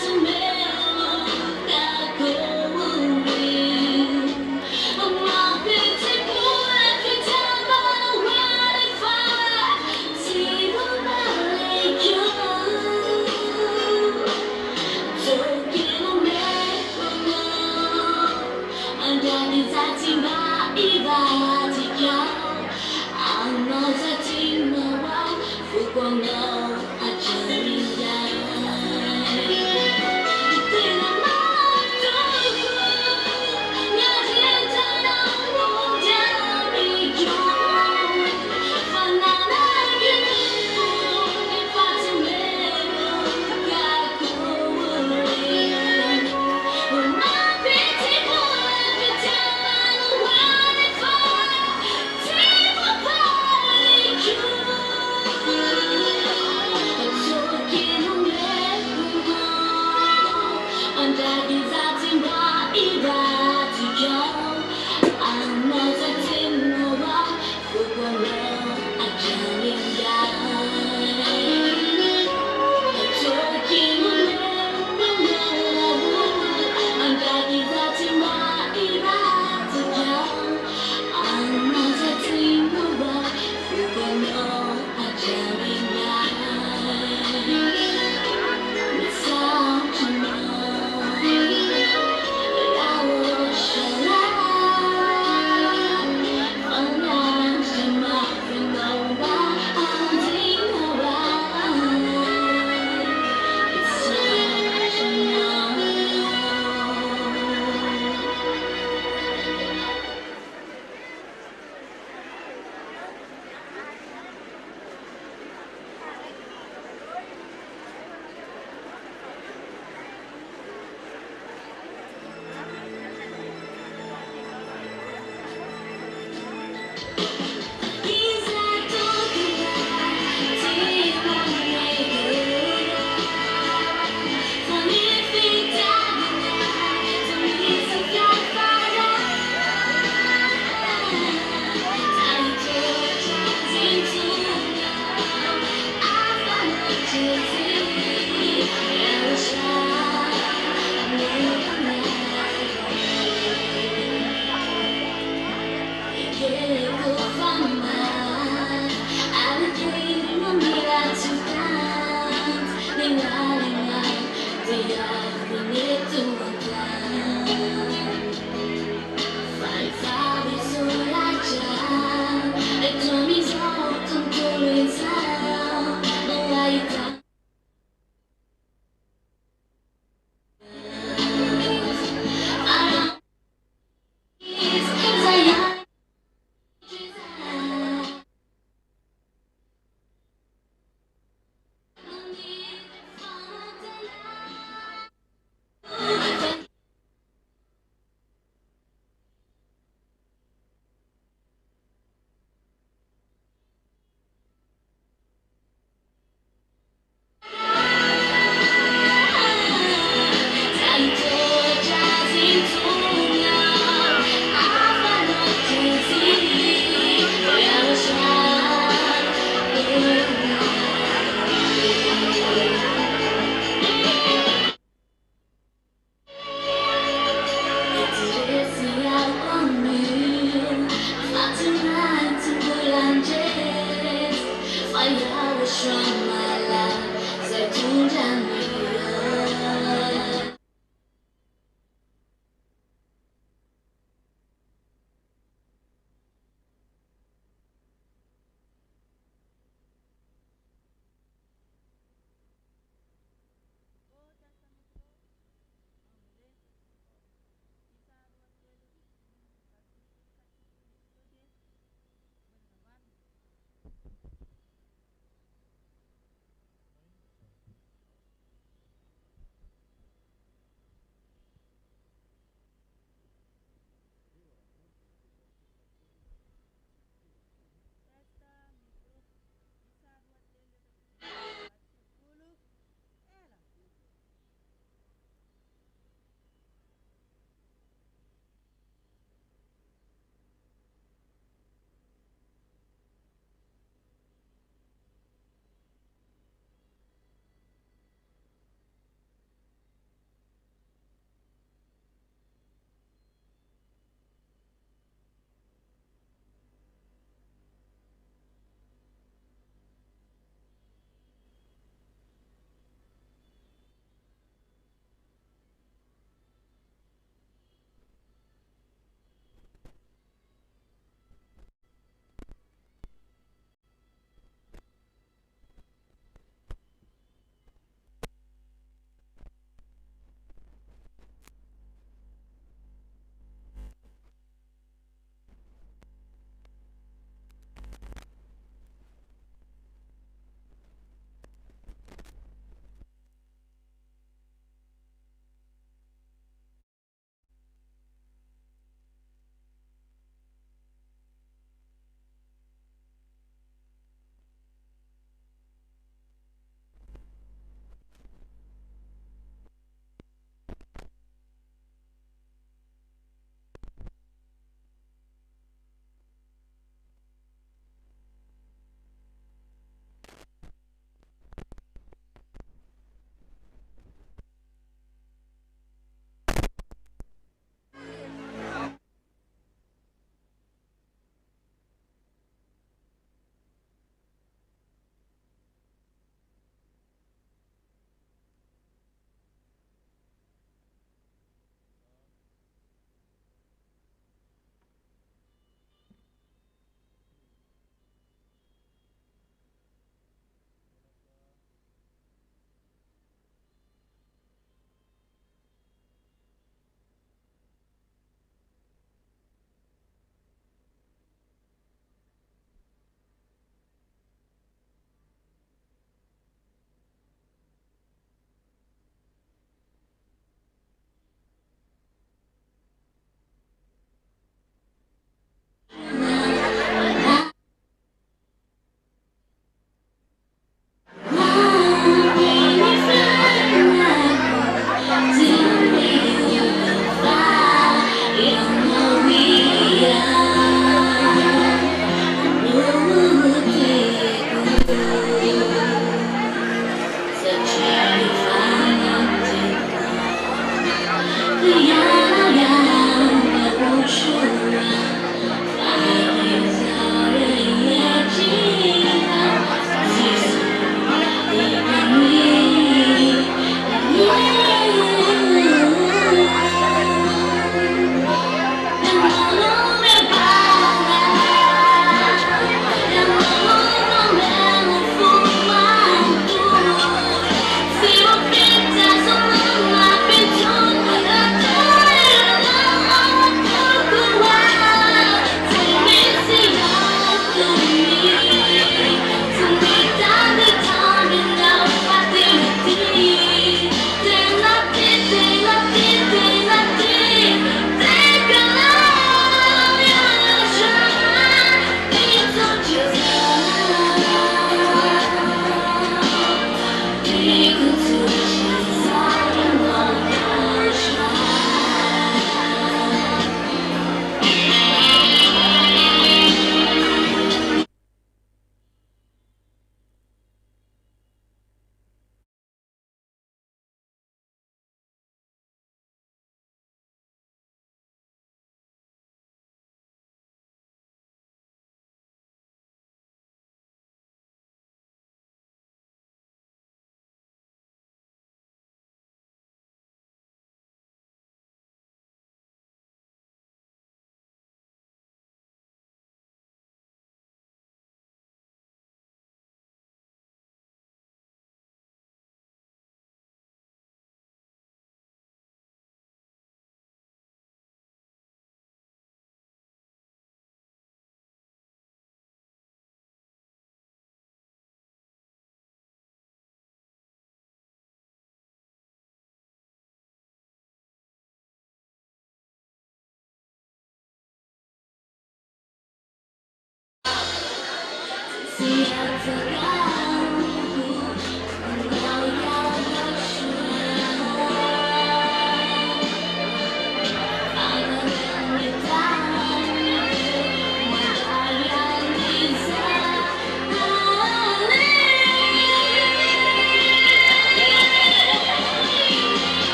To me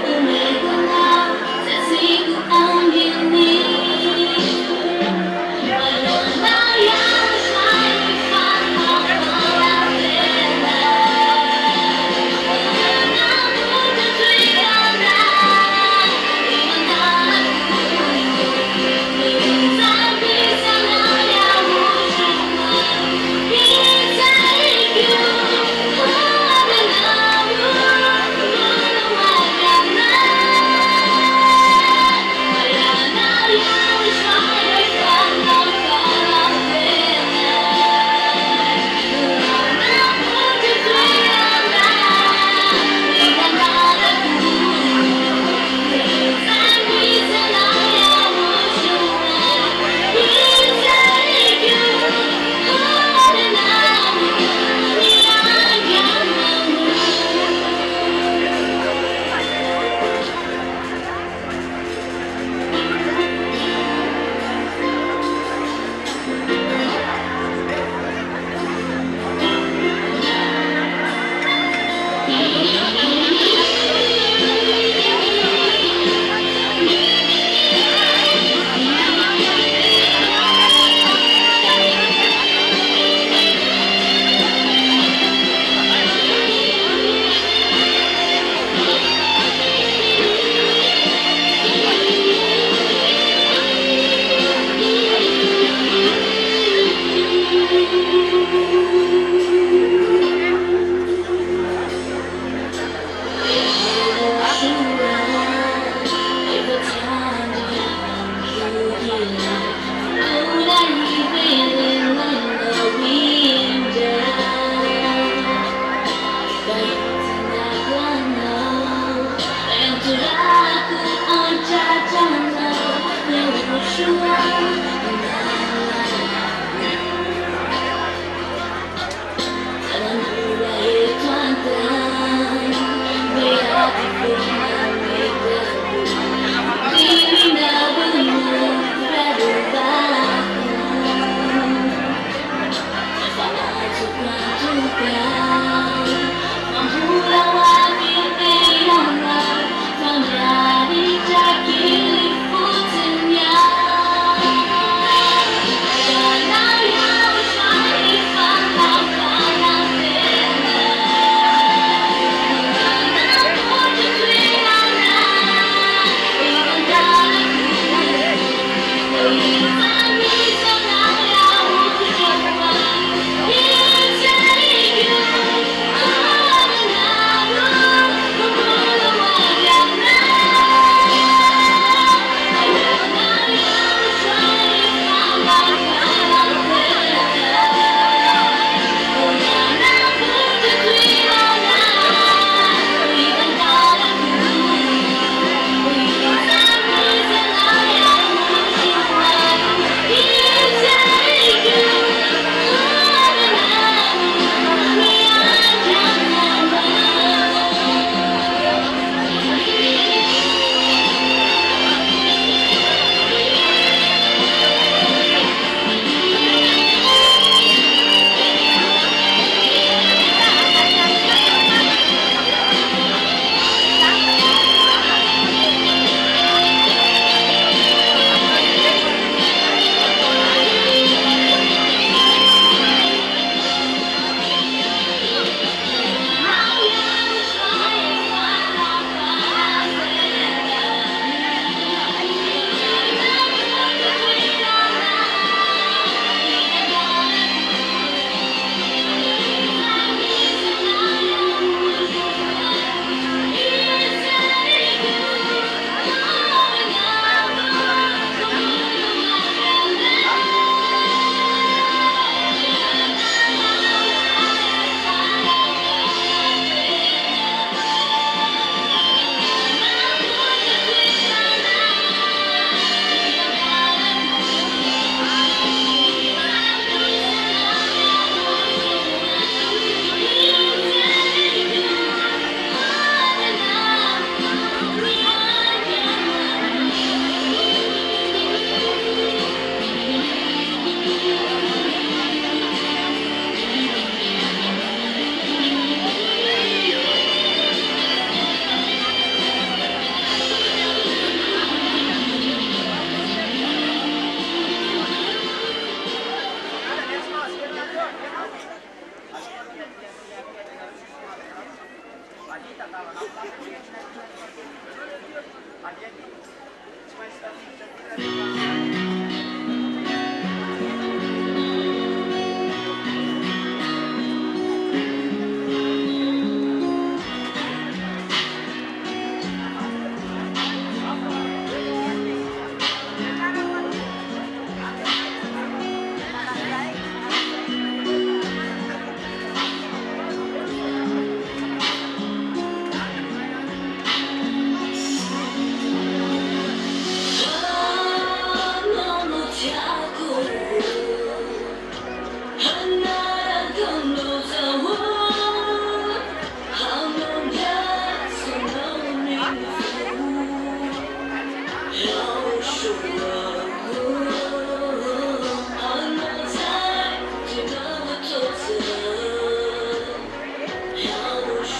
Umego na, sasiku ang gini.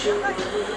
Time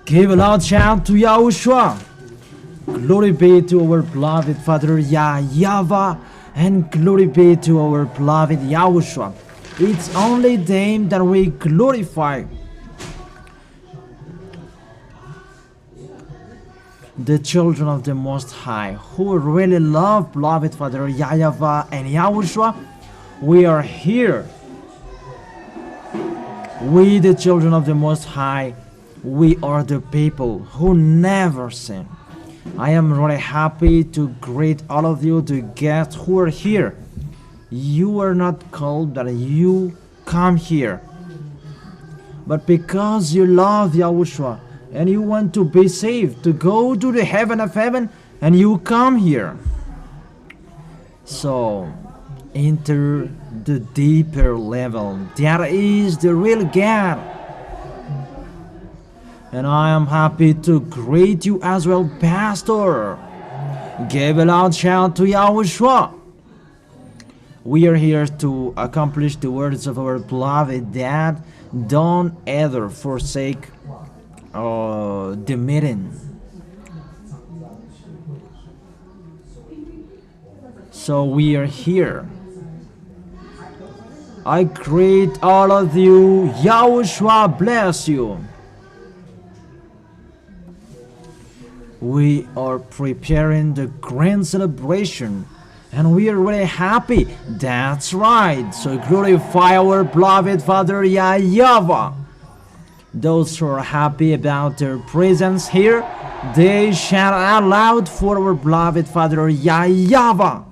Give a loud shout to Yahushua. Glory be to our beloved Father YAHVAH, and glory be to our beloved Yahushua. It's only them that we glorify. The children of the Most High, who really love beloved Father YAHVAH and Yahushua, we are here. We, the children of the Most High, we are the people who never sin. I am really happy to greet all of you, the guests who are here. You are not called that you come here, but because you love Yahushua and you want to be saved, to go to the heaven of heaven, and you come here. So enter the deeper level. That is the real God. And I am happy to greet you as well, Pastor. Give a loud shout to Yahushua. We are here to accomplish the words of our beloved Dad. Don't ever forsake the meeting. So we are here. I greet all of you. Yahushua bless you. We are preparing the grand celebration, and we are really happy. That's right. So glorify our beloved Father YAHVAH. Those who are happy about their presence here, they shout out loud for our beloved Father YAHVAH.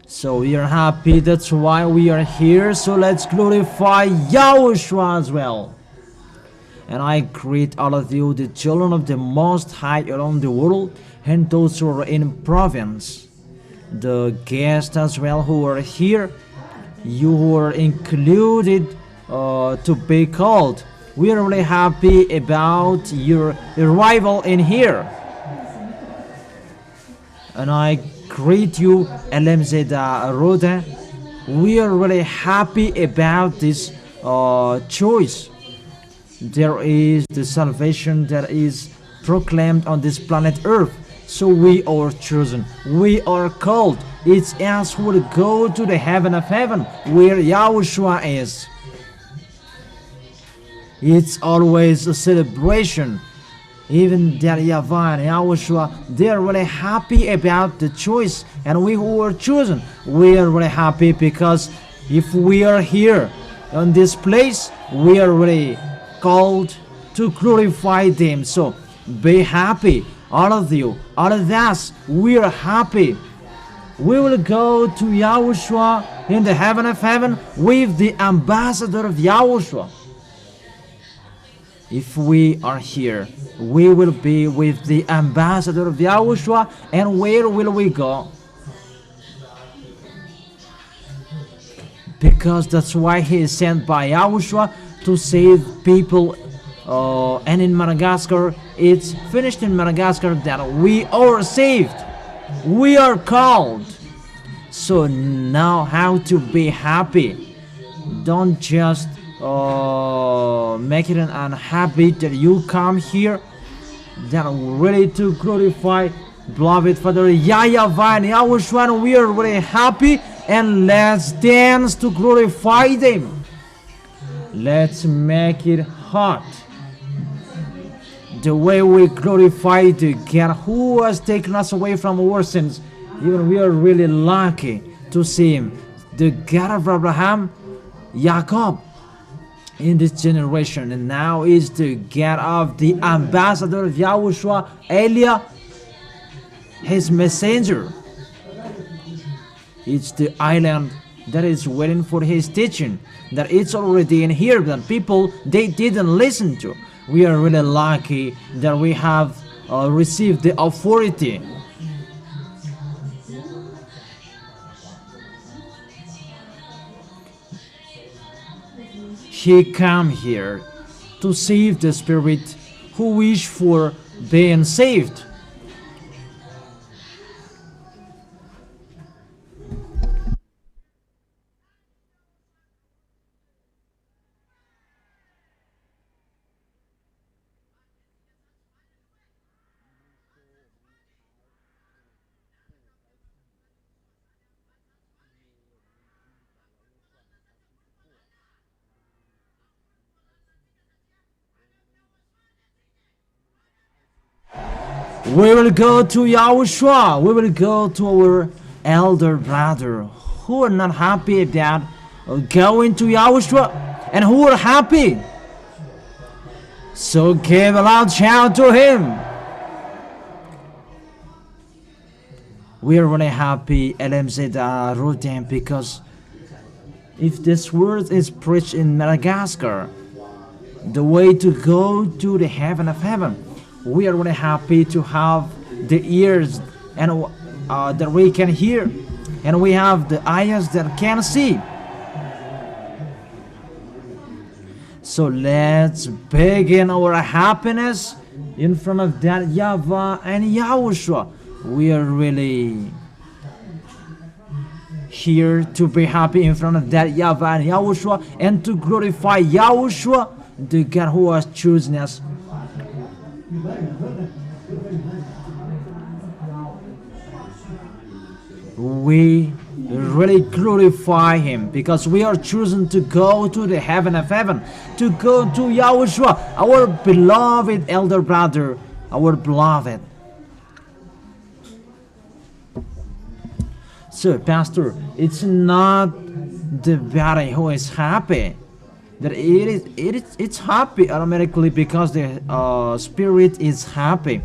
So we are happy. That's why we are here. So let's glorify Yahushua as well. And I greet all of you, the children of the Most High around the world, and those who are in province, the guests as well who are here, you who are included to be called. We are really happy about your arrival in here. And I greet you, LMZ Roda. We are really happy about this choice. There is the salvation that is proclaimed on this planet Earth. So we are chosen. We are called. It's us who will go to the heaven of heaven, where Yahushua is. It's always a celebration. Even that YAHVAH and YAHOSHUA, they are really happy about the choice, and we who were chosen, we are really happy because if we are here in this place, we are really called to glorify them. So be happy, all of you, all of us, we are happy. We will go to YAHOSHUA in the heaven of heaven with the ambassador of YAHOSHUA. If we are here, we will be with the ambassador of YAHOSHUA. And where will we go? Because that's why he is sent by YAHOSHUA to save people. And in Madagascar, it's finished in Madagascar that we are saved. We are called. So now how to be happy. Don't just make it an habit that you come here, that really to glorify beloved Father YAHVAH and YAHOSHUA, and we are really happy, and let's dance to glorify them. Let's make it hot. The way we glorify the God who has taken us away from our sins. Even we are really lucky to see him, the God of Abraham, Jacob, in this generation, and now is the God of the ambassador of YAHOSHUA, Elia, his messenger. It's the island that is waiting for his teaching, that it's already in here, that people, they didn't listen to. We are really lucky that we have received the authority. He came here to save the spirit who wish for being saved. We will go to YAHOSHUA. We will go to our elder brother who are not happy about going to YAHOSHUA, and who are happy. So give a loud shout to him. We are really happy, LMZ Rotem, because if this word is preached in Madagascar, the way to go to the heaven of heaven, we are really happy to have the ears and that we can hear, and we have the eyes that can see. So let's begin our happiness in front of that YAHVAH and YAHOSHUA. We are really here to be happy in front of that YAHVAH and YAHOSHUA, and to glorify YAHOSHUA, the God who has chosen us. We really glorify him because we are chosen to go to the heaven of heaven, to go to YAHOSHUA, our beloved elder brother, our beloved. So, Pastor, it's not the body who is happy. That it's happy automatically because the spirit is happy.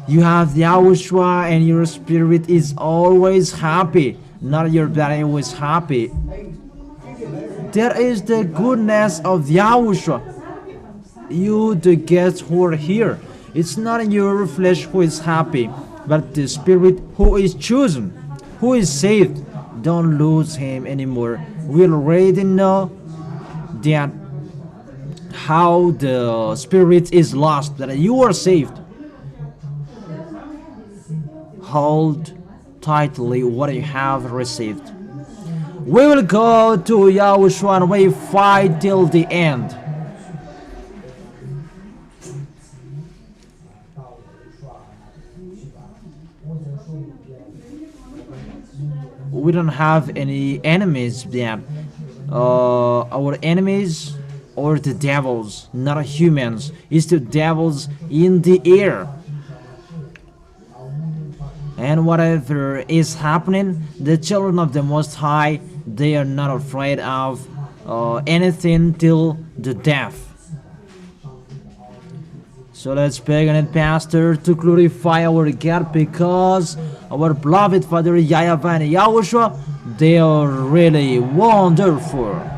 You have YAHOSHUA and your spirit is always happy, not your body who is happy. There is the goodness of YAHOSHUA. You, the guests who are here, it's not your flesh who is happy, but the spirit who is chosen, who is saved. Don't lose him anymore. We already know that how the spirit is lost, that you are saved. Hold tightly what you have received. We will go to YAHOSHUA and we fight till the end. We don't have any enemies yet. Our enemies or the devils, not humans. It's the devils in the air. And whatever is happening, the children of the Most High, they are not afraid of anything till the death. So let's begin it, Pastor, to glorify our God, because our beloved Father YAHVAH and YAHOSHUA, they are really wonderful.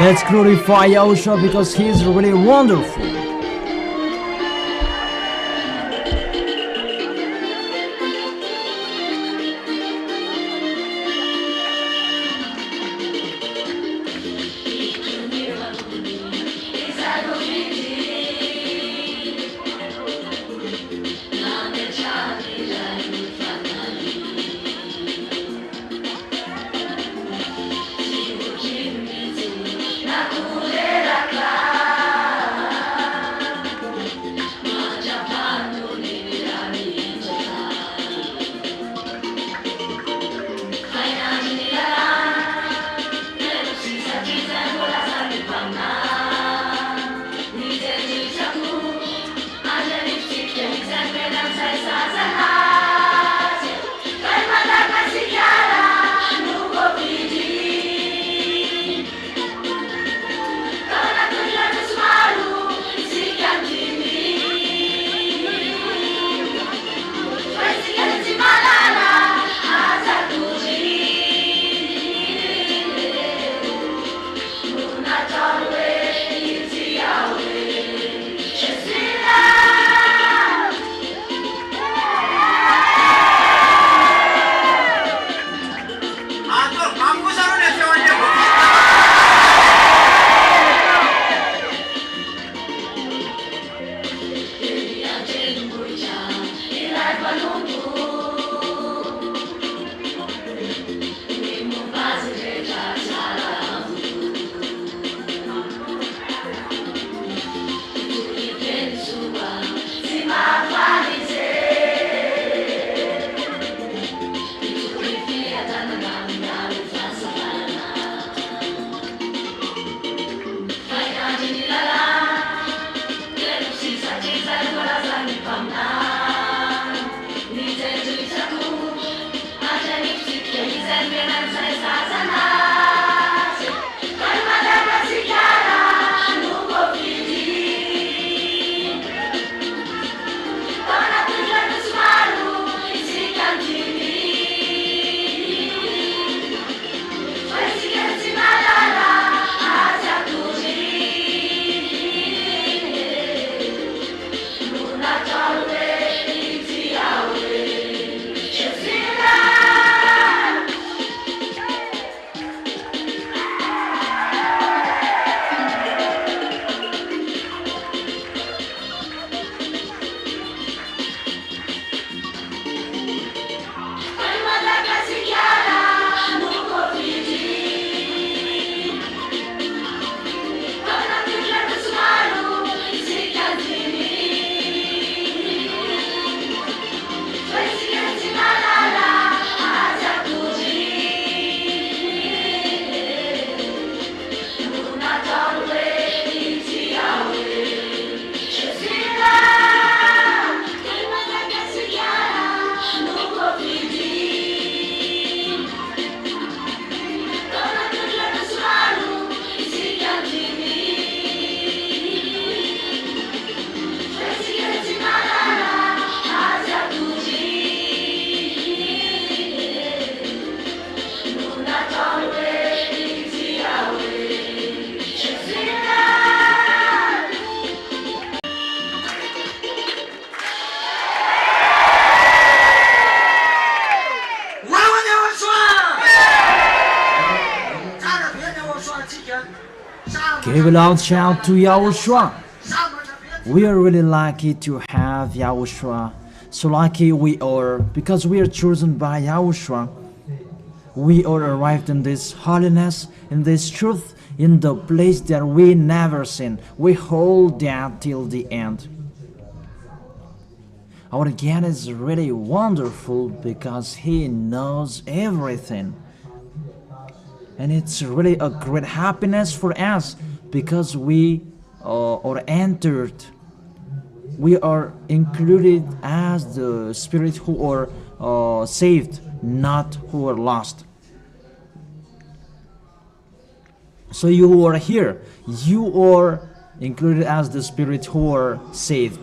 Let's glorify Yahushua because He is really wonderful. Give a loud shout to Yahushua. We are really lucky to have Yahushua. So lucky we are because we are chosen by Yahushua. We are arrived in this holiness, in this truth, in the place that we never seen. We hold that till the end. Our God is really wonderful because He knows everything. And it's really a great happiness for us because we are entered. We are included as the spirit who are saved, not who are lost. So you who are here, you are included as the spirit who are saved.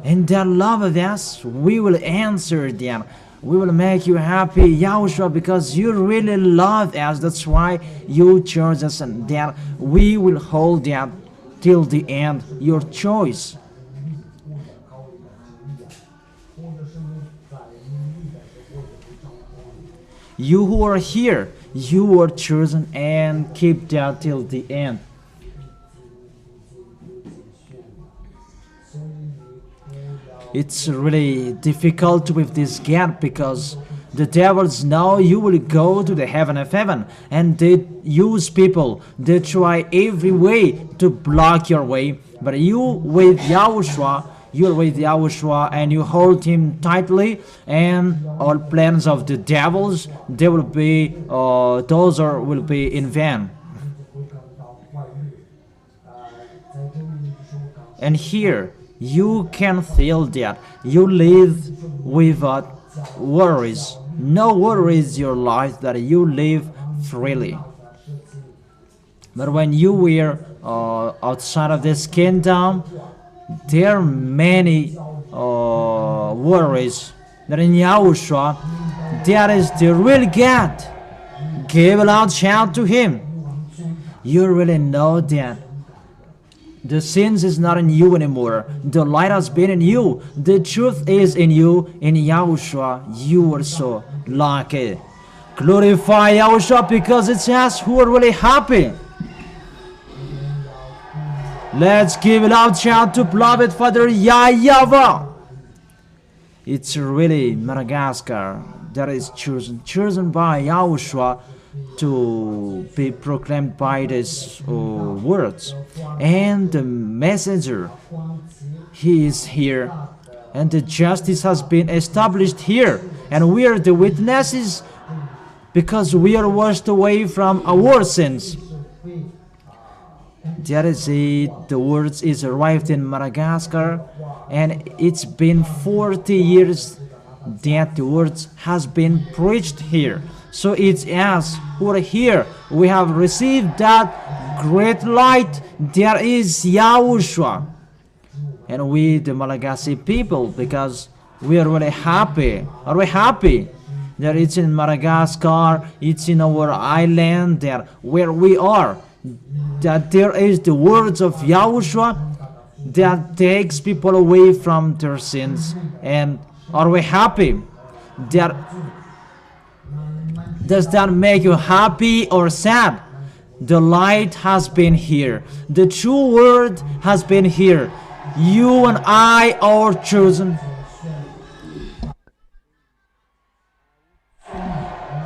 And that love of us, we will answer them. We will make you happy, Yahushua, because you really love us. That's why you chose us, and that we will hold that till the end, your choice. You who are here, you were chosen, and keep that till the end. It's really difficult with this gap because the devils know you will go to the heaven of heaven, and they use people. They try every way to block your way. But you with Yahushua, you're with Yahushua, and you hold him tightly, and all plans of the devils, they will be will be in vain. And here you can feel that you live without worries. No worries your life, that you live freely. But when you were outside of this kingdom, there are many worries. That in Yahushua, that is the real God. Give a loud shout to him. You really know that the sins is not in you anymore. The light has been in you. The truth is in you. In Yahushua, you are so lucky. Glorify Yahushua, because it's us who are really happy. Let's give a loud shout to beloved Father YAHVAH. It's really Madagascar that is chosen by Yahushua to be proclaimed by these words. And the messenger, he is here, and the justice has been established here, and we are the witnesses because we are washed away from our sins. That is it. The words is arrived in Madagascar, and it's been 40 years that the words has been preached here. So it's us who are here. We have received that great light. There is Yahushua. And we, the Malagasy people, because we are really happy. Are we happy? That it's in Madagascar, it's in our island, there where we are. That there is the words of Yahushua that takes people away from their sins. And are we happy? Does that make you happy or sad? The light has been here. The true word has been here. You and I are chosen.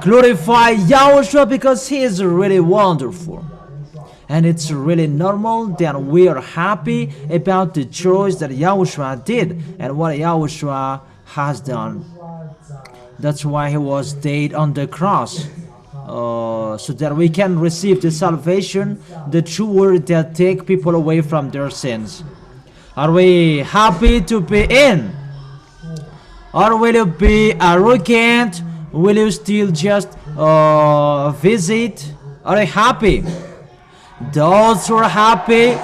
Glorify Yahushua, because he is really wonderful. And it's really normal that we are happy about the choice that Yahushua did and what Yahushua has done. That's why he was dead on the cross, so that we can receive the salvation, the true word that take people away from their sins. Are we happy to be in? Or will you be arrogant? Will you still just visit? Are you happy? Those who are happy,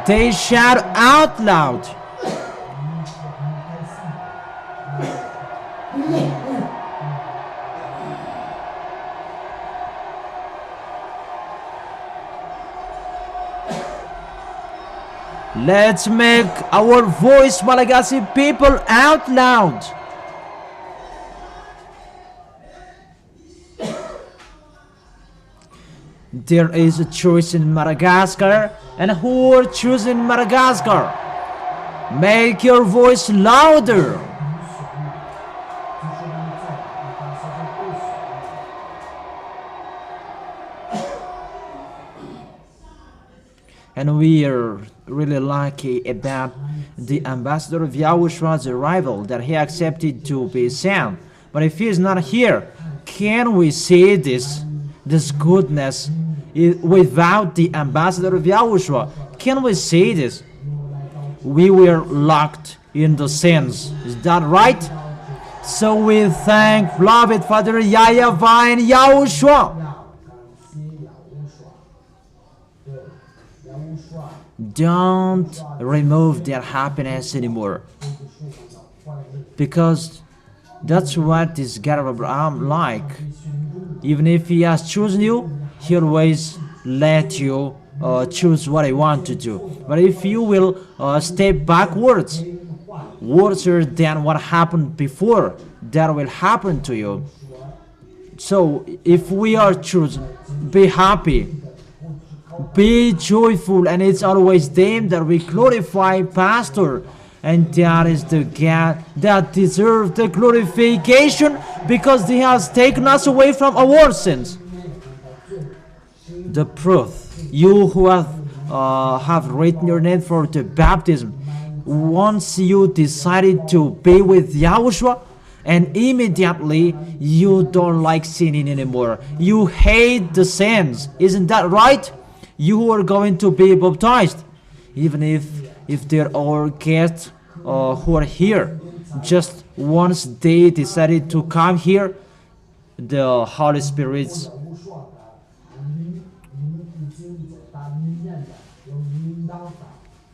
they shout out loud. Let's make our voice, Malagasy people, out loud. There is a choice in Madagascar, and who are choosing Madagascar? Make your voice louder. And we are really lucky about the ambassador of Yahushua's arrival, that he accepted to be sent. But if he is not here, can we see this goodness without the ambassador of Yahushua? Can we see this? We were locked in the sins. Is that right? So we thank beloved Father YAHVAH and Yahushua. Don't remove their happiness anymore, because That's what this God of Abraham like. Even if he has chosen you, he always let you choose what he want to do. But if you will step backwards, worse than what happened before, that will happen to you. So if we are chosen, be happy, be joyful, and it's always them that we glorify, Pastor. And that is the God that deserves the glorification because He has taken us away from our sins. The proof, you who have written your name for the baptism, once you decided to be with Yahushua, and immediately you don't like sinning anymore. You hate the sins. Isn't that right? You are going to be baptized. Even if they're our guests who are here. Just once they decided to come here, the Holy Spirit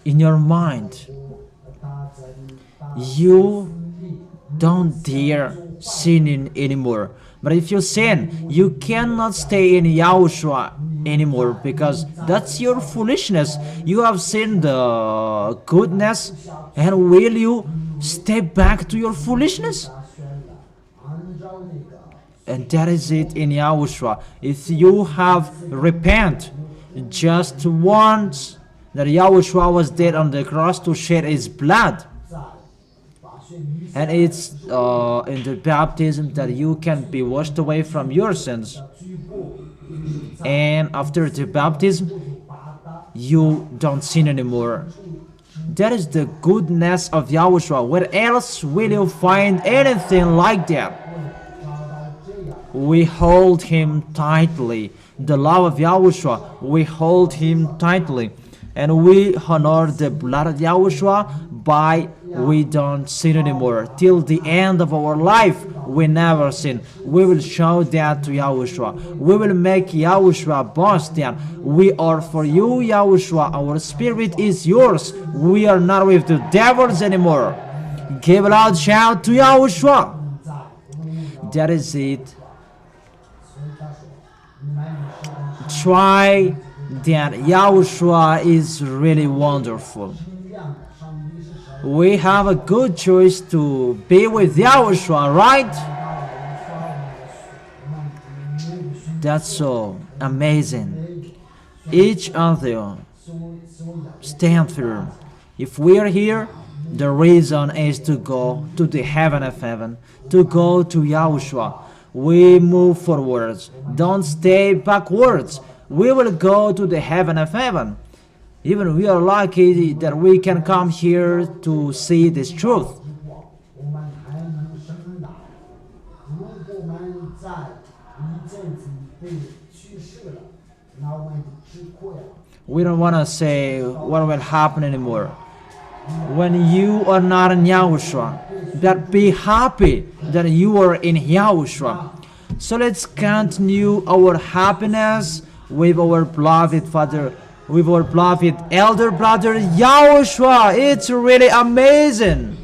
in your mind, you don't dare sinning anymore. But if you sin, you cannot stay in Yahushua anymore because that's your foolishness. You have seen the goodness, and will you step back to your foolishness? And that is it in Yahushua. If you have repent just once that Yahushua was dead on the cross to shed his blood, and it's in the baptism that you can be washed away from your sins. And after the baptism, you don't sin anymore. That is the goodness of Yahushua. Where else will you find anything like that? We hold Him tightly. The love of Yahushua, we hold Him tightly. And we honor the blood of Yahushua by we don't sin anymore. Till the end of our life, we never sin. We will show that to Yahushua. We will make Yahushua boast that we are for you, Yahushua. Our spirit is yours. We are not with the devils anymore. Give a loud shout to Yahushua. That is it. Try that. Yahushua is really wonderful. We have a good choice to be with Yahushua, right? That's so amazing. Each other stand firm. If we are here, the reason is to go to the heaven of heaven, to go to Yahushua. We move forwards. Don't stay backwards. We will go to the heaven of heaven. Even we are lucky that we can come here to see this truth. We don't want to say what will happen anymore. When you are not in Yahushua, that be happy that you are in Yahushua. So let's continue our happiness with our beloved Father, with our beloved elder brother Yahushua. It's really amazing.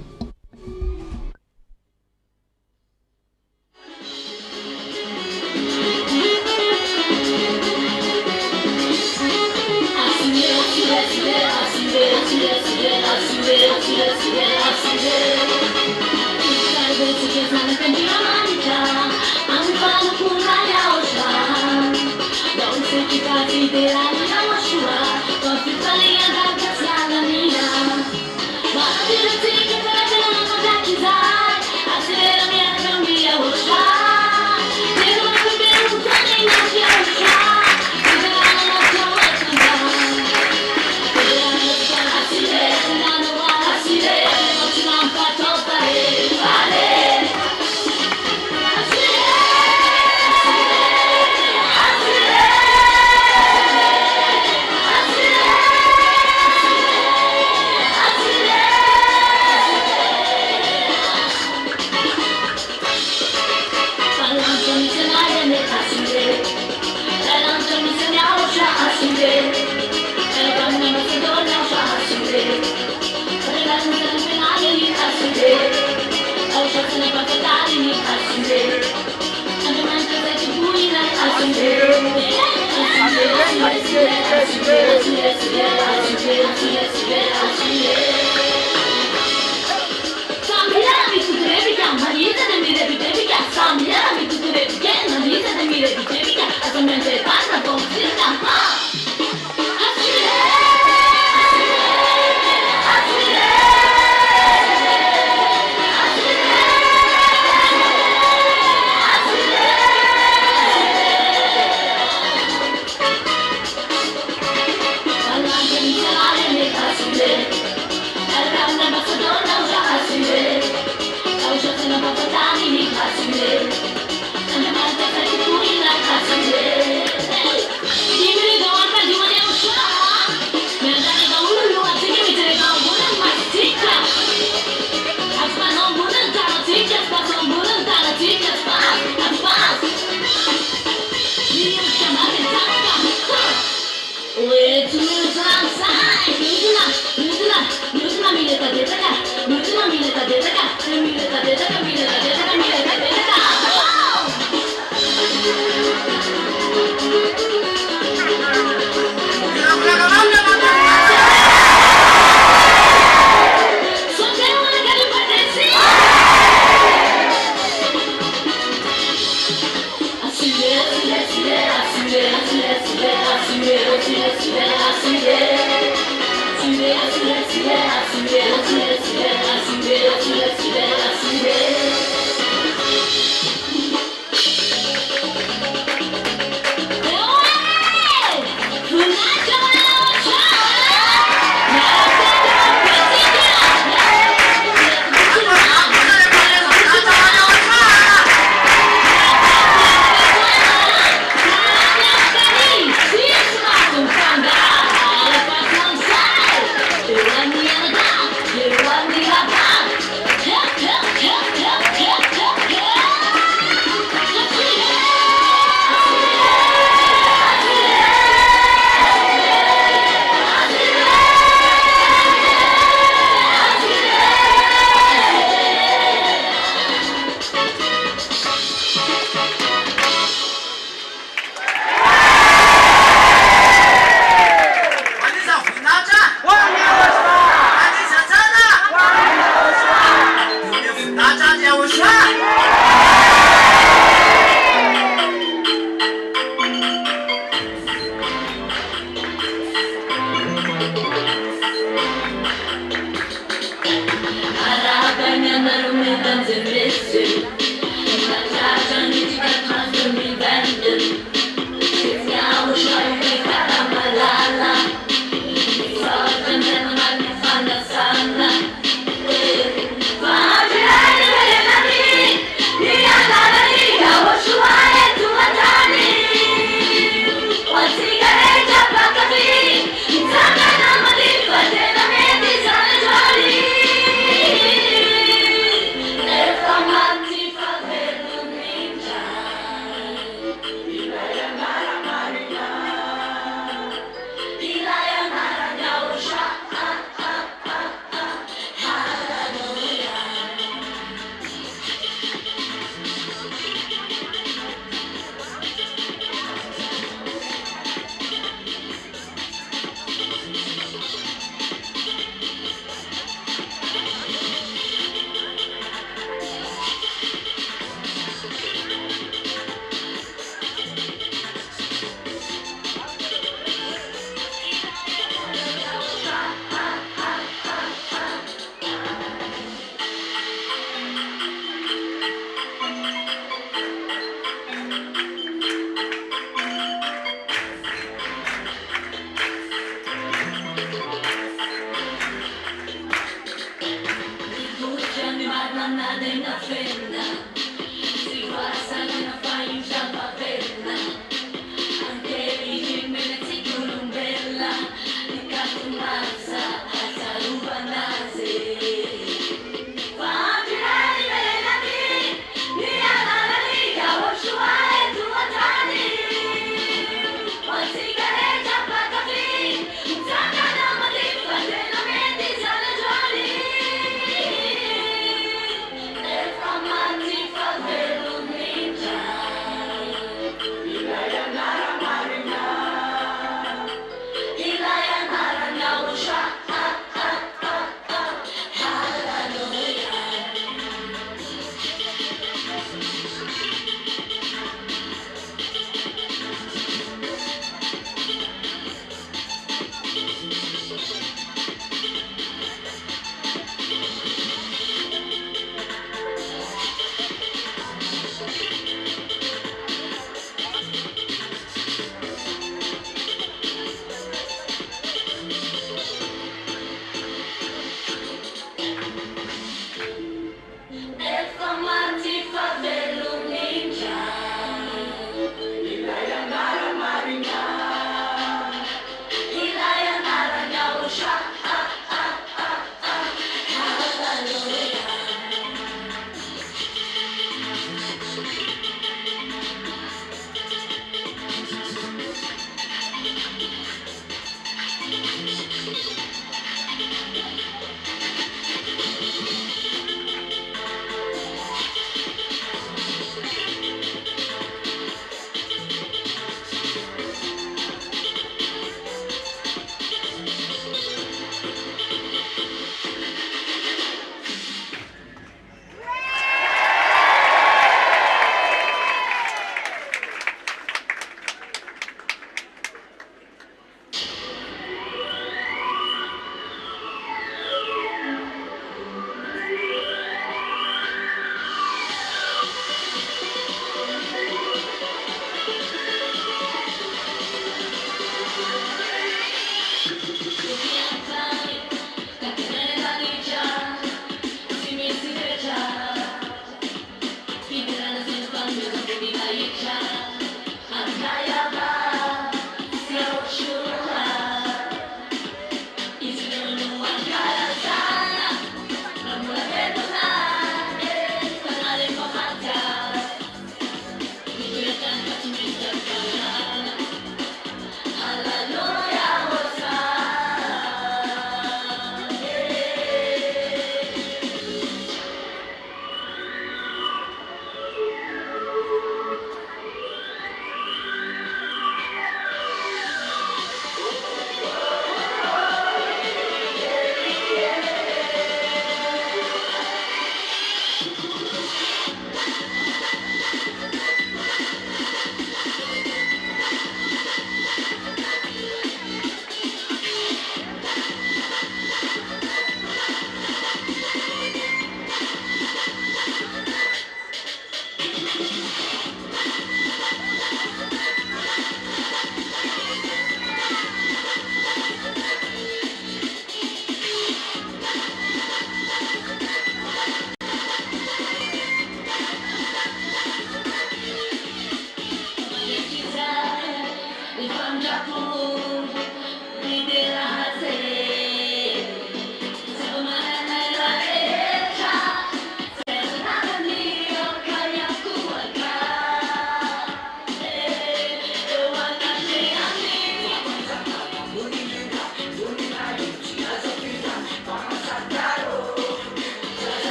comes in mystery. My child on you to get constantly random. It's YAHOSHUAH, you make that malala. It's all the men on the fana sana. YAHOSHUAH, tu matani. Once he got a job, back at me. Tanga na malipa, tena meti sana jolly. If I'm not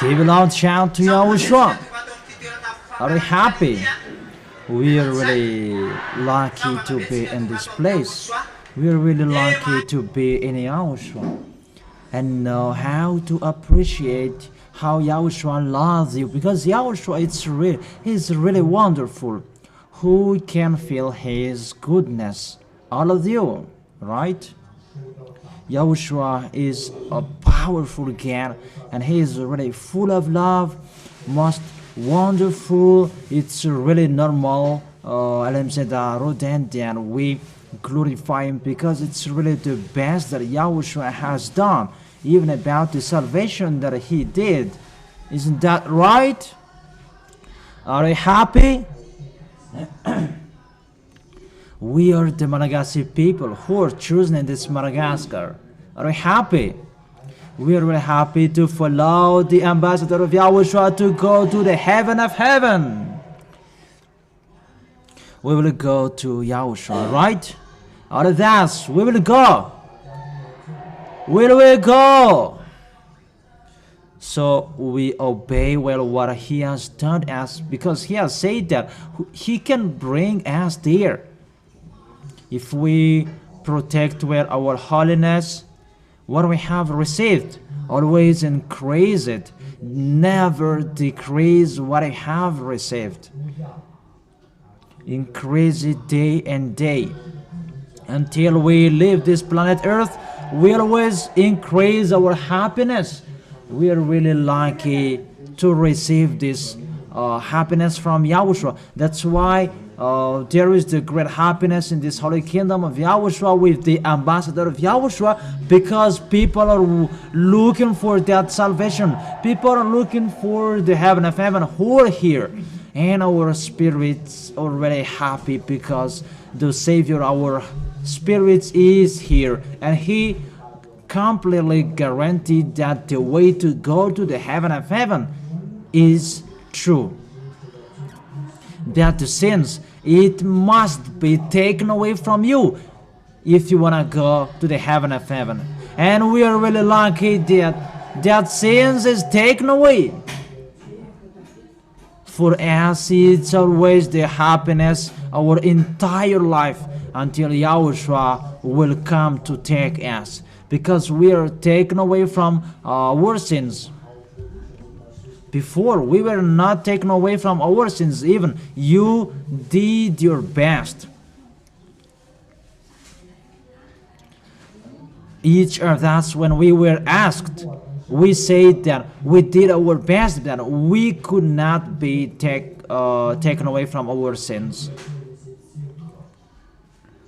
Give a loud shout to Yahushua. Are you happy? We are really lucky to be in this place. We are really lucky to be in Yahushua and know how to appreciate how Yahushua loves you, because Yahushua He's really wonderful. Who can feel His goodness? All of you, right? Yahushua is a powerful God, and He is really full of love, most wonderful. It's really normal. And we glorify Him because it's really the best that Yahushua has done, even about the salvation that He did. Isn't that right? Are you happy? We are the Malagasy people who are chosen in this Madagascar. Are you happy? We are really happy to follow the ambassador of Yahushua to go to the heaven of heaven. We will go to Yahushua, right? Out of that, we will go. Will we go? So we obey well what He has done us, because He has said that He can bring us there. If we protect well our holiness, what we have received, always increase it, never decrease what I have received. Increase it day and day. Until we leave this planet Earth, we always increase our happiness. We are really lucky to receive this happiness from Yahushua. That's why there is the great happiness in this holy kingdom of Yahushua with the ambassador of Yahushua, because people are looking for that salvation. People are looking for the heaven of heaven who are here. And our spirits are very happy because the Savior, our spirits, is here. And He completely guaranteed that the way to go to the heaven of heaven is true. That the sins, it must be taken away from you if you want to go to the heaven of heaven. And we are really lucky that sins is taken away. For us, it's always the happiness our entire life until Yahushua will come to take us, because we are taken away from our sins. Before, we were not taken away from our sins. Even you did your best. Each of us, when we were asked, we said that we did our best, that we could not be taken away from our sins.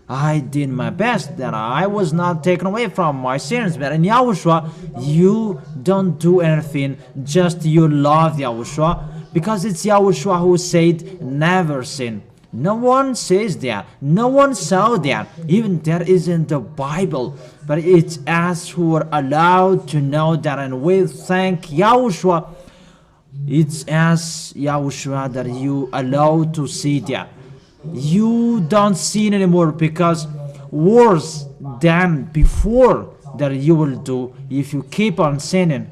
I did my best, that I was not taken away from my sins. But in Yahushua, you don't do anything, just you love Yahushua, because it's Yahushua who said never sin. No one says that. No one saw that. Even that is in the Bible. But it's us who are allowed to know that, and we thank Yahushua. It's us, Yahushua, that you allow to see that. You don't sin anymore, because worse than before that you will do if you keep on sinning.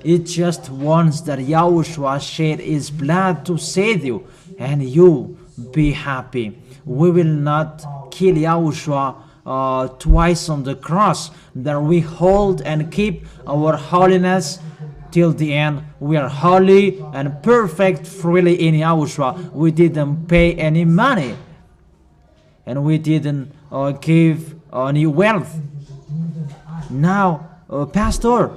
It just wants that Yahushua shed His blood to save you, and you be happy. We will not kill Yahushua twice on the cross, that we hold and keep our holiness till the end. We are holy and perfect freely in Yahushua. We didn't pay any money, and we didn't give any wealth. Now, Pastor,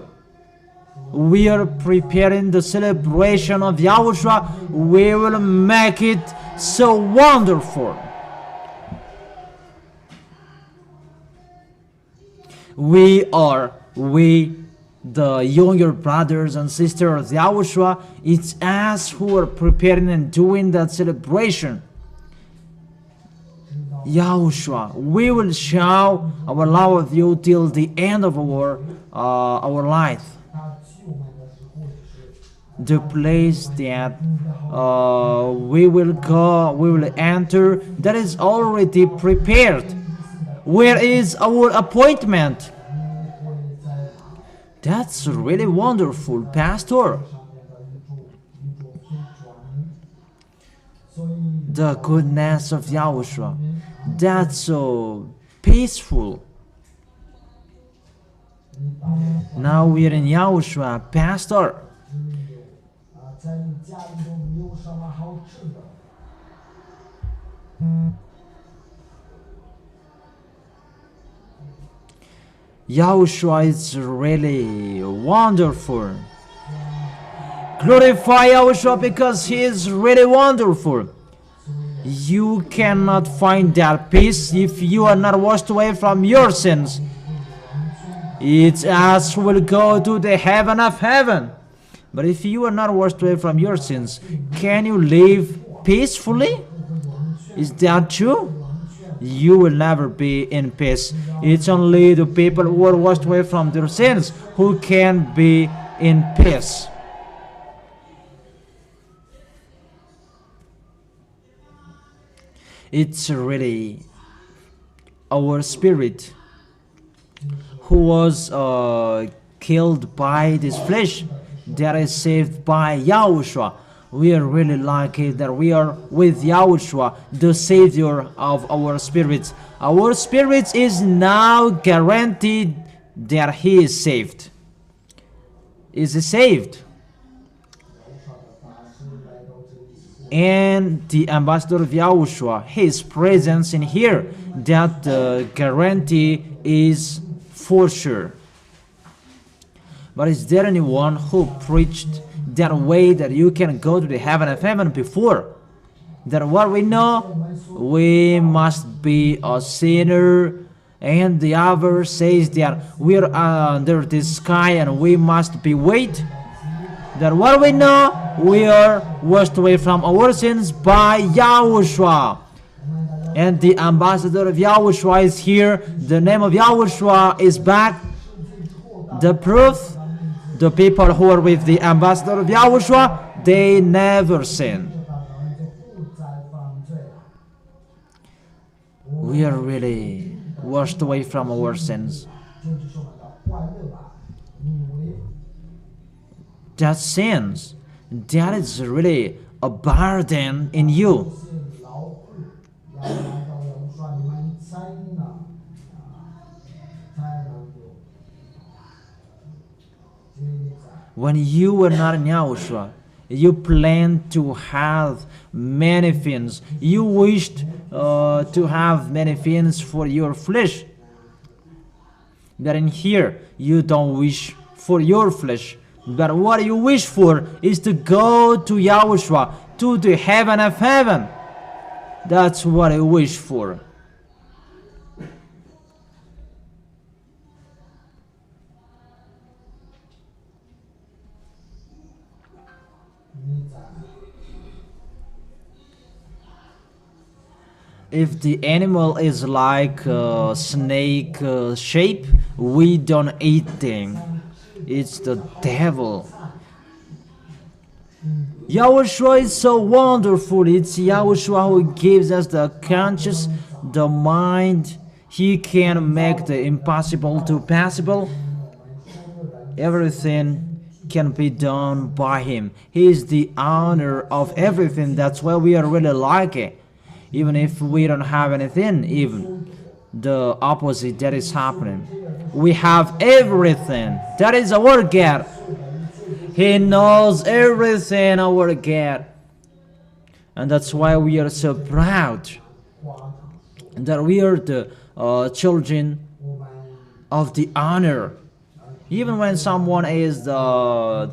we are preparing the celebration of Yahushua. We will make it so wonderful. We, the younger brothers and sisters of Yahushua, it's us who are preparing and doing that celebration. Yahushua, we will show our love of you till the end of our life. The place that we will go, we will enter, that is already prepared. Where is our appointment? That's really wonderful, Pastor. The goodness of Yahushua. That's so peaceful. Now we are in Yahushua, Pastor. Yahushua is really wonderful. Glorify Yahushua because He is really wonderful. You cannot find that peace if you are not washed away from your sins. It's us who will go to the heaven of heaven. But if you are not washed away from your sins, can you live peacefully? Is that true? You will never be in peace. It's only the people who are washed away from their sins who can be in peace. It's really our spirit who was killed by this flesh that is saved by Yahushua. We are really lucky that we are with Yahushua, the Savior of our spirits. Our spirits is now guaranteed that He is saved. Is saved. And the ambassador of Yahushua, His presence in here, that guarantee is for sure. But is there anyone who preached that way that you can go to the heaven of heaven before? That what we know, we must be a sinner, and the other says that we are under the sky and we must be wait. That what we know, we are washed away from our sins by Yahushua. And the ambassador of Yahushua is here. The name of Yahushua is back. The proof, the people who are with the ambassador of Yahushua, they never sin. We are really washed away from our sins. That sins, that is really a burden in you. When you were not in Yahushua, you planned to have many things. You wished to have many things for your flesh. But in here, you don't wish for your flesh. But what you wish for is to go to Yahushua, to the heaven of heaven. That's what I wish for. If the animal is like a snake shape, we don't eat them. It's the devil. Yahushua is so wonderful. It's Yahushua who gives us the conscience, the mind. He can make the impossible to possible. Everything can be done by Him. He is the owner of everything. That's why we are really lucky. Even if we don't have anything, even the opposite that is happening. We have everything. That is our God. He knows everything, our God. And that's why we are so proud that we are the children of the honor. Even when someone is the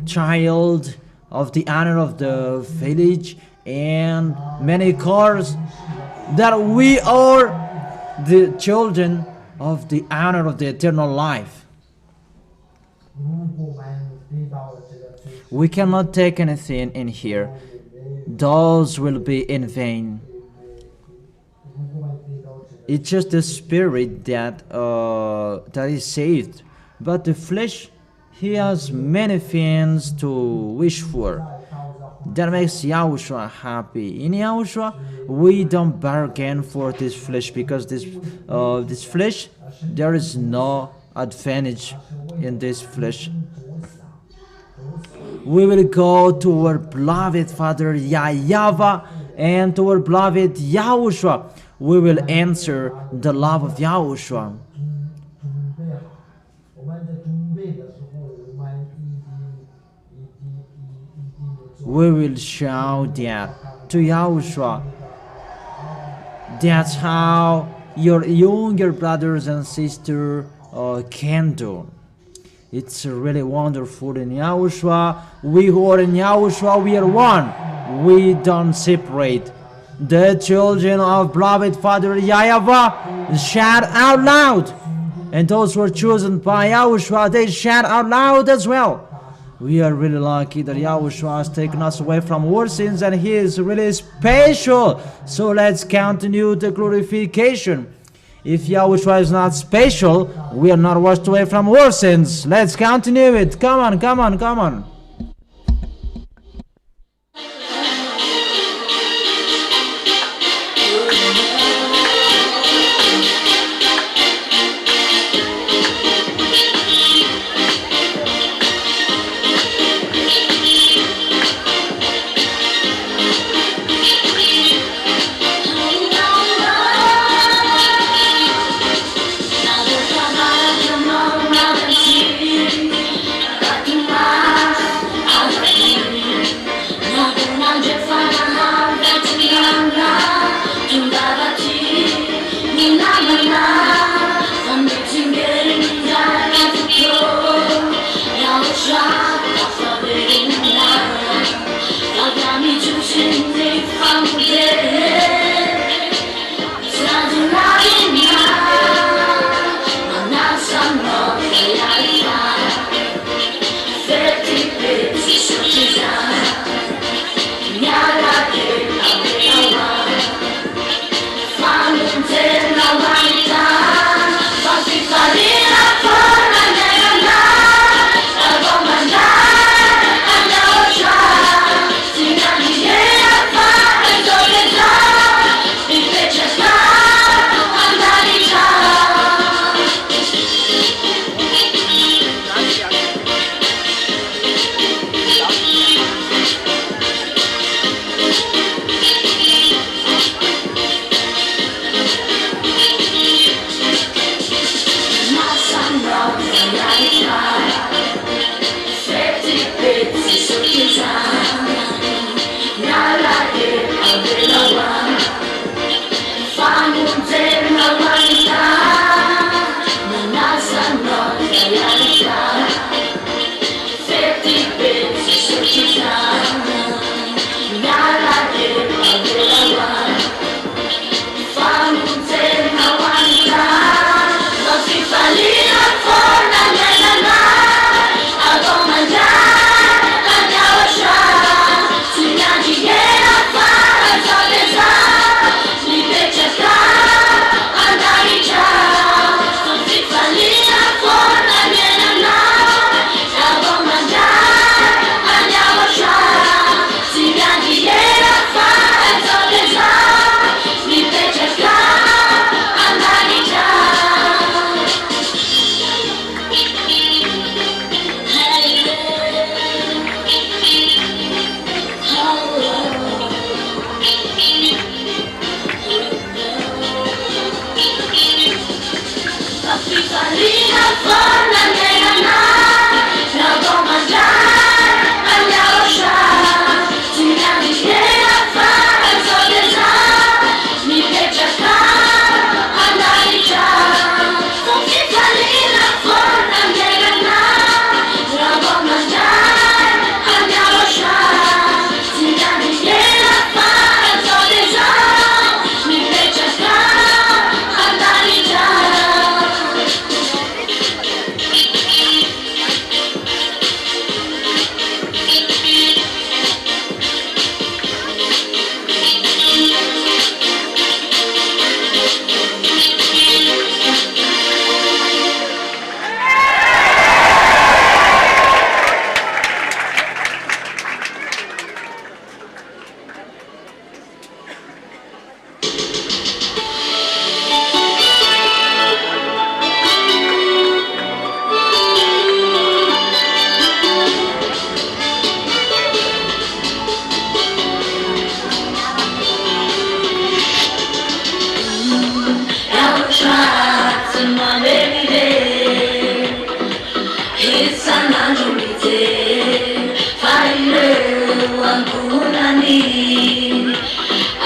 child of the honor of the village and many cars, that we are the children of the honor of the eternal life. We cannot take anything in here. Those will be in vain. It's just the spirit that is saved. But the flesh, he has many things to wish for. That makes Yahushua happy. In Yahushua, we don't bargain for this flesh, because this flesh, there is no advantage in this flesh. We will go to our beloved Father YAHVAH and to our beloved YAHOSHUA. We will answer the love of YAHOSHUA. We will shout that to YAHOSHUA. That's how your younger brothers and sisters can do. It's really wonderful in YAHOSHUA. We who are in YAHOSHUA, we are one. We don't separate. The children of beloved Father YAHVAH shout out loud. And those who are chosen by YAHOSHUA, they shout out loud as well. We are really lucky that YAHOSHUA has taken us away from our sins and He is really special. So let's continue the glorification. If YAHOSHUA is not special, we are not washed away from our sins. Let's continue it. Come on, come on, come on. Now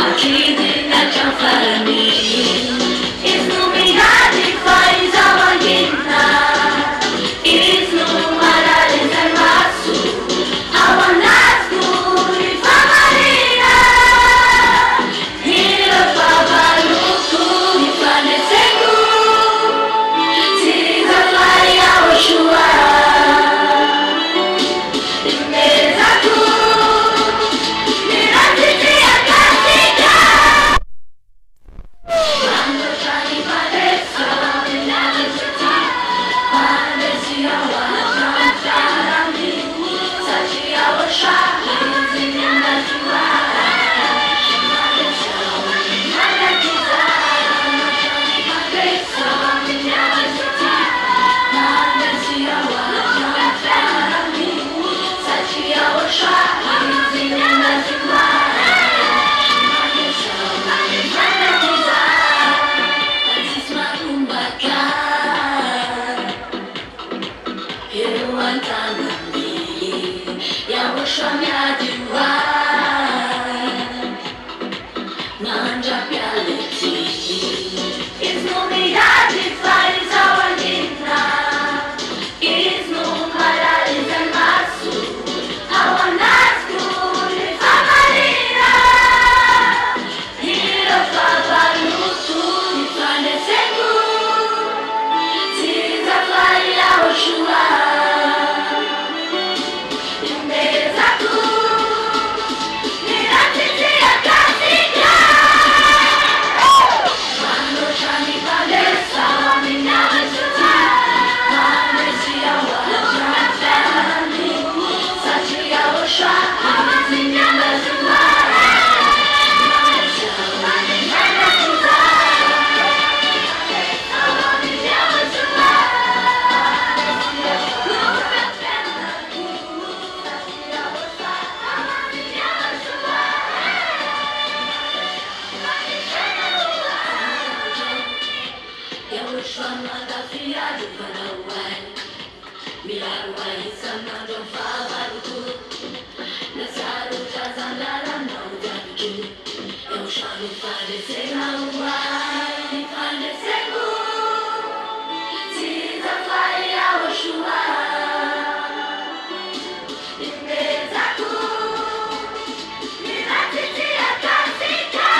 Aqui na Janfarani, iluminati faz a manguina, iluminati é maço, a wanasku e famarina, hira favaluku e faneseku, tiza vai YAHOSHUAH. YAHOSHUAH me aduai, Nanja pialeti, iluminati faz a wanina, iluminati é maço, a wanasku e famarina, hira favaluku e faneseku, tiza vai YAHOSHUAH. YAHOSHUAH manda fiado para o ar, Milaruai sama don favaruku, Nasaru jazandara não jabiku, YAHOSHUAH me fadecer na uai, me fadecer ku, Tiza vai YAHOSHUAH, Imezaku, Miratiti akasika.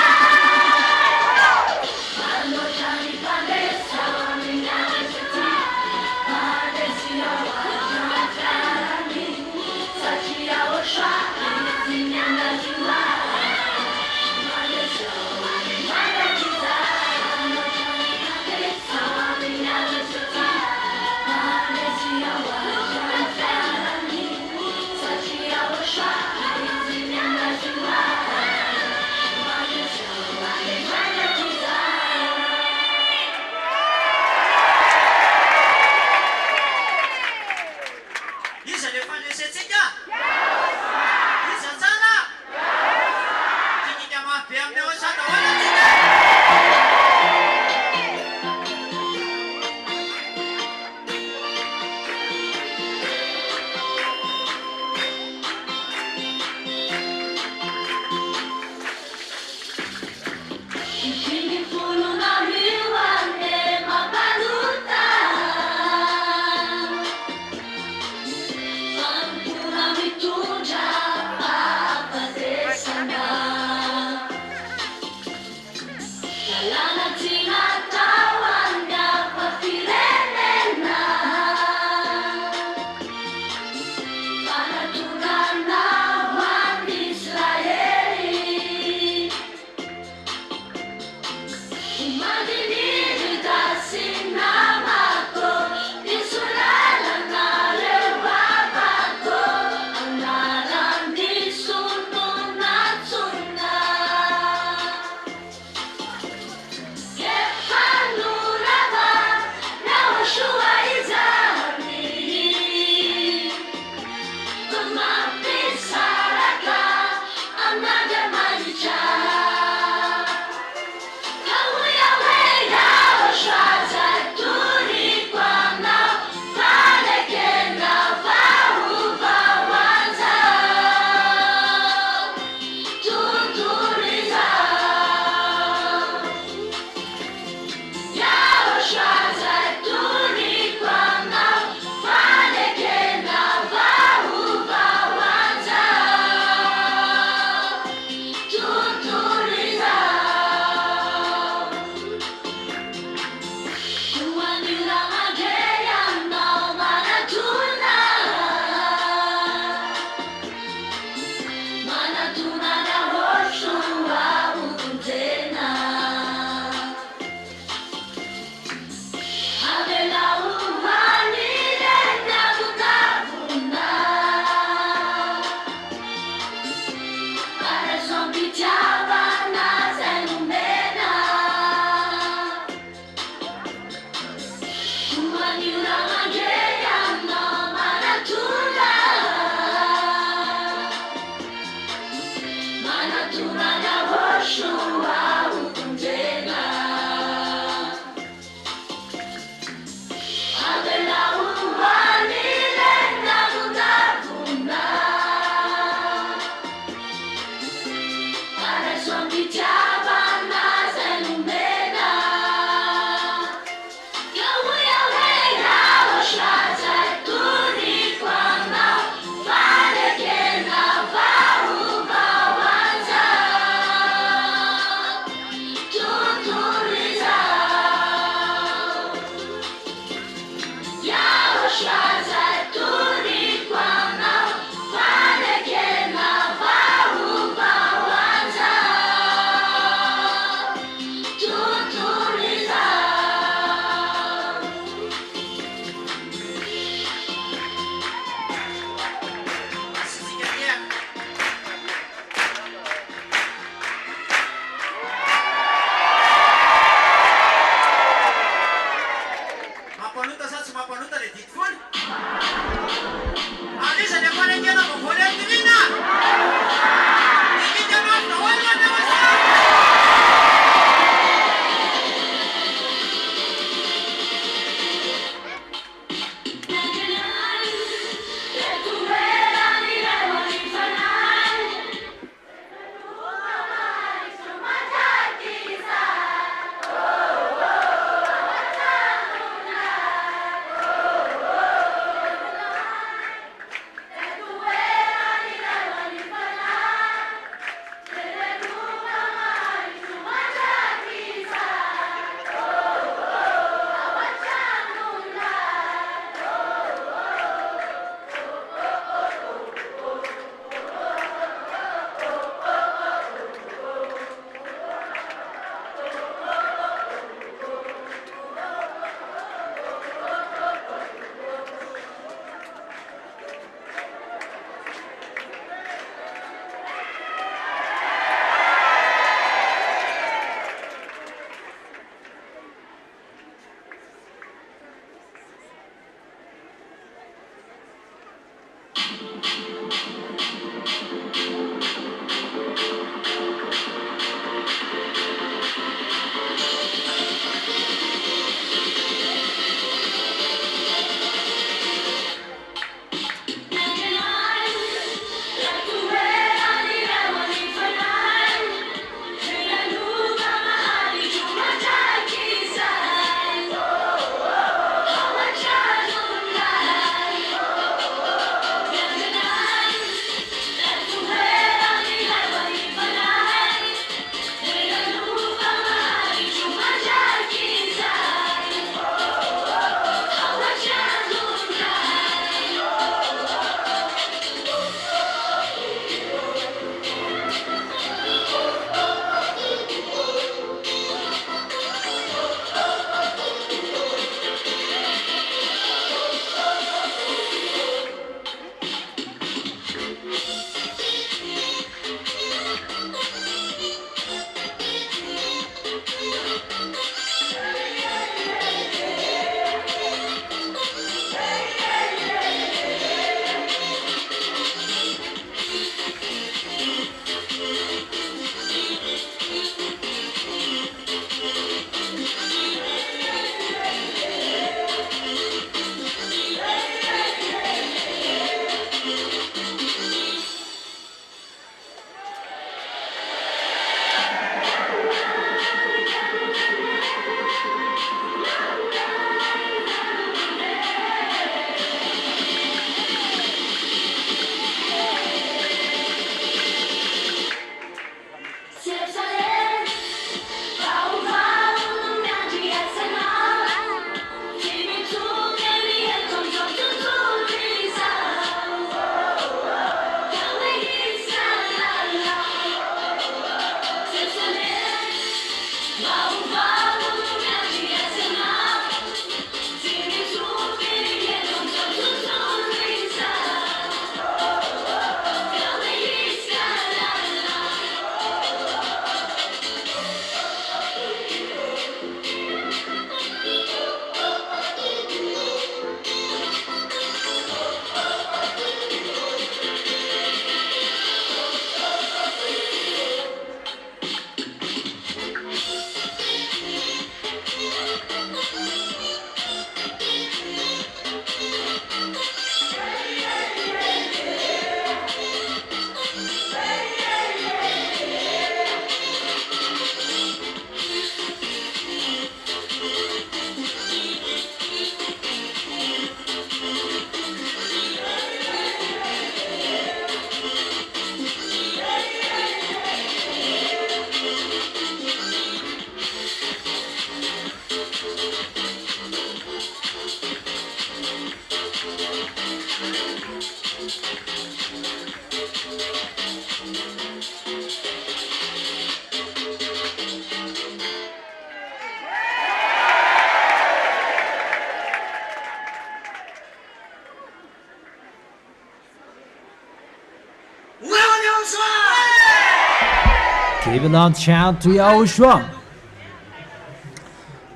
Give a loud shout to Yahushua.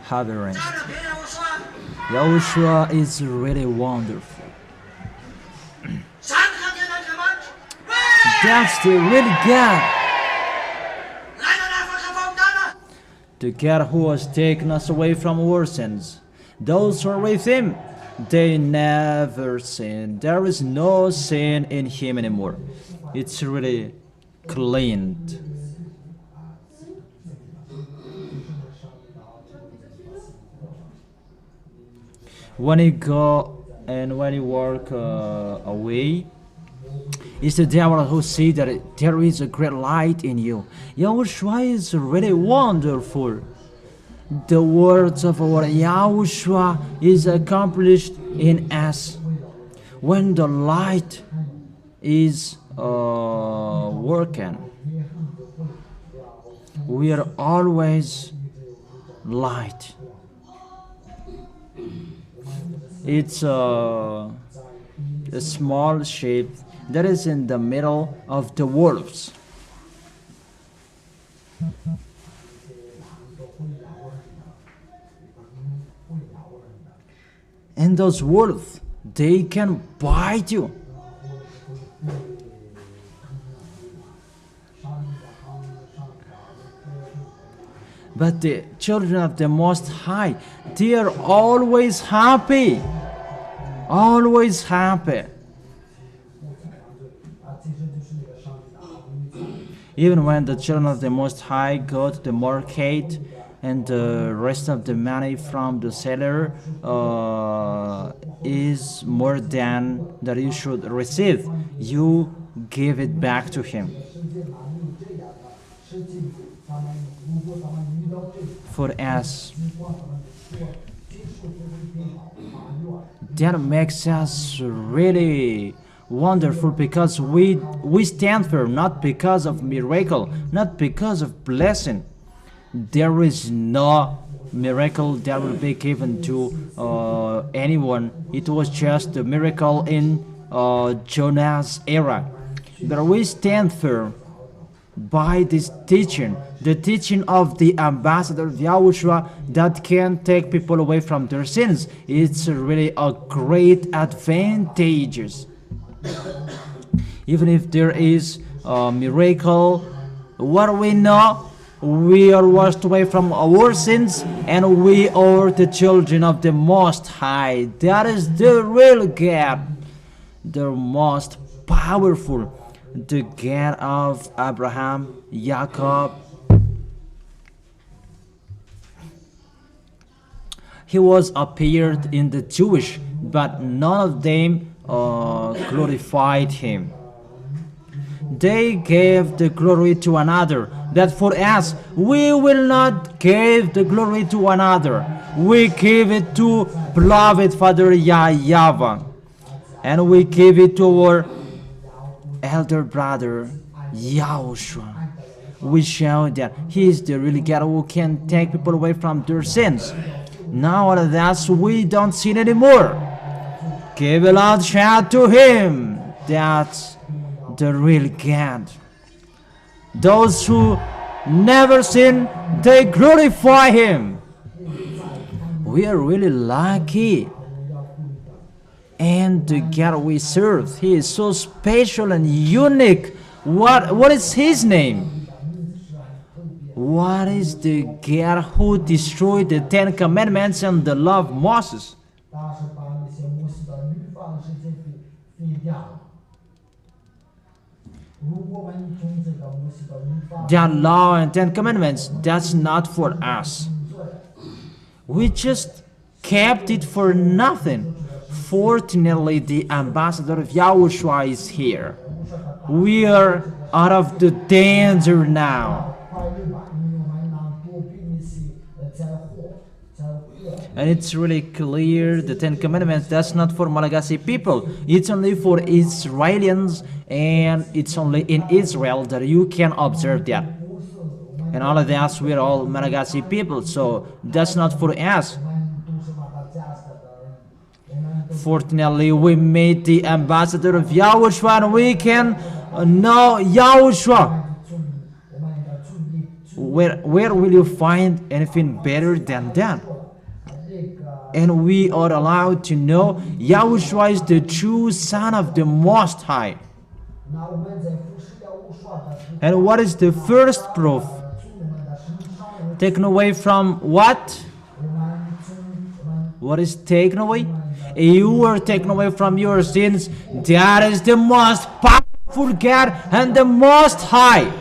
Have a rest. Yahushua is really wonderful. That's the really God. The God who has taken us away from our sins. Those who are with Him, they never sin. There is no sin in Him anymore. It's really cleaned. When you go and when you walk away, it's the devil who sees that there is a great light in you. Yahushua is really wonderful. The words of our Yahushua is accomplished in us. When the light is working, we are always light. It's a small shape that is in the middle of the wolves. And those wolves, they can bite you. But the children of the Most High, they are always happy. Always happy. Even when the children of the Most High go to the market and the rest of the money from the seller is more than that you should receive, you give it back to him. For us, that makes us really wonderful, because we stand firm, not because of miracle, not because of blessing. There is no miracle that will be given to anyone. It was just a miracle in Jonah's era. But we stand firm by this teaching, the teaching of the ambassador of Yahushua that can take people away from their sins. It's really a great advantage. Even if there is a miracle, what we know, we are washed away from our sins and we are the children of the Most High. That is the real God, the most powerful, the God of Abraham, Jacob. He was appeared in the Jewish, but none of them glorified him. They gave the glory to another. That for us, we will not give the glory to another. We give it to beloved Father YAHVAH, and we give it to our elder brother Yahushua. We show that He is the real God who can take people away from their sins. Nowadays, we don't sin anymore. Give a loud shout to Him. That's the real God. Those who never sin, they glorify Him. We are really lucky. And the God we serve, He is so special and unique. What is His name? What is the God who destroyed the 10 Commandments and the law of Moses? That law and 10 Commandments, that's not for us. We just kept it for nothing. Fortunately, the ambassador of Yahushua is here. We are out of the danger now. And it's really clear, the 10 Commandments, that's not for Malagasy people. It's only for Israelis, and it's only in Israel that you can observe that. And all of us, we're all Malagasy people, so that's not for us. Fortunately, we made the ambassador of Yahushua, and we can know Yahushua. Where will you find anything better than that? And we are allowed to know Yahushua is the true Son of the Most High. And what is the first proof? Taken away from what? What is taken away? You were taken away from your sins. That is the most powerful God and the Most High.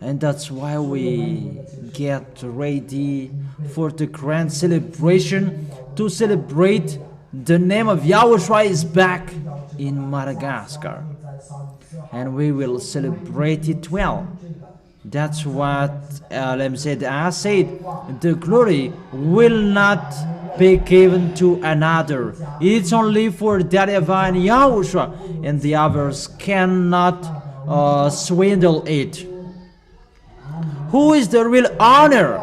And that's why we get ready for the grand celebration to celebrate the name of Yahushua is back in Madagascar. And we will celebrate it well. That's what I said, the glory will not be given to another. It's only for that divine Yahushua, and the others cannot swindle it. Who is the real honor?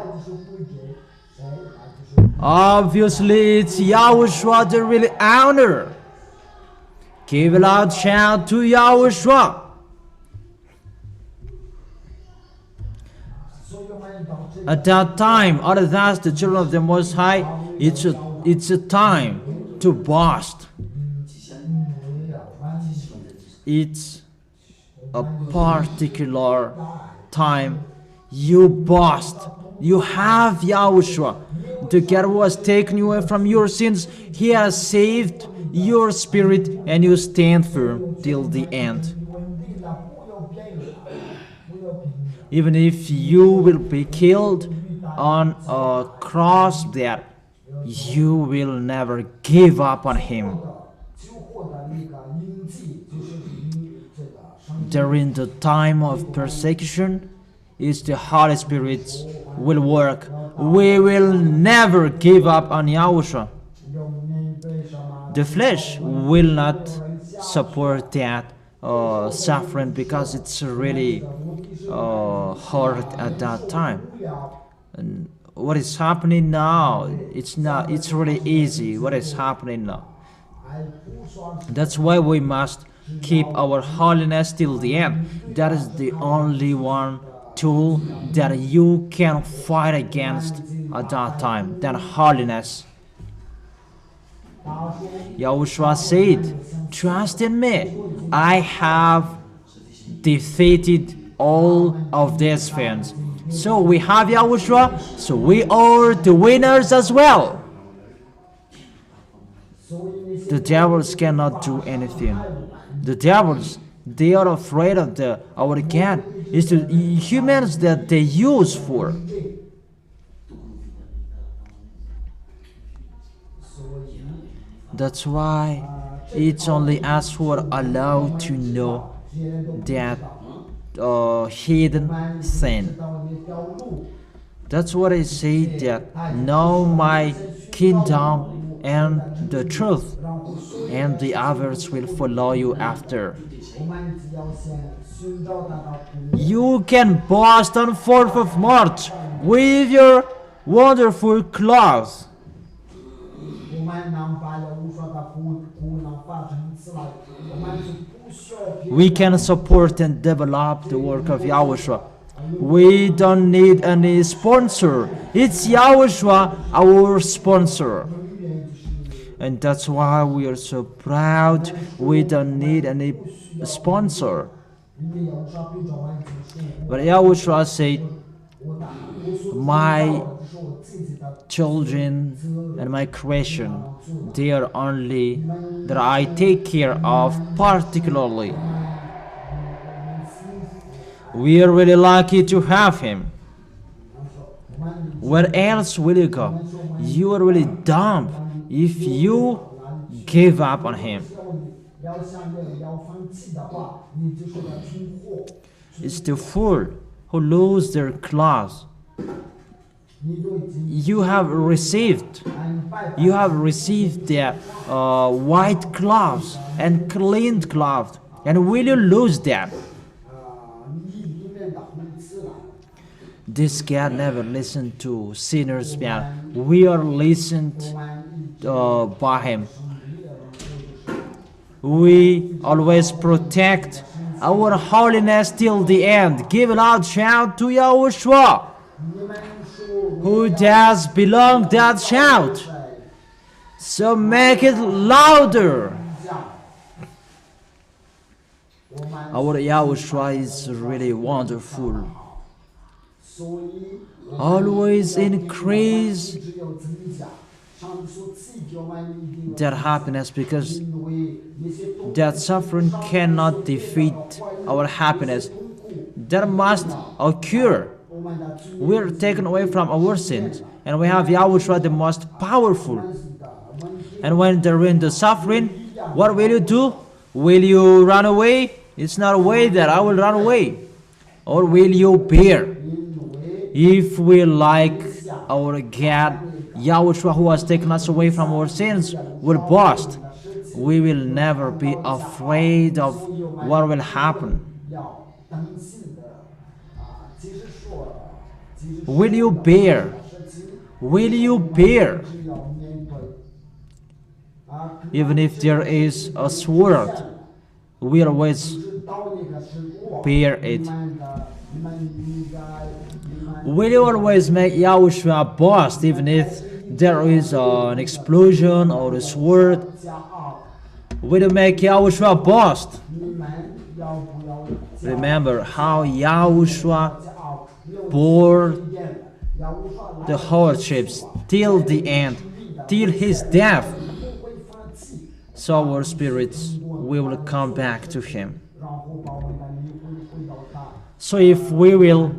Obviously, it's Yahushua, the real honor. Give a loud shout to Yahushua. At that time, other than the children of the Most High, it's a time to boast. It's a particular time you boast. You have Yahushua. The God who has taken you away from your sins, He has saved your spirit, and you stand firm till the end. Even if you will be killed on a cross, that you will never give up on Him. During the time of persecution, is the Holy Spirit will work. We will never give up on Yahushua. The flesh will not support that suffering, because it's really hard at that time. And what is happening now, it's really easy what is happening now. That's why we must keep our holiness till the end. That is the only one tool that you can fight against at that time, that holiness. Yahushua said, trust in me, I have defeated all of these friends. So we have Yahushua, so we are the winners as well. The devils cannot do anything. The devils, they are afraid of our God. It's the humans that they use for. That's why it's only us who are allowed to know that hidden sin. That's what I say, that know my kingdom and the truth, and the others will follow you after. You can boast on 4th of March with your wonderful clothes. We can support and develop the work of Yahushua. We don't need any sponsor. It's Yahushua, our sponsor. And that's why we are so proud. We don't need any sponsor. But Yahushua said, my children and my creation, they are only that I take care of particularly. We are really lucky to have Him. Where else will you go? You are really dumb if you give up on Him. It's the fool who lose their clothes. You have received the white cloths and cleaned cloths, and will you lose them? This God never listened to sinners, man. We are listened by Him. We always protect our holiness till the end. Give a loud shout to YAHOSHUA. Who does belong that shout? So make it louder. Our YAHOSHUA is really wonderful. Always increase that happiness, because that suffering cannot defeat our happiness. That must occur. We are taken away from our sins, and we have YAHOSHUA, the most powerful. And when they're in the suffering, what will you do? Will you run away? It's not a way that I will run away. Or will you bear? If we like our God, YAHOSHUA, who has taken us away from our sins, will boast, we will never be afraid of what will happen. Will you bear? Will you bear? Even if there is a sword, we always bear it. Will you always make YAHOSHUA boast, even if there is an explosion or a sword? Will you make YAHOSHUA boast? Remember how YAHOSHUA bore the hardships till the end, till his death. So our spirits, we will come back to him. So if we will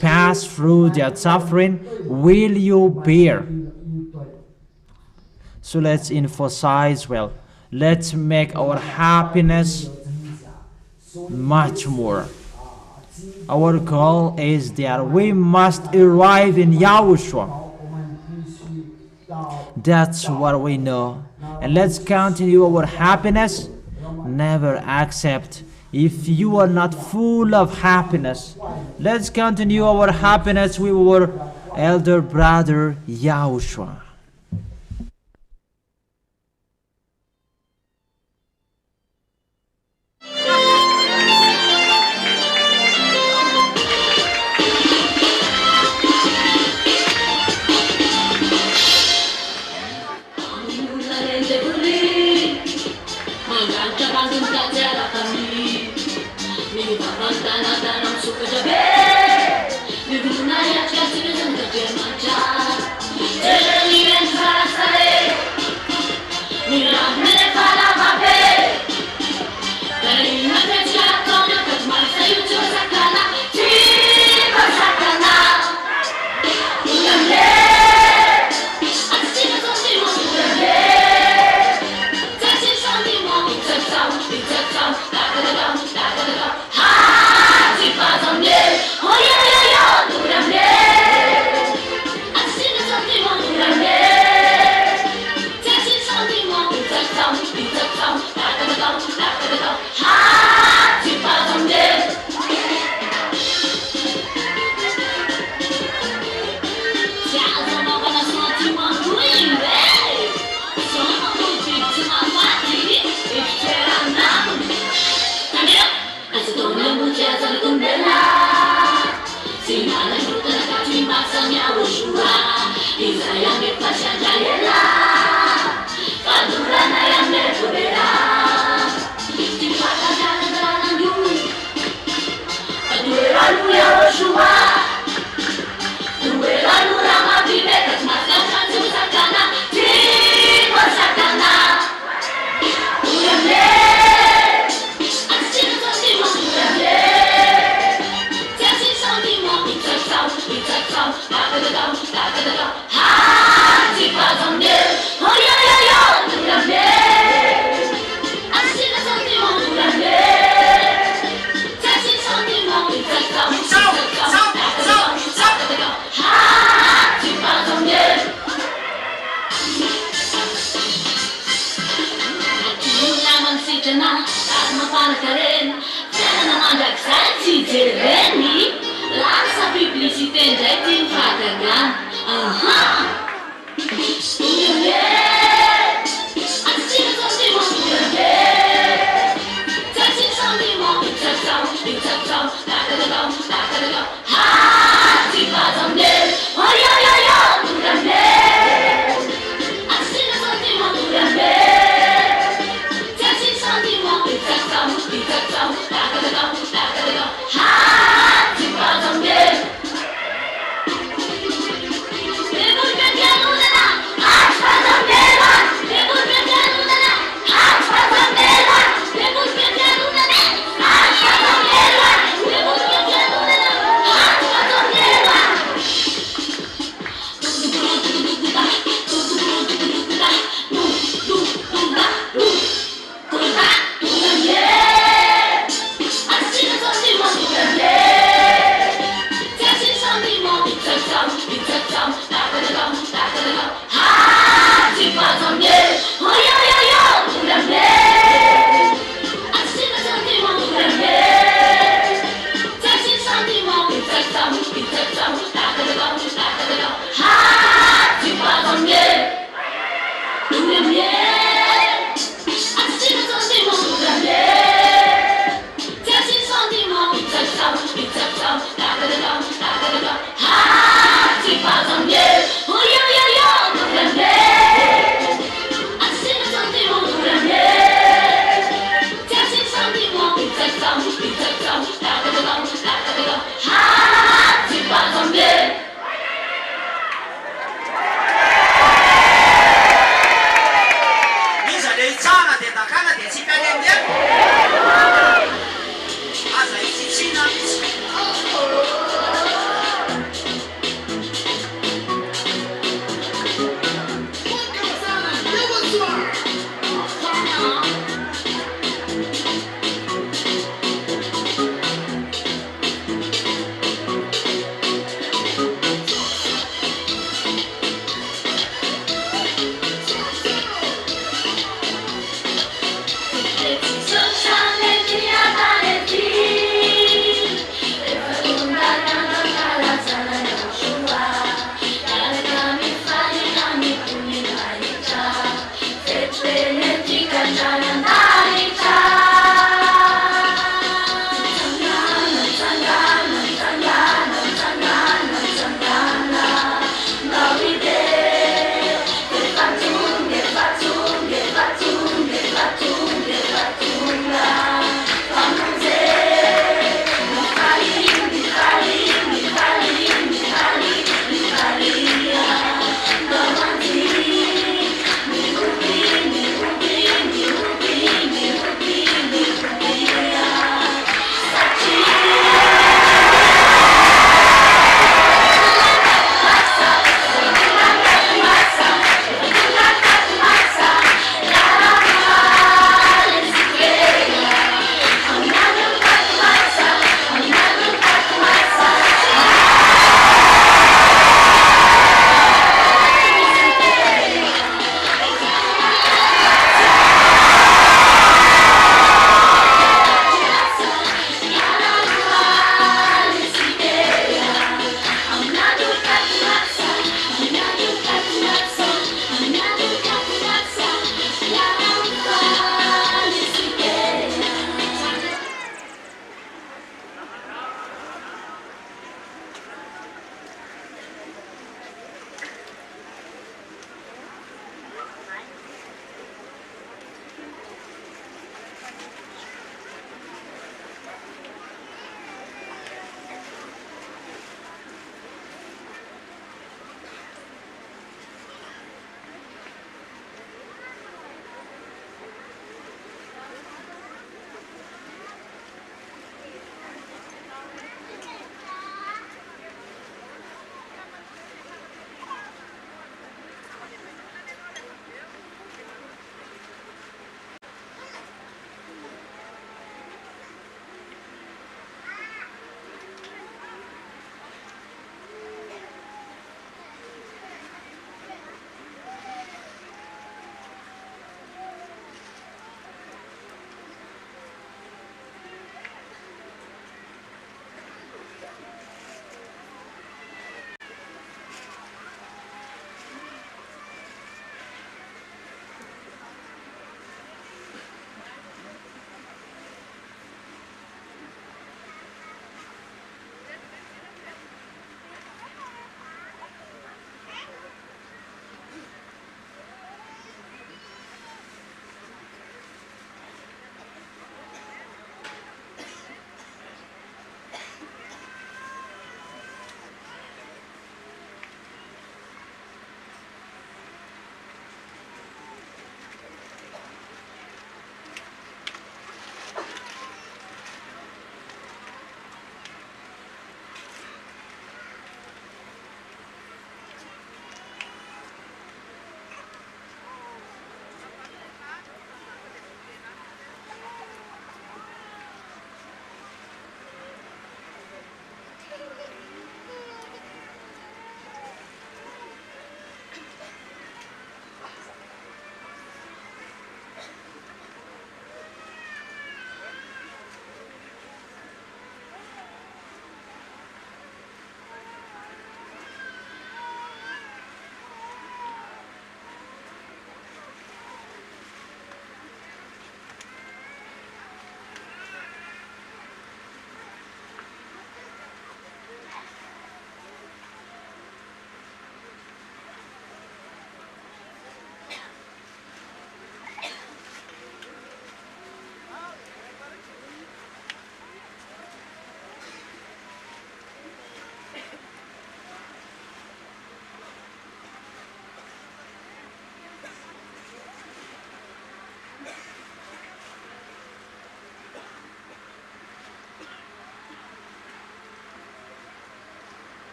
pass through that suffering, will you bear? So let's emphasize well. Let's make our happiness much more. Our goal is that we must arrive in YAHOSHUA. That's what we know. And let's continue our happiness. Never accept if you are not full of happiness. Let's continue our happiness with our elder brother YAHOSHUA.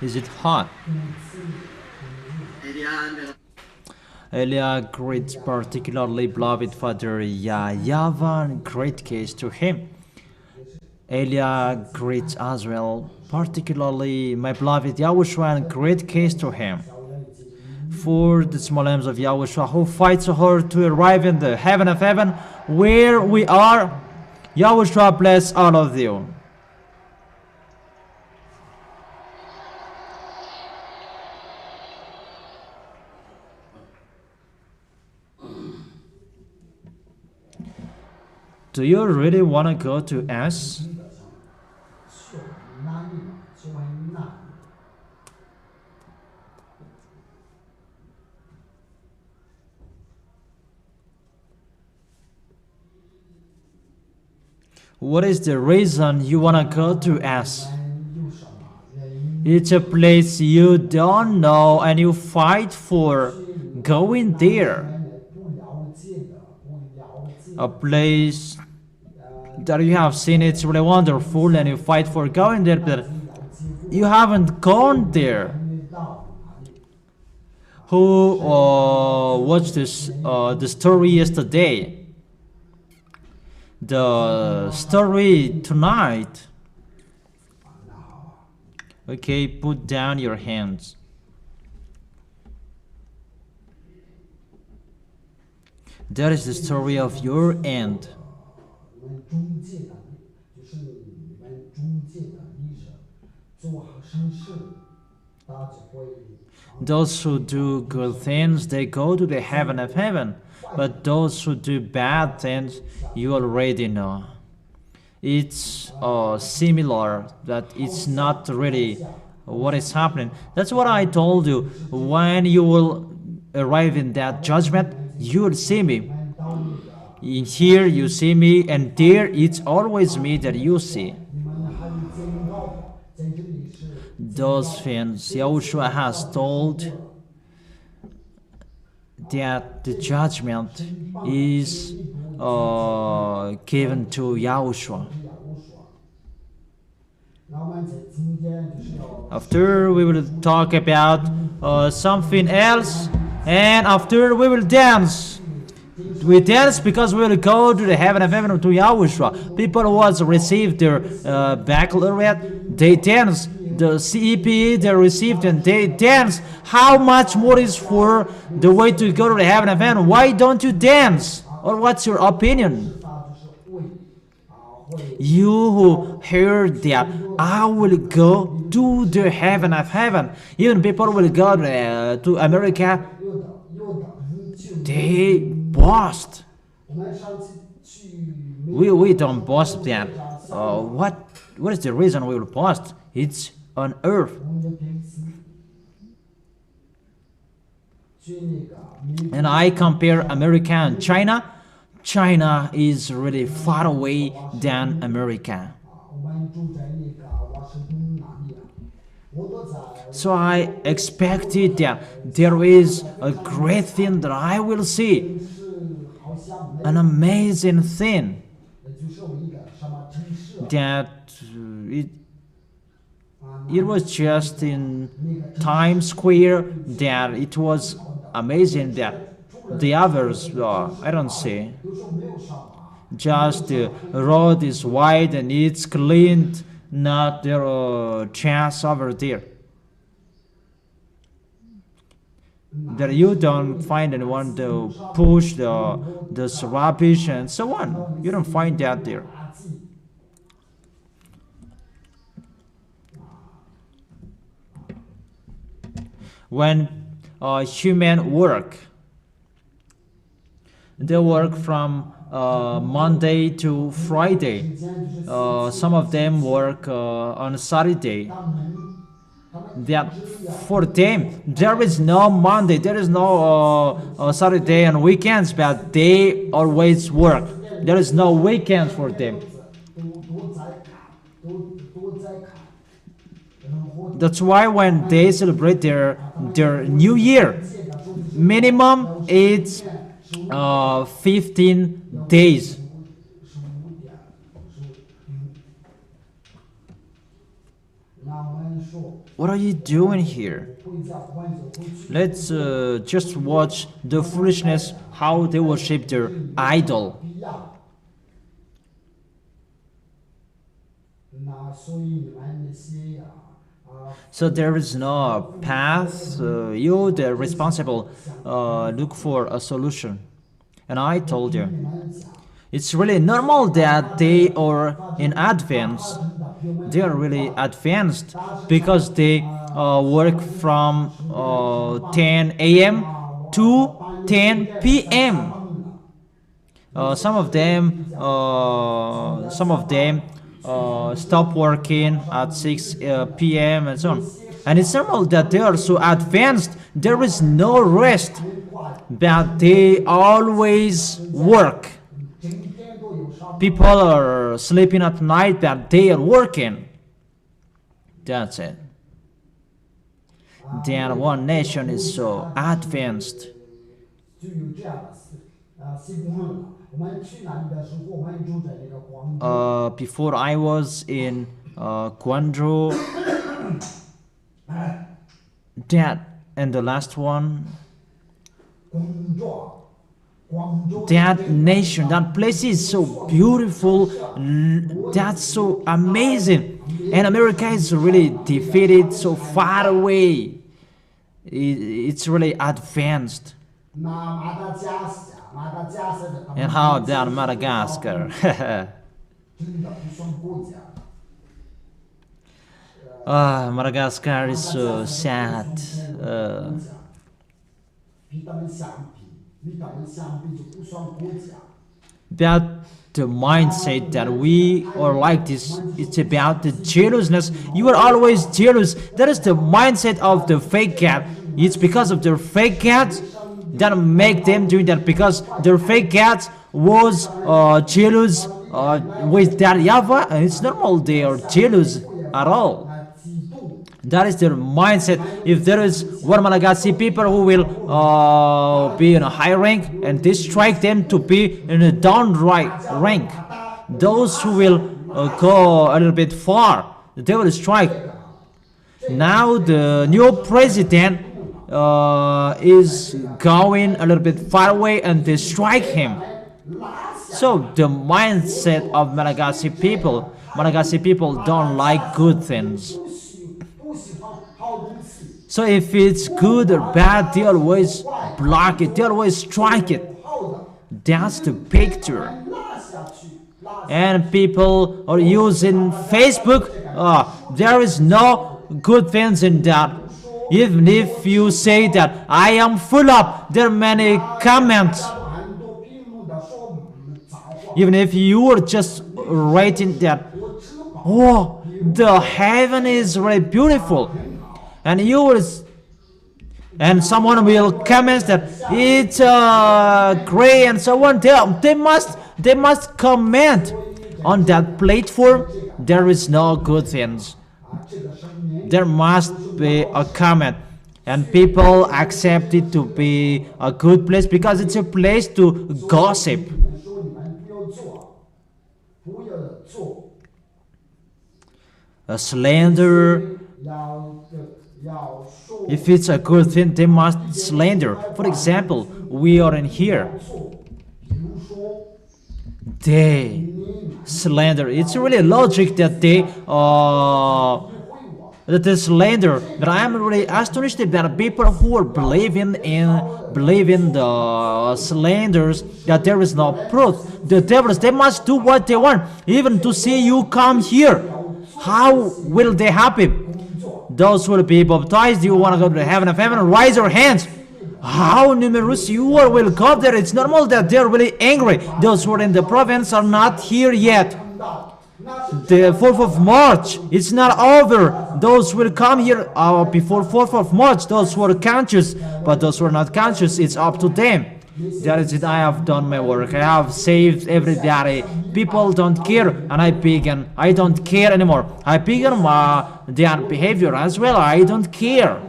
Is it hot? Elia greets particularly beloved father YAHVAH and great case to him. Elia greets as well particularly my beloved YAHOSHUA and great case to him. For the small arms of YAHOSHUA who fights so hard to arrive in the heaven of heaven where we are. YAHOSHUA bless all of you. Do you really want to go to S? What is the reason you want to go to S? It's a place you don't know and you fight for going there. A place that you have seen it's really wonderful and you fight for going there, but you haven't gone there. Who watched this the story yesterday? The story tonight. Okay, put down your hands. That is the story of your end. Those who do good things, they go to the heaven of heaven. But those who do bad things, you already know. It's similar, that it's not really what is happening. That's what I told you. When you will arrive in that judgment, you will see me. In here you see me, and there it's always me that you see. Those things YAHOSHUA has told, that the judgment is given to YAHOSHUA. After we will talk about something else, and after we will dance. We dance because we will go to the heaven of heaven to YAHOSHUA. People who has received their baccalaureate, they dance. The CEP they received and they dance. How much more is for the way to go to the heaven of heaven? Why don't you dance? Or what's your opinion? You who heard that I will go to the heaven of heaven. Even people will go to America. They boast. We don't boast that. What is the reason we will boast? It's on earth. And I compare America and China. China is really far away than America. So I expected that there is a great thing that I will see. An amazing thing. That it was just in Times Square that it was amazing that the others, I don't see. Just the road is wide and it's cleaned, not there are chance over there. That you don't find anyone to push the rubbish and so on. You don't find that there. When human work, they work from Monday to Friday. Some of them work on Saturday. That for them there is no Monday, there is no Saturday and weekends, but they always work. There is no weekends for them. That's why when they celebrate their New Year, minimum it's 15 days. what are you doing here? Let's just watch the foolishness, how they worship their idol. So there is no path. You, the responsible, look for a solution. And I told you, it's really normal that they are in advance. They are really advanced because they work from 10 a.m. to 10 p.m. Some of them stop working at 6 p.m. and so on. And it's normal that they are so advanced. There is no rest, but they always work. People are sleeping at night, but they are working. That's it. Then one nation is so advanced. Before I was in Guangzhou, that and the last one, that nation, that place is so beautiful, that's so amazing, and America is really defeated, so far away. It's really advanced. And how about Madagascar? Madagascar is so sad. But the mindset that we are like this, it's about the jealousness. You are always jealous. That is the mindset of the fake God. It's because of their fake gods that make them doing that, because their fake gods was jealous with that YAHVAH, and it's normal they are jealous at all. That is their mindset. If there is one Malagasy people who will be in a high rank, and they strike them to be in a down rank, those who will go a little bit far, they will strike. Now the new president is going a little bit far away, and they strike him. So the mindset of Malagasy people don't like good things. So if it's good or bad, they always block it, they always strike it. That's the picture. And people are using Facebook. There is no good things in that. Even if you say that I am full up, there are many comments. Even if you are just writing that, oh, the heaven is really beautiful, and someone will comment that it's gray and so on. They must comment on that platform. There is no good things. There must be a comment, and people accept it to be a good place because it's a place to gossip. A slander. If it's a good thing, they must slander. For example, we are in here. They slander. It's really logic that they slander. But I am really astonished that people who are believing the slanders, that there is no proof. The devils, they must do what they want, even to see you come here. How will they happy? Those who will be baptized, you want to go to the heaven of heaven, raise your hands. How numerous you are will go there. It's normal that they're really angry. Those who are in the province are not here yet. The 4th of March, it's not over. Those will come here before 4th of March, those who are conscious. But those who are not conscious, it's up to them. That is it. I have done my work. I have saved everybody. People don't care, and I began. I don't care anymore. I began their behavior as well. I don't care.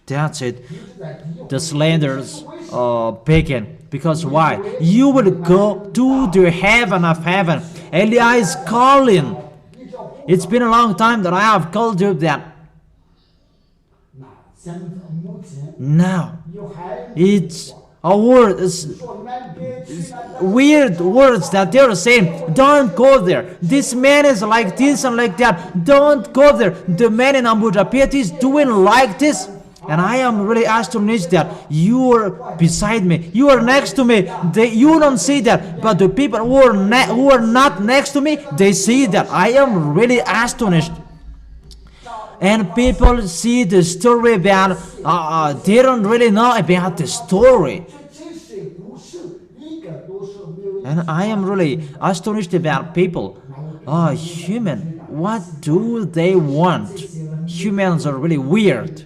That's it. The slanders begin. Because why? You will go to the heaven of heaven, Eli is calling. It's been a long time that I have called you that. Now, it's a word, it's weird words that they're saying. Don't go there. This man is like this and like that. Don't go there. The man in Abu Dhabi is doing like this. And I am really astonished that you are beside me. You are next to me. You don't see that. But the people who are not next to me, they see that. I am really astonished. And people see the story about, they don't really know about the story. And I am really astonished about people. Human, what do they want? Humans are really weird.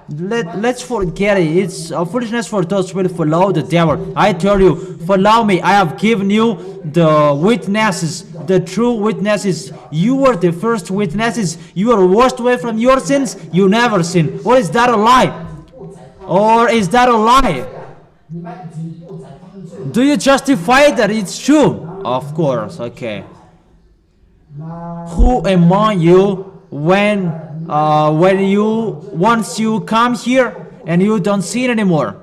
Let's forget it. It's a foolishness for those who will follow the devil. I tell you, follow me. I have given you the witnesses, the true witnesses. You were the first witnesses. You are washed away from your sins. You never sin. Or is that a lie? Or is that a lie? Do you justify that it's true? Of course. Okay. Who among you once you come here and you don't sin anymore?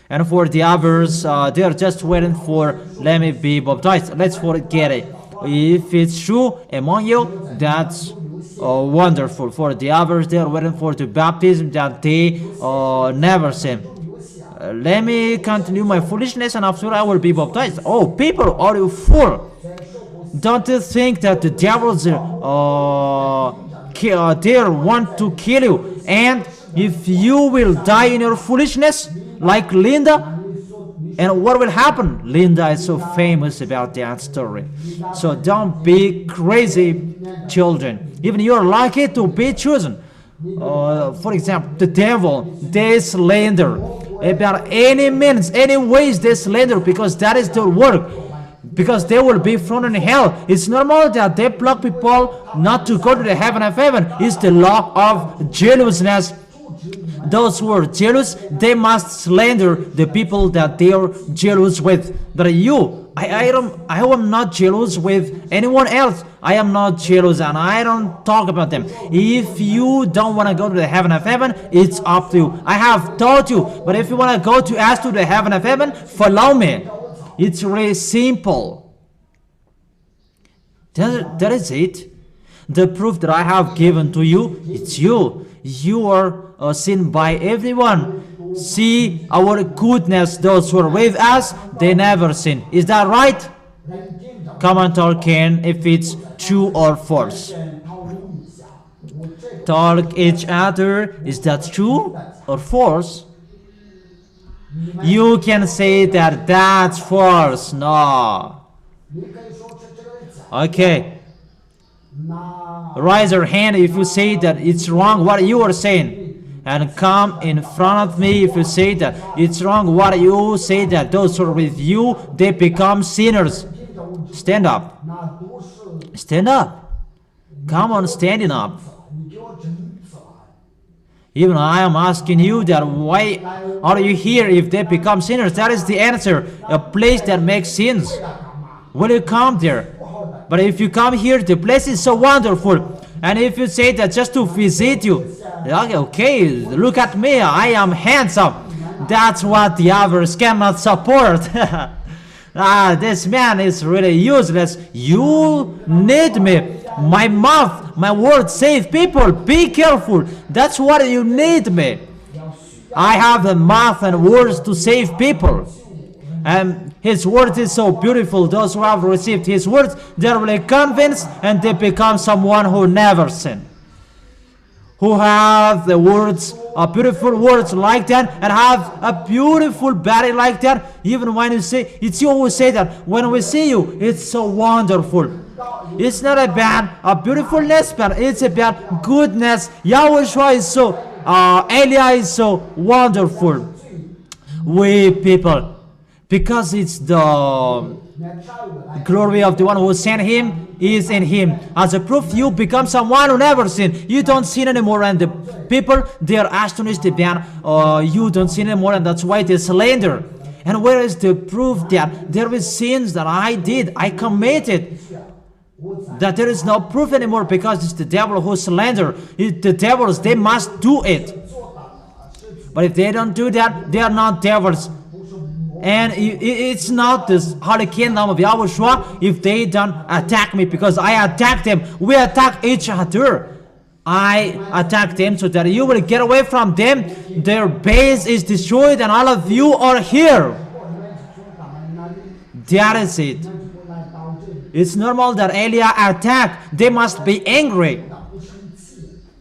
And for the others, they are just waiting for, let me be baptized. Let's forget it. If it's true among you, that's wonderful. For the others, they are waiting for the baptism that they never sin. Let me continue my foolishness, and after I will be baptized. Oh, people, are you fool? Don't you think that the devils they want to kill you? And if you will die in your foolishness, like Linda, and what will happen? Linda is so famous about that story. So don't be crazy, children. Even you're lucky to be chosen. For example, the devil, they slander about any means, any ways they slander, because that is their work. Because they will be thrown in hell. It's normal that they block people not to go to the heaven of heaven. It's the law of jealousness. Those who are jealous, they must slander the people that they are jealous with. But you, I am not jealous with anyone else. I am not jealous, and I don't talk about them. If you don't want to go to the heaven of heaven, it's up to you. I have taught you. But if you want to go to us to the heaven of heaven, follow me. It's really simple. That is it. The proof that I have given to you, it's you. You are seen by everyone. See our goodness. Those who are with us, they never sin. Is that right? Comment or can if it's true or false. Talk each other. Is that true or false? You can say that that's false. No. Okay. Raise your hand if you say that it's wrong what you are saying. And come in front of me if you say that it's wrong what you say, that those who are with you, they become sinners. Stand up. Stand up. Come on, standing up. Even I am asking you that why are you here if they become sinners? That is the answer. A place that makes sins. Will you come there? But if you come here, the place is so wonderful. And if you say that just to visit you, okay, look at me, I am handsome. That's what the others cannot support. This man is really useless. You need me. My mouth, my words save people. Be careful. That's what you need me. I have the mouth and words to save people. And his word is so beautiful. Those who have received his words, they are really convinced and they become someone who never sin. Who have the words, beautiful words like that, and have a beautiful body like that. Even when you say, it's you who say that. When we see you, it's so wonderful. It's not about beautifulness, but it's about goodness. YAHOSHUA is so, Elia is so wonderful. We people, because it's the glory of the one who sent him is in him. As a proof, you become someone who never sinned. You don't sin anymore, and the people, they are astonished about you don't sin anymore, and that's why they slander. And where is the proof that there is sins that I committed? That there is no proof anymore because it's the devil who slander. The devils, they must do it. But if they don't do that, they are not devils. And it's not this holy kingdom of Yahushua if they don't attack me, because I attack them. We attack each other. I attack them so that you will get away from them. Their base is destroyed and all of you are here. That is it. It's normal that Elia attack. They must be angry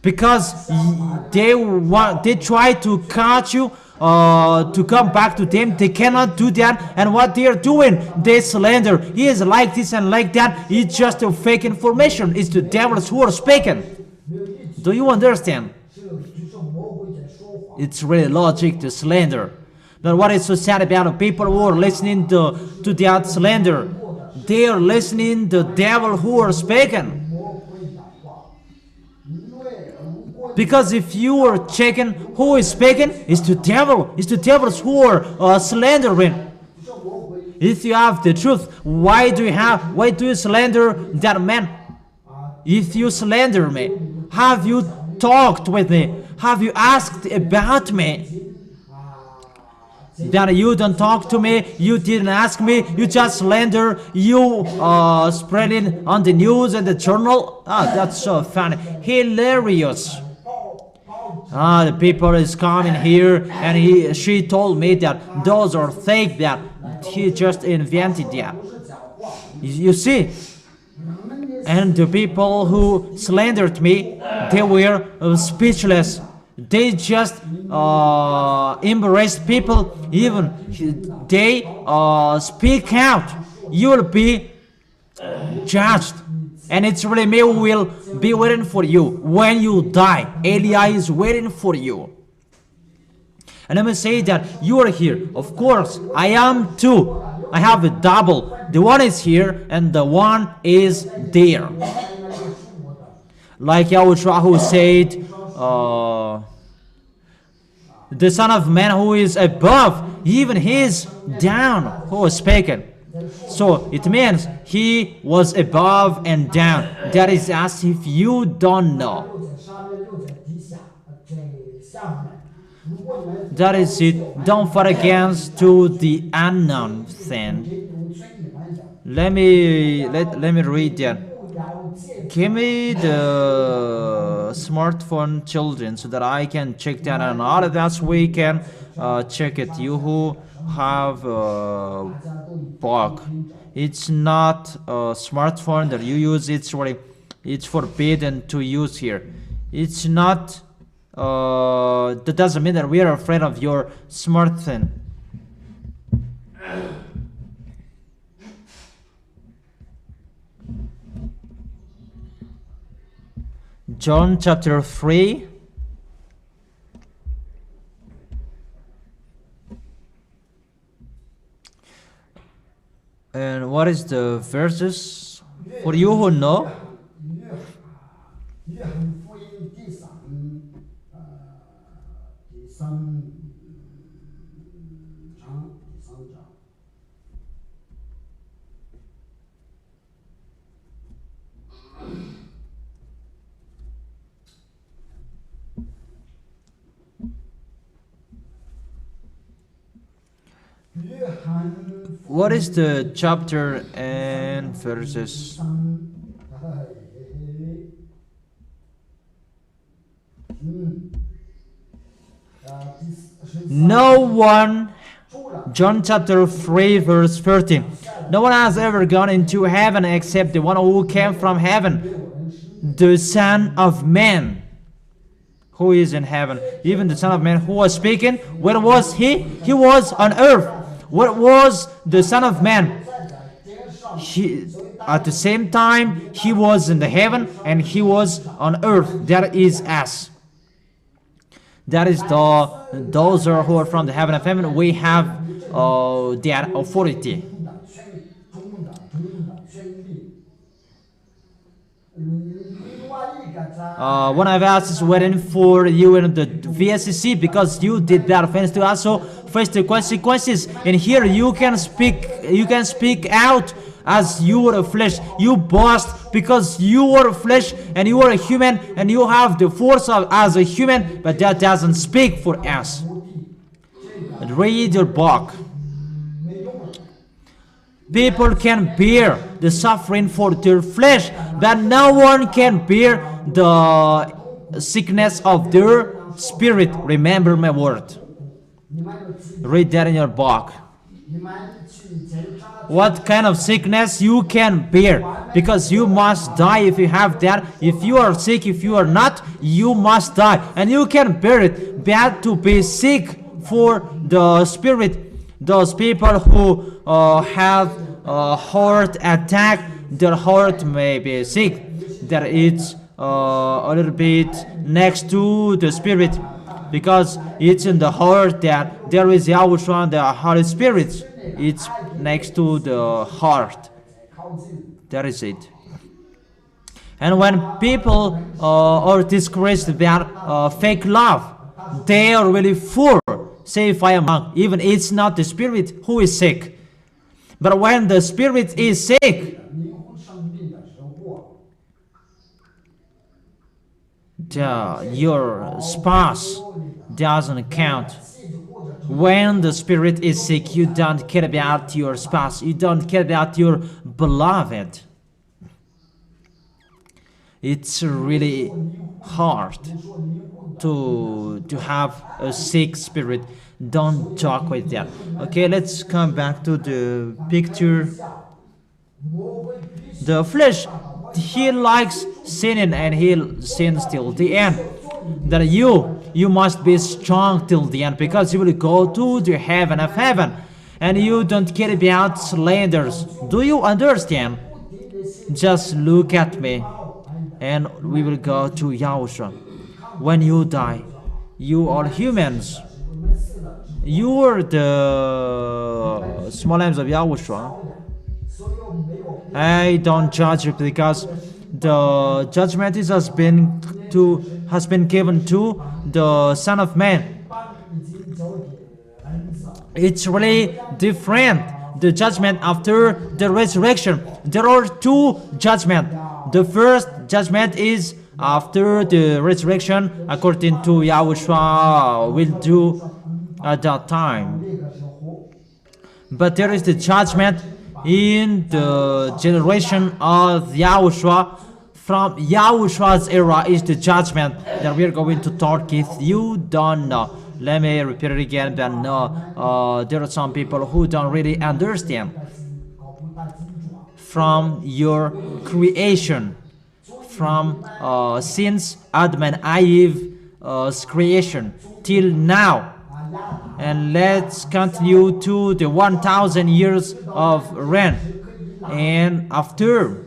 because they try to catch you to come back to them. They cannot do that, and what they are doing, they slander. He is like this and like that. It's just a fake information. It's the devils who are speaking. Do you understand? It's really logic to slander. But what is so sad about people who are listening to that slander? They are listening to the devil who are speaking. Because if you are checking who is speaking, it's the devil. It's the devils who are slandering. If you have the truth, why do you slander that man? If you slander me, have you talked with me? Have you asked about me? That you don't talk to me, you didn't ask me, you just slander, you spread it on the news and the journal. That's so funny, hilarious. The people is coming here and she told me that those are fake, that he just invented that. You see? And the people who slandered me, they were speechless. They just embarrassed people. Even they speak out. You will be judged. And it's really me who will be waiting for you when you die. Eli is waiting for you. And let me say that you are here. Of course, I am too. I have a double. The one is here and the one is there. Like YAHOSHUA who said, the Son of Man who is above, even he is down, who is speaking. So it means he was above and down. That is as if you don't know. That is it. Don't fight against to the unknown thing. Let me read that. Give me the smartphone, children, so that I can check that, and all of that we can check it. You who have a book, it's not a smartphone that you use. It's forbidden to use here. It's not. That doesn't mean that we are afraid of your smartphone. John chapter 3. And what is the verses for you who know? What is the chapter and verses? No one, John chapter 3 verse 13. No one has ever gone into heaven except the one who came from heaven, the Son of Man. Who is in heaven? Even the Son of Man who was speaking, where was he? He was on earth. What was the Son of Man? At the same time, he was in the heaven and he was on earth. That is us. That is those who are from the heaven of heaven. We have that authority. one of us is waiting for you in the VSCC because you did bad things to us, so face the consequences. And here you can speak out as you are a flesh. You boast because you are a flesh and you are a human and you have the force of as a human, but that doesn't speak for us. Read your book. People can bear the suffering for their flesh, but no one can bear the sickness of their spirit. Remember my word. Read that in your book. What kind of sickness you can bear, because you must die if you have that. If you are sick, if you are not, you must die, and you can bear it. Bad to be sick for the spirit. Those people who have a heart attack, their heart may be sick, that it's a little bit next to the spirit, because it's in the heart that there is YAHOSHUA and the Holy Spirit. It's next to the heart. That is it. And when people are discouraged about fake love, they are really fool. Say if I am wrong, even it's not the spirit who is sick. But when the spirit is sick, your spouse doesn't count. When the spirit is sick, you don't care about your spouse. You don't care about your beloved. It's really hard to have a sick spirit. Don't talk with that. Okay, let's come back to the picture. The flesh, he likes sinning and he sins till the end. That you must be strong till the end, because you will go to the heaven of heaven, and you don't care about slanders. Do you understand? Just look at me and we will go to YAHOSHUA. When you die, you are humans. You are the small arms of YAHOSHUA. I don't judge it, because the judgment has been given to the Son of Man. It's really different. The judgment after the resurrection. There are two judgments. The first judgment is after the resurrection, according to YAHOSHUA will do at that time. But there is the judgment in the generation of YAHOSHUA. From YAHOSHUA's era is the judgment that we are going to talk. If you don't know, let me repeat it again, but no, there are some people who don't really understand. From your creation, from since Adam and Eve's creation till now, and let's continue to the 1,000 years of reign, and after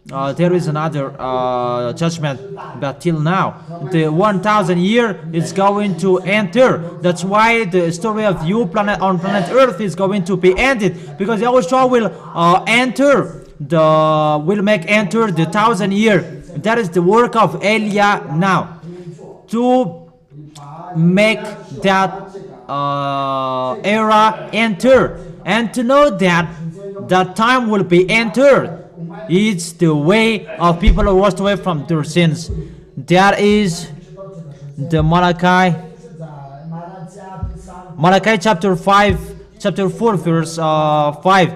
there is another judgment, but till now the 1,000 year is going to enter. That's why the story of you on planet Earth is going to be ended, because YAHOSHUA will make enter the 1,000 year. That is the work of Elia now, to make that era enter, and to know that that time will be entered. It's the way of people who washed away from their sins. That is the Malachi chapter 4 verse 5.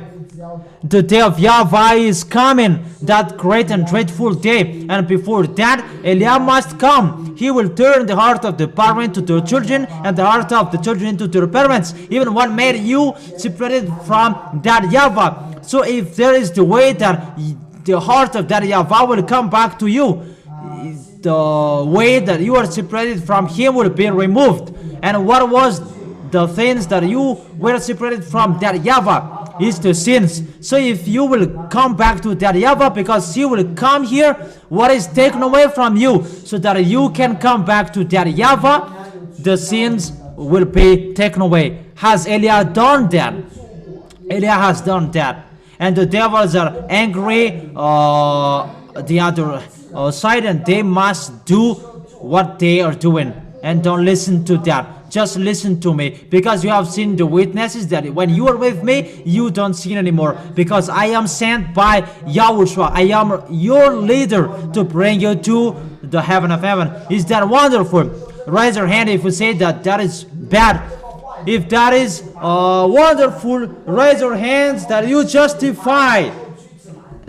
The day of YAHVAH is coming, that great and dreadful day, and before that Eliah must come. He will turn the heart of the parent to their children, and the heart of the children to their parents, even what made you separated from that YAHVAH. So if there is the way that the heart of that YAHVAH will come back to you, the way that you are separated from him will be removed. And what was the things that you were separated from that YAHVAH? Is the sins. So if you will come back to that YAHVAH, because he will come here, what is taken away from you, so that you can come back to that YAHVAH, the sins will be taken away. Has Eliah done that? Eliah has done that. And the devils are angry the other side, and they must do what they are doing, and don't listen to that. Just listen to me, because you have seen the witnesses that when you are with me, you don't sin anymore, because I am sent by Yahushua. I am your leader to bring you to the heaven of heaven. Is that wonderful? Raise your hand if you say that that is bad. If that is wonderful, raise your hands that you justify,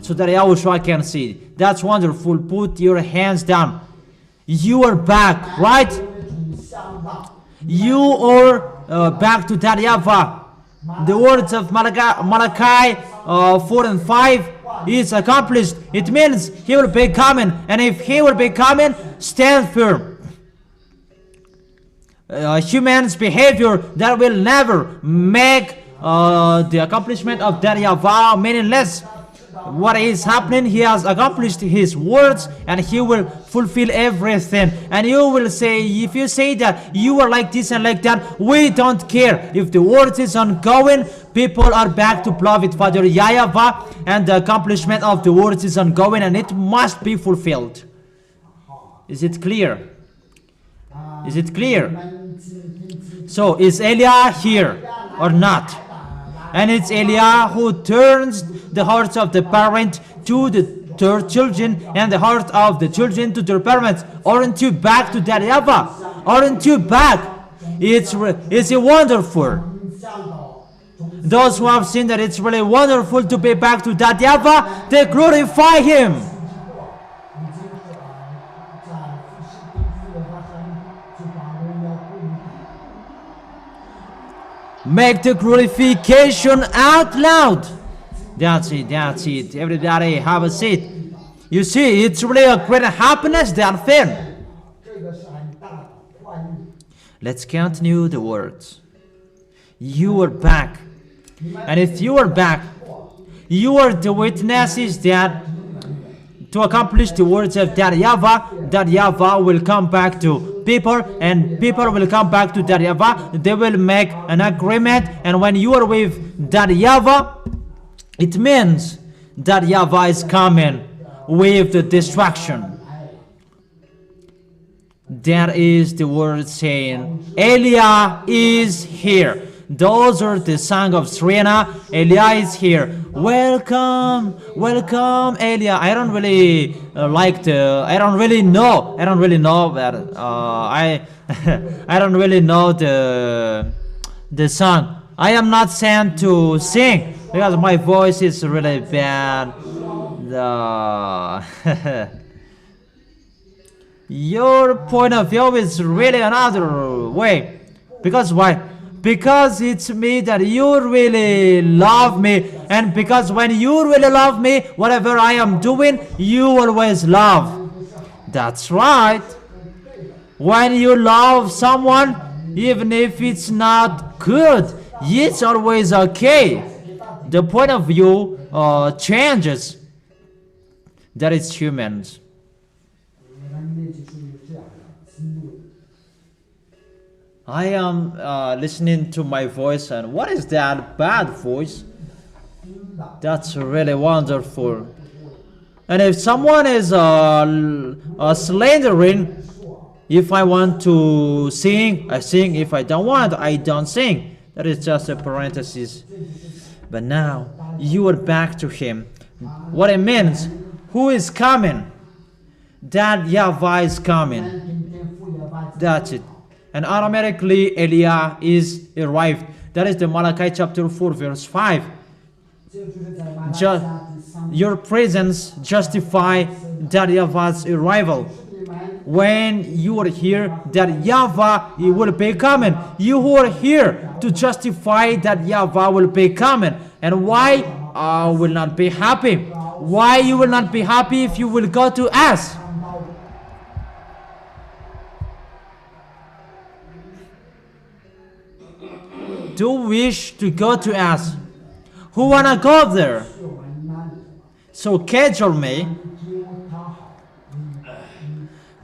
so that Yahushua can see. That's wonderful. Put your hands down. You are back, right? You are back to that YAHVAH. The words of Malachi 4 and 5 is accomplished. It means he will be coming, and if he will be coming, stand firm. Human's behavior that will never make the accomplishment of that YAHVAH meaningless. What is happening? He has accomplished his words, and he will fulfill everything. And you will say, if you say that you are like this and like that, we don't care. If the word is ongoing, people are back to beloved Father YAHVAH, and the accomplishment of the words is ongoing, and it must be fulfilled. Is it clear? Is it clear? So is Elia here or not? And it's Elia who turns the hearts of the parent to their children, and the heart of the children to their parents. Aren't you back to that YAHVAH? Aren't you back? It's wonderful. Those who have seen that it's really wonderful to be back to that YAHVAH, they glorify him. Make the glorification out loud. That's it, that's it. Everybody have a seat. You see, it's really a great happiness, that thing. Let's continue the words. You are back. And if you are back, you are the witnesses that to accomplish the words of that YAHVAH will come back to people, and people will come back to that YAHVAH. They will make an agreement, and when you are with that YAHVAH, it means that YAHVAH is coming with the destruction. That is the word saying, Elia is here. Those are the song of Serena. Elia is here. Welcome, welcome, Elia. I don't really I don't really know that. I don't really know the song. I am not sent to sing because my voice is really bad. Your point of view is really another way. Because why? Because it's me that you really love me, and because when you really love me, whatever I am doing, you always love. That's right. When you love someone, even if it's not good, it's always okay. The point of view changes. That is humans. I am listening to my voice, and what is that bad voice? That's really wonderful. And if someone is slandering, if I want to sing, I sing. If I don't want, I don't sing. That is just a parenthesis. But now you are back to him. What it means, who is coming? That YAHVAH is coming. That's it. And automatically Elia is arrived. That is the Malachi chapter 4 verse 5. Your presence justify that YAHVAH's arrival. When you are here, that YAHVAH will be coming. You who are here to justify that YAHVAH will be coming. And why I will not be happy? Why you will not be happy if you will go to us? Do wish to go to us? Who wanna go there? So cajole me.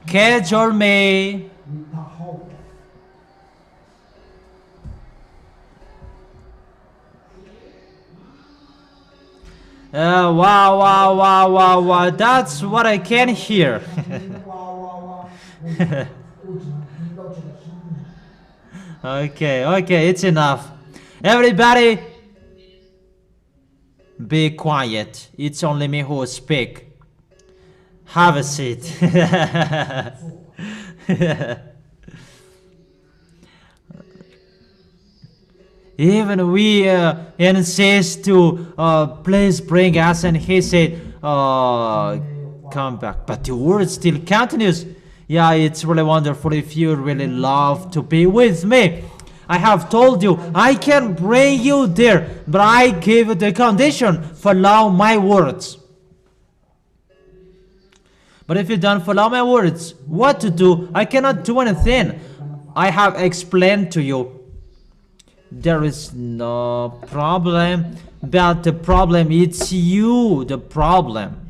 Cajole me. Wow, wow, wow, wow, wow. That's what I can hear. Okay, okay, it's enough. Everybody, be quiet. It's only me who speak. Have a seat. Even we insist to please bring us, and he said, come back. But the word still continues. Yeah, it's really wonderful if you really love to be with me. I have told you, I can bring you there, but I give you the condition, follow my words. But if you don't follow my words, what to do? I cannot do anything. I have explained to you. There is no problem, but the problem, it's you, the problem.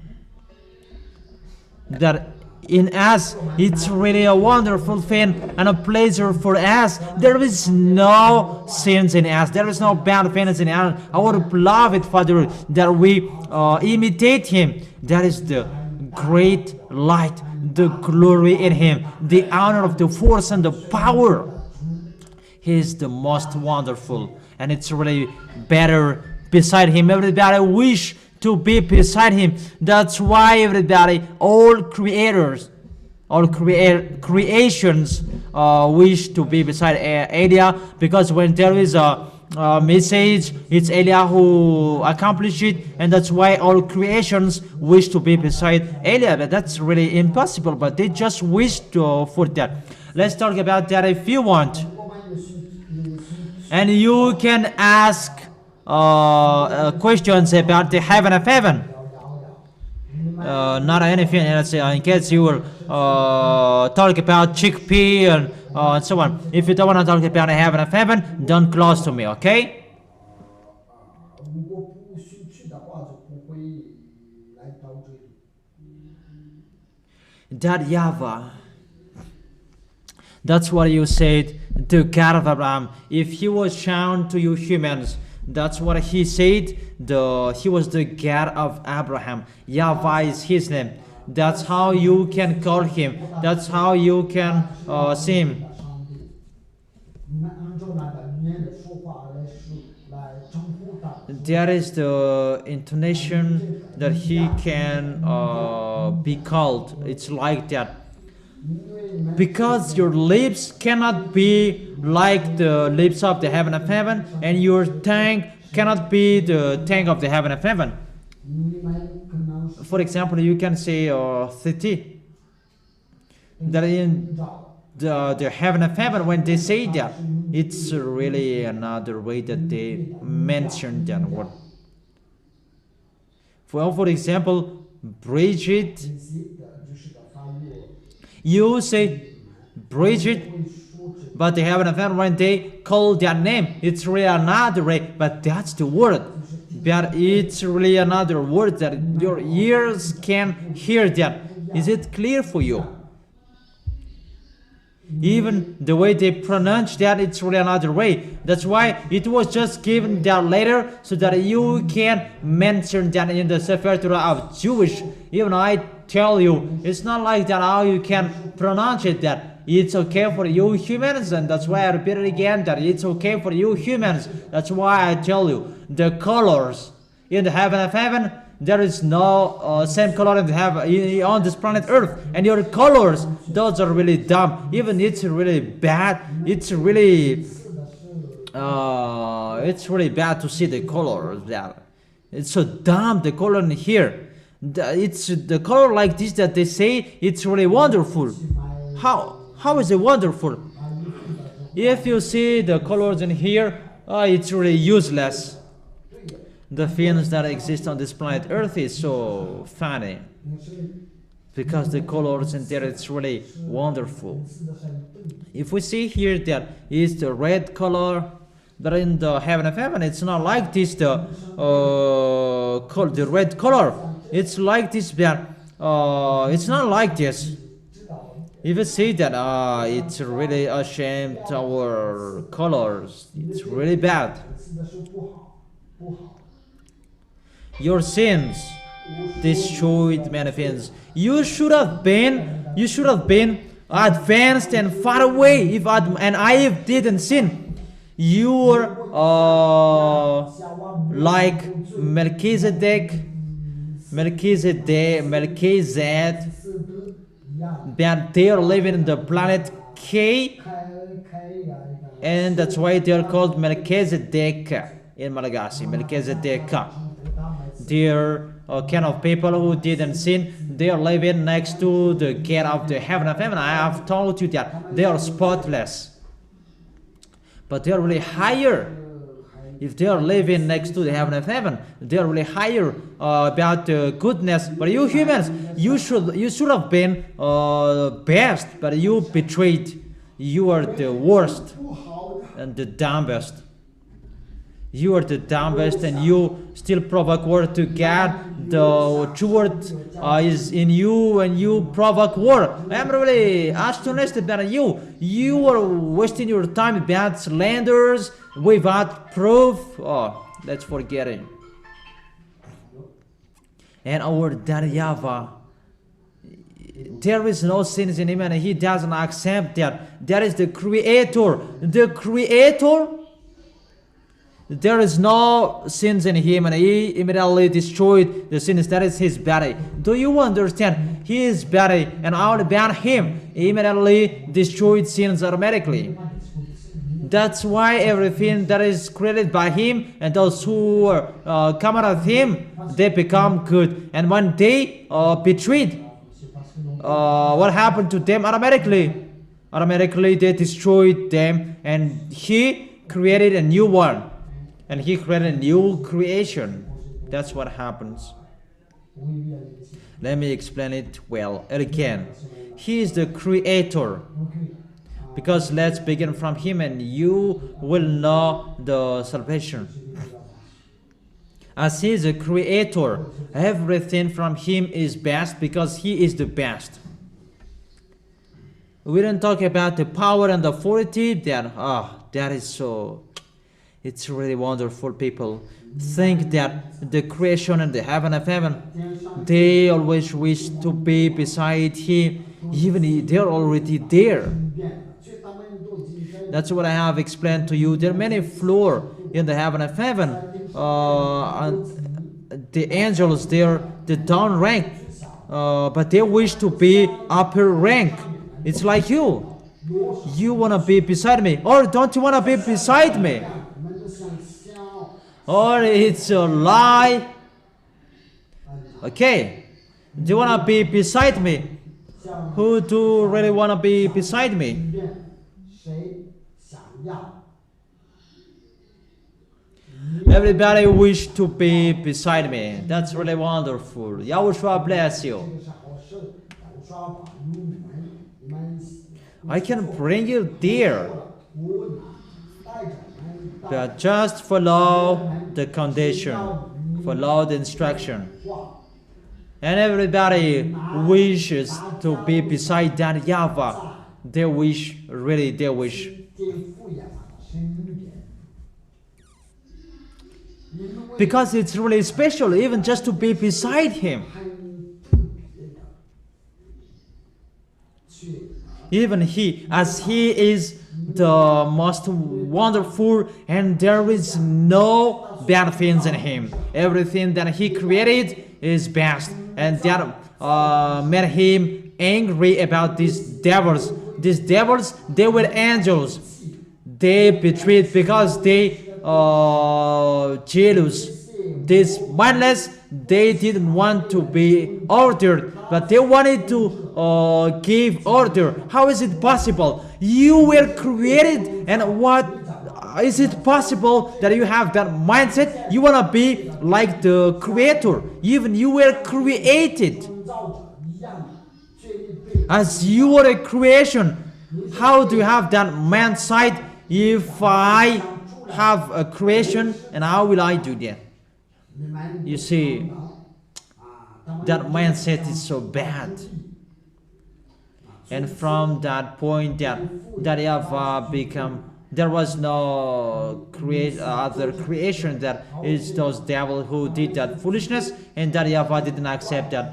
That in us, it's really a wonderful thing and a pleasure for us. There is no sins in us. There is no bad things in us. Our beloved Father, that we imitate Him. That is the great light, the glory in Him, the honor of the force and the power. He is the most wonderful, and it's really better beside Him. Everybody wish to be beside Him. That's why everybody, all creators, all creations wish to be beside Elia, because when there is a message, it's Elia who accomplished it, and that's why all creations wish to be beside Elia. But that's really impossible, but they just wish for that. Let's talk about that if you want. And you can ask questions about the heaven of heaven. Not anything else, in case you will talk about chickpea and so on. If you don't want to talk about the heaven of heaven, don't close to me, okay? That YAHVAH, that's what you said, the God of Abraham. If He was shown to you humans, that's what He said. He was the God of Abraham. YAHVAH is His name. That's how you can call Him. That's how you can see Him. There is the intonation that He can be called. It's like that. Because your lips cannot be like the lips of the heaven of heaven, and your tongue cannot be the tongue of the heaven of heaven. For example, you can say Thiti. That in the heaven of heaven, when they say that, it's really another way that they mention that word. Well, for example, Bridget. You say Bridget, but the heaven of heaven, when they call their name, it's really another way, but that's the word. But it's really another word that your ears can hear that. Is it clear for you? Even the way they pronounce that, it's really another way. That's why it was just given that letter, so that you can mention that in the Sefer Torah of Jewish. Even I tell you, it's not like that how you can pronounce it that. It's okay for you humans, and that's why I repeat it again, that it's okay for you humans. That's why I tell you, the colors in the heaven of heaven, there is no same color in the heaven on this planet Earth, and your colors, those are really dumb. Even it's really bad. It's really bad to see the colors there. It's so dumb, the color in here. It's the color like this that they say it's really wonderful. How is it wonderful? If you see the colors in here, it's really useless. The things that exist on this planet Earth is so funny, because the colors in there, it's really wonderful. If we see here that is the red color, but in the heaven of heaven, it's not like this, the red color. It's like this, but it's not like this. If you see that, it's really ashamed our colors. It's really bad. your sins destroyed many things. You should have been advanced and far away if Adam and Eve didn't sin. You were like Melchizedek, that they are living in the planet K, and that's why they are called Melchizedek in Malagasy. Melchizedek. They're kind of people who didn't sin. They are living next to the gate of the heaven of heaven. I have told you that they are spotless, but they are really higher. If they are living next to the heaven of heaven, they are really higher about the goodness. But you humans, you should have been best, but you betrayed. You are the worst and the dumbest. You are the dumbest, and you still provoke war to God. The true word is in you, and you provoke war. I am really astonished about you. You are wasting your time about slanders without proof. Oh, let's forget it. And our Daddy YAHVAH, there is no sins in him, and he doesn't accept that. That is the Creator. The Creator. There is no sins in him, and he immediately destroyed the sins. That is his body. Do you understand? His body, and all about him, he immediately destroyed sins automatically. That's why everything that is created by him and those who come out of him, they become good. And when they betrayed, what happened to them? Automatically they destroyed them, and he created a new one. And he created a new creation. That's what happens. Let me explain it well again. He is the Creator. Because let's begin from him, and you will know the salvation. As he is a Creator, everything from him is best because he is the best. We don't talk about the power and the authority. That is so... It's really wonderful. People think that the creation and the heaven of heaven, they always wish to be beside him, even they're already there. That's what I have explained to you. There are many floors in the heaven of heaven. The angels, they're the down rank, but they wish to be upper rank. It's like you. You want to be beside me, or don't you want to be beside me? Or it's a lie. Okay, do you want to be beside me? Who do really want to be beside me? Everybody wish to be beside me. That's really wonderful. Yahushua bless you. I can bring you there. But just follow the condition, follow the instruction. And everybody wishes to be beside that YAHVAH. They wish, really they wish. Because it's really special, even just to be beside him. Even he, as he is the most wonderful, and there is no bad things in him. Everything that he created is best, and that made him angry about these devils. These devils, they were angels. They betrayed because they jealous. This mindless, they didn't want to be ordered, but they wanted to give order. How is it possible? You were created, and what is it possible that you have that mindset? You want to be like the Creator. Even you were created as you are a creation. How do you have that man side? If I have a creation, and how will I do that? You see, that mindset is so bad. And from that point, that YAHVAH become There was no other creation that is those devil who did that foolishness, and that YAHVAH didn't accept that.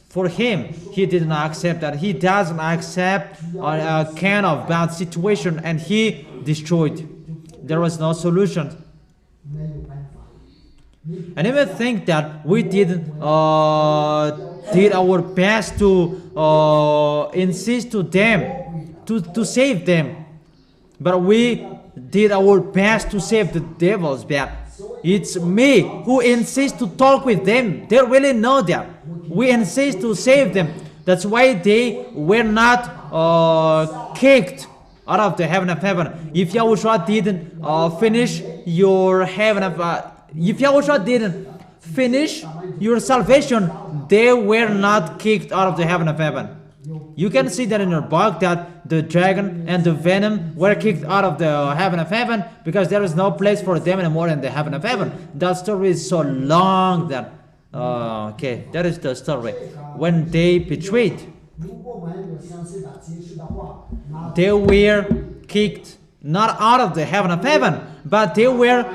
For him, he didn't accept that. He doesn't accept a kind of bad situation, and he destroyed. There was no solution. And even think that we did our best to insist to them to save them, but we did our best to save the devils. But it's me who insists to talk with them. They really know that we insist to save them. That's why they were not kicked out of the heaven of heaven. If Yahushua didn't finish your heaven of if Yahushua didn't finish your salvation, they were not kicked out of the heaven of heaven. You can see that in your book that the dragon and the venom were kicked out of the heaven of heaven because there is no place for them anymore in the heaven of heaven. That story is so long that okay, that is the story. When they betrayed, they were kicked not out of the heaven of heaven, but they went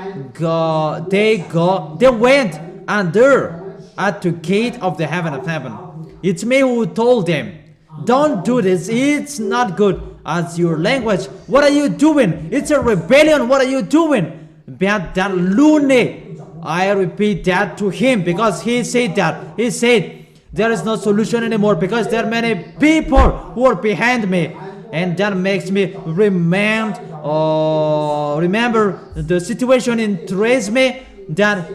under at the gate of the heaven of heaven. It's me who told them, don't do this, it's not good. As your language, what are you doing? It's a rebellion, what are you doing? But that loony, I repeat that to him because he said that. He said, there is no solution anymore because there are many people who are behind me. And that makes me remember the situation in Tresme, that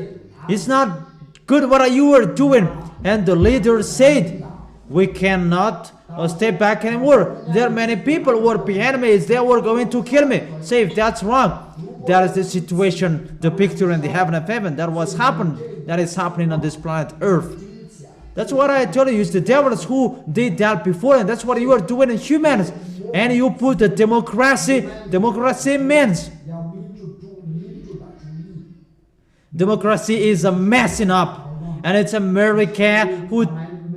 it's not good what you are doing. And the leader said, we cannot step back anymore. There are many people who are behind me. They were going to kill me. Say if that's wrong. That is the situation, the picture in the heaven of heaven. That is happening on this planet Earth. That's what I told you. It's the devils who did that before, and that's what you are doing in humans. And you put the democracy means. Democracy is a messing up, and it's America who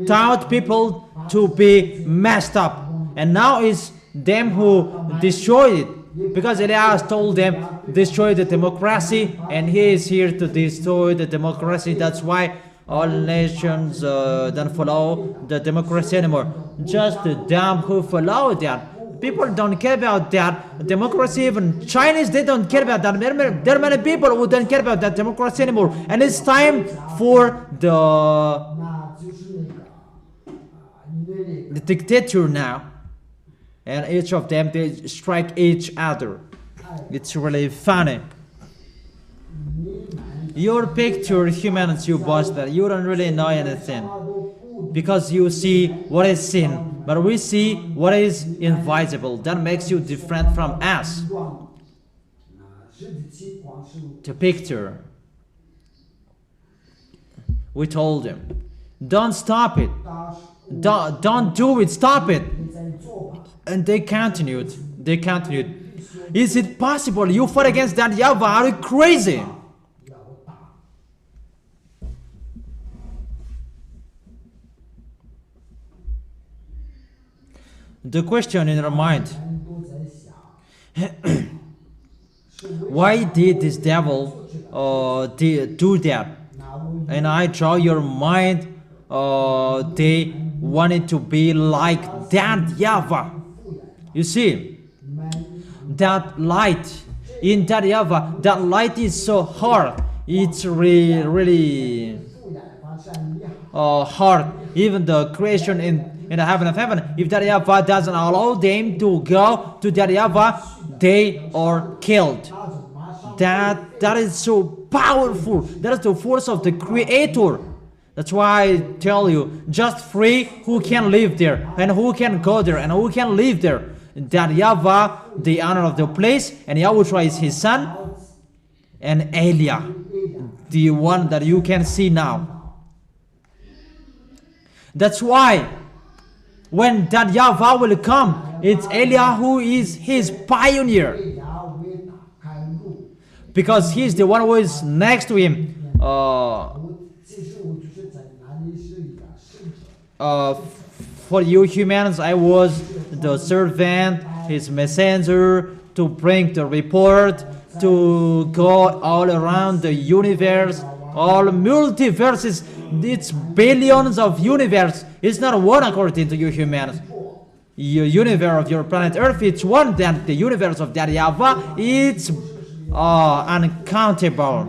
taught people to be messed up, and now it's them who destroyed it, because Elias told them destroy the democracy, and he is here to destroy the democracy. That's why all nations don't follow the democracy anymore. Just the dumb who follow that. People don't care about that democracy. Even Chinese, they don't care about that. There are many people who don't care about that democracy anymore. And it's time for the dictator now. And each of them, they strike each other. It's really funny. Your picture, humans, you bastard, you don't really know anything. Because you see what is sin. But we see what is invisible. That makes you different from us. The picture. We told him, don't stop it. Don't do it. Stop it. And they continued. Is it possible you fought against that YAHVAH? Are you crazy? The question in our mind, why did this devil do that? And I draw your mind, they wanted to be like that YAHVAH. You see, that light, in that YAHVAH, that light is so hard. It's really hard. Even the creation in the heaven of heaven, if that YAHVAH doesn't allow them to go to that YAHVAH, they are killed. That is so powerful. That is the force of the Creator. That's why I tell you, just free who can live there, and who can go there, and who can live there. That YAHVAH, the honor of the place, and YAHOSHUA is his son, and Elia, the one that you can see now. That's why when that YAHVAH will come, it's Elia who is his pioneer. Because he's the one who is next to him. For you humans, I was the servant, his messenger, to bring the report, to go all around the universe, all multiverses. It's billions of universe. It's not one according to you humans. Your universe of your planet Earth, it's one. That the universe of that YAHVAH, it's uncountable.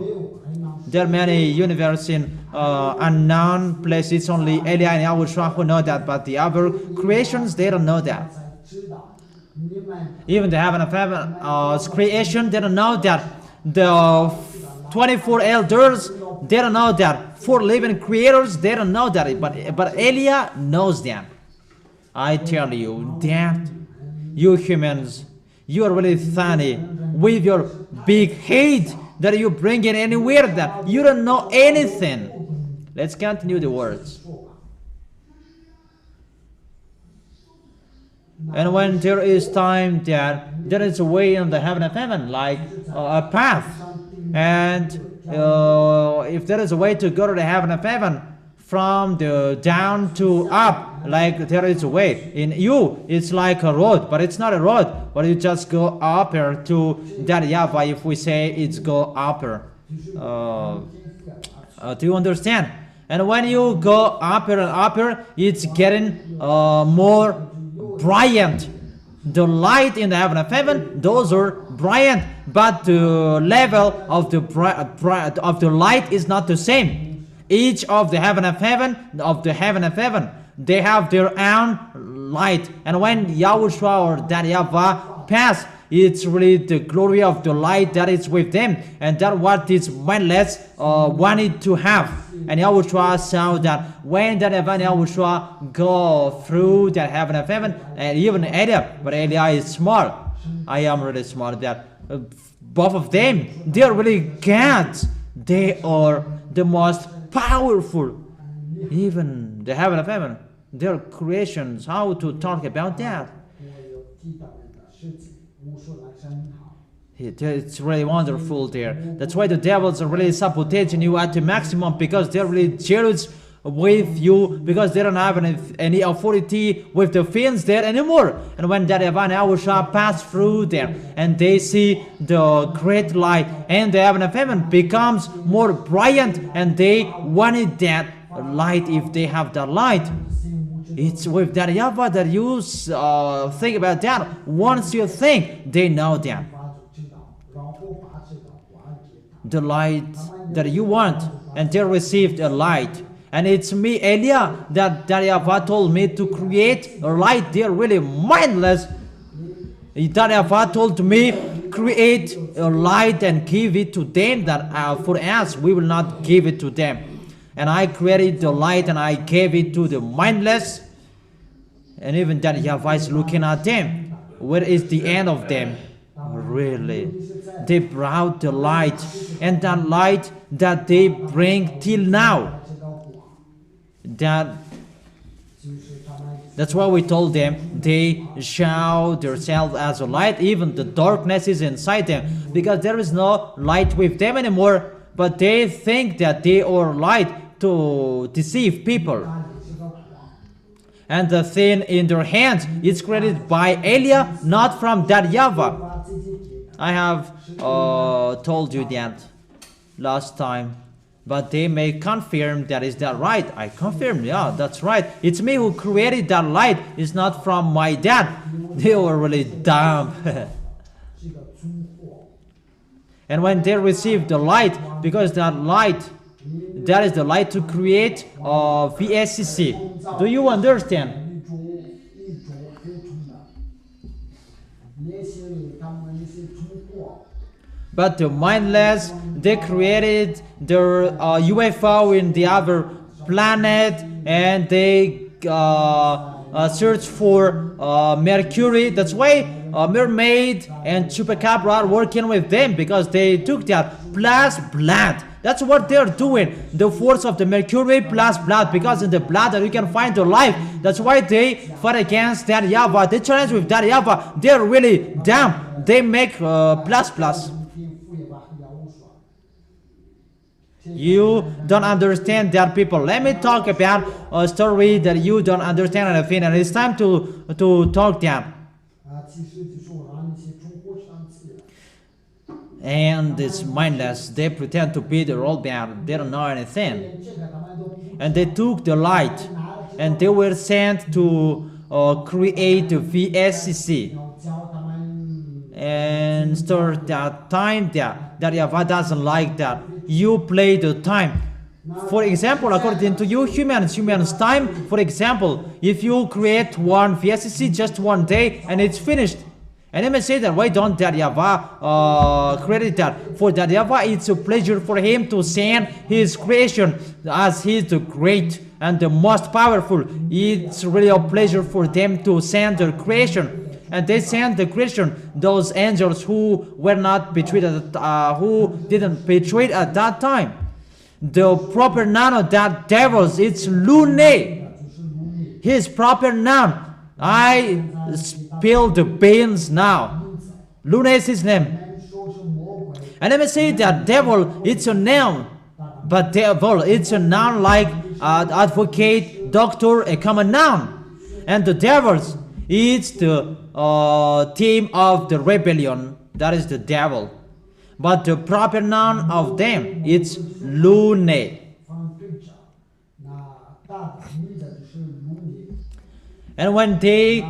There are many universes in unknown places. Only Elia and YAHOSHUA who know that, but the other creations, they don't know that. Even the heaven of heaven creation, they don't know that. The 24 elders, they don't know that. 4 living creators, they don't know that. But Elia knows that. I tell you that you humans, you are really funny with your big head that you bring in anywhere that you don't know anything. Let's continue the words. And when there is time that there is a way in the heaven of heaven, like a path, and if there is a way to go to the heaven of heaven from the down to up, like there is a way in you, it's like a road, but it's not a road, but you just go upper to that YAHVAH. If we say it's go upper, do you understand? And when you go upper and upper, it's getting more brilliant. The light in the heaven of heaven, those are brilliant, but the level of the light is not the same. Each of the heaven of heaven, they have their own light. And when YAHOSHUA or that YAHVAH pass, it's really the glory of the light that is with them, and that what is mindless wanted to have. And YAHOSHUA saw that when that YAHOSHUA go through that heaven of heaven, and even Elia, but Elia is small. I am really small. That both of them, they are really gods. They are the most powerful. Even the heaven of heaven, their creations. How to talk about that? It's really wonderful there. That's why the devils are really sabotaging you at the maximum, because they're really jealous with you, because they don't have any authority with the fiends there anymore. And when that YAHOSHUA pass through there, and they see the great light, and the heaven of heaven becomes more brilliant, and they wanted that light. If they have that light, it's with that YAHVAH that you think about that. Once you think, they know that the light that you want, and they received a light. And it's me, Elia, that YAHVAH told me to create a light. They're really mindless. YAHVAH told me create a light and give it to them. That for us, we will not give it to them. And I created the light and I gave it to the mindless. And even that YAHVAH is looking at them. Where is the end of them? Really, they brought the light, and that light that they bring till now, that's why we told them they show themselves as a light. Even the darkness is inside them, because there is no light with them anymore, but they think that they are light to deceive people. And the thing in their hands is created by Elia, not from that YAHVAH. I have told you that last time, but they may confirm that is that right. I confirm, yeah, that's right. It's me who created that light. It's not from my dad. They were really dumb. And when they received the light, because that light, that is the light to create VSCC. Do you understand? But the mindless, they created their UFO in the other planet, and they search for Mercury. That's why Mermaid and Chupacabra are working with them, because they took that plus blood. That's what they're doing. The force of the Mercury plus blood, because in the blood that you can find the life. That's why they fight against that YAHVAH. They challenge with that YAHVAH. They're really dumb. They make plus. You don't understand that, people. Let me talk about a story that you don't understand anything, and it's time to talk that. and it's mindless. They pretend to be the role band. They don't know anything. And they took the light, and they were sent to create the VSCC and start that time there. That YAHVAH doesn't like that. You play the time. For example, according to you humans time, for example, if you create one VSCC just one day and it's finished, and you may say that why don't that YAHVAH create that? For that YAHVAH, it's a pleasure for him to send his creation, as he's the great and the most powerful. It's really a pleasure for them to send their creation. And they sent the creation, those angels who were not betrayed, who didn't betray at that time. The proper noun of that devils, it's Lune. His proper noun. I spill the beans now. Lune is his name. And let me say that devil, it's a noun. But devil, it's a noun like advocate, doctor, a common noun. And the devils, it's the theme of the rebellion. That is the devil. But the proper noun of them, it's Lune. And when they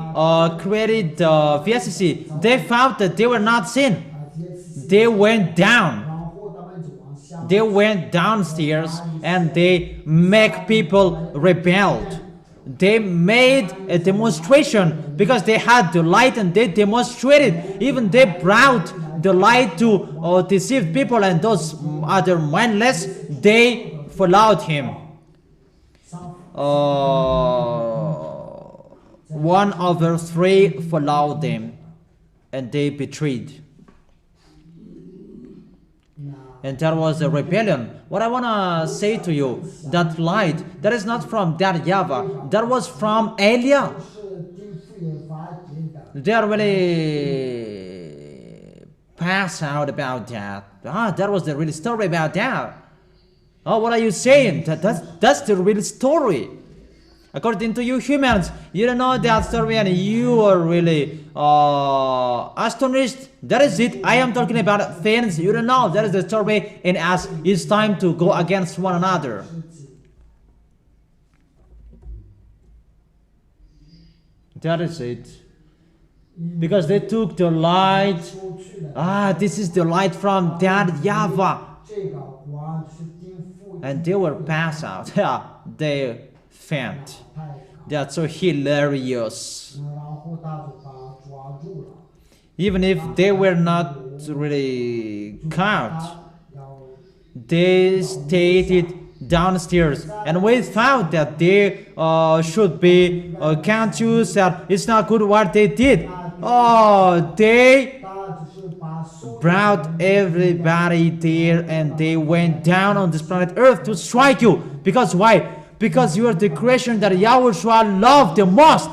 created the VSCC, they found that they were not sin. They went down. They went downstairs and they make people rebelled. They made a demonstration because they had the light and they demonstrated. Even they brought the light to deceive people, and those other mindless, they followed him. One of the three followed them, and they betrayed. And that was a rebellion. What I want to say to you, that light, that is not from that YAHVAH, that was from Elia. They are really pass out about that. That was the real story about that. Oh, what are you saying? That's the real story. According to you humans, you don't know that story and you are really astonished. That is it. I am talking about fans. You don't know. That is the story, and as it's time to go against one another. That is it. Because they took the light. This is the light from that YAHVAH. And they were passed out. They faint. That's so hilarious. Even if they were not really caught, they stayed downstairs, and we thought that they should be conscious that it's not good what they did. They brought everybody there and they went down on this planet Earth to strike you. Because why? Because you are the creation that YAHOSHUA loved the most.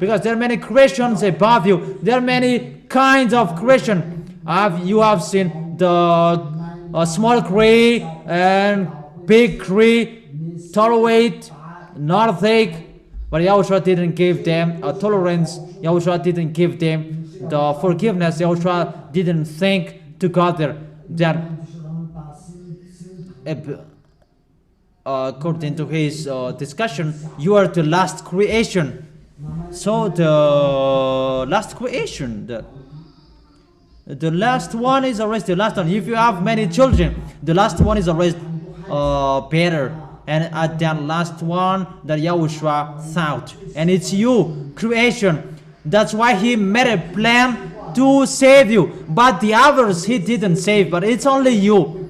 Because there are many creations above you. There are many kinds of creation. You have seen the small tree and big tree, tall weight, not thick. But YAHOSHUA didn't give them a tolerance. YAHOSHUA didn't give them the forgiveness. YAHOSHUA didn't think together that according to his discussion, you are the last creation. So the last creation, the last one is always the last one. If you have many children, the last one is always better. And at that last one that YAHOSHUA thought, and it's you, creation. That's why he made a plan to save you. But the others he didn't save, but it's only you.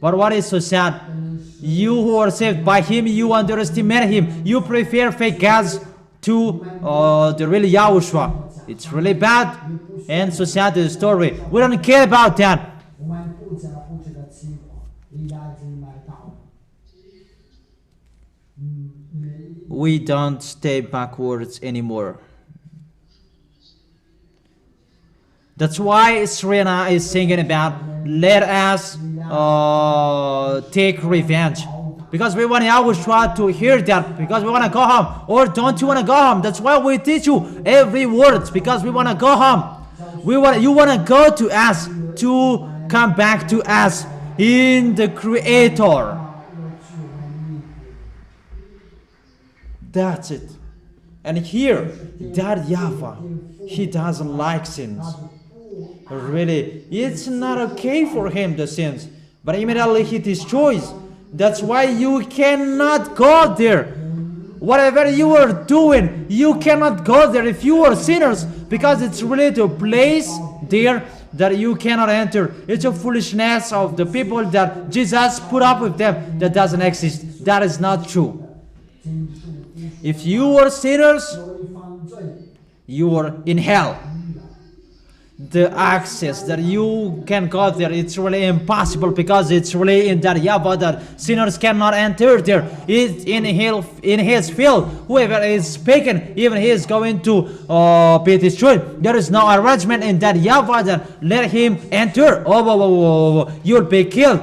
But what is so sad? You who are saved by him, you underestimate him. You prefer fake gods to the real YAHOSHUA. It's really bad and so sad, the story. We don't care about that. We don't stay backwards anymore. That's why Serena is singing about, let us take revenge. Because we want YAHOSHUA to hear that. Because we want to go home. Or don't you want to go home? That's why we teach you every word. Because we want to go home. You want to go to us. to come back to us in the Creator. That's it. And here, that YAHVAH, he doesn't like sins. Really, it's not okay for him to sins, but immediately he destroys. That's why you cannot go there. Whatever you are doing, you cannot go there if you are sinners, because it's really the place there that you cannot enter. It's a foolishness of the people that Jesus put up with them that doesn't exist. That is not true. If you are sinners, you are in hell. The access that you can go there, it's really impossible, because it's really in that YAHVAH that sinners cannot enter there. It's in his field. Whoever is speaking, even he is going to be destroyed. There is no arrangement in that YAHVAH that let him enter. You'll be killed.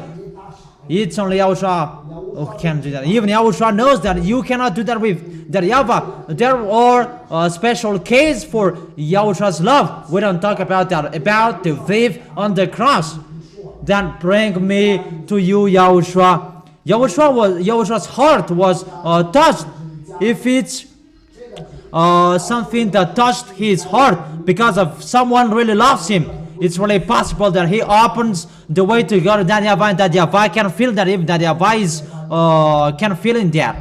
It's only YAHOSHUA who can do that. Even YAHOSHUA knows that you cannot do that with that YAHVAH. There are a special case for YAHOSHUA's love. We don't talk about that. About the thief on the cross. Then bring me to you, YAHOSHUA. YAHOSHUA's heart was touched. If it's something that touched his heart because of someone really loves him, it's really possible that he opens the way to go to that YAHVAH, and that YAHVAH can feel that. If that YAHVAH is can feel in that,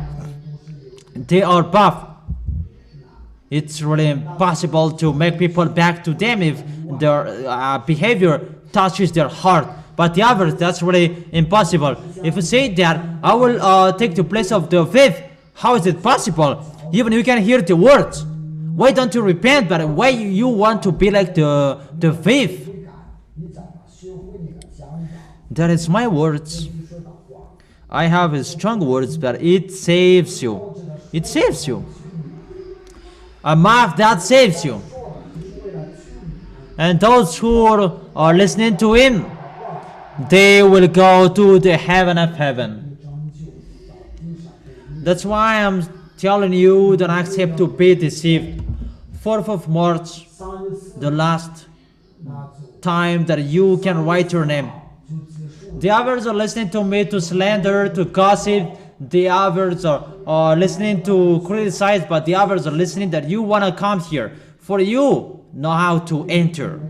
they are buff. It's really impossible to make people back to them if their behavior touches their heart. But the others, that's really impossible. If you say that I will take the place of the thief, how is it possible? Even you can hear the words. Why don't you repent? But why you want to be like the thief? That is my words. I have strong words, but it saves you. It saves you. A mouth that saves you. And those who are listening to him, they will go to the heaven of heaven. That's why I'm telling you, don't accept to be deceived. 4th of March, the last time that you can write your name. The others are listening to me to slander, to gossip. The others are listening to criticize, but the others are listening that you want to come here. For you know how to enter.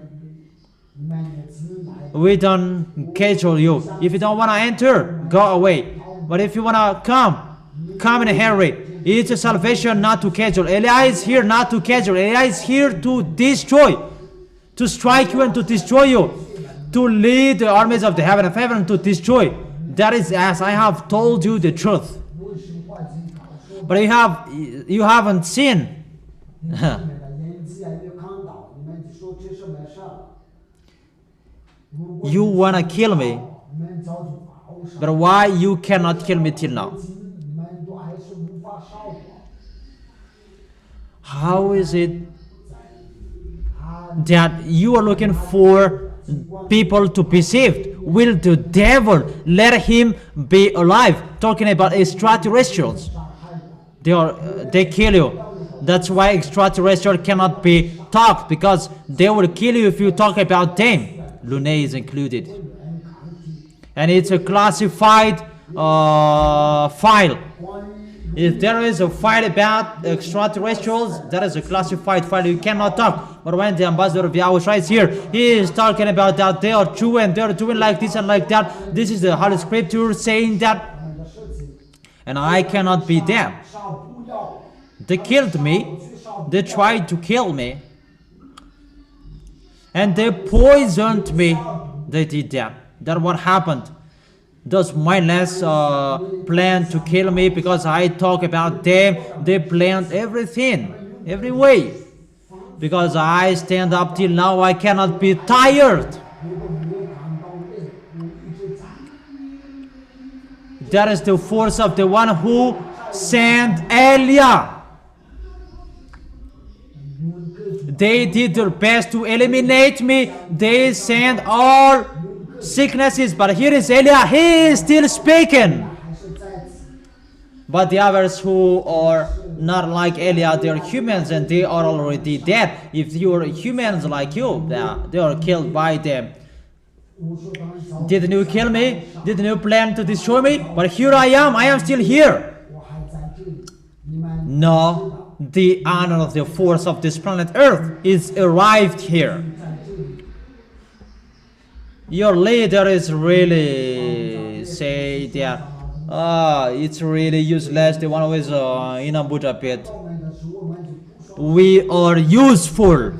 We don't cajole you. If you don't want to enter, go away. But if you want to come in a hurry. It's a salvation not to cajole. Eli is here not to cajole. Eli is here to destroy, to strike you and to destroy you, to lead the armies of the heaven of heaven to destroy. That is as I have told you the truth. But you haven't seen. You wanna kill me, but why you cannot kill me till now? How is it that you are looking for people to be saved? Will the devil let him be alive? Talking about extraterrestrials. They kill you. That's why extraterrestrials cannot be talked, because they will kill you if you talk about them. Lune is included. And it's a classified file. If there is a file about extraterrestrials, that is a classified file. You cannot talk. But when the ambassador of YAHOSHUA is here, he is talking about that they are true and they are doing like this and like that. This is the Holy Scripture saying that. And I cannot be them. They killed me. They tried to kill me. And they poisoned me. They did that. That's what happened. Those mindless plan to kill me because I talk about them. They planned everything, every way. Because I stand up till now, I cannot be tired. That is the force of the one who sent Elia. They did their best to eliminate me. They sent all sicknesses, but here is Elia. He is still speaking. But the others who are not like Elia, they are humans and they are already dead. If you are humans like you, they are killed by them. Didn't you kill me? Didn't you plan to destroy me? But here I am still here. No, the honor of the force of this planet Earth is arrived here. Your leader is really say that it's really useless. The one who is in a Buddha pit. We are useful.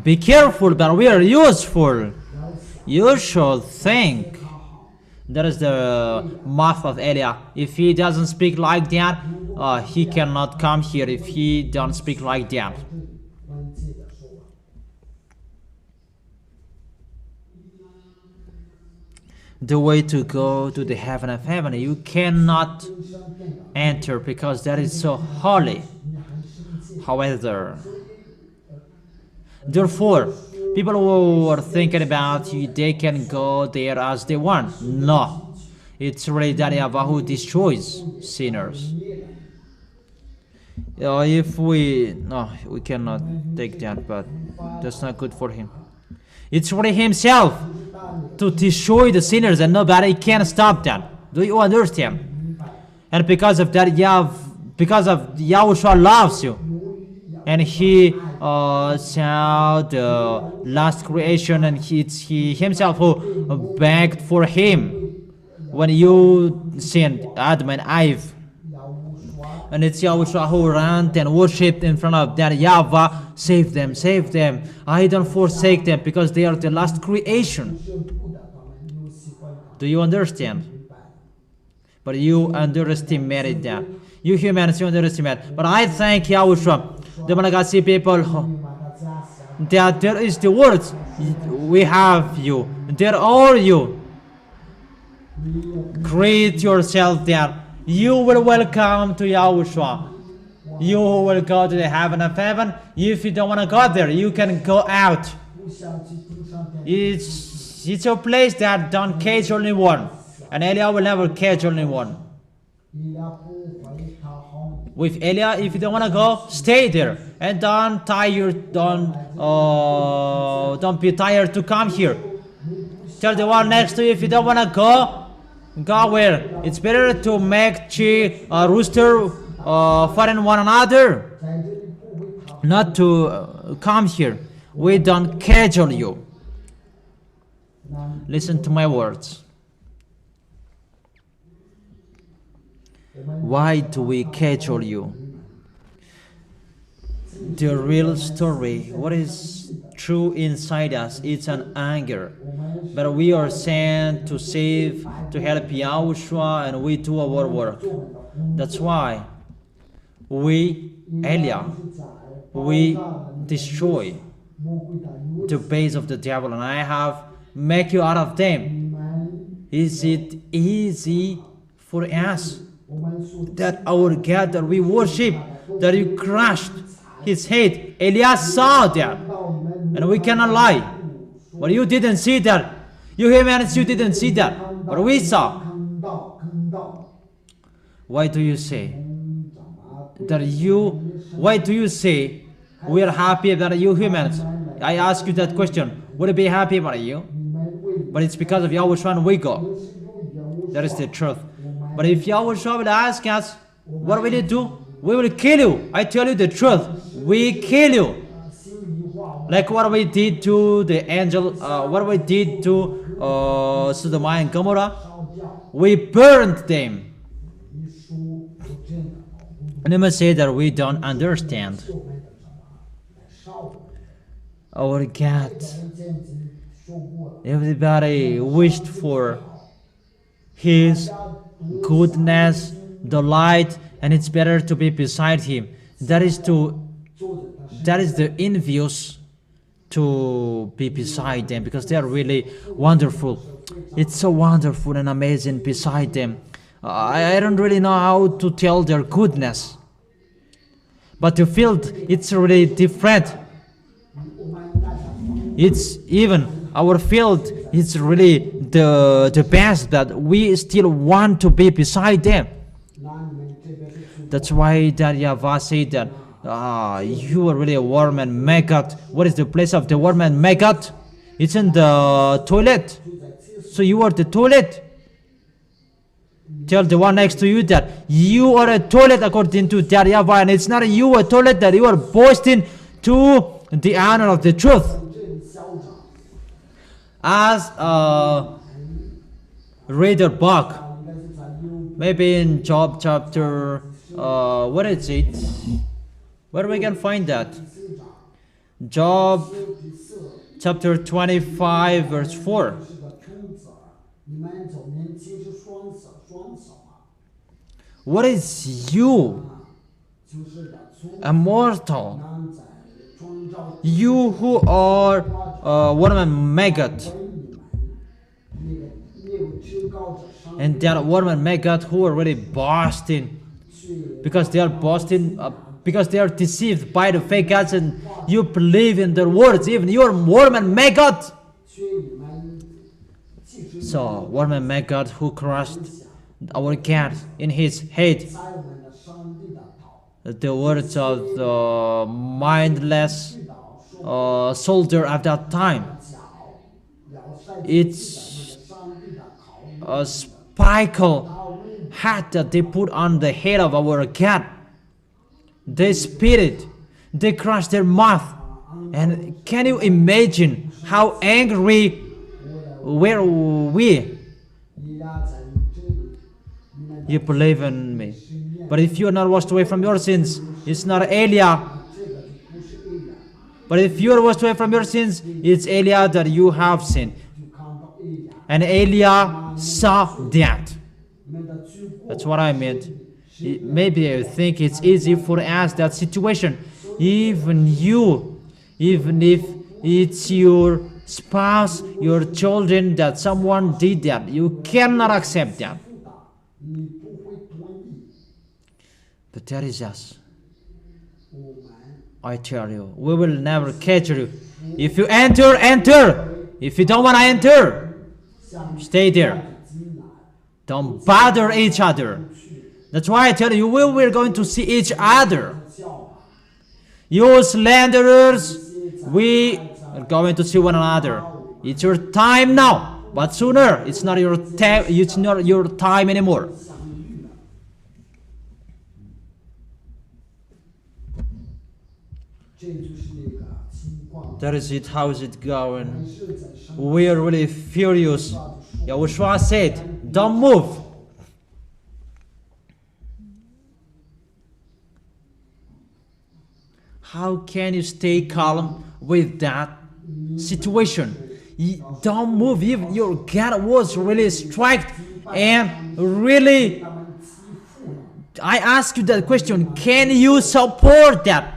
Be careful, but we are useful. You should think. That is the mouth of Elia. If he doesn't speak like that, he cannot come here if he don't speak like that. The way to go to the heaven of heaven, you cannot enter because that is so holy. However, therefore, people who are thinking about they can go there as they want. No, it's really that YAHVAH who destroys sinners. If we cannot take that, but that's not good for him. It's really himself to destroy the sinners, and nobody can stop that. Do you understand? And because of that, because of YAHOSHUA loves you, and he saw the last creation, and it's he himself who begged for him when you sinned, Adam and Eve. And it's YAHOSHUA who ran and worshipped in front of that YAHVAH. Save them, save them. I don't forsake them because they are the last creation. Do you understand? But you underestimated that. You humans, you underestimate. But I thank YAHOSHUA, the Malagasy people, that there is the words. We have you. There are you. Create yourself there. You will welcome to YAHOSHUA. You will go to the heaven of heaven. If you don't want to go there, you can go out. It's a place that don't cage only one. And Elia will never cage only one. With Elia, if you don't want to go, stay there. And don't be tired to come here. Tell the one next to you, if you don't want to go where? It's better to make rooster fighting one another, not to come here. We don't cajole you. Listen to my words. Why do we cajole you? The real story, what is true inside us, it's an anger. But we are sent to save, to help YAHOSHUA, and we do our work. That's why we, Elia, we destroy the base of the devil, and I have make you out of them. Is it easy for us that our God that we worship, that you crushed his head? Elias saw that, and we cannot lie. But you didn't see that. You humans, you didn't see that, but we saw. Why do you say that why do you say we are happy about you humans? I ask you that question. Would you be happy about you? But it's because of YAHOSHUA and we go. That is the truth. But if YAHOSHUA will ask us, what will you do? We will kill you. I tell you the truth. We kill you. Like what we did to the angel, what we did to Sodom and Gomorrah. We burned them. And you must say that we don't understand. Our God, everybody wished for his goodness, the light, and it's better to be beside him. That is the envious to be beside them, because they are really wonderful. It's so wonderful and amazing beside them. I don't really know how to tell their goodness, but the field, it's really different. It's even our field, it's really the best, that we still want to be beside them. That's why that YAHVAH said that you are really a worm and maggot. What is the place of the worm and maggot? It's in the toilet. So you are the toilet. Tell the one next to you that you are a toilet according to that YAHVAH, and it's not you a toilet that you are boasting to the honor of the truth. As read a book, maybe in Job chapter, what is it? Where we can find that? Job chapter 25 verse 4. What is you, a mortal? You who are worm maggot, and that worm maggot who are really boasting, because they are boasting, because they are deceived by the fake gods, and you believe in their words, even you are worm and maggot. So worm and maggot who crushed our God in his head, the words of the mindless soldier at that time. It's a spikle hat that they put on the head of our God. They spit it, they crushed their mouth. And can you imagine how angry were we? You believe in me, but if you are not washed away from your sins, it's not Elia. But if you are washed away from your sins, it's Elia that you have sinned. And Elia saw that. That's what I meant. Maybe you think it's easy for us, that situation. Even if it's your spouse, your children, that someone did that, you cannot accept that. But that is us. I tell you, we will never catch you. If you enter, enter. If you don't want to enter, stay there. Don't bother each other. That's why I tell you, we're going to see each other. You slanderers, we are going to see one another. It's your time now, but sooner it's not your time anymore. That is it. How is it going? We are really furious. YAHOSHUAH said, don't move. How can you stay calm with that situation? Don't move. Even your God was really struck, and really, I ask you that question, can you support that?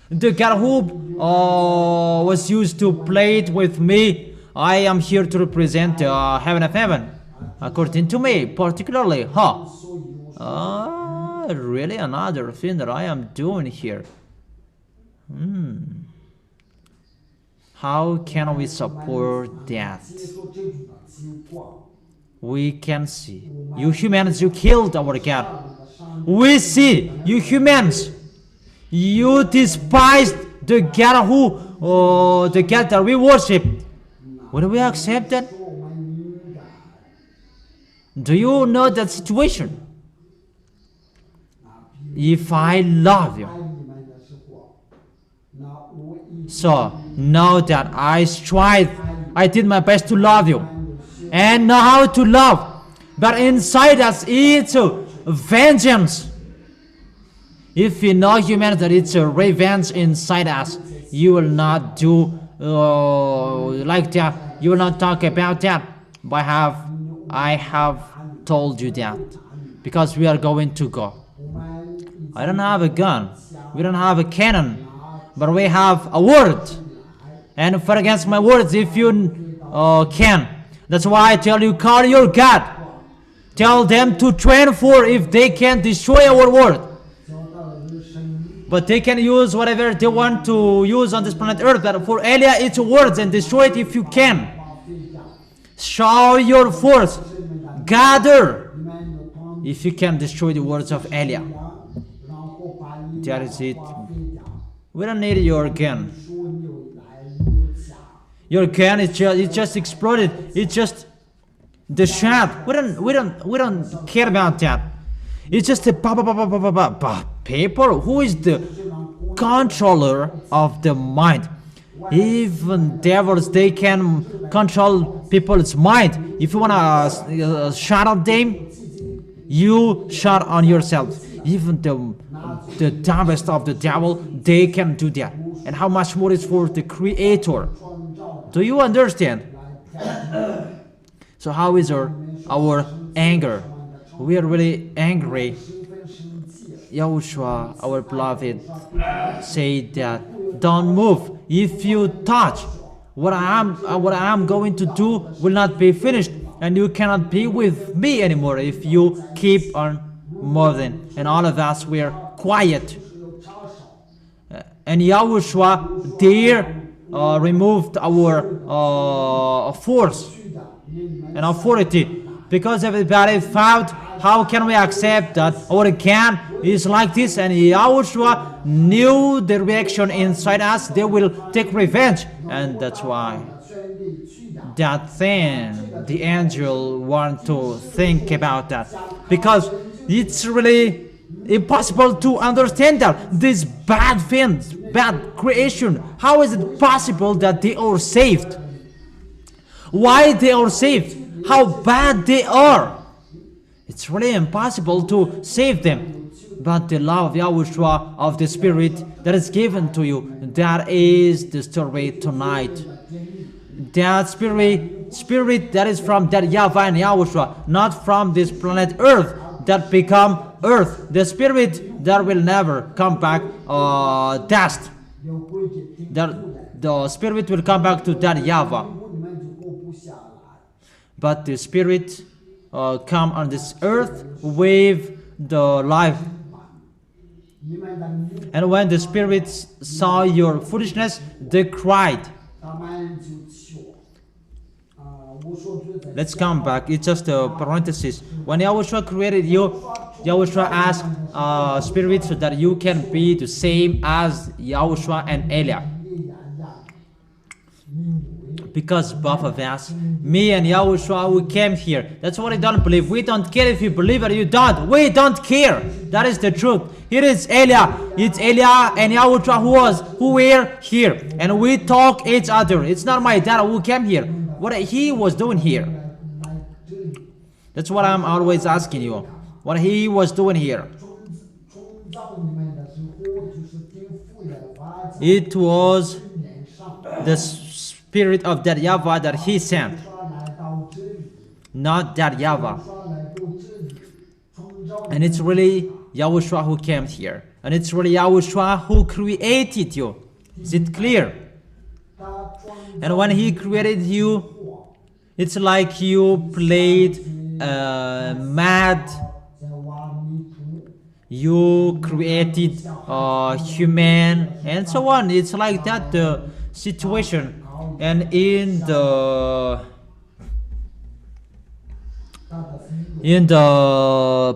The God who was used to play it with me, I am here to represent heaven of heaven, according to me, particularly. Really another thing that I am doing here. How can we support that? We can see. You humans, you killed our God. We see. You humans, you despised the God the God that we worship. Will we accept that? Do you know that situation? If I love you, so know that I strive, I did my best to love you, and know how to love. But inside us, it's a vengeance. If you know, humans, that it's a revenge inside us, you will not do like that. You will not talk about that. But I have told you that, because we are going to go. I don't have a gun. We don't have a cannon. But we have a word. And fight against my words if you can. That's why I tell you, call your God. Tell them to train for if they can destroy our word. But they can use whatever they want to use on this planet Earth. But for Elia, it's words, and destroy it if you can. Show your force. Gather if you can destroy the words of Elia. That is it. We don't need your gun. Your can it just exploded. It just the shot. We don't care about that. It's just a paper. Who is the controller of the mind? Even devils, they can control people's mind. If you wanna shut up them, you shut on yourself. Even the dumbest of the devil, they can do that. And how much more is for the Creator? Do you understand? So how is our anger? We are really angry. Yahushua, our beloved, said that don't move. If you touch, what I am going to do will not be finished, and you cannot be with me anymore if you keep on moving. And all of us were quiet. And Yahushua there removed our force and authority, because everybody thought, how can we accept that our can is like this? And Yahushua knew the reaction inside us. They will take revenge, and that's why that thing the angel want to think about that, because it's really impossible to understand that these bad things, bad creation, how is it possible that they are saved? Why they are saved? How bad they are? It's really impossible to save them. But the love of Yahushua, of the Spirit that is given to you, that is the story tonight. That spirit that is from that YAHVAH and Yahushua, not from this planet Earth that become Earth. The Spirit that will never come back dust. The Spirit will come back to that YAHVAH. But the Spirit come on this earth with the life. And when the spirits saw your foolishness, they cried. Let's come back. It's just a parenthesis. When Yahushua created you, Yahushua asked spirits so that you can be the same as Yahushua and Eliah. Because both of us, me and Yahushua, we came here. That's what I don't believe. We don't care if you believe it or you don't. We don't care. That is the truth. Here is Eliah. It's Eliah and Yahushua who were here. And we talk each other. It's not my dad who came here. What he was doing here. That's what I'm always asking you. What he was doing here. It was the Spirit of that YAHVAH that he sent, not that YAHVAH. And it's really Yahushua who came here, and it's really Yahushua who created you. Is it clear? And when he created you, it's like you played mad. You created human and so on. It's like that the situation. And in the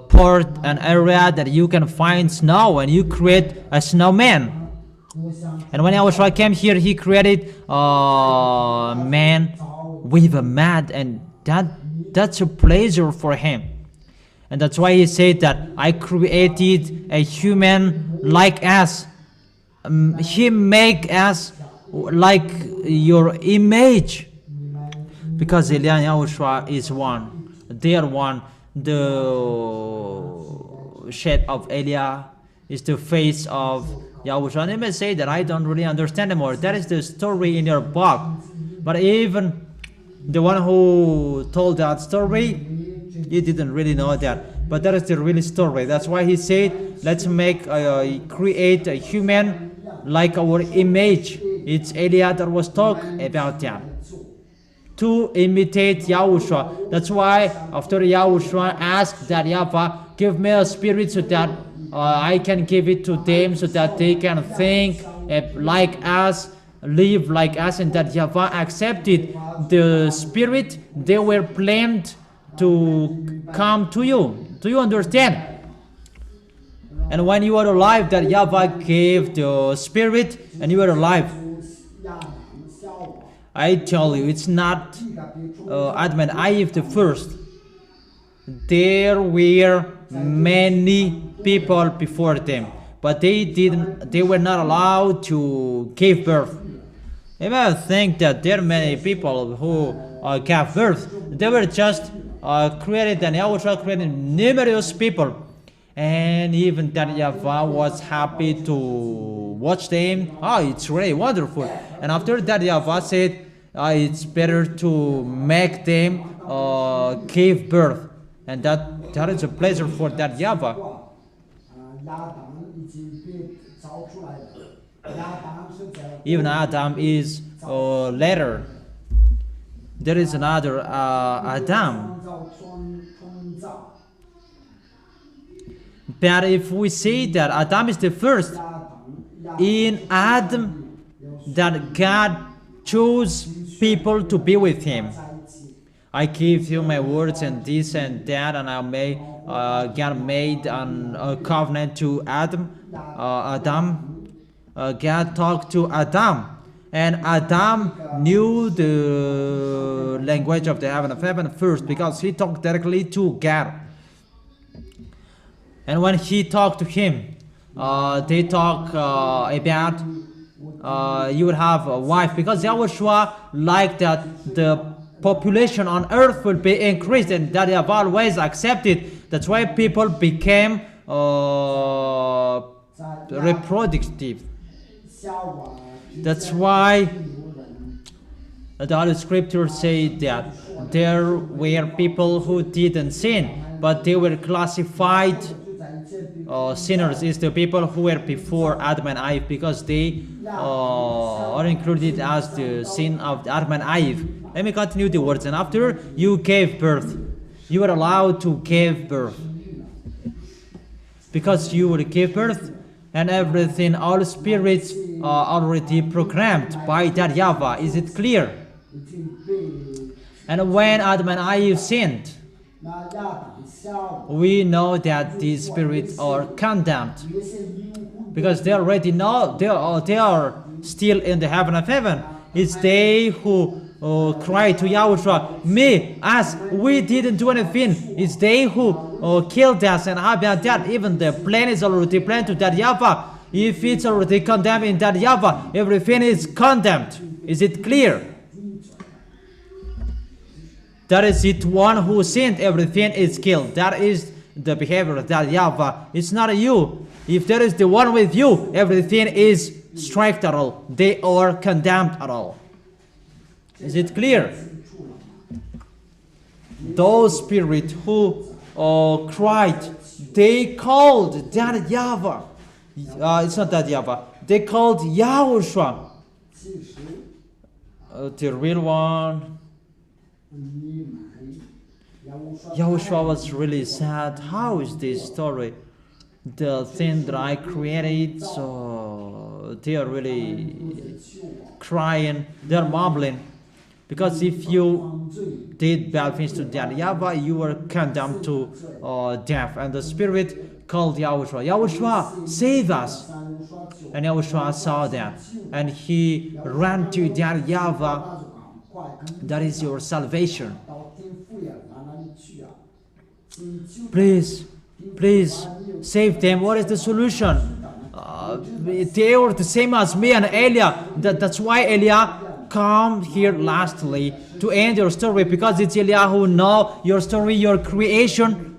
port and area that you can find snow, and you create a snowman. And when Yahushua came here, he created a man with a mat, and that's a pleasure for him. And that's why he said that I created a human like us. He make us like your image, because Eliah and Yahushua is one. They are one. The shape of Eliah is the face of Yahushua. And they may say that I don't really understand anymore. That is the story in your book. But even the one who told that story, he didn't really know that. But that is the real story. That's why he said, let's create a human like our image. It's Eliah that was talking about that. To imitate Yahushua. That's why after Yahushua asked that YAHVAH, give me a spirit so that I can give it to them, so that they can think like us, live like us, and that YAHVAH accepted the spirit. They were planned to come to you. Do you understand? And when you are alive, that YAHVAH gave the spirit, and you are alive. I tell you, it's not Adam and Eve the first. There were many people before them, but they were not allowed to give birth. You may think that there are many people who gave birth. They were just created, and YAHOSHUA created numerous people. And even that YAHVAH was happy to watch them. Oh, it's really wonderful. And after that, YAHVAH said, it's better to make them give birth. And that is a pleasure for that YAHVAH. Even Adam is later. There is another Adam. But if we say that Adam is the first, in Adam that God chose people to be with him. I give you my words and this and that, and God made a covenant to Adam. God talked to Adam, and Adam knew the language of the heaven of heaven first, because he talked directly to God. And when he talked to him, they talk about you would have a wife, because YAHOSHUA liked that the population on earth will be increased, and that they have always accepted. That's why people became reproductive. That's why the Holy Scriptures say that there were people who didn't sin, but they were classified sinners is the people who were before Adam and Eve, because they are included as the sin of Adam and Eve. Let me continue the words. And after you gave birth, you were allowed to give birth, because you would give birth, and everything, all spirits are already programmed by that YAHVAH. Is it clear? And when Adam and Eve sinned, we know that these spirits are condemned, because they already know they are still in the heaven of heaven. It's they who cry to YAHOSHUA, me, us, we didn't do anything. It's they who killed us, and how about that? Even the plan is already planned to that YAHVAH. If it's already condemned in that YAHVAH, everything is condemned. Is it clear? That is it, one who sinned, everything is killed. That is the behavior of that YAHVAH. It's not you. If there is the one with you, everything is striked at all. They are condemned at all. Is it clear? Those spirits who cried, they called that YAHVAH. It's not that YAHVAH. They called YAHOSHUA. The real one. YAHOSHUA was really sad. How is this story? The thing that I created, so they are really crying, they are mumbling. Because if you did bad things to that YAHVAH, you were condemned to death. And the spirit called YAHOSHUA, YAHOSHUA, save us. And YAHOSHUA saw that, and he ran to that YAHVAH. That is your salvation. Please, please save them. What is the solution? They were the same as me and Elia. That's why Elia come here lastly to end your story, because it's Elia who knows your story, your creation,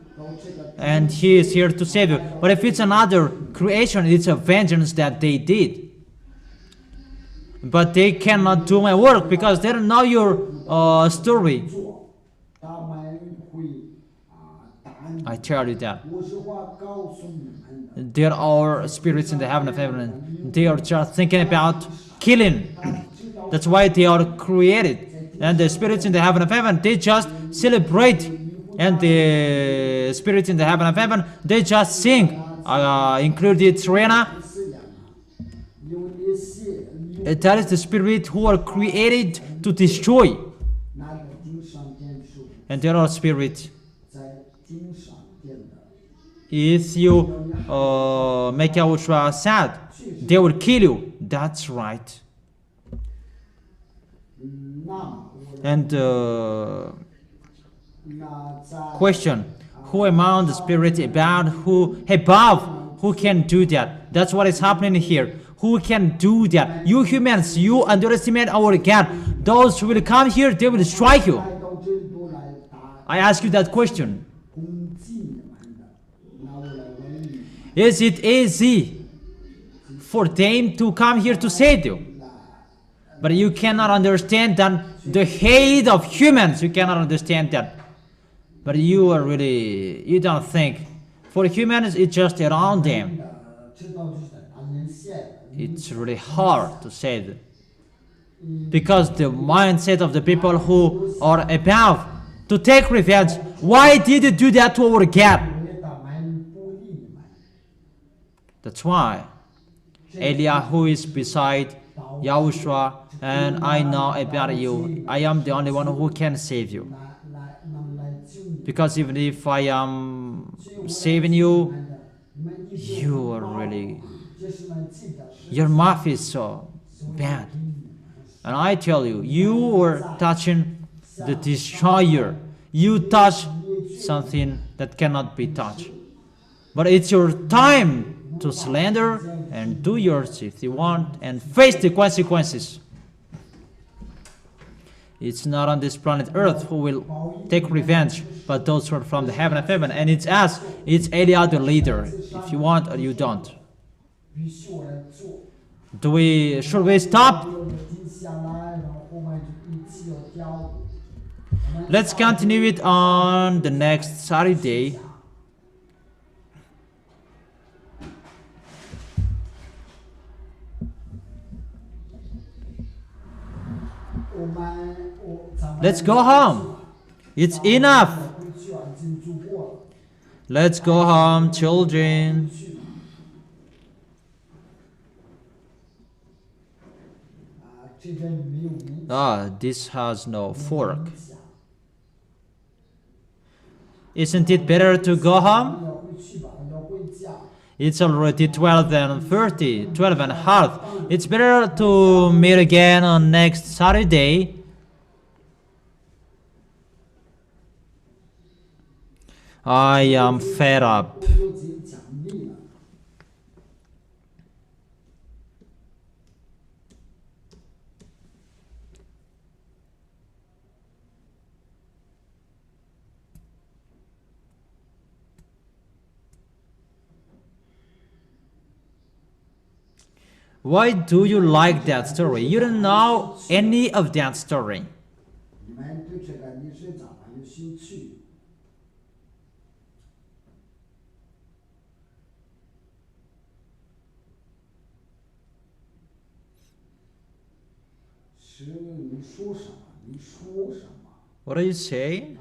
and he is here to save you. But if it's another creation, it's a vengeance that they did. But they cannot do my work, because they don't know your story. I tell you that. There are spirits in the heaven of heaven, and they are just thinking about killing. That's why they are created. And the spirits in the heaven of heaven, they just celebrate. And the spirits in the heaven of heaven, they just sing. Included Serena. That is the spirit who are created to destroy. And there are spirits. If you make YAHOSHUA sad, they will kill you. That's right. And question, who among the spirit above who can do that? That's what is happening here. Who can do that? You humans, you underestimate our God. Those who will come here, they will strike you. I ask you that question. Is it easy for them to come here to save you? But you cannot understand that the hate of humans, you cannot understand that. But you are really, you don't think. For humans, it's just around them. It's really hard to say that. Because the mindset of the people who are above to take revenge. Why did you do that to our God? That's why Eliyahu is beside Yahushua, and I know about you. I am the only one who can save you. Because even if I am saving you, you are really, your mouth is so bad. And I tell you, you are touching the destroyer. You touch something that cannot be touched. But it's your time to slander and do yours if you want and face the consequences. It's not on this planet Earth who will take revenge, but those who are from the heaven of heaven. And it's us, it's Eliyahu the leader, if you want or you don't. Should we stop? Let's continue it on the next Saturday. Let's go home. It's enough. Let's go home, children. This has no fork. Isn't it better to go home? It's already 12 and 30, 12 and a half. It's better to meet again on next Saturday. I am fed up. Why do you like that story? You don't know any of that story. What are you saying?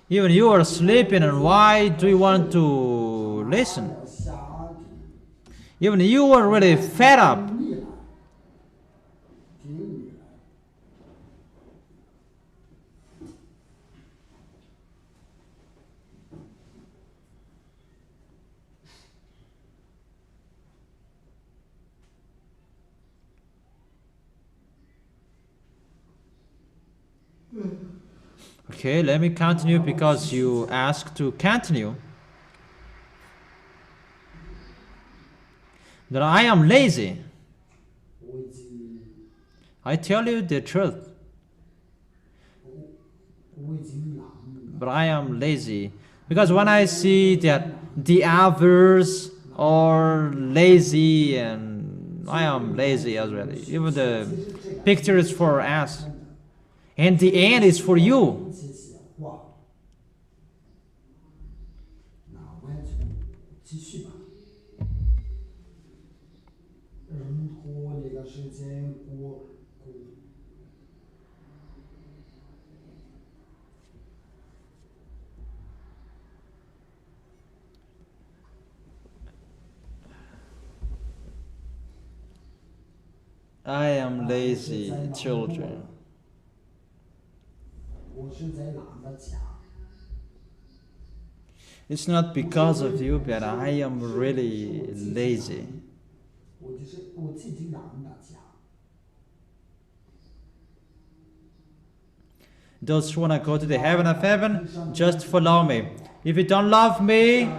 Even you are sleeping, and why do you want to listen? Even you are really fed up. Okay, let me continue because you asked to continue. That I am lazy. I tell you the truth. But I am lazy. Because when I see that the others are lazy, and I am lazy as well. Even the picture is for us. And the end is for you. I am lazy, children. It's not because of you, but I am really lazy. Those who want to go to the heaven of heaven, just follow me. If you don't love me,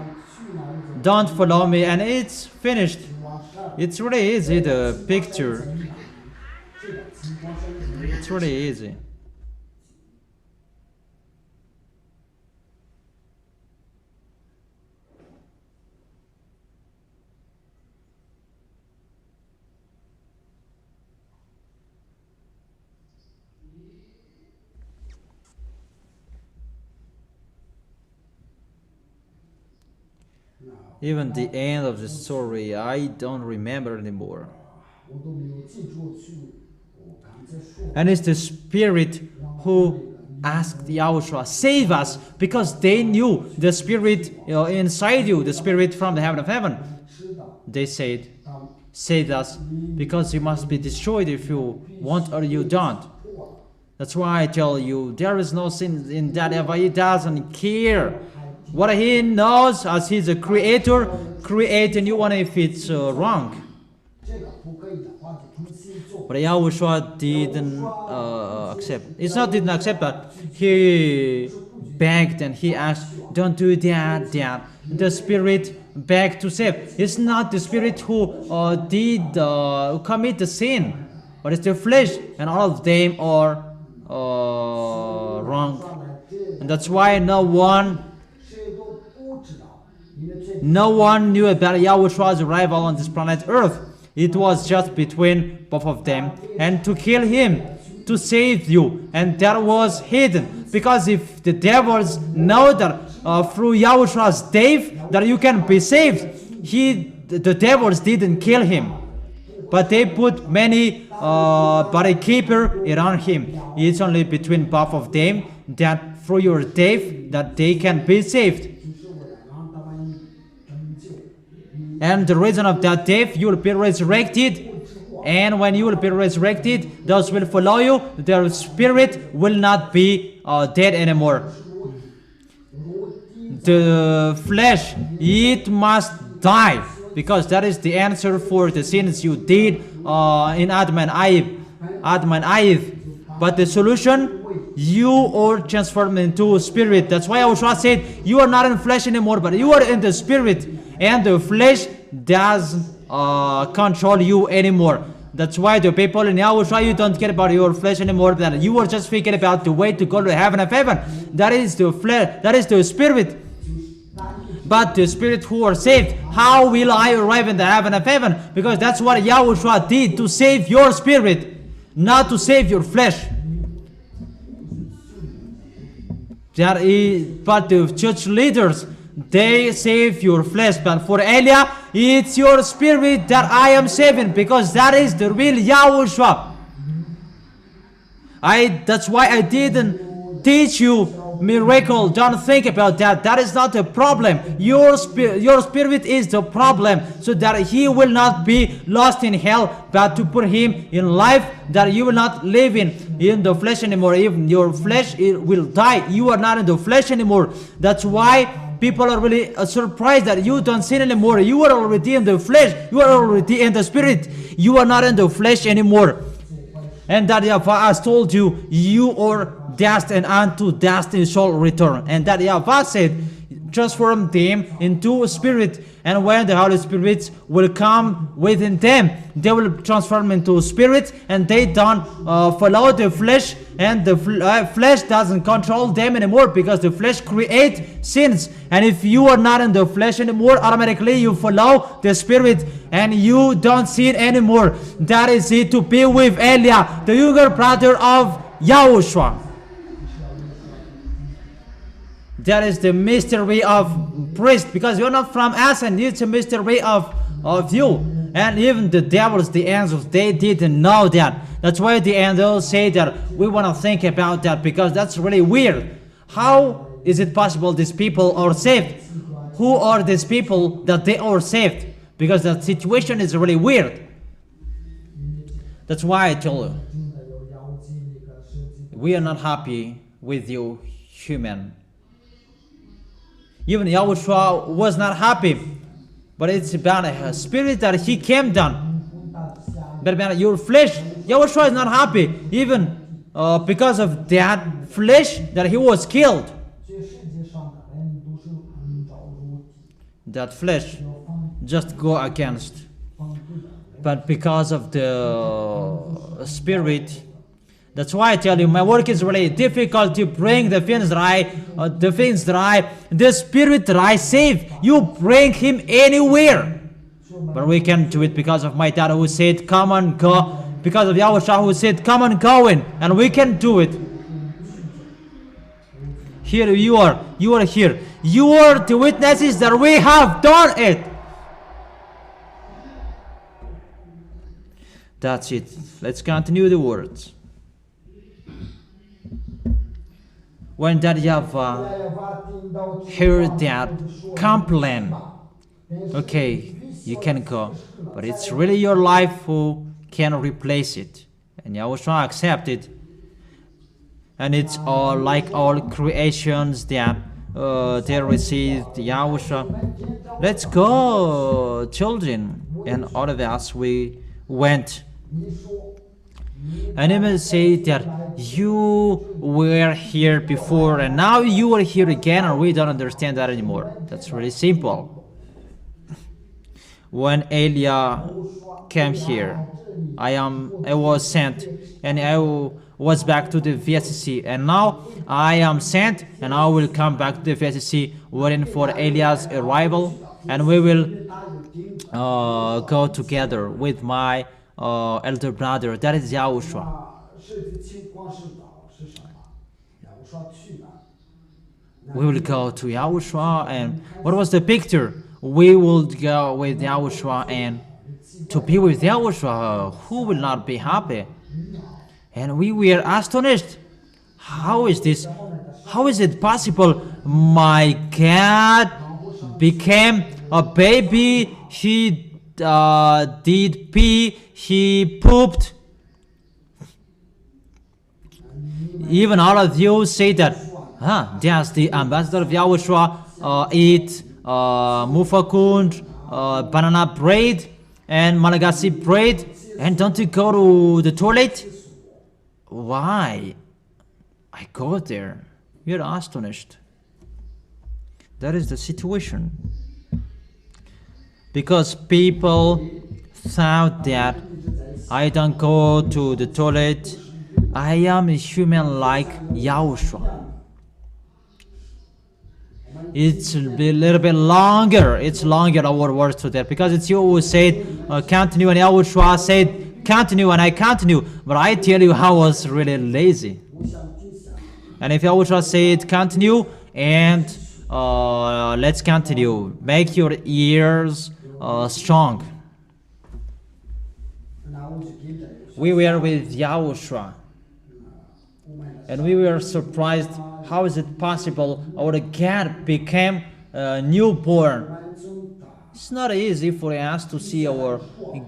don't follow me. And it's finished. It's really easy, the picture. It's really easy. Even the end of the story, I don't remember anymore. And it's the Spirit who asked Yahushua, save us, because they knew the Spirit inside you, the Spirit from the heaven of heaven. They said, save us, because you must be destroyed if you want or you don't. That's why I tell you, there is no sin in that YAHVAH. He doesn't care. What he knows, as he's a creator, create a new one if it's wrong. But Yahushua didn't accept. It's not didn't accept, but he begged and he asked, don't do that, Dad. The Spirit begged to save. It's not the Spirit who commit the sin, but it's the flesh, and all of them are wrong. And that's why no one knew about Yahushua's arrival on this planet Earth. It was just between both of them, and to kill him, to save you, and that was hidden. Because if the devils know that through Yahushua's death that you can be saved, the devils didn't kill him, but they put many barkeeper around him. It's only between both of them that through your death that they can be saved. And the reason of that death, you will be resurrected. And when you will be resurrected, those will follow you. Their spirit will not be dead anymore. The flesh, it must die, because that is the answer for the sins you did in Adam and Eve. But the solution, you are transformed into spirit. That's why Yahushua said, you are not in flesh anymore, but you are in the spirit. And the flesh doesn't control you anymore. That's why the people in Yahushua, you don't care about your flesh anymore. That you are just thinking about the way to go to the heaven of heaven. That is the flesh. That is the spirit. But the spirit who are saved, how will I arrive in the heaven of heaven? Because that's what Yahushua did, to save your spirit, not to save your flesh. But the church leaders, they save your flesh. But for Elia, it's your spirit that I am saving, because that is the real Yahushua. That's why I didn't teach you miracle. Don't think about that. That is not the problem. Your spirit is the problem, so that he will not be lost in hell, but to put him in life, that you will not live in the flesh anymore. Even your flesh, it will die. You are not in the flesh anymore. That's why people are really surprised that you don't sin anymore. You are already in the flesh. You are already in the spirit. You are not in the flesh anymore. And that YAHVAH has told you, you are dust, and unto dust you shall return. And that YAHVAH said, transform them into a spirit. And when the Holy Spirit will come within them, they will transform into a spirit, and they don't follow the flesh, and the flesh doesn't control them anymore, because the flesh creates sins. And if you are not in the flesh anymore, automatically you follow the spirit, and you don't sin anymore. That is it, to be with Elia, the younger brother of Yahushua. That is the mystery of priest, because you're not from us, and it's a mystery of you. And even the devils, the angels, they didn't know that. That's why the angels say that we want to think about that, because that's really weird. How is it possible these people are saved? Who are these people that they are saved? Because that situation is really weird. That's why I told you, we are not happy with you, human. Even Yahushua was not happy, but it's about a spirit that he came down. But about your flesh, Yahushua is not happy, even because of that flesh that he was killed. That flesh just go against. But because of the spirit, that's why I tell you, my work is really difficult to bring the things that the spirit that I save, you bring him anywhere. But we can do it because of my dad who said, come and go. Because of Yahushua who said, come and go in. And we can do it. Here you are here. You are the witnesses that we have done it. That's it. Let's continue the words. When that YAHVAH heard that complaint, okay, you can go, but it's really your life who can replace it. And Yahushua accepted. And it's all like all creations that they received Yahushua. Let's go, children. And all of us, we went. And he will say that you were here before and now you are here again, and we don't understand that anymore. That's really simple. When Elia came here, I was sent, and I was back to the VSC, and now I am sent, and I will come back to the VSC waiting for Elia's arrival, and we will go together with my elder brother, that is Yahushua. We will go to Yahushua, and what was the picture? We will go with Yahushua, and to be with Yahushua, who will not be happy? And we were astonished. How is this? How is it possible? My God became a baby. He did pee. He pooped. Even all of you say that, there's the ambassador of Yahushua, eat mufakund, banana bread, and Malagasy bread, and don't you go to the toilet? Why? I go there. You're astonished. That is the situation. Because people thought that I don't go to the toilet. I am a human like Yahushua. It's a little bit longer. It's longer our words to that, because it's you who said continue, and Yahushua said continue, and I continue. But I tell you, I was really lazy. And if Yahushua said continue, and let's continue. Make your ears strong. We were with Yahushua, and we were surprised. How is it possible our cat became newborn? It's not easy for us to see our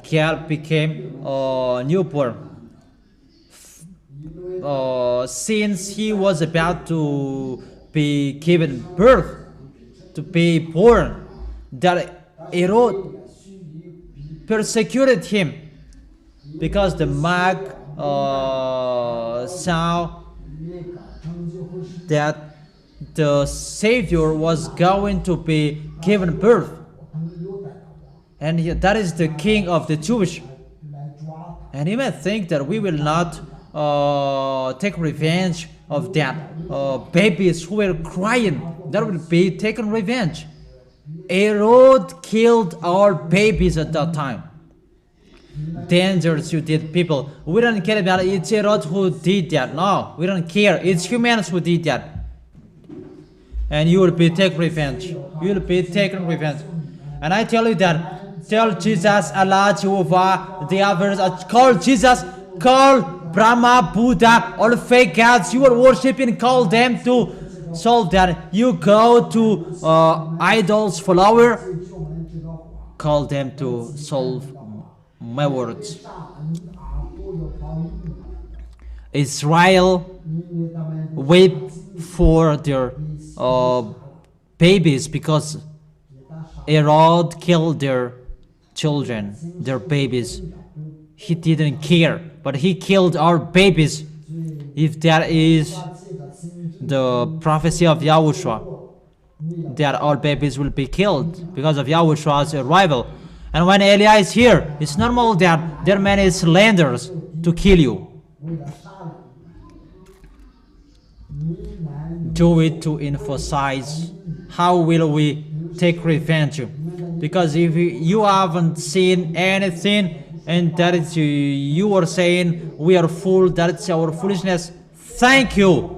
cat became newborn. Since he was about to be given birth, to be born, that Herod persecuted him, because the mag saw that the Savior was going to be given birth, and that is the King of the Jewish. And he may think that we will not take revenge of that babies who were crying. That will be taken revenge. Herod killed our babies at that time. Dangerous you did, people. We don't care about it. It's Herod who did that. No, we don't care. It's humans who did that. And you will be taking revenge. You will be taking revenge. And I tell you that, tell Jesus, Allah, Jehovah, the others, call Jesus, call Brahma, Buddha, all fake gods you are worshipping, call them to solve that. You go to idols, follower, call them to solve my words. Israel wait for their babies because Herod killed their children, their babies. He didn't care, but he killed our babies. If that is the prophecy of Yahushua, that all babies will be killed because of Yahushua's arrival. And when Elijah is here, it's normal that there are many slanders to kill you. Do it to emphasize how will we take revenge. Because if you haven't seen anything and that is you are saying we are full, that's our foolishness, thank you.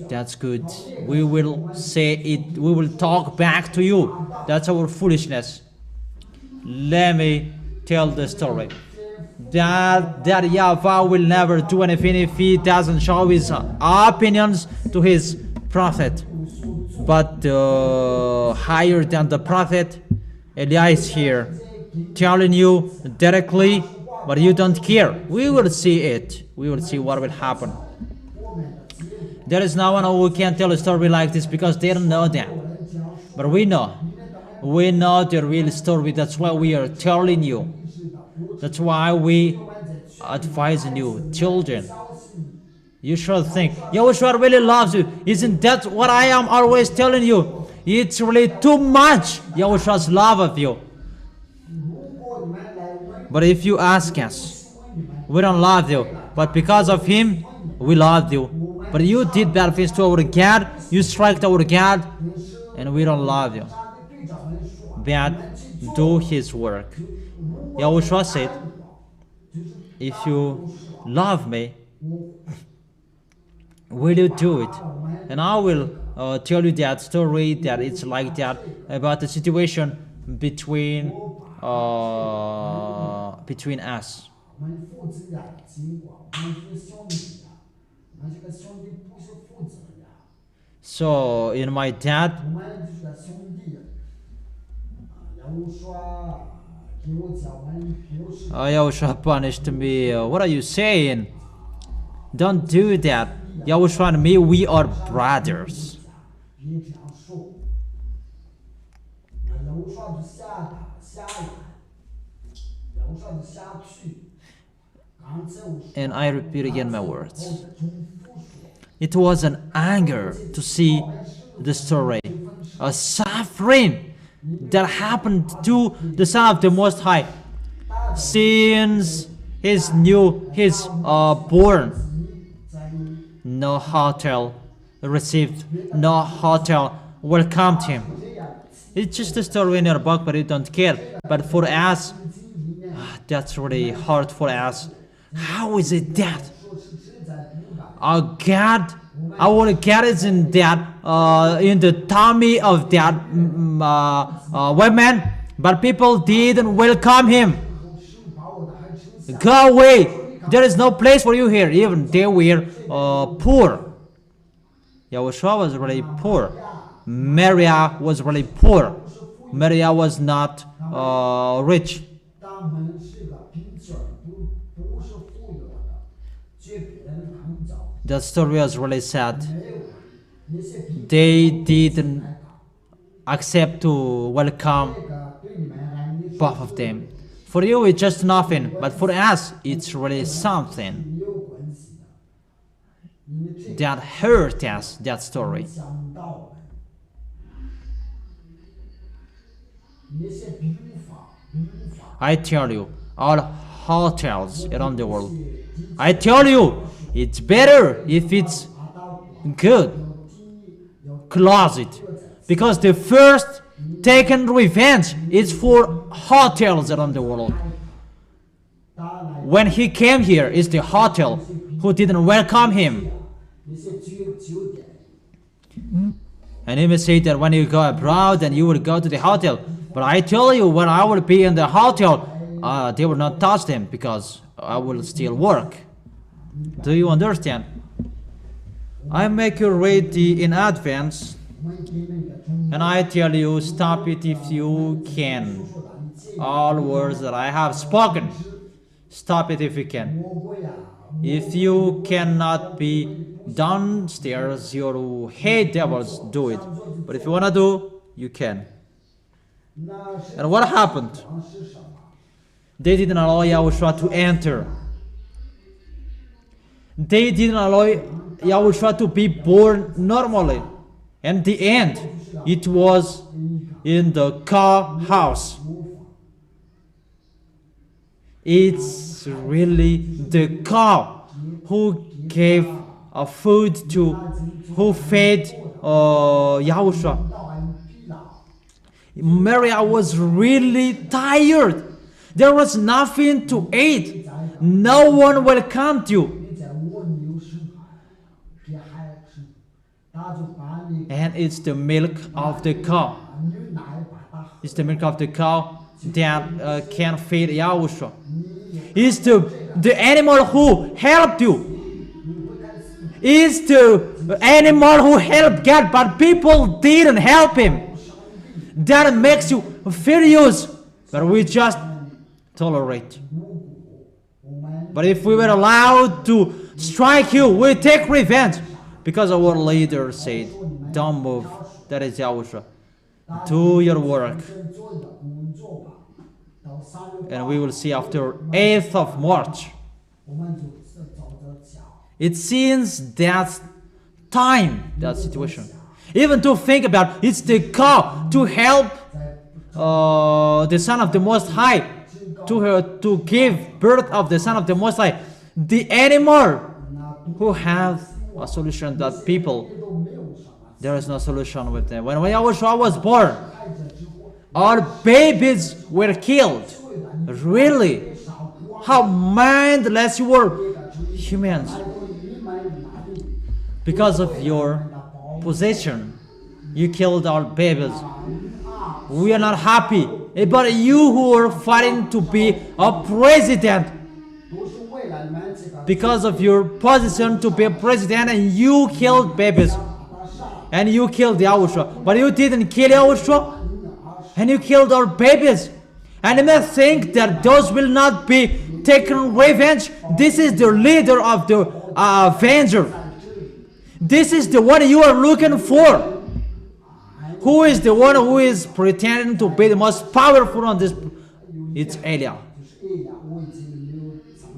That's good. We will say it, we will talk back to you. That's our foolishness. Let me tell the story. That YAHVAH will never do anything if he doesn't show his opinions to his prophet. But higher than the prophet, Elijah is here, telling you directly, but you don't care. We will see it. We will see what will happen. There is no one who can tell a story like this because they don't know that. But we know. We know the real story. That's why we are telling you. That's why we advise you, children. You should think, Yahushua really loves you. Isn't that what I am always telling you? It's really too much, Yahushua's love of you. But if you ask us, we don't love you, but because of him, we love you. But you did bad things to our God, you struck our God, and we don't love you. But do his work. Yahushua said, if you love me, will you do it? And I will tell you that story, that it's like that, about the situation between us. So in my dad, Yahushua punished me. What are you saying? Don't do that. Yahushua and me, we are brothers. And I repeat again my words. It was an anger to see the story, a suffering that happened to the Son of the Most High since he's born. No hotel received, no hotel welcomed him. It's just a story in your book, but you don't care. But for us, that's really hard for us. How is it that our God is in that in the tummy of that woman, but people didn't welcome him? Go away! There is no place for you here. Even they were poor. Yahushua was really poor. Maria was really poor. Maria was not rich. That story was really sad. They didn't accept to welcome both of them. For you, it's just nothing, but for us, it's really something that hurt us, that story. I tell you, all hotels around the world, I tell you, it's better if it's good. Close it. Because the first taken revenge is for hotels around the world. When he came here, it's the hotel who didn't welcome him. And he may say that when you go abroad, then you will go to the hotel. But I tell you, when I will be in the hotel, they will not touch them because I will still work. Do you understand? I make you ready in advance, and I tell you, stop it if you can. All words that I have spoken, stop it if you can. If you cannot be downstairs, you hate devils, do it. But if you want to do, you can. And what happened? They didn't allow Yahushua to enter. They didn't allow Yahushua to be born normally. And the end, it was in the cow house. It's really the cow who gave food to, who fed Yahushua. Maria was really tired. There was nothing to eat. No one welcomed you. And it's the milk of the cow. It's the milk of the cow that can feed Yahushua. It's the animal who helped you. It's the animal who helped God, but people didn't help him. That makes you furious, but we just tolerate. But if we were allowed to strike you, we take revenge. Because our leader said, don't move. That is Yahushua. Do your work. And we will see after 8th of March. It seems that time, that situation. Even to think about, it's the cow to help the Son of the Most High, to give birth of the Son of the Most High. The animal who has a solution that people, there is no solution with them. When Yahushua was born, our babies were killed. Really? How mindless you were, humans. Because of your possession, you killed our babies. We are not happy. But you who are fighting to be a president, because of your position to be a president, and you killed babies. And you killed Yahushua. But you didn't kill Yahushua. And you killed our babies. And you may think that those will not be taken revenge. This is the leader of the avenger. This is the one you are looking for. Who is the one who is pretending to be the most powerful on this? It's Eliah.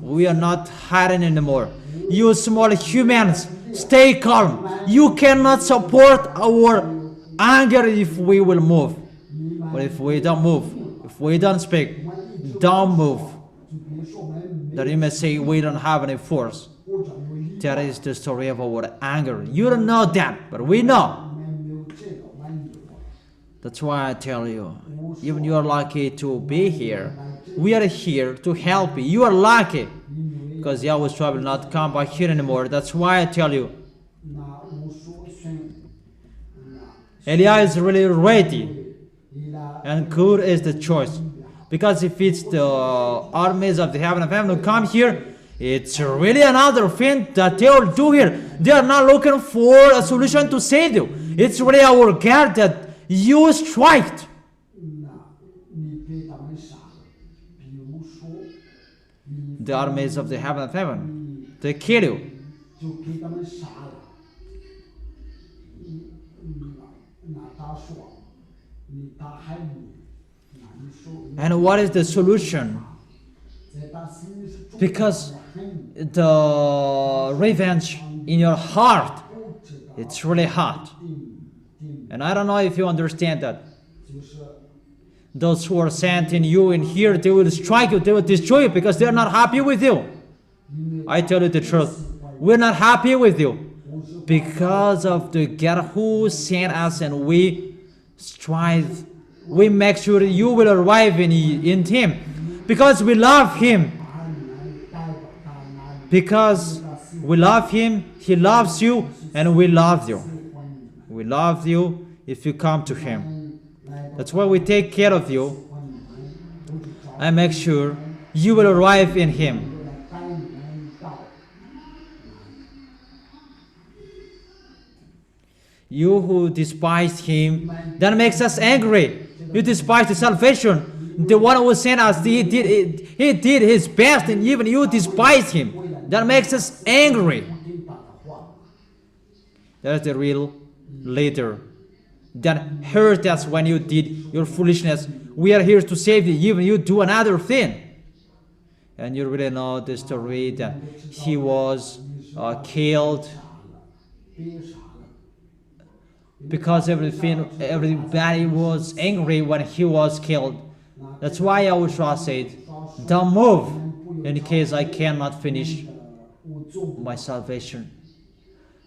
We are not hiding anymore. You small humans, stay calm. You cannot support our anger if we will move. But if we don't move, if we don't speak, don't move. That you may say we don't have any force. That is the story of our anger. You don't know that, but we know. That's why I tell you, even you are lucky to be here. We are here to help you. You are lucky. Because Yahushua will not come back here anymore. That's why I tell you. Eliah is really ready. And good is the choice. Because if it's the armies of the heaven of heaven who come here, it's really another thing that they will do here. They are not looking for a solution to save you. It's really our God that you striked. The armies of the heaven of heaven, they kill you. And what is the solution? Because the revenge in your heart, it's really hot. And I don't know if you understand that. Those who are sent in you in here, they will strike you, they will destroy you because they are not happy with you. I tell you the truth. We're not happy with you because of the God who sent us, and we strive. We make sure you will arrive in Him because we love Him. Because we love Him, He loves you, and we love you. We love you if you come to Him. That's why we take care of you and make sure you will arrive in Him. You who despise Him, that makes us angry. You despise the salvation. The one who sent us, he did His best, and even you despise Him. That makes us angry. That is the real leader. That hurt us when you did your foolishness. We are here to save you, even you do another thing. And you really know the story that he was killed because everybody was angry when he was killed. That's why YAHOSHUA said, don't move in case I cannot finish my salvation.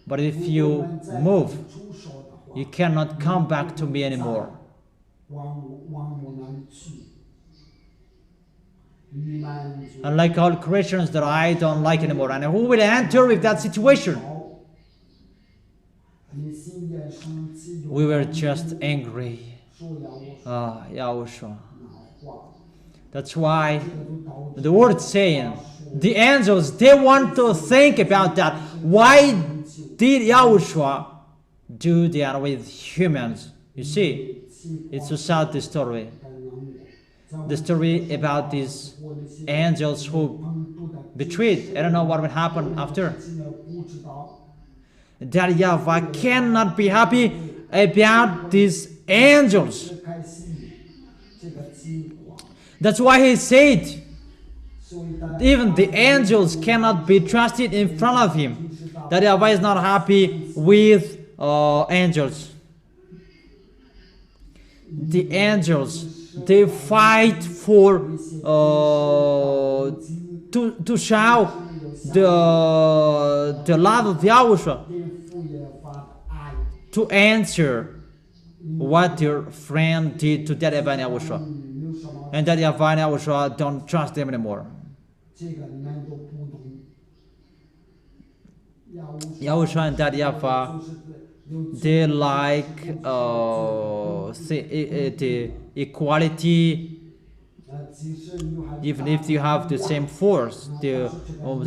But if you move, you cannot come back to me anymore. Unlike all Christians that I don't like anymore. And who will enter with that situation? We were just angry. YAHOSHUA. That's why the word saying, the angels, they want to think about that. Why did YAHOSHUA do that with humans? You see, it's a sad story. The story about these angels who betrayed. I don't know what will happen after. That YAHVAH cannot be happy about these angels. That's why he said, even the angels cannot be trusted in front of him. That YAHVAH is not happy with angels. The angels, they fight for to show the love of YAHOSHUA, to answer what their friend did to that YAHVAH and YAHOSHUA, and that YAHVAH and YAHOSHUA don't trust them anymore. YAHOSHUA and that YAHVAH, they like the equality. Even if you have the same force, the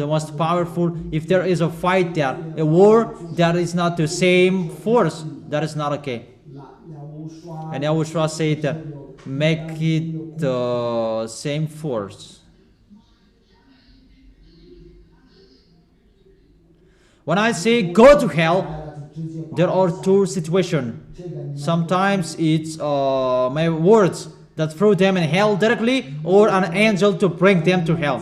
most powerful, if there is a fight there, a war, that is not the same force, that is not okay. And YAHOSHUA said, make it the same force. When I say go to hell, there are two situations. Sometimes it's my words that throw them in hell directly, or an angel to bring them to hell.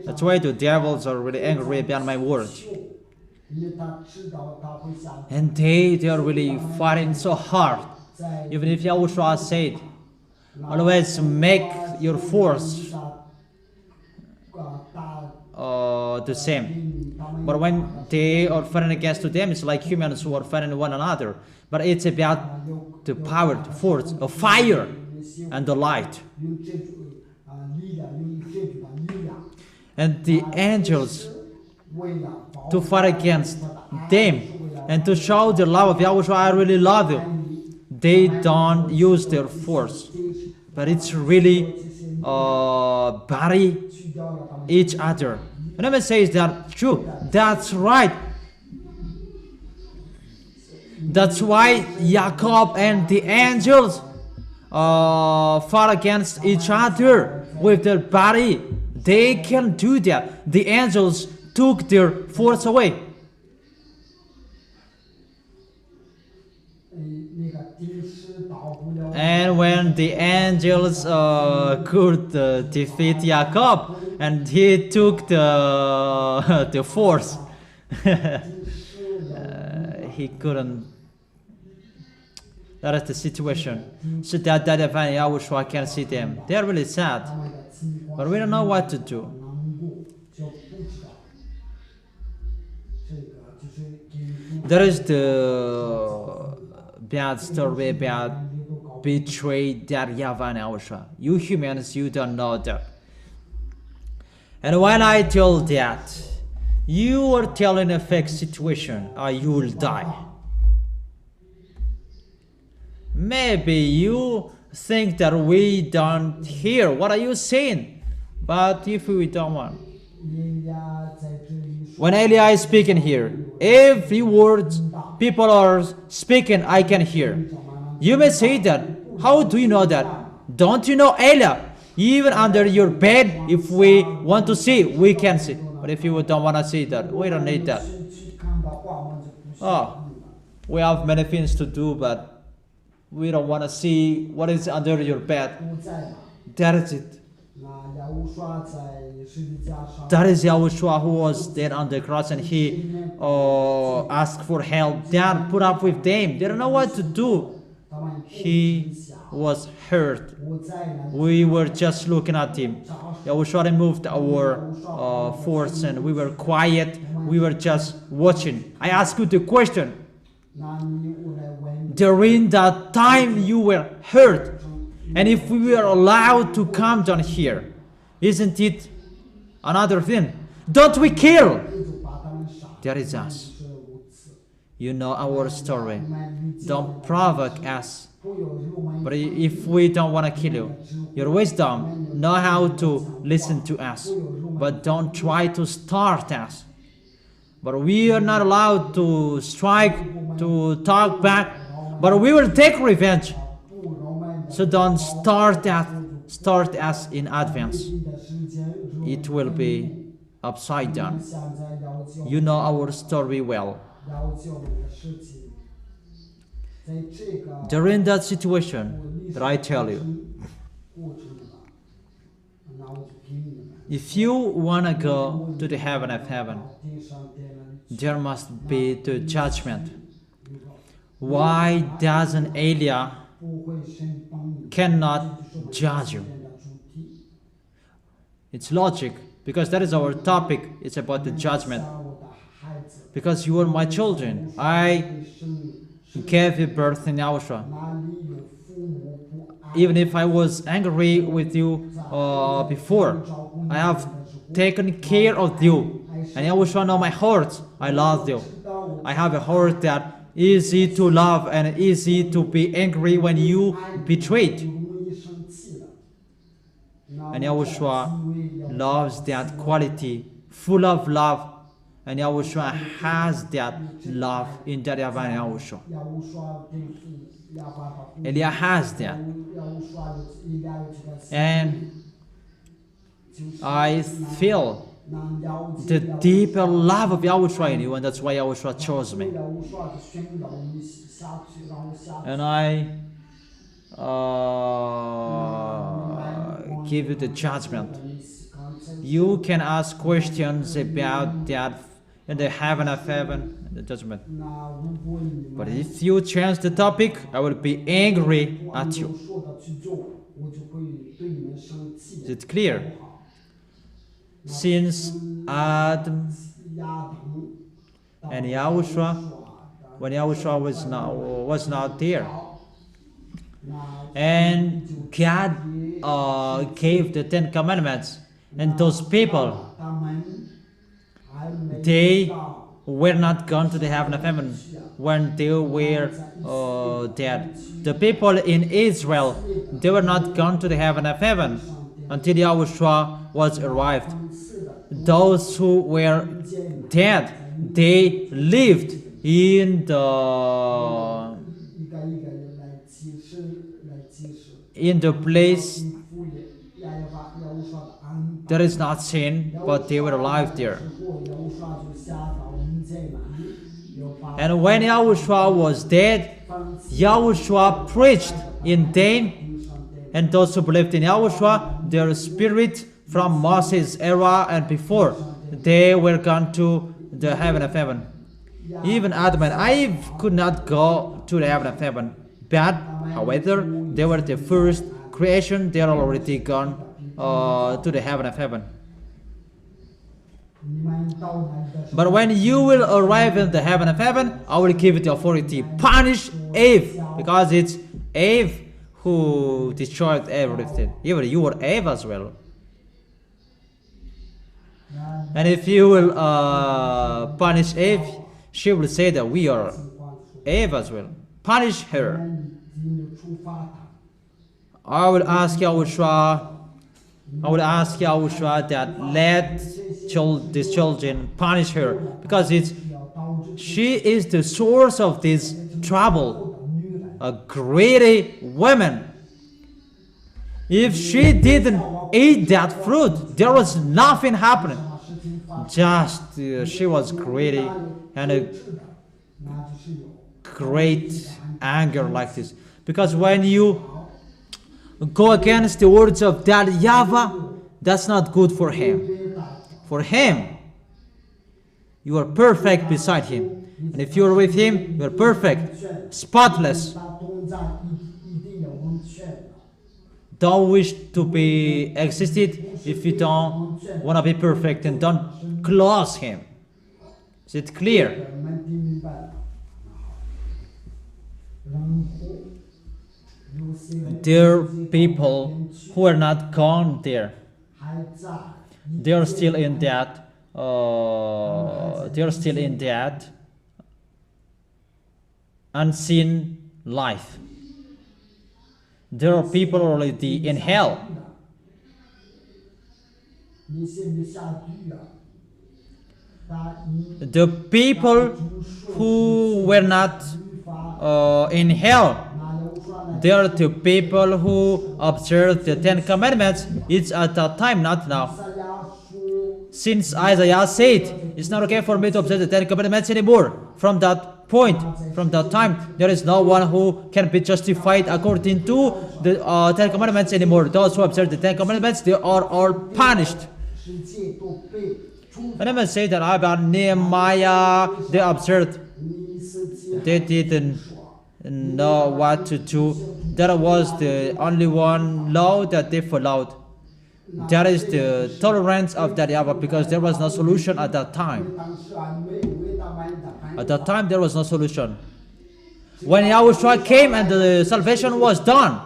That's why the devils are really angry about my words. And they are really fighting so hard. Even if YAHOSHUA said, always make your force the same. But when they are fighting against to them, it's like humans who are fighting one another. But it's about the power, the force, the fire, and the light. And the angels, to fight against them and to show the love of YAHOSHUA, I really love you. They don't use their force, but it's really bury each other. And I say, is that true? That's right. That's why Jacob and the angels fought against each other with their body. They can do that. The angels took their force away. And when the angels could defeat Jacob, and he took the force, he couldn't. That is the situation. So that YAHVAH and YAHOSHUA can see them. They are really sad, but we don't know what to do. There is the bad story about betrayed that YAHVAH and YAHOSHUA. You humans, you don't know that. And when I tell that, you are telling a fake situation, or you will die. Maybe you think that we don't hear. What are you saying? But if we don't want. When Eli is speaking here, every word people are speaking, I can hear. You may say that. How do you know that? Don't you know Eli? Even under your bed, if we want to see, we can see. But if you don't want to see that, we don't need that. Oh, we have many things to do, but we don't want to see what is under your bed. That is it. That is Yahushua who was dead on the cross, and he asked for help. Dad put up with them. They don't know what to do. He was hurt. We were just looking at him. Yahushua removed our force, and we were quiet. We were just watching. I ask you the question. During that time you were hurt, and if we were allowed to come down here, isn't it another thing? Don't we kill? That is us. You know our story. Don't provoke us. But if we don't want to kill you, your wisdom, know how to listen to us. But don't try to start us. But we are not allowed to strike, to talk back. But we will take revenge. So don't start us in advance. It will be upside down. You know our story well. During that situation that I tell you, if you want to go to the heaven of heaven, there must be the judgment. Why doesn't Elia cannot judge you? It's logic, because that is our topic. It's about the judgment. Because you are my children. I gave you birth in Yahushua. Even if I was angry with you before, I have taken care of you. And Yahushua know my heart. I love you. I have a heart that easy to love and easy to be angry when you betrayed. And Yahushua loves that quality, full of love. And Yahushua has that love in that Yahushua. Elia has that. And I feel the deeper love of Yahushua in you, and that's why Yahushua chose me. And I give you the judgment. You can ask questions about that in the heaven of heaven, the judgment. But if you change the topic, I will be angry at you. Is it clear? Since Adam and Yahushua, when Yahushua was not there, and God gave the 10 Commandments, and those people, they were not gone to the heaven of heaven when they were dead. The people in Israel, they were not gone to the heaven of heaven until Yahushua was arrived. Those who were dead, they lived in the place there is not sin, but they were alive there. And when Yahushua was dead, Yahushua preached in them, and those who believed in Yahushua, their spirit from Moses' era and before, they were gone to the heaven of heaven. Even Adam and Eve could not go to the heaven of heaven. But, however, they were the first creation, they are already gone to the heaven of heaven. But when you will arrive in the heaven of heaven, I will give it the authority. Punish Eve, because it's Eve who destroyed everything. Even you were Eve as well. And if you will punish Eve, she will say that we are Eve as well. Punish her. I will ask Yahushua that let these children punish her, because she is the source of this trouble. A greedy woman. If she didn't eat that fruit, there was nothing happening. Just she was greedy, and great anger like this. Because when you go against the words of that YAHVAH, that's not good for him. For him, you are perfect beside him. And if you are with him, you are perfect, spotless. Don't wish to be existed if you don't want to be perfect, and don't close him. Is it clear? There are people who are not gone there. They are still in that. They are still in that unseen life. There are people already in hell. The people who were not in hell, they are the people who observed the 10 Commandments. It's at that time, not now. Since Isaiah said, it's not okay for me to observe the 10 Commandments anymore. From that point, from that time, there is no one who can be justified according to the 10 Commandments anymore. Those who observe the 10 Commandments, they are all punished. I never say that about Nehemiah, they observed. They didn't know what to do. That was the only one law that they followed. That is the tolerance of that YAHVAH, because there was no solution at that time. At that time, there was no solution. When YAHOSHUA came and the salvation was done,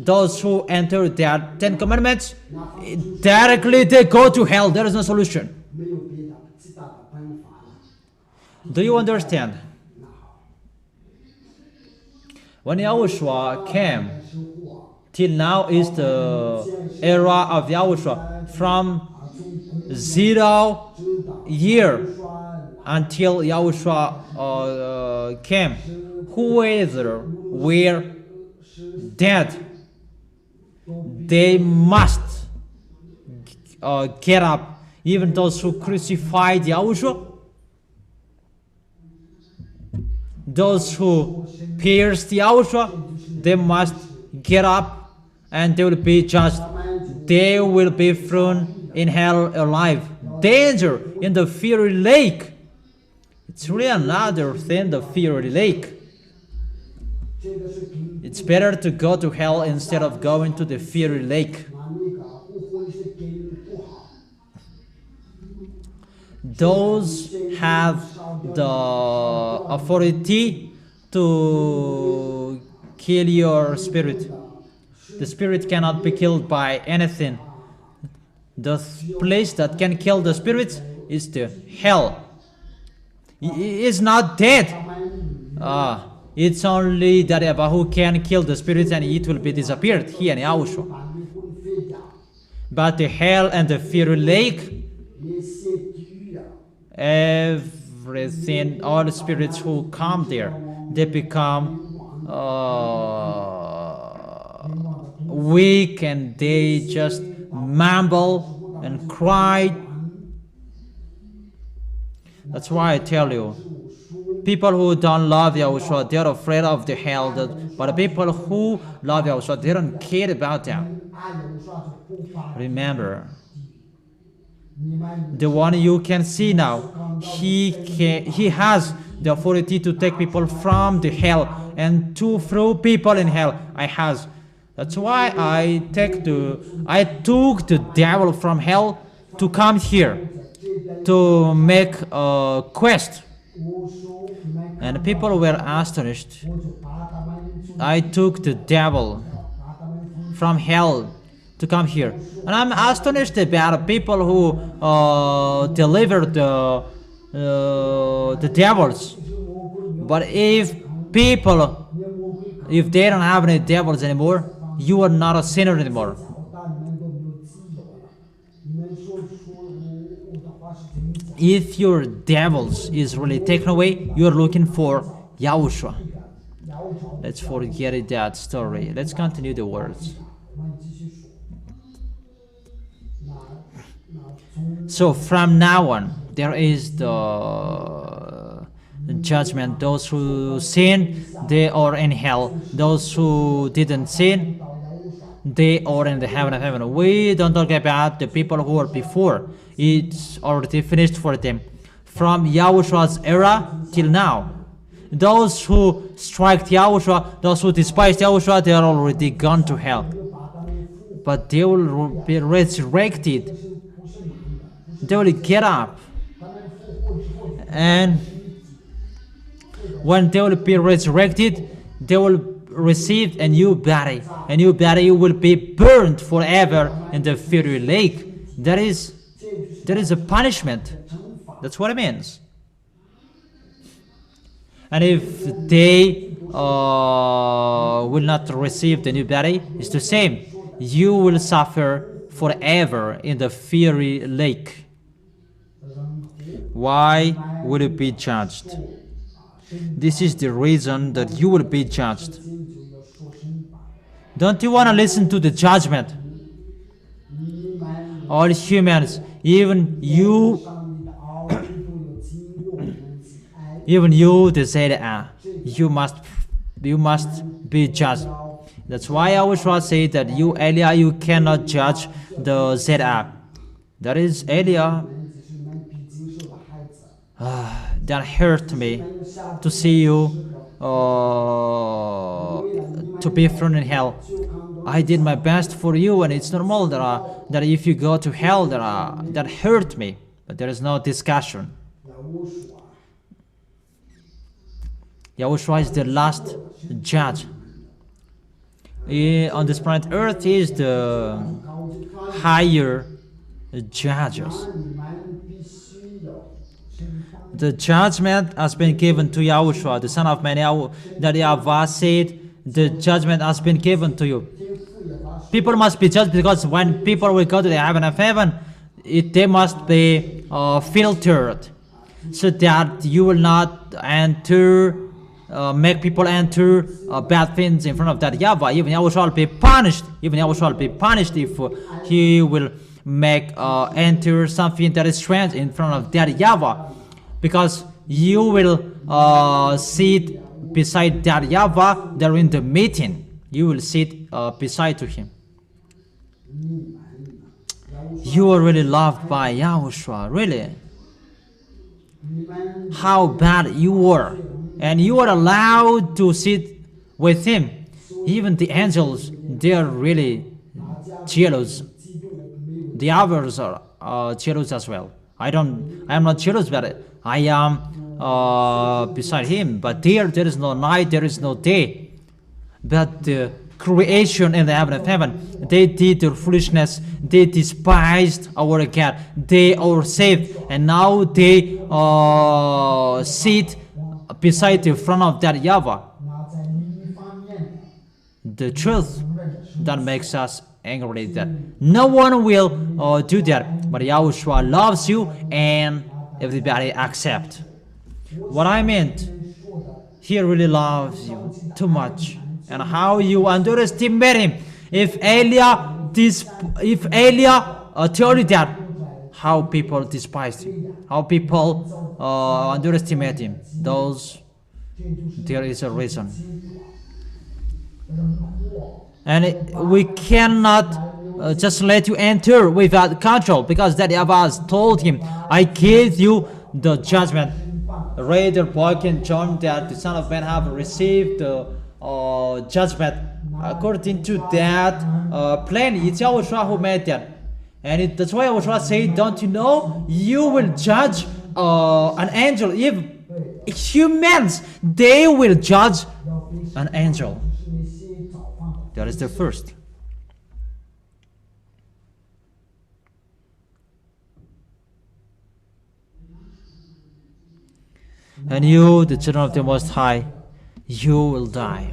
those who enter that 10 Commandments, directly they go to hell. There is no solution. Do you understand? When YAHOSHUA came, till now is the era of YAHOSHUA, from 0 year until YAHOSHUA came. Whoever were dead, they must get up. Even those who crucified YAHOSHUA, those who pierced YAHOSHUA, they must get up and they will be judged. They will be thrown in hell alive. Danger in the fiery lake. It's really another thing, the fiery lake. It's better to go to hell instead of going to the fiery lake. Those have the authority to kill your spirit. The spirit cannot be killed by anything. The place that can kill the spirit is the hell. He is not dead. It's only that YAHVAH who can kill the spirits, and it will be disappeared, he and YAHOSHUA. But the hell and the fiery lake, everything, all the spirits who come there, they become weak, and they just mumble and cry. That's why I tell you, people who don't love YAHOSHUA, they're afraid of the hell. But the people who love YAHOSHUA, they don't care about them. Remember, the one you can see now, he has the authority to take people from the hell and to throw people in hell. That's why I took the devil from hell to come here to make a quest. And people were astonished. I took the devil from hell to come here. And I'm astonished about people who delivered the devils. But if they don't have any devils anymore, you are not a sinner anymore. If your devils is really taken away, you are looking for YAHOSHUA. Let's forget that story. Let's continue the words. So from now on, there is the judgment. Those who sin, they are in hell. Those who didn't sin, they are in the heaven of heaven. We don't talk about the people who were before. It's already finished for them. From Yahushua's era till now. Those who strike Yahushua, those who despise Yahushua, they are already gone to hell. But they will be resurrected. They will get up. And when they will be resurrected, they will receive a new body. A new body will be burned forever in the fiery lake. That is a punishment. That's what it means. And if they will not receive the new body, it's the same. You will suffer forever in the fiery lake. Why will you be judged? This is the reason that you will be judged. Don't you want to listen to the judgment? All humans, even you, the ZA, you must be judged. That's why I was trying to say that you, Elia, you cannot judge the ZA. That is Elia. That hurt me to see you to be thrown in hell. I did my best for you, and it's normal that if you go to hell, that hurt me. But there is no discussion. Yahushua is the last judge. On this planet Earth, he is the higher judges. The judgment has been given to Yahushua, the Son of Man, that YAHVAH said, the judgment has been given to you. People must be judged because when people will go to the heaven of heaven, they must be filtered, so that you will not enter, make people enter bad things in front of that YAHVAH. Even Yahushua will be punished. Even Yahushua will be punished if he will make enter something that is strange in front of that YAHVAH. Because you will sit beside that YAHVAH during the meeting. You will sit beside to him. You are really loved by Yahushua, really. How bad you were. And you are allowed to sit with him. Even the angels, they are really jealous. The others are jealous as well. I am not jealous, but I am beside him. But there is no night, there is no day. But the creation in the heaven of heaven, they did their foolishness, they despised our God, they are saved, and now they sit beside the front of that YAHVAH. The truth that makes us angry that no one will do that, but Yahushua loves you and everybody accept. What I meant, he really loves you too much, and how you underestimate him. If Elia told you that, how people despise him, how people underestimate him, there is a reason. And we cannot just let you enter without control, because that YAHVAH told him, I gave you the judgment. Read the book in John that the Son of Man have received the judgment according to that plan. It's Yahushua who made that. And that's why Yahushua said, don't you know, you will judge an angel. If humans, they will judge an angel. That is the first. And you, the children of the Most High, you will die.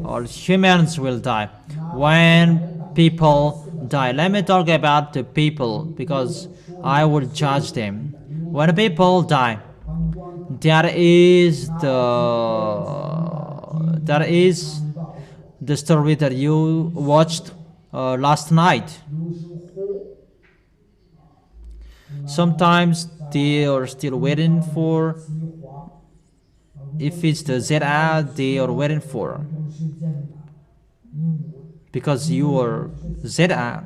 All humans will die. When people die, let me talk about the people, because I will judge them. When people die, that is the story that you watched last night. Sometimes they are still waiting for if it's the ZA they are waiting for, because you are ZA.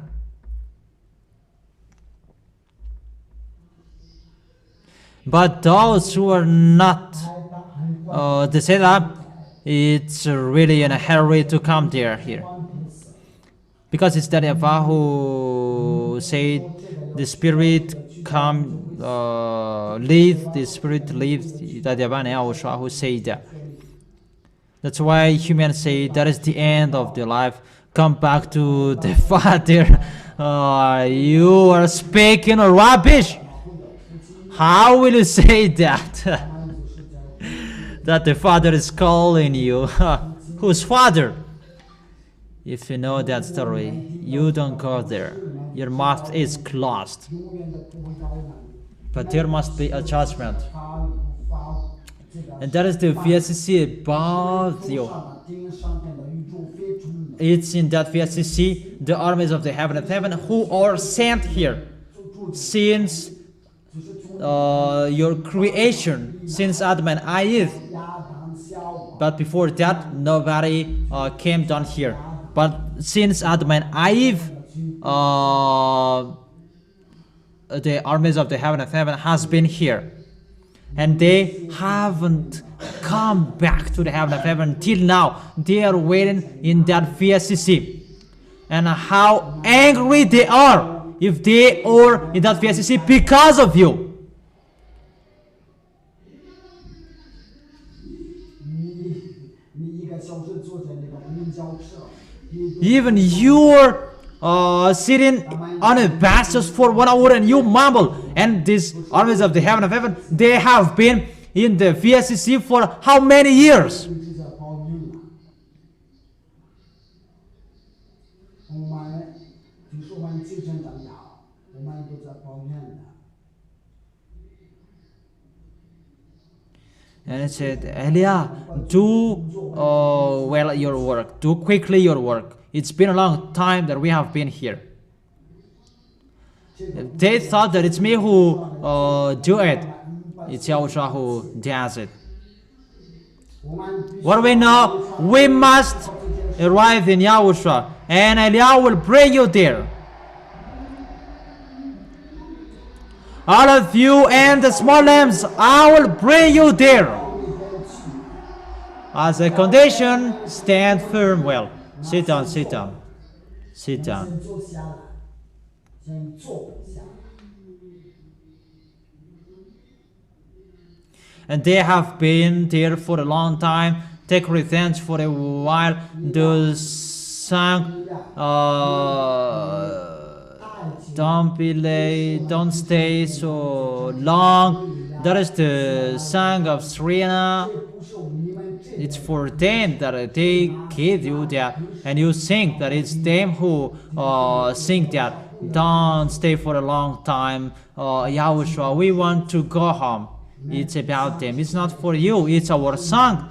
But those who are not the ZA, it's really in a hurry to come there here, because it's that YAHVAH who said the spirit come leave, the spirit leaves, that YAHVAH and YAHOSHUA who say that. That's why humans say that is the end of their life. Come back to the Father. You are speaking rubbish. How will you say that? That the Father is calling you? Whose Father? If you know that story, you don't go there. Your mouth is closed. But there must be a judgment. And that is the VSCC above you. It's in that VSCC, the armies of the heaven of heaven, who are sent here since your creation, since Adam and Eve. But before that, nobody came down here. But since Adam and Eve, the armies of the heaven of heaven has been here. And they haven't come back to the heaven of heaven until now. They are waiting in that VSCC. And how angry they are if they are in that VSCC because of you. Even you're sitting on a bus just for 1 hour and you mumble. And these armies of the heaven of heaven, they have been in the VSCC for how many years? And it said, Elia, do well your work, do quickly your work. It's been a long time that we have been here. They thought that it's me who do it. It's YAHOSHUA who does it. What do we know? We must arrive in YAHOSHUA, and Elia will bring you there. All of you and the small lambs, I will bring you there. As a condition, stand firm. Well, sit down, sit down, sit down. And they have been there for a long time. Take revenge for a while. Those sang, don't be late, don't stay so long. That is the song of Serena. It's for them that they give you that, and you sing that it's them who sing that. Don't stay for a long time. YAHOSHUA, we want to go home. It's about them. It's not for you. It's our song.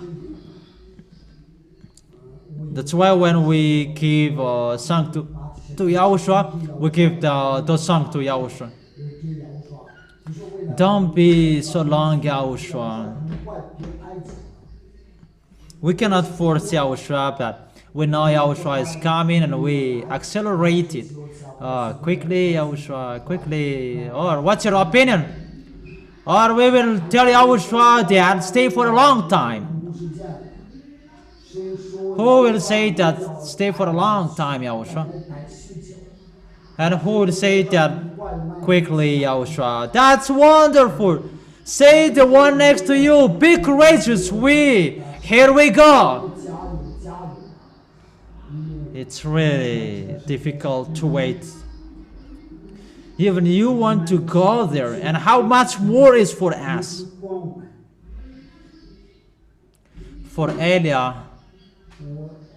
That's why when we give a song to YAHOSHUA, we give the song to YAHOSHUA. Don't be so long, YAHOSHUA. We cannot force YAHOSHUA, but we know YAHOSHUA is coming and we accelerate it. Quickly, YAHOSHUA, quickly. Or what's your opinion? Or we will tell YAHOSHUA that stay for a long time. Who will say that stay for a long time, YAHOSHUA? And who will say that quickly, YAHOSHUA? That's wonderful. Say the one next to you, be courageous. Here we go. It's really difficult to wait. Even you want to go there, and how much more is for us? For Elia,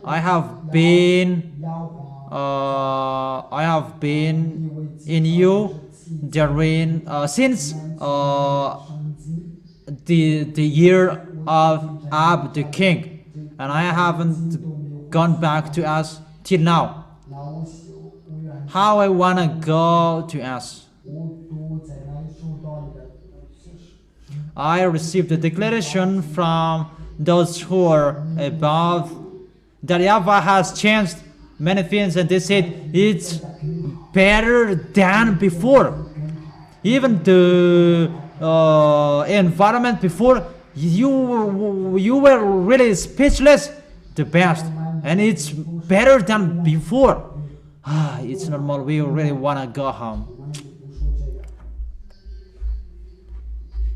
I have been in you during since the year of Ab the king, and I haven't gone back to us till now. How I wanna go to us. I received a declaration from those who are above that YAHVAH has changed many things, and they said it's better than before. Even the environment before, you were really speechless, the best, and it's better than before. It's normal. We really want to go home.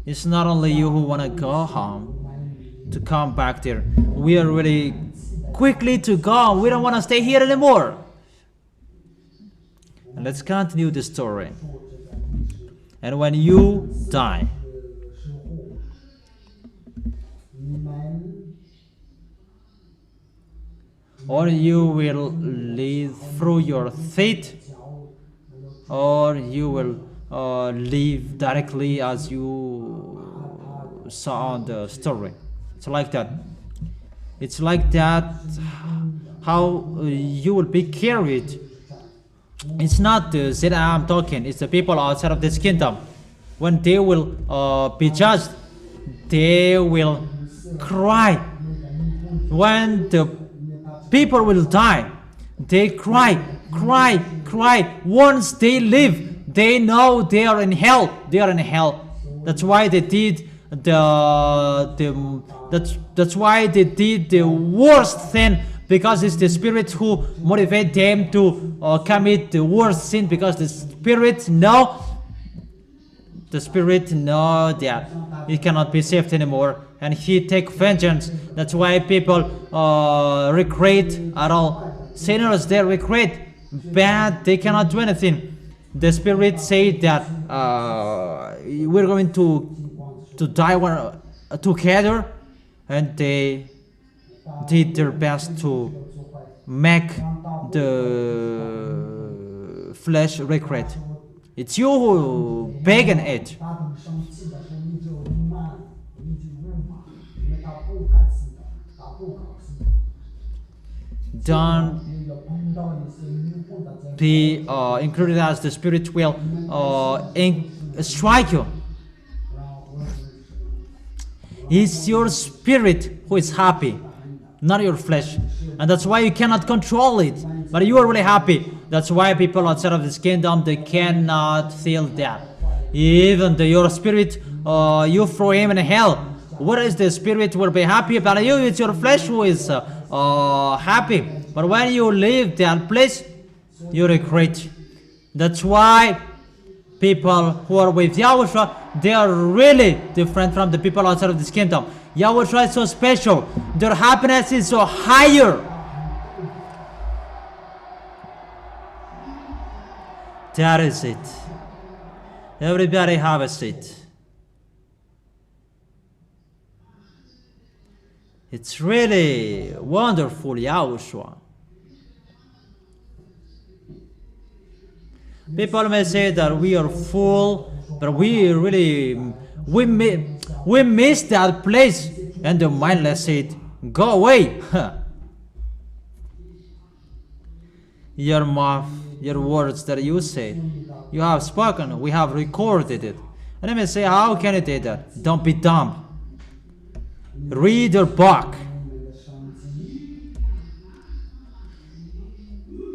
It's not only you who want to go home, to come back there. We are really quickly to go. We don't want to stay here anymore. And let's continue the story. And when you die, or you will live through your faith, or you will live directly as you saw on the story. It's like that. It's like that how you will be carried. It's not the Zeta I'm talking, it's the people outside of this kingdom. When they will be judged, they will cry. When the people will die, they cry. Once they live, they know they are in hell. That's why they did that's why they did the worst thing, because it's the spirit who motivate them to commit the worst sin, because the spirit know that he cannot be saved anymore, and he take vengeance. That's why people regret at all. Sinners, they regret bad, they cannot do anything. The spirit say that we're going to die together, and they did their best to make the flesh regret. It's you who began it. Don't be included as the spirit will strike you. It's your spirit who is happy, not your flesh. And that's why you cannot control it. But you are really happy. That's why people outside of this kingdom, they cannot feel that. Even your spirit, you throw him in hell. What is the spirit will be happy about you? It's your flesh who is happy. But when you leave that place, you regret. That's why people who are with Yahushua, they are really different from the people outside of this kingdom. Yahushua is so special. Their happiness is so higher. That is it. Everybody have a seat. It's really wonderful, Yahushua. People may say that we are full, but we miss that place, and the mindless said, "Go away." Your mouth, your words that you said, you have spoken, we have recorded it. And they may say, "How can you do that?" Don't be dumb. Read your book.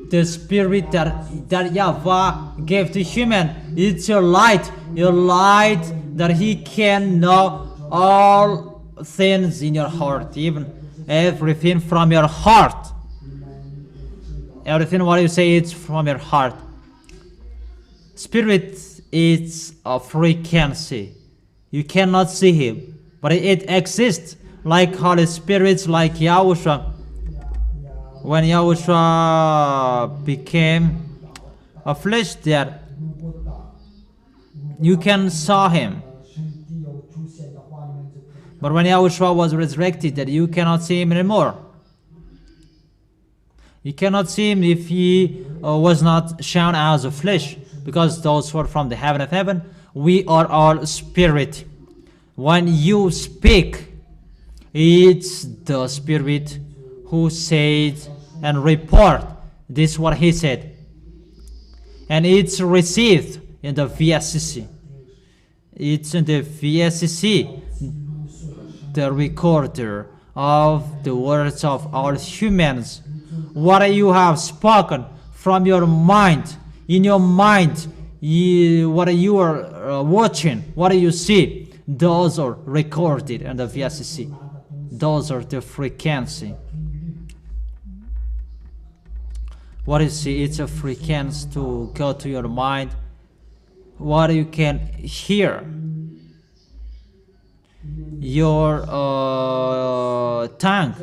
The spirit that YAHVAH gave to human, it's your light that he can know all things in your heart, even everything from your heart. Everything what you say, it's from your heart. Spirit is a frequency. You cannot see him, but it exists like Holy Spirits, like Yahushua. When Yahushua became a flesh there, you can saw him. But when Yahushua was resurrected, that you cannot see him anymore. You cannot see him if he was not shown as a flesh, because those who are from the heaven of heaven, we are all spirit. When you speak, it's the spirit who said and report this is what he said, and it's received in the VSCC. It's in the VSC, the recorder of the words of all humans. What you have spoken from your mind, in your mind, what you are watching, what you see, those are recorded in the VSC. Those are the frequency. What you see, it's a frequency to go to your mind. What you can hear, your tongue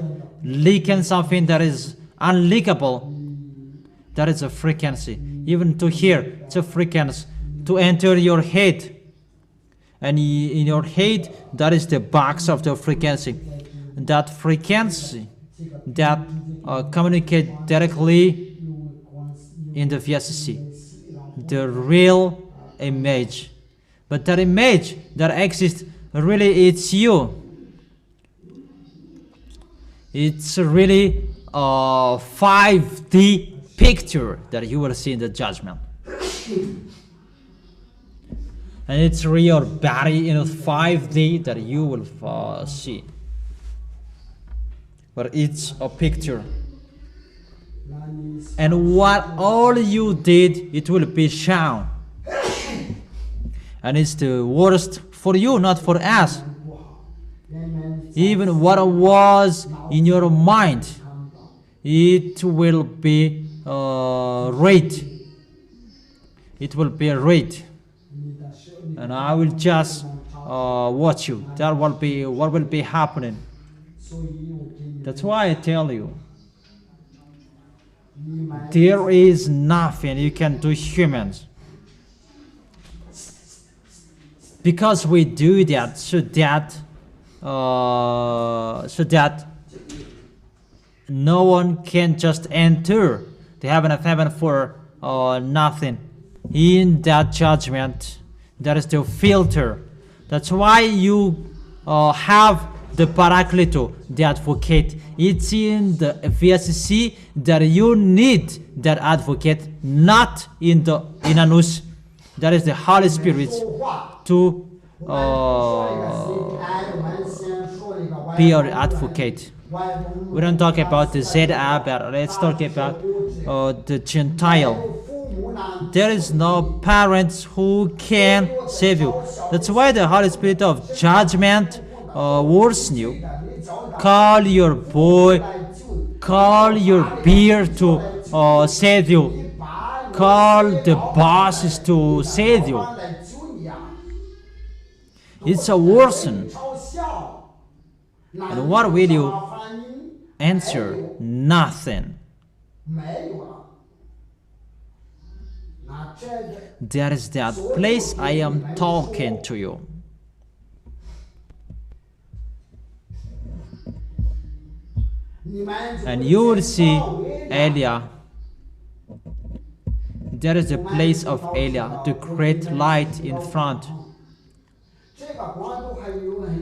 leaking something that is unleakable. That is a frequency. Even to hear, it's a frequency. To enter your head, and in your head, that is the box of the frequency. That frequency that communicate directly in the VSC, the real image. But that image that exists, really it's you. It's really a 5D picture that you will see in the judgment. And it's your body in a 5D that you will see. But it's a picture. And what all you did, it will be shown. And it's the worst for you, not for us. Even what was in your mind, it will be read. It will be read. And I will just watch you. That will be what will be happening. That's why I tell you, there is nothing you can do, humans. Because we do that so that no one can just enter the heaven of heaven for nothing. In that judgment, there is the filter. That's why you have the Paracleto, the advocate. It's in the VSC that you need that advocate, not in the Inanus. That is the Holy Spirit to be your advocate. We don't talk about the Zeta, but let's talk about the Gentile. There is no parents who can save you. That's why the Holy Spirit of judgment warns you. Call your boy, call your peer to save you. Call the bosses to save you. It's a worsen. And what will you answer? Nothing. That is that place I am talking to you. And you will see Elia. There is a place of Elia, the great light in front.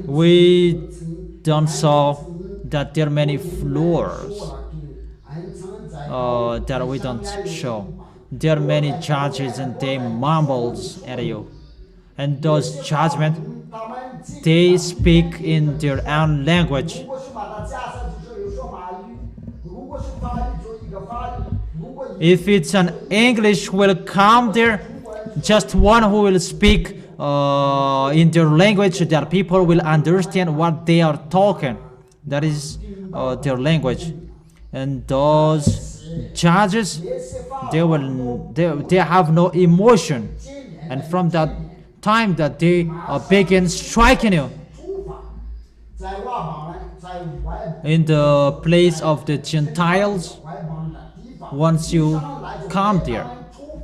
We don't saw that there are many floors that we don't show. There are many judges and they mumbles at you. And those judgments, they speak in their own language. If it's an English will come there, just one who will speak in their language that people will understand what they are talking. That is their language. And those judges, they have no emotion. And from that time that they begin striking you in the place of the Gentiles, once you come there,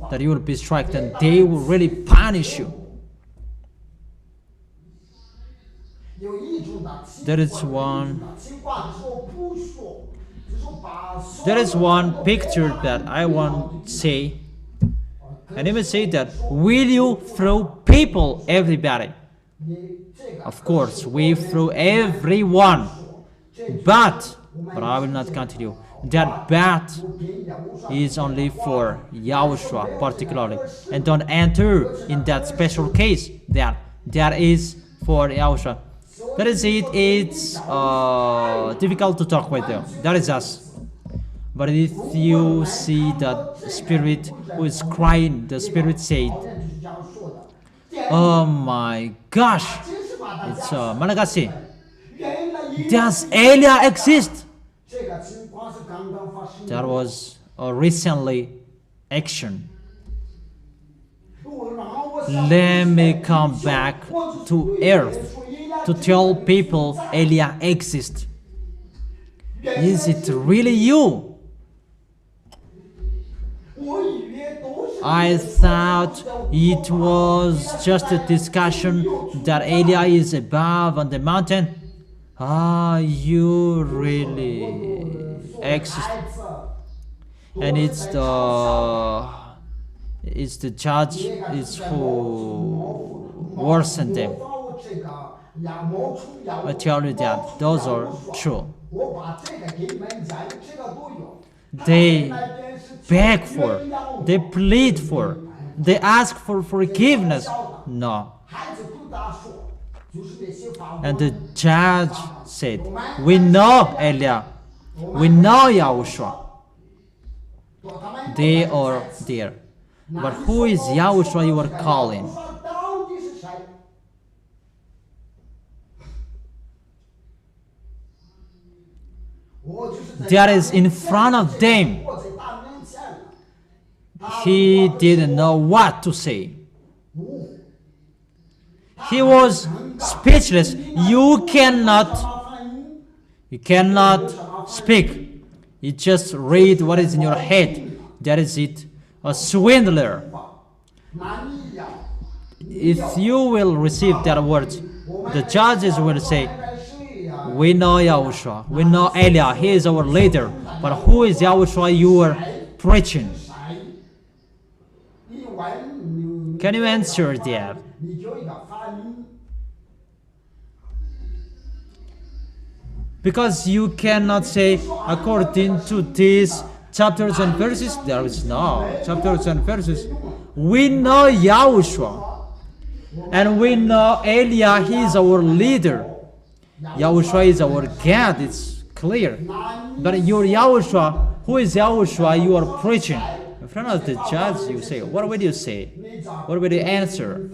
that you will be struck, and they will really punish you. There is one picture that I want to say, and even say that, will you throw people, everybody? Of course, we throw everyone, but I will not continue. That bat is only for Yahushua particularly, and don't enter in that special case that That is for Yahushua. That is it. It's difficult to talk with them. That is us. But if you see that spirit who is crying, the spirit said, "Oh my gosh, it's Malagasy. Does Elia exist?" That was a recently action. Let me come back to earth to tell people Elia exists. Is it really you? I thought it was just a discussion that Elia is above on the mountain. You really exist. And it's the judge is who worsened them. I tell you that those are true. They beg for, they plead for, they ask for forgiveness. No. And the judge said, "We know Elia, we know Yahushua. They are there. But who is Yahushua you are calling?" That is in front of them. He didn't know what to say. He was speechless. You cannot speak. You just read what is in your head. That is it. A swindler. If you will receive that word, the judges will say, "We know Yahushua, we know Elia, he is our leader. But who is Yahushua you are preaching?" Can you answer that? Because you cannot say, according to these chapters and verses, there is no chapters and verses. We know Yahushua. And we know Elia, he is our leader. Yahushua is our God, it's clear. But your Yahushua, who is Yahushua you are preaching? In front of the judge, you say, what will you say? What will you answer?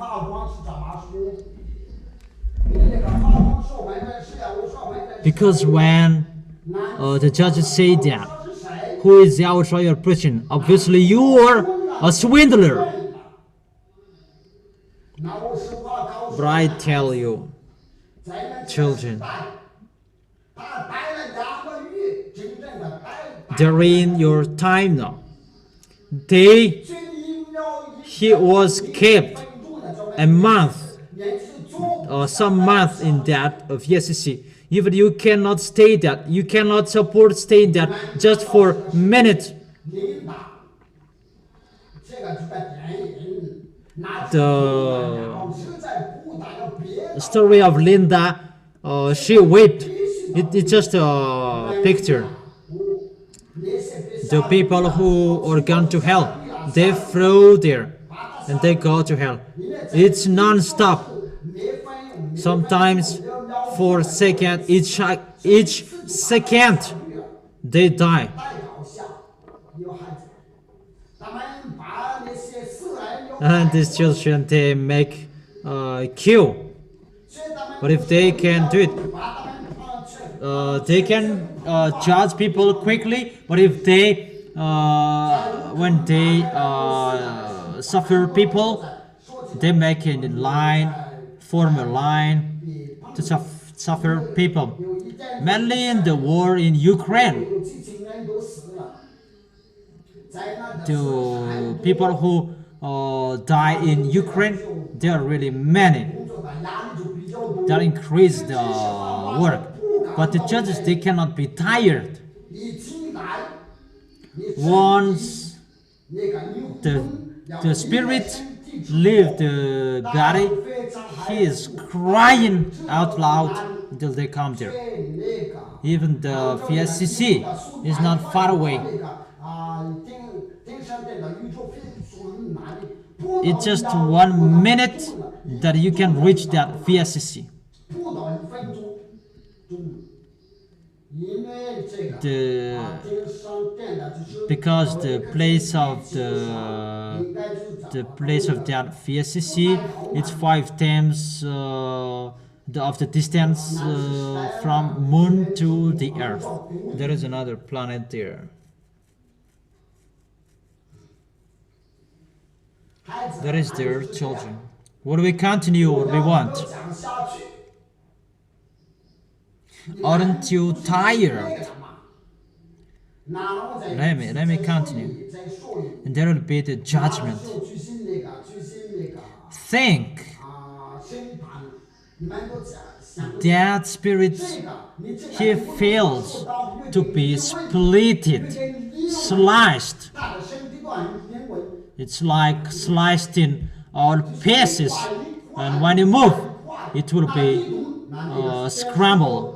Because when the judges say that, who is Yahushua you are preaching? Obviously you are a swindler. But I tell you, children, during your time now, he was kept a month or some month in that of YSC. Even you cannot stay that, you cannot support staying that just for a minute. The story of Linda, she wept. It's just a picture. The people who are gone to hell, they throw there and they go to hell. It's non-stop. Sometimes for second, each second they die. And these children, they make kill. But if they can do it, they can judge people quickly. But if they, when they suffer people, they make it in line, form a line to suffer people. Mainly in the war in Ukraine, the people who die in Ukraine, there are really many. That increase the work. But the judges, they cannot be tired. Once the spirit leave the body, he is crying out loud until they come there. Even the FCC is not far away. It's just 1 minute that you can reach that VSCC. Because the place of that VSCC, it's 5 times of the distance from Moon to the Earth. There is another planet there. That is their children. What do we continue? What do we want? Aren't you tired? Let me continue. And there will be the judgment. Think that spirit, he fails to be splitted, sliced. It's like sliced in all pieces, and when you move, it will be scrambled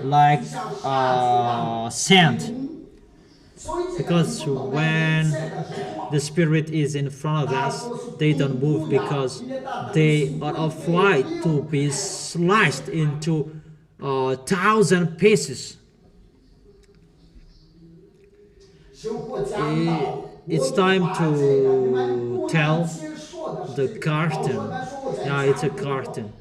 like sand. Because when the spirit is in front of us, they don't move because they are afraid to be sliced into 1,000 pieces. It's time to tell the curtain. Yeah, it's a curtain.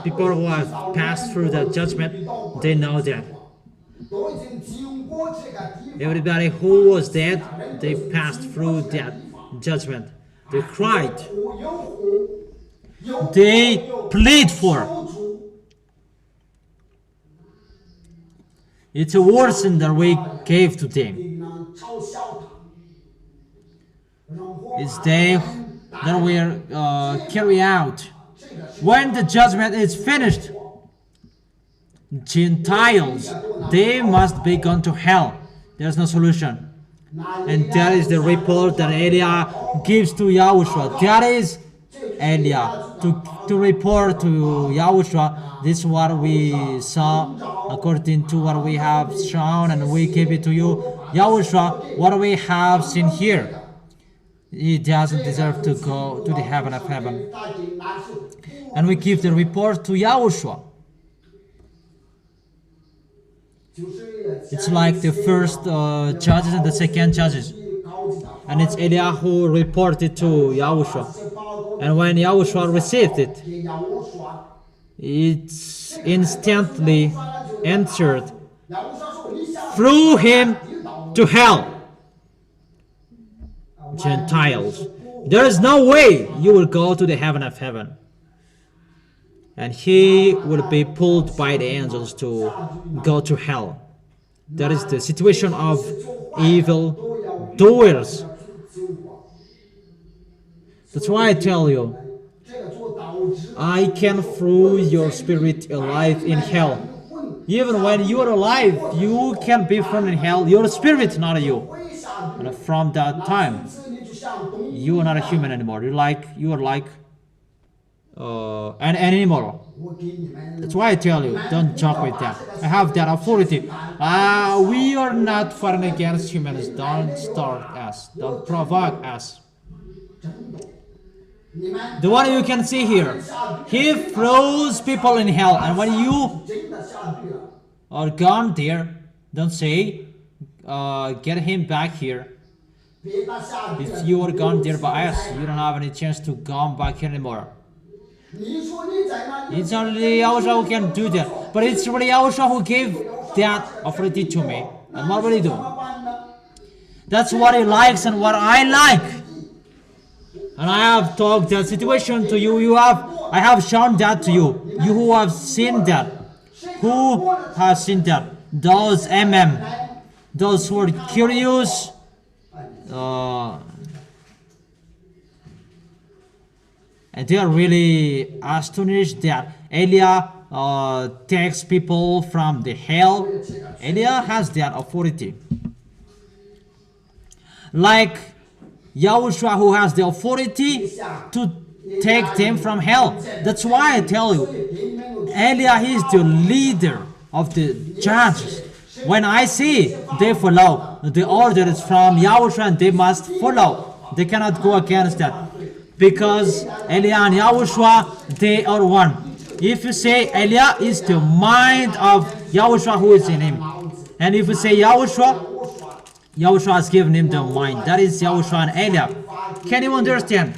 People who have passed through that judgment, they know that. Everybody who was dead, they passed through that judgment. They cried. They plead for. It's a worsen that we gave to them. It's they that will carry out. When the judgment is finished, Gentiles, they must be gone to hell. There's no solution. And that is the report that Elia gives to Yahushua. That is Elia to report to Yahushua. This is what we saw according to what we have shown, and we give it to you. Yahushua, what we have seen here, he doesn't deserve to go to the heaven of heaven. And we give the report to Yahushua. It's like the first judges and the second judges. And it's Elia who reported to Yahushua. And when Yahushua received it, it's instantly answered, threw him to hell. Gentiles, there is no way you will go to the heaven of heaven. And he will be pulled by the angels to go to hell. That is the situation of evil doers. That's why I tell you, I can throw your spirit alive in hell. Even when you are alive, you can be thrown in hell. Your spirit, not you. And from that time, you are not a human anymore. You are like an animal. That's why I tell you, don't joke with that. I have that authority. We are not fighting against humans. Don't start us. Don't provoke us. The one you can see here, he throws people in hell. And when you are gone there, don't say, get him back here. If you are gone there by us, you don't have any chance to come back here anymore. It's only Yahushua who can do that. But it's really Yahushua who gave that authority to me. And what will he do? That's what he likes and what I like. And I have talked that situation to you. I have shown that to you. You who have seen that. Who has seen that? Those those who are curious. And they are really astonished that Elia takes people from the hell. Elia has that authority. Like Yahushua, who has the authority to take them from hell. That's why I tell you, Elia is the leader of the judges. When I see they follow, the order is from Yahushua and they must follow. They cannot go against that. Because Eliah and Yahushua, they are one. If you say Eliah is the mind of Yahushua who is in him. And if you say Yahushua, Yahushua has given him the mind. That is Yahushua and Eliah. Can you understand?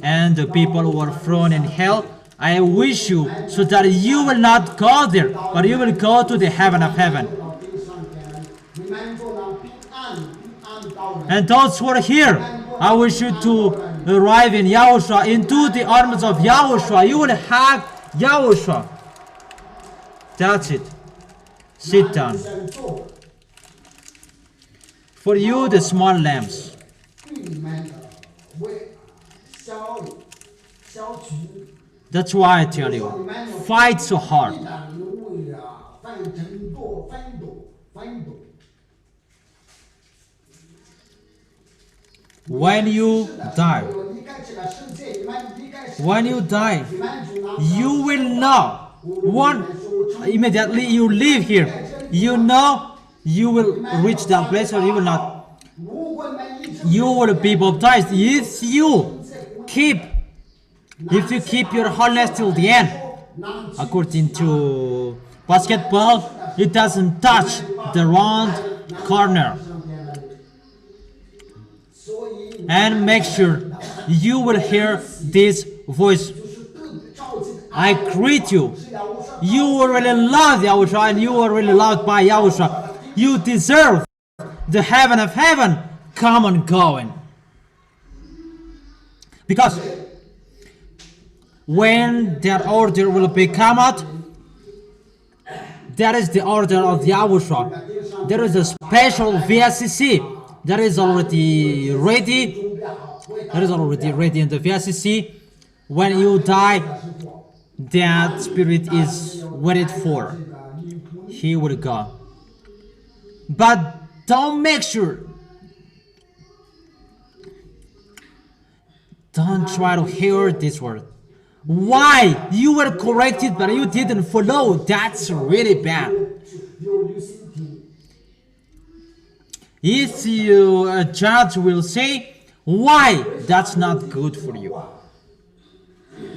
And the people who are thrown in hell, I wish you so that you will not go there, but you will go to the heaven of heaven. And those who are here, I wish you to arrive in Yahushua, into the arms of Yahushua. You will have Yahushua. That's it. Sit down. For you, the small lambs. That's why I tell you, fight so hard. When you die, you will know. Immediately you leave here, you know you will reach that place or you will not. You will be baptized if you keep your holiness till the end. According to basketball, it doesn't touch the round corner. And make sure you will hear this voice. I greet you. You are really loved, Yahushua, and you are really loved by Yahushua. You deserve the heaven of heaven. Come on, going. Because when that order will be come out, that is the order of Yahushua. There is a special VSCC that is already ready. That is already ready in the VSCC. When you die, that spirit is waited for. He will go. But don't make sure. Don't try to hear this word. Why? You were corrected, but you didn't follow. That's really bad. If a judge will say, why? That's not good for you.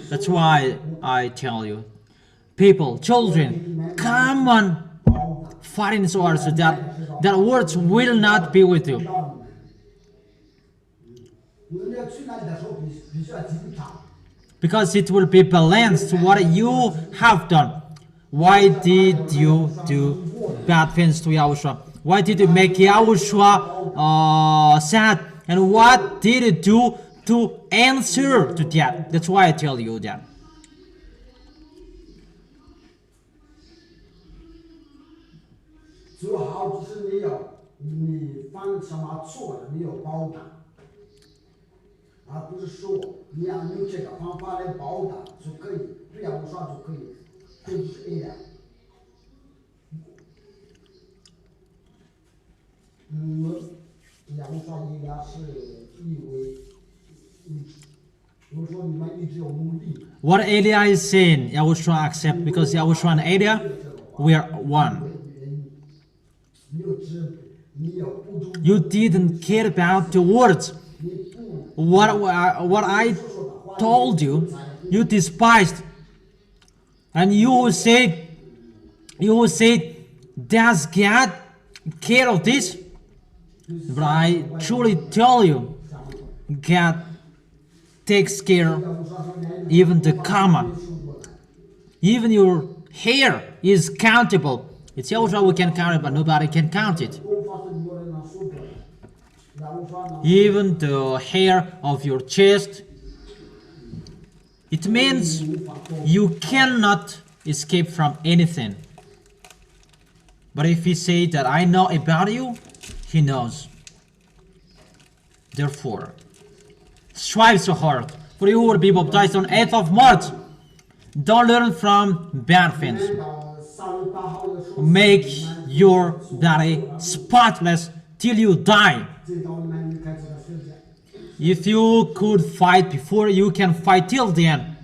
That's why I tell you, people, children, come on, fighting so hard so that words will not be with you. Because it will be balanced to what you have done. Why did you do bad things to Yahushua? Why did you make Yahushua sad? And what did you do to answer to that? That's why I tell you that. What Eliah is saying, Yahushua accept, because Yahushua and Eliah, we are one. You didn't care about the words. What I told you, you despised. And you said, does God care of this? But I truly tell you, God takes care even the common. Even your hair is countable. It's Yahushua we can count it, but nobody can count it. Even the hair of your chest. It means you cannot escape from anything. But if he say that I know about you, he knows. Therefore, strive so hard, for you will be baptized on 8th of March. Don't learn from bad things. Make your body spotless till you die. If you could fight before, you can fight till the end.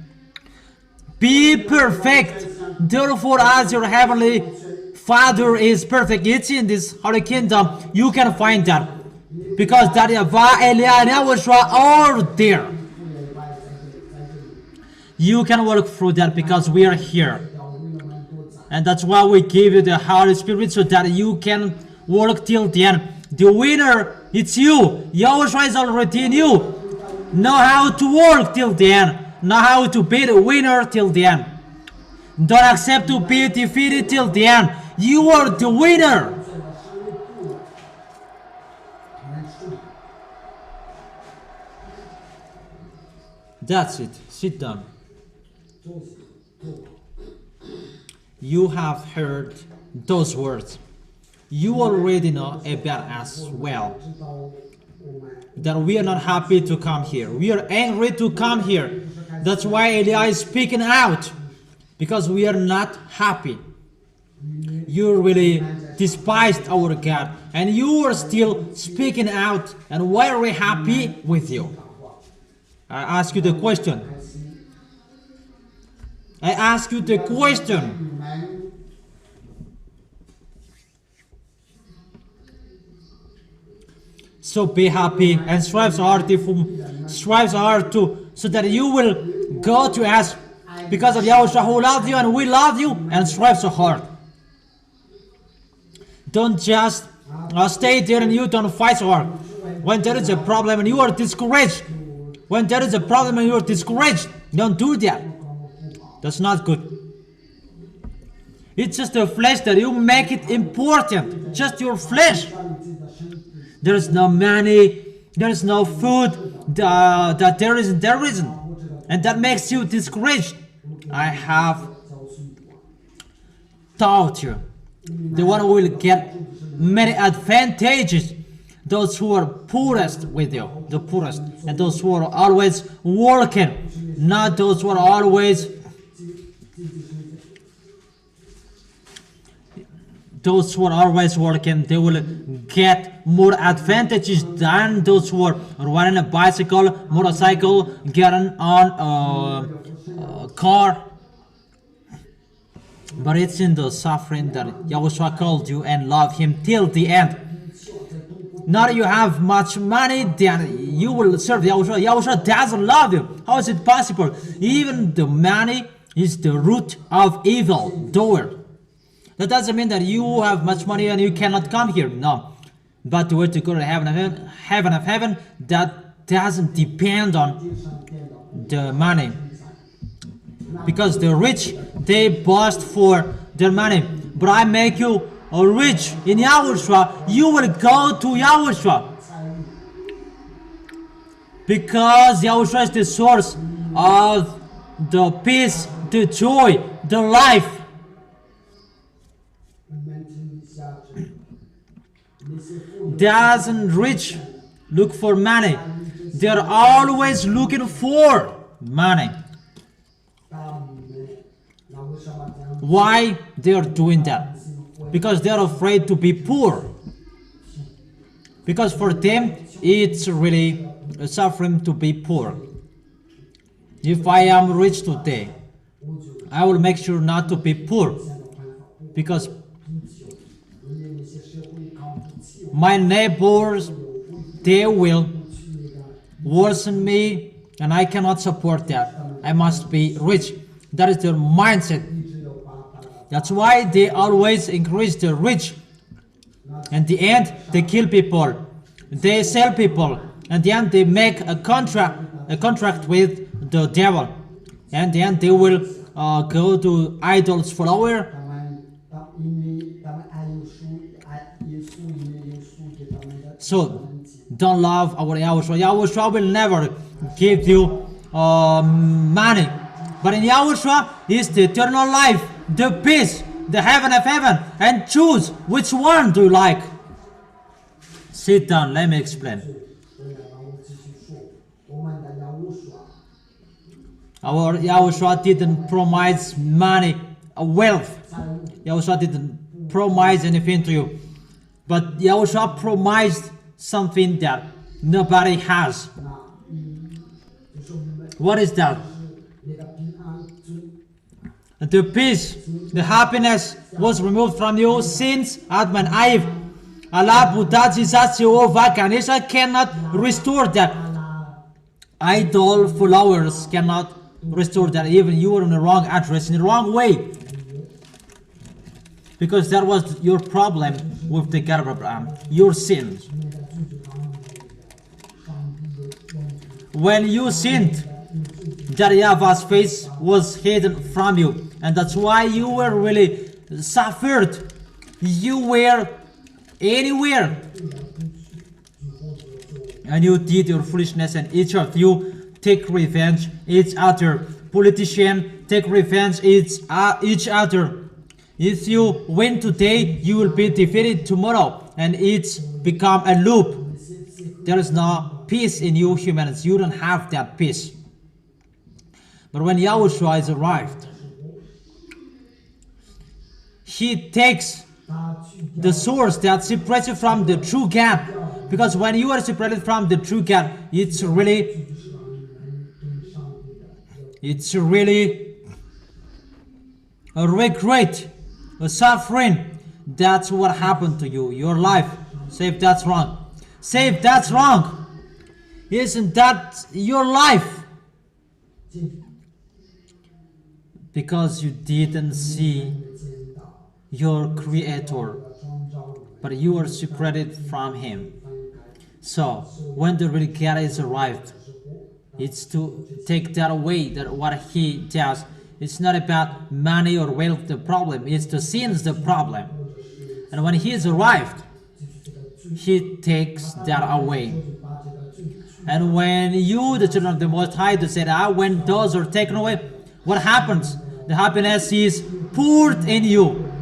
Be perfect. Therefore, as your heavenly Father is perfect, it's in this holy kingdom, you can find that. Because that YAHVAH, Eliah, and YAHOSHUA are there. You can work through that because we are here. And that's why we give you the Holy Spirit so that you can work till the end. The winner, it's you. YAHOSHUA is already in you. Know how to work till the end. Know how to be the winner till the end. Don't accept to be defeated till the end. You are the winner. That's it. Sit down. You have heard those words. You already know about us well. That we are not happy to come here. We are angry to come here. That's why Eliah is speaking out. Because we are not happy. You really despised our God. And you are still speaking out. And why are we happy with you? I ask you the question. I ask you the question. So be happy and strive so hard to so that you will go to us because of YAHOSHUA who loved you and we love you, and strive so hard. Don't just stay there and you don't fight so hard. When there is a problem and you are discouraged, don't do that. That's not good. It's just the flesh that you make it important. Just your flesh. There is no money, there is no food, that there isn't. And that makes you discouraged. I have taught you. The one who will get many advantages. Those who are poorest with you, the poorest. And those who are always working. Not those who are always... Those who are always working, they will get more advantages than those who are running a bicycle, motorcycle, getting on a car. But it's in the suffering that YAHOSHUA called you and love Him till the end. Not you have much money, then you will serve YAHOSHUA. YAHOSHUA doesn't love you. How is it possible? Even the money is the root of evil doer. That doesn't mean that you have much money and you cannot come here. No. But the way to go to heaven, that doesn't depend on the money. Because the rich, they boast for their money. But I make you rich in YAHOSHUA. You will go to YAHOSHUA. Because YAHOSHUA is the source of the peace, the joy, the life. Doesn't rich look for money? They're always looking for money. Why they are doing that? Because they are afraid to be poor. Because for them it's really a suffering to be poor. If I am rich today, I will make sure not to be poor. Because my neighbors, they will worsen me, and I cannot support that. I must be rich. That is their mindset. That's why they always increase the rich. In the end, they kill people. They sell people. In the end, they make a contract with the devil. And then they will go to idols follower. So, don't love our YAHOSHUA. YAHOSHUA will never give you money. But in YAHOSHUA is the eternal life, the peace, the heaven of heaven. And choose which one do you like. Sit down, let me explain. Our YAHOSHUA didn't promise money, wealth. YAHOSHUA didn't promise anything to you. But YAHOSHUA promised something that nobody has. What is that? The peace, the happiness was removed from you since Adam and Eve. Allah, Buddha, Jesus, Jehovah, Ganesha cannot restore that. Idol followers cannot restore that. Even you were in the wrong address, in the wrong way. Because that was your problem with the God of Abraham, your sins. When you sinned, that Yahvah's face was hidden from you, and that's why you were really suffered. You were anywhere, and you did your foolishness, and each of you take revenge each other. Politician take revenge each other. If you win today, you will be defeated tomorrow, and it's become a loop. There is no peace in you humans. You don't have that peace. But when Yahushua is arrived, he takes the source that separates you from the true God. Because when you are separated from the true God, it's really a regret, a suffering. That's what happened to you, your life. Say if that's wrong. Say if that's wrong. Isn't that your life? Because you didn't see your Creator, but you are separated from Him. So when the real God is arrived, it's to take that away, that what He does. It's not about money or wealth the problem, it's the sins the problem. And when He is arrived, He takes that away. And when you, the children of the Most High, to say that when those are taken away, what happens? The happiness is poured in you.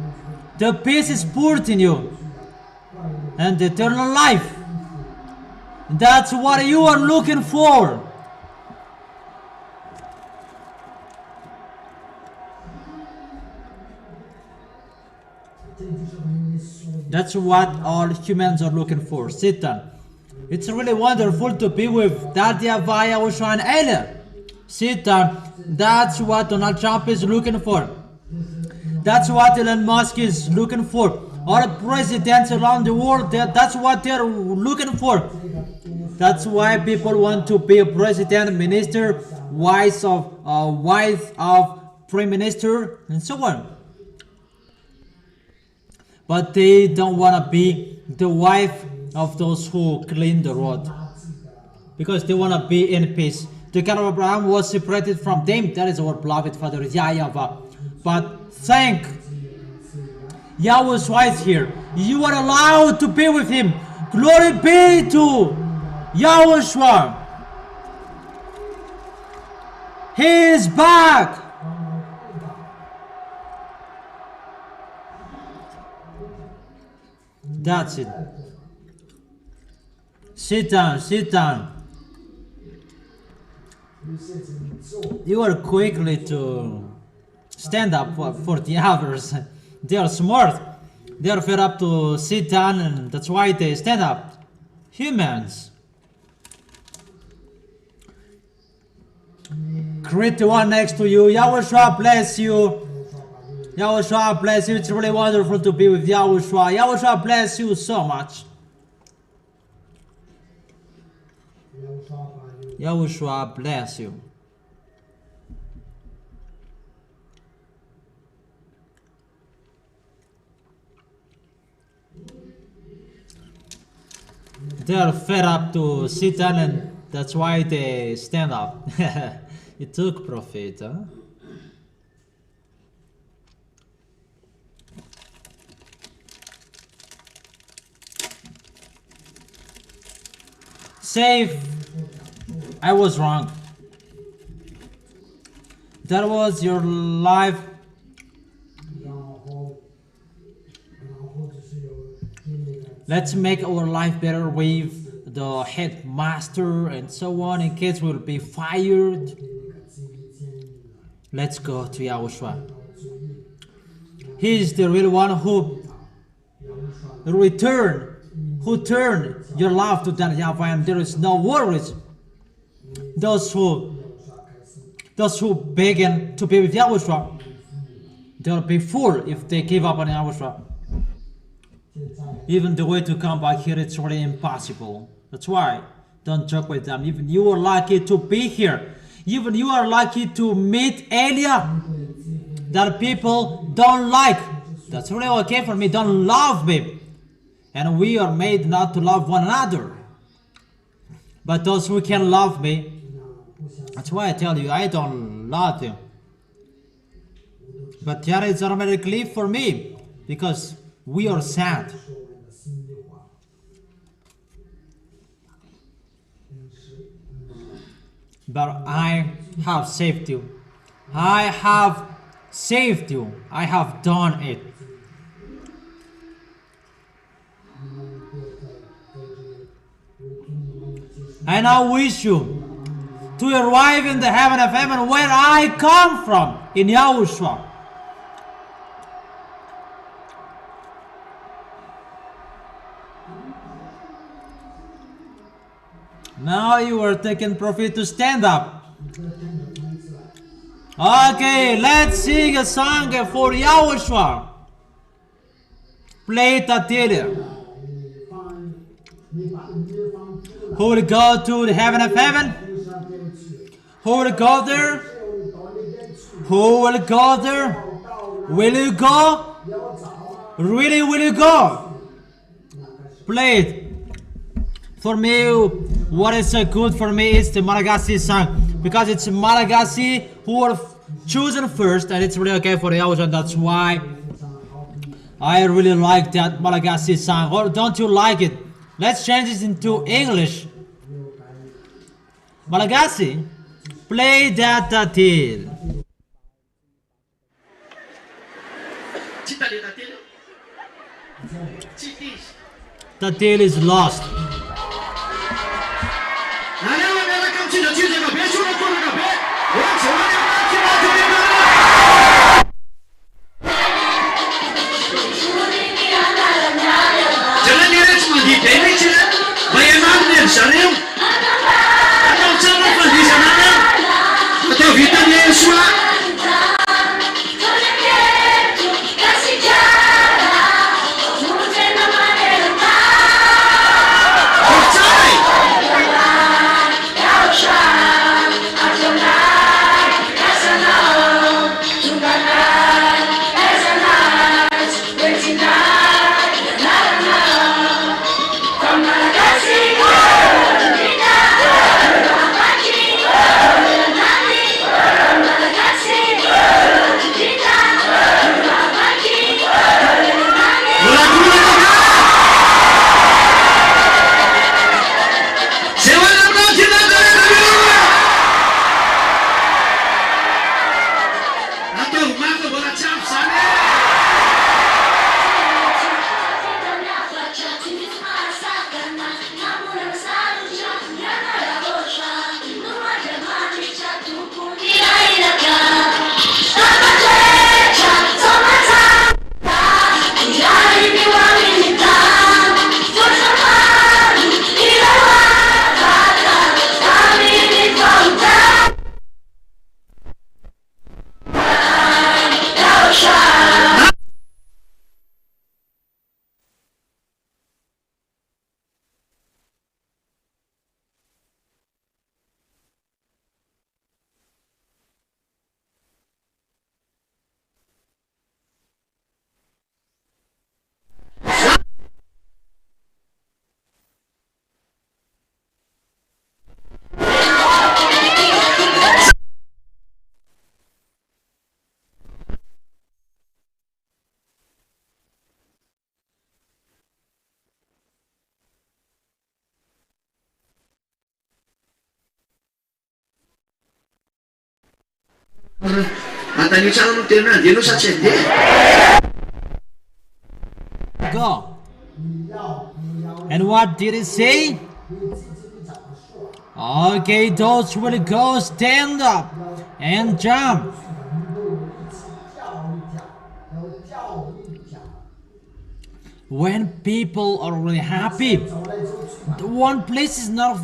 The peace is poured in you. And the eternal life. That's what you are looking for. That's what all humans are looking for. Satan. It's really wonderful to be with that YAHVAH, YAHOSHUA, and Ella. Satan. That's what Donald Trump is looking for. That's what Elon Musk is looking for. All presidents around the world, that's what they're looking for. That's why people want to be a president, minister, wife of prime minister, and so on. But they don't want to be the wife of those who clean the road, because they want to be in peace. The God of Abraham was separated from them. That is our beloved Father YAHVAH. But thank YAHOSHUA is here. You are allowed to be with Him. Glory be to YAHOSHUA. He is back. That's it. Sit down, sit down. You are quickly to stand up for the others. They are smart. They are fed up to sit down, and that's why they stand up. Humans. Greet the one next to you. YAHOSHUA bless you. YAHOSHUA bless you. It's really wonderful to be with YAHOSHUA. YAHOSHUA bless you so much. YAHOSHUA bless you. They are fed up to sit down, and that's why they stand up. It took profit, huh? Save. I was wrong. That was your life. Let's make our life better with the headmaster and so on, in case we'll be fired. Let's go to YAHOSHUA. He is the real one who turned your love to that YAHVAH, and there is no worries. Those who begin to be with YAHOSHUA, they'll be full if they give up on YAHOSHUA. Even the way to come back here, it's really impossible. That's why don't joke with them. Even you are lucky to be here. Even you are lucky to meet Elia that people don't like. That's really okay for me. Don't love me. And we are made not to love one another. But those who can love me, that's why I tell you, I don't love you. But that is automatically for me, because we are sad. But I have saved you. I have saved you. I have done it. And I wish you to arrive in the heaven of heaven where I come from, in Yahushua. Now you are taking profit to stand up. Okay, let's sing a song for Yahushua. Play Tatilia. Who will go to the heaven of heaven? Who will go there? Who will go there? Will you go? Really, will you go? Play it. For me, what is so good for me is the Malagasy song, because it's Malagasy who are chosen first, and it's really okay for the Yahushua. That's why I really like that Malagasy song. Or don't you like it? Let's change it into English. Malagasy, play that tatil. Tatil is lost. Go. And what did it say? Okay, those will go stand up and jump. When people are really happy, the one place is not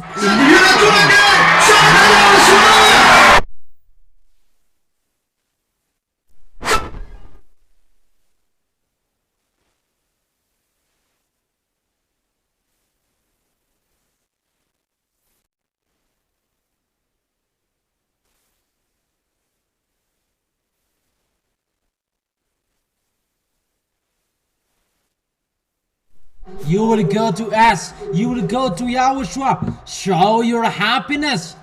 You will go to S. You will go to Yahushua. Show your happiness.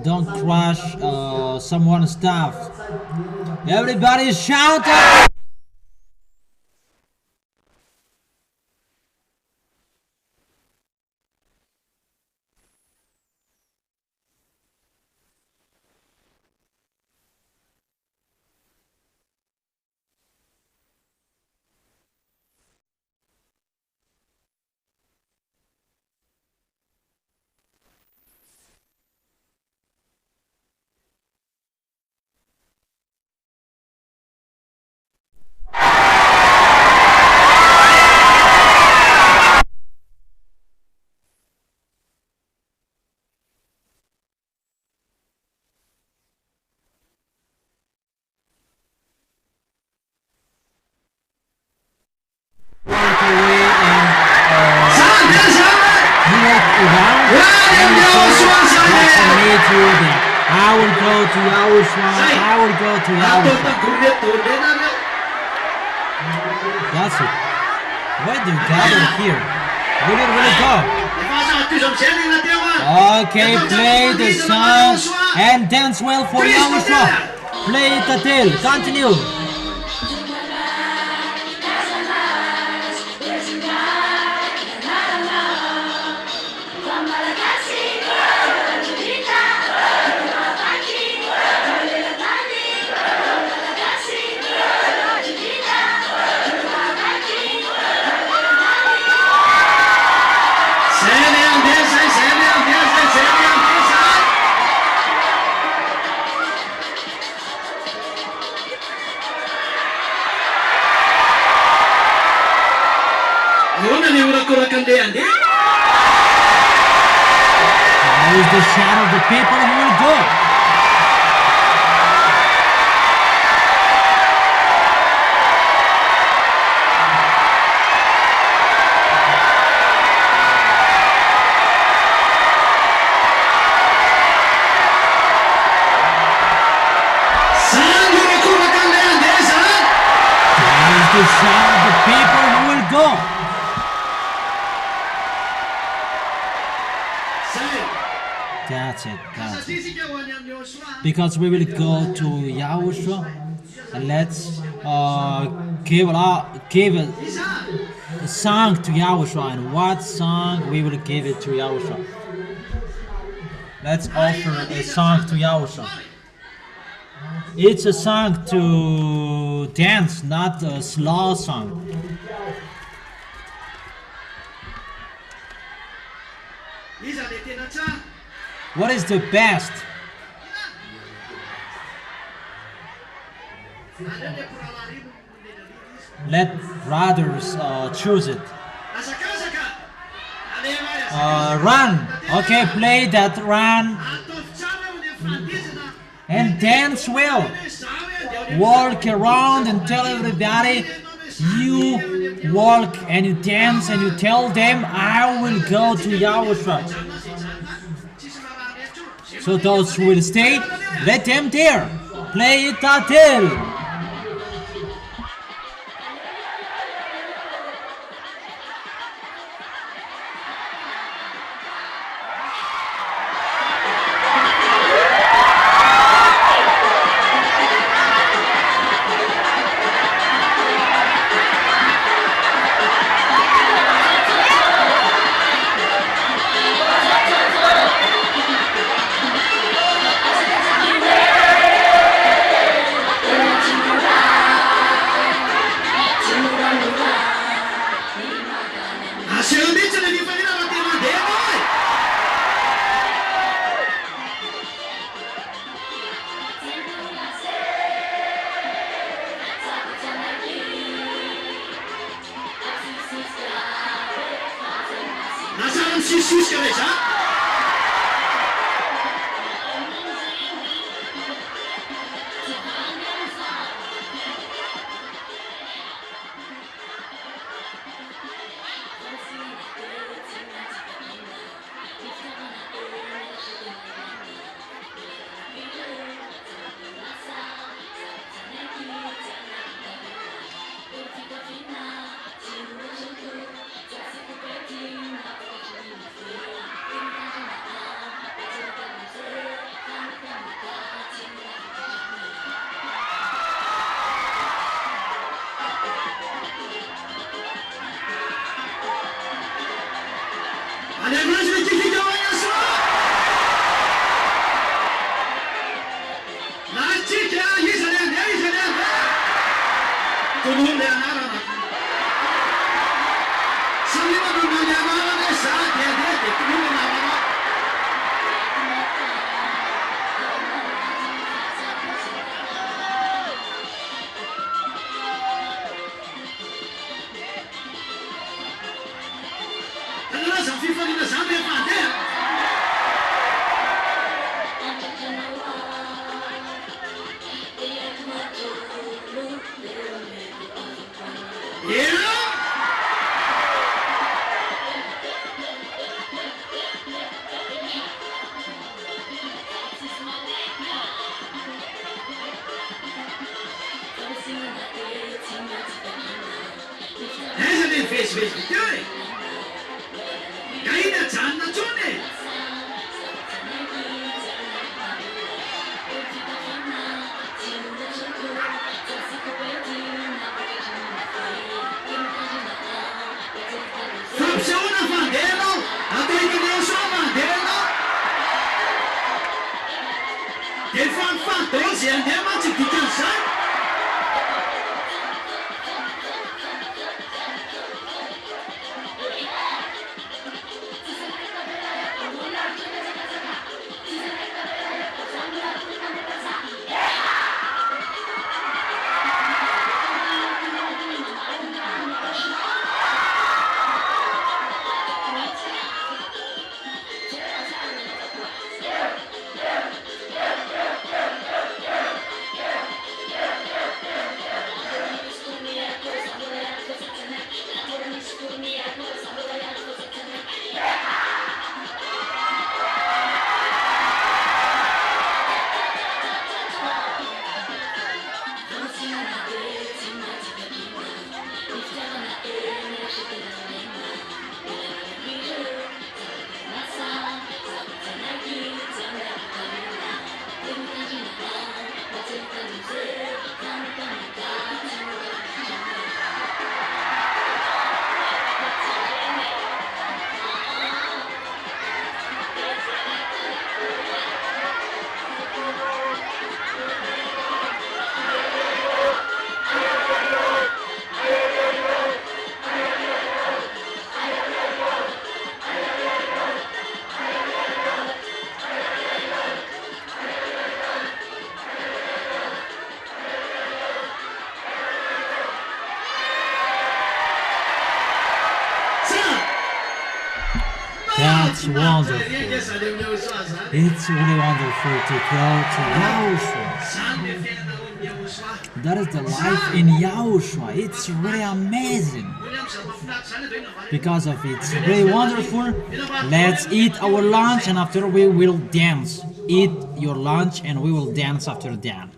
Don't crush someone's stuff. Everybody shout out. I will go to Yahushua. I will go to Yahushua. That's it. Why do you gather here? Will it really go? Okay, play the song and dance well for Yahushua. Play it until continue. There is the shadow of the people who will go. There is the shadow of the people who will go. That's it. That's it. Because we will go to Yahushua and let's give a song to Yahushua. And what song we will give it to Yahushua? Let's offer a song to Yahushua. It's a song to dance, not a slow song. What is the best? Let brothers choose it. Run. Okay, play that run. And dance well. Walk around and tell everybody you walk and you dance and you tell them I will go to Yahushua. So those who will stay, let them there. Play it until. That's wonderful. It's really wonderful to go to Yahushua. That is the life in Yahushua. It's really amazing. Because of it, it's really wonderful. Let's eat our lunch and after we will dance. Eat your lunch and we will dance after that.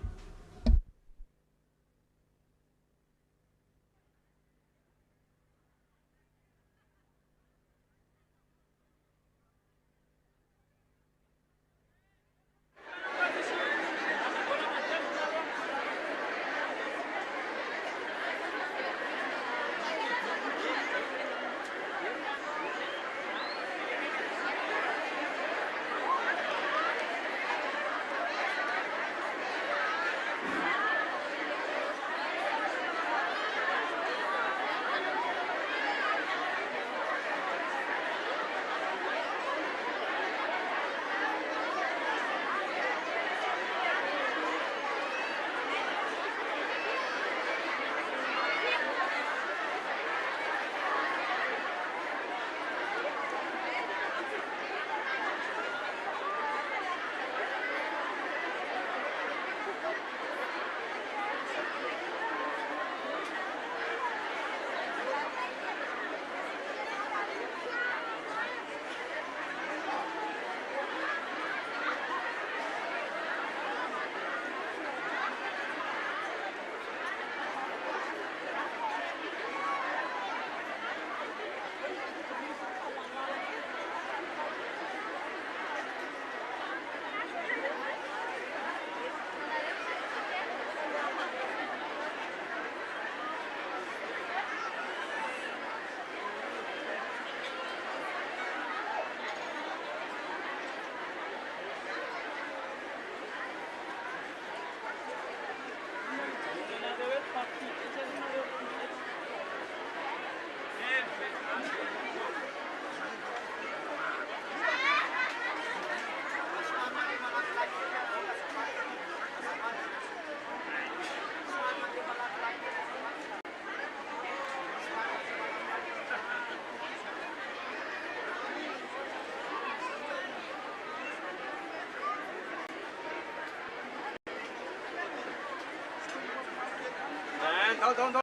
Daholo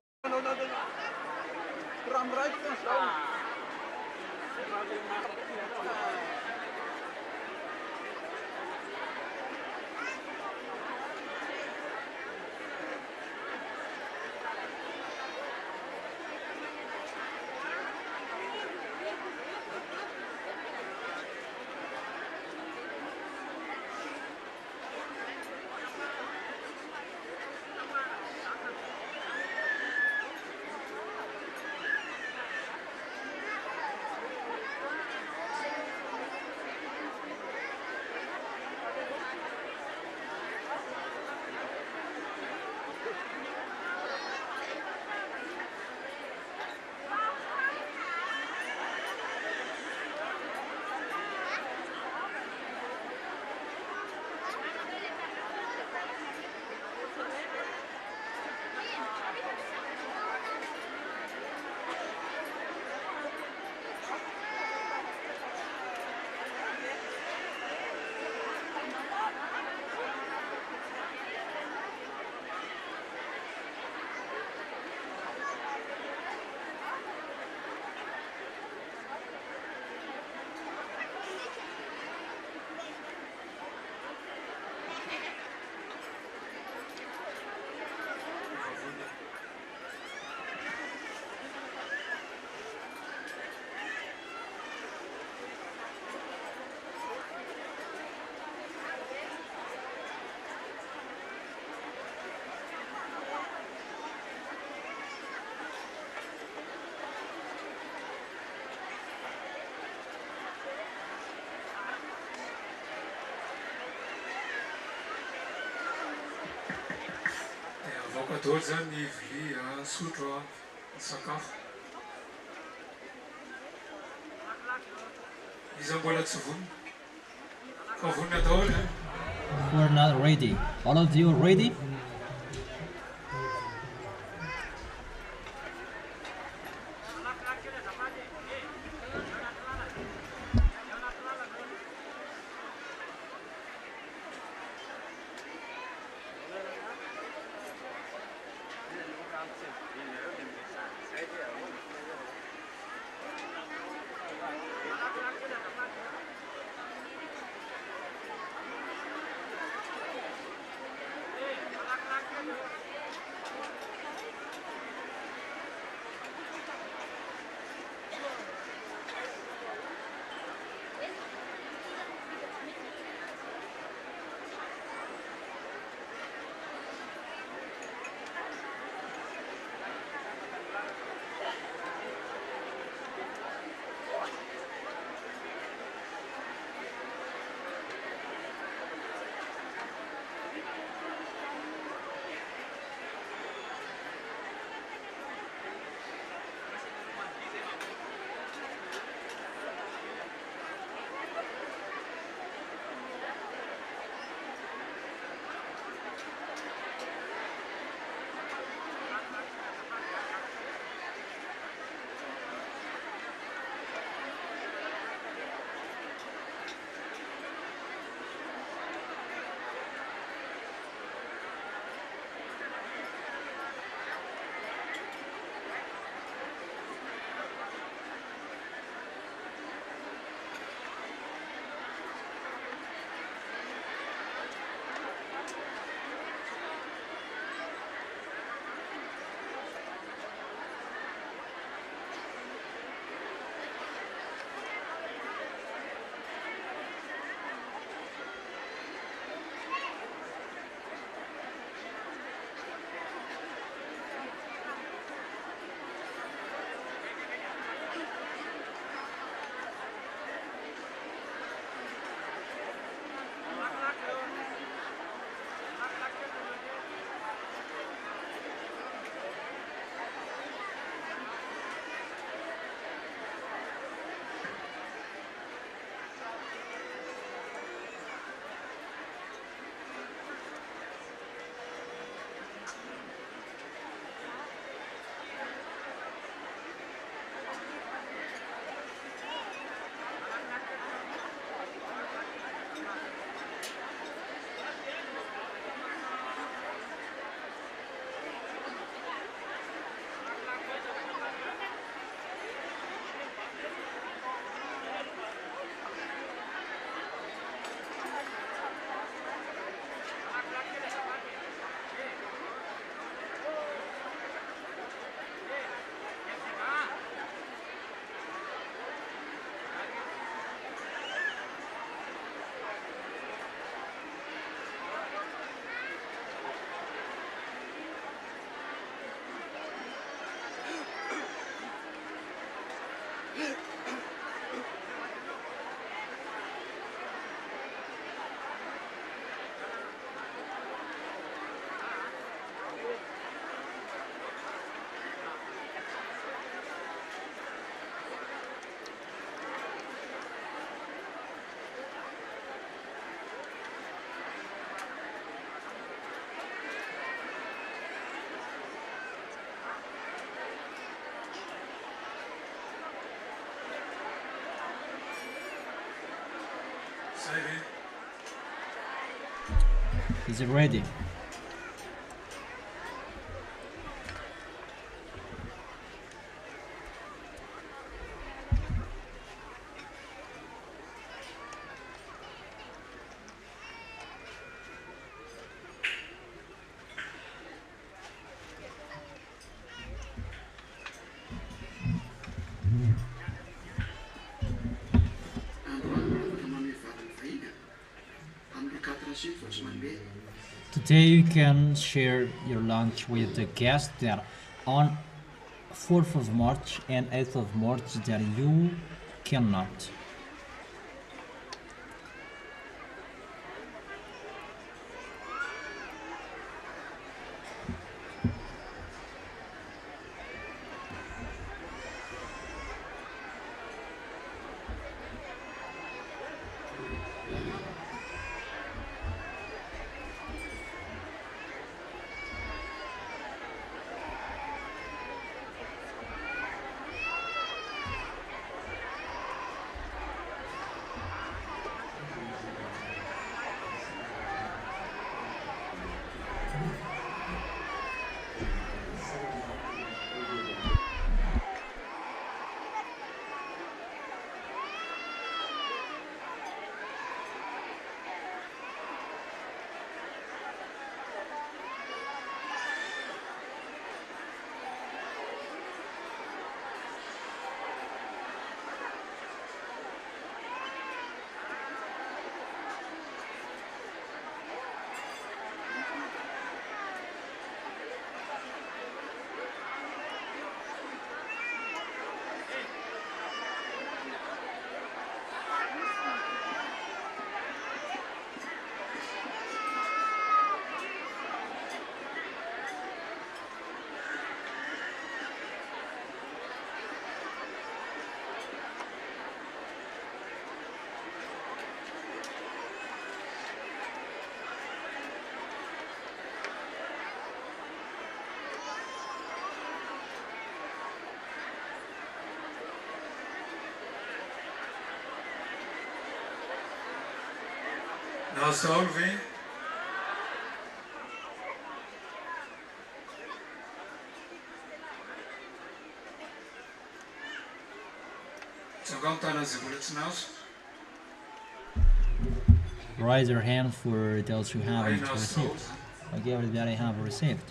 zany ny vilia sotro ny sakafo. Izy mbola tsy vonona. Fa vonona daholo zany. We're not ready. All of you ready? Is it ready? Today you can share your lunch with the guests that on 4th of March and 8th of March that you cannot. Now solving. Raise your hand for those who haven't received. Okay, everybody have received.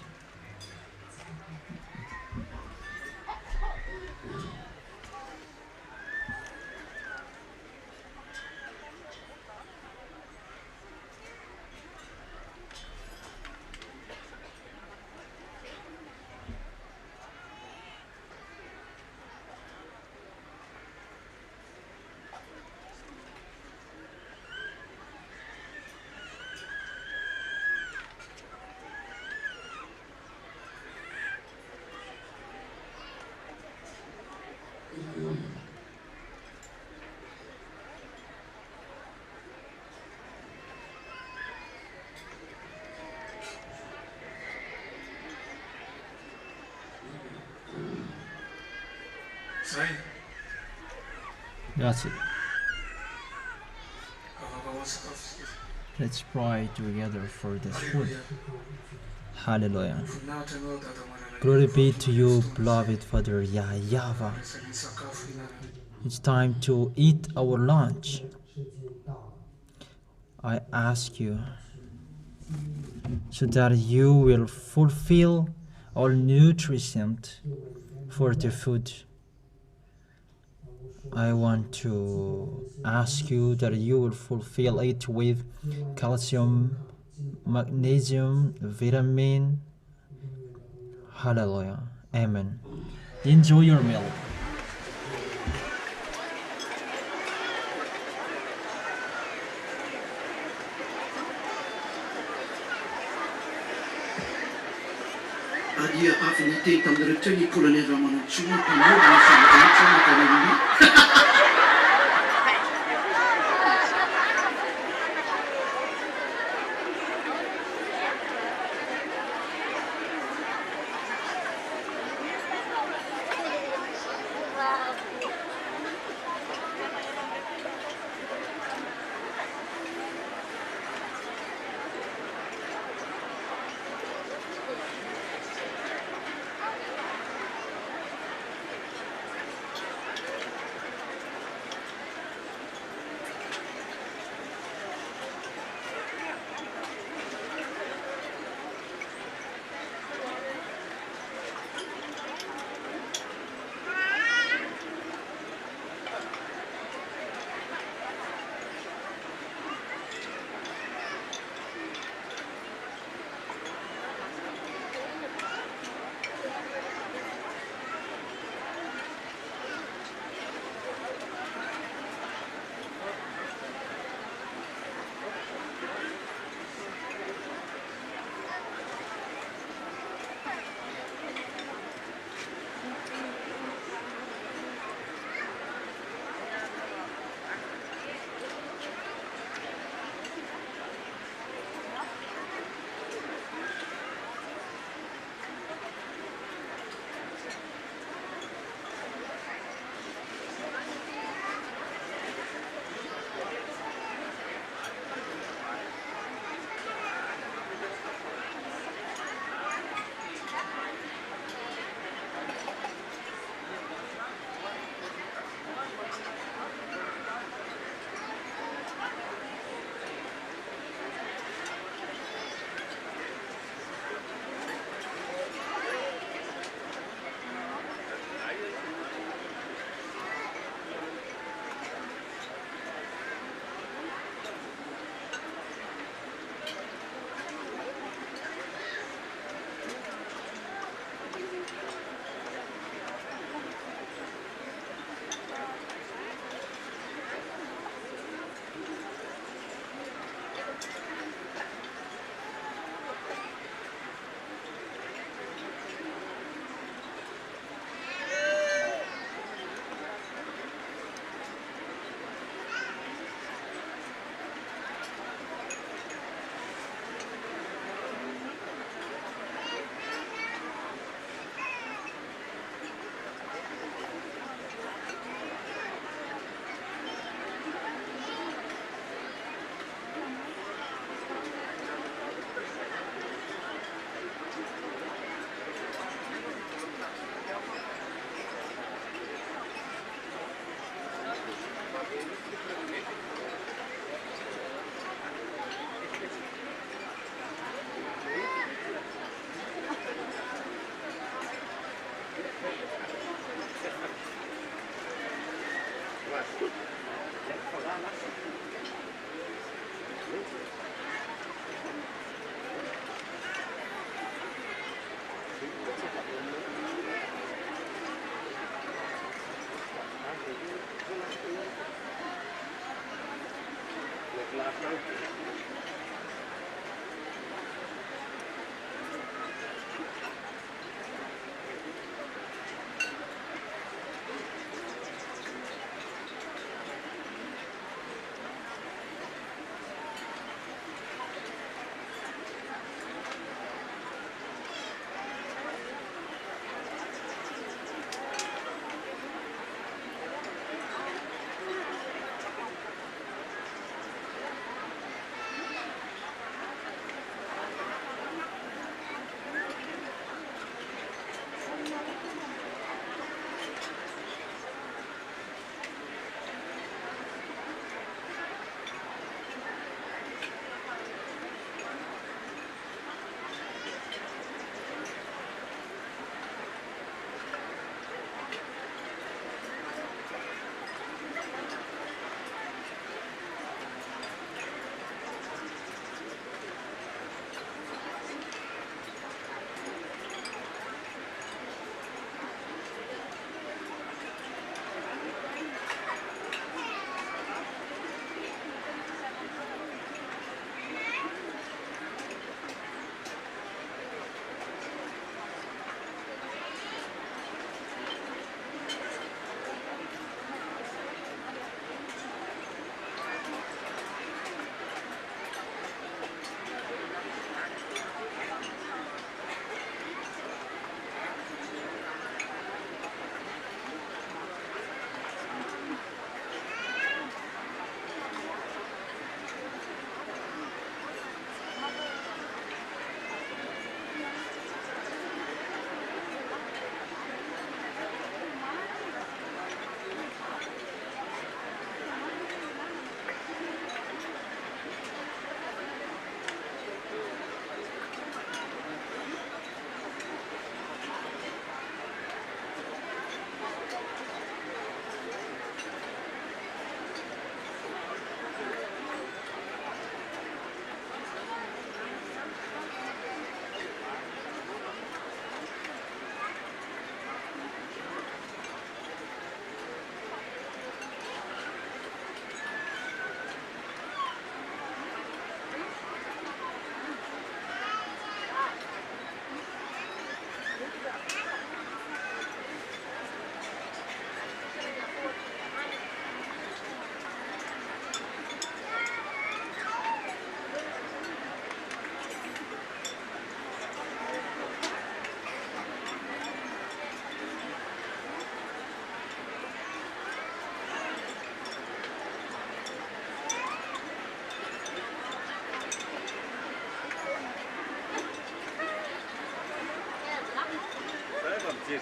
That's it. Let's pray together for this food. Hallelujah. Glory be to you, beloved Father YAHVAH. It's time to eat our lunch. I ask you so that you will fulfill all nutrition for the food. I want to ask you that you will fulfill it with calcium, magnesium, vitamin. Hallelujah. Amen. Enjoy your meal. Dia affinité tam direzioni colonnello Manuccioni per noi la sentenza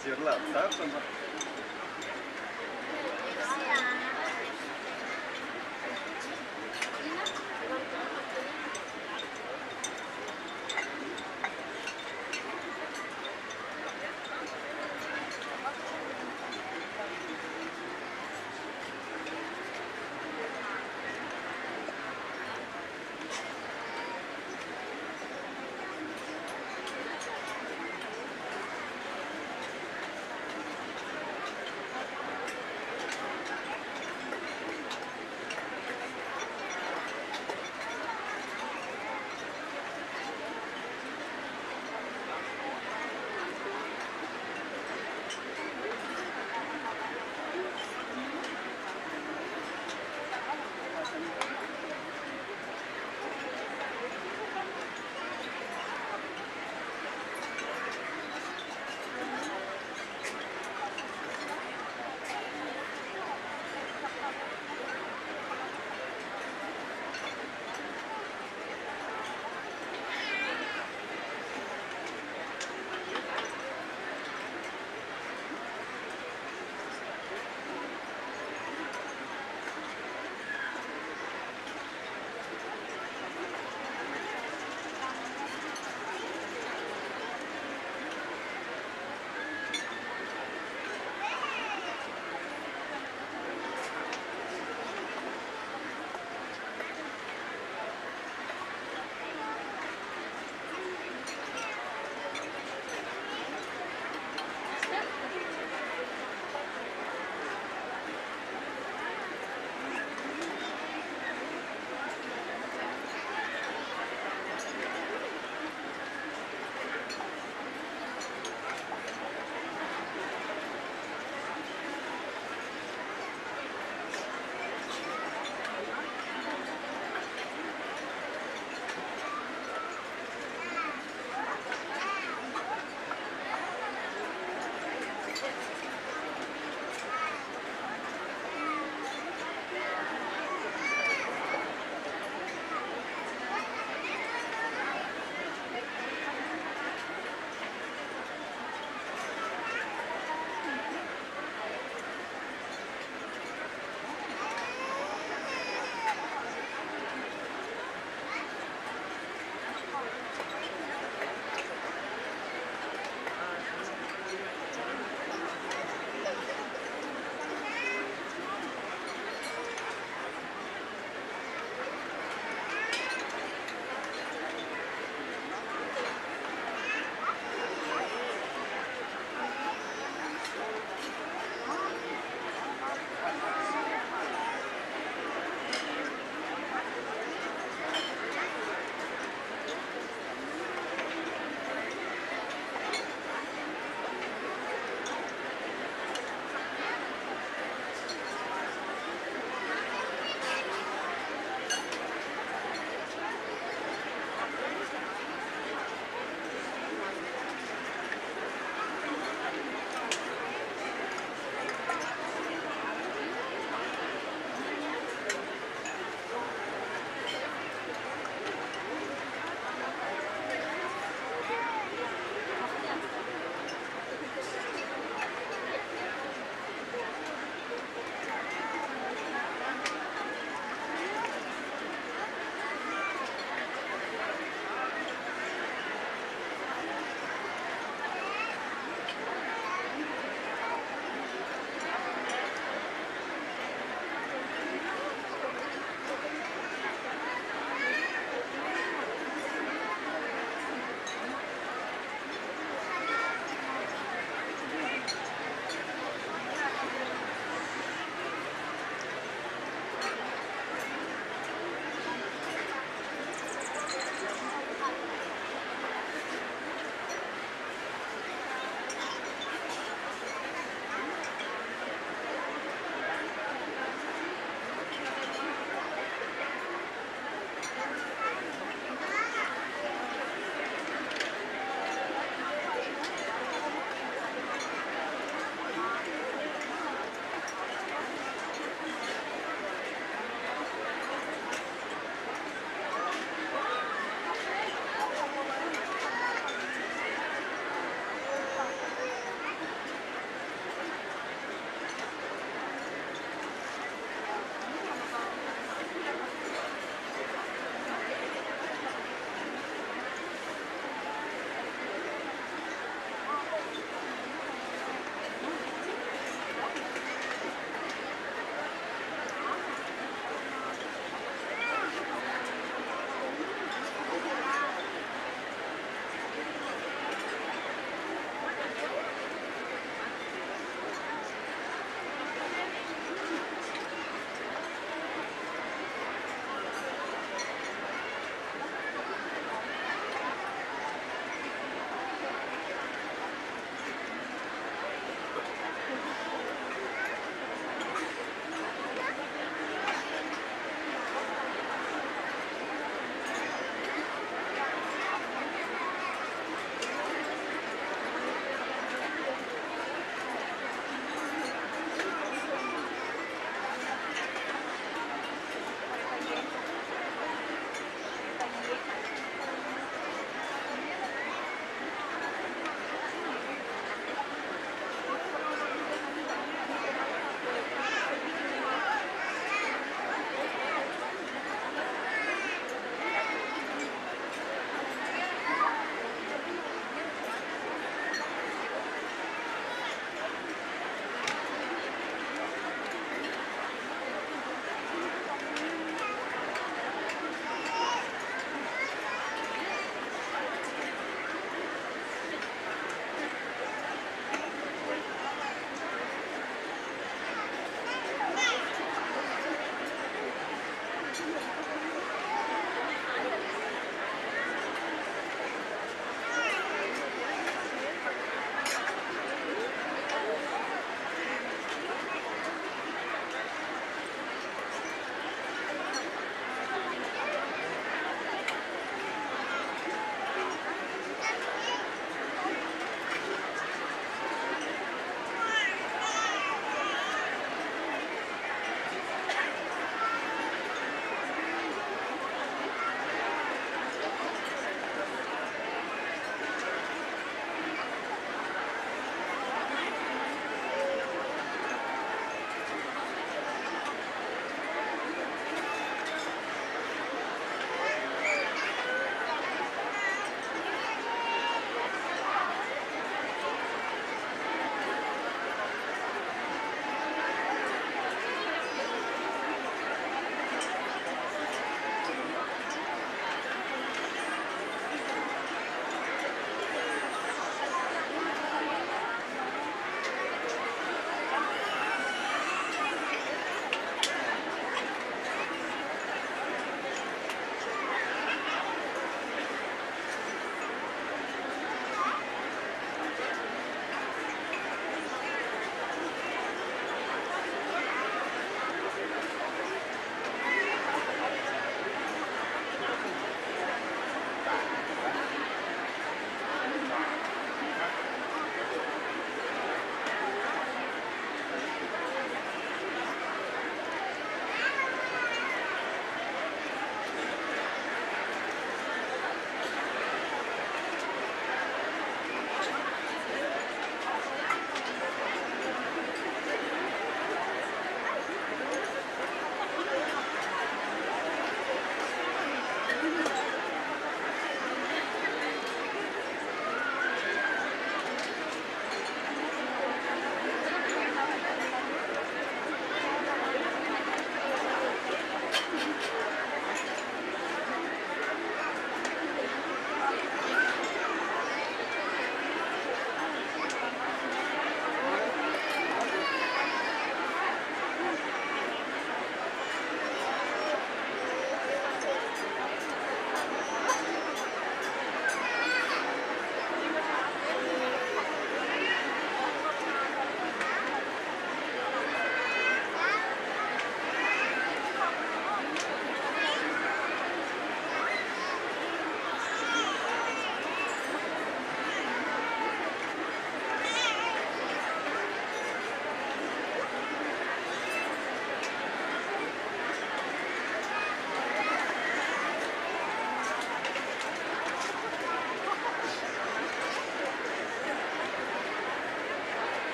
Cirlat, tak?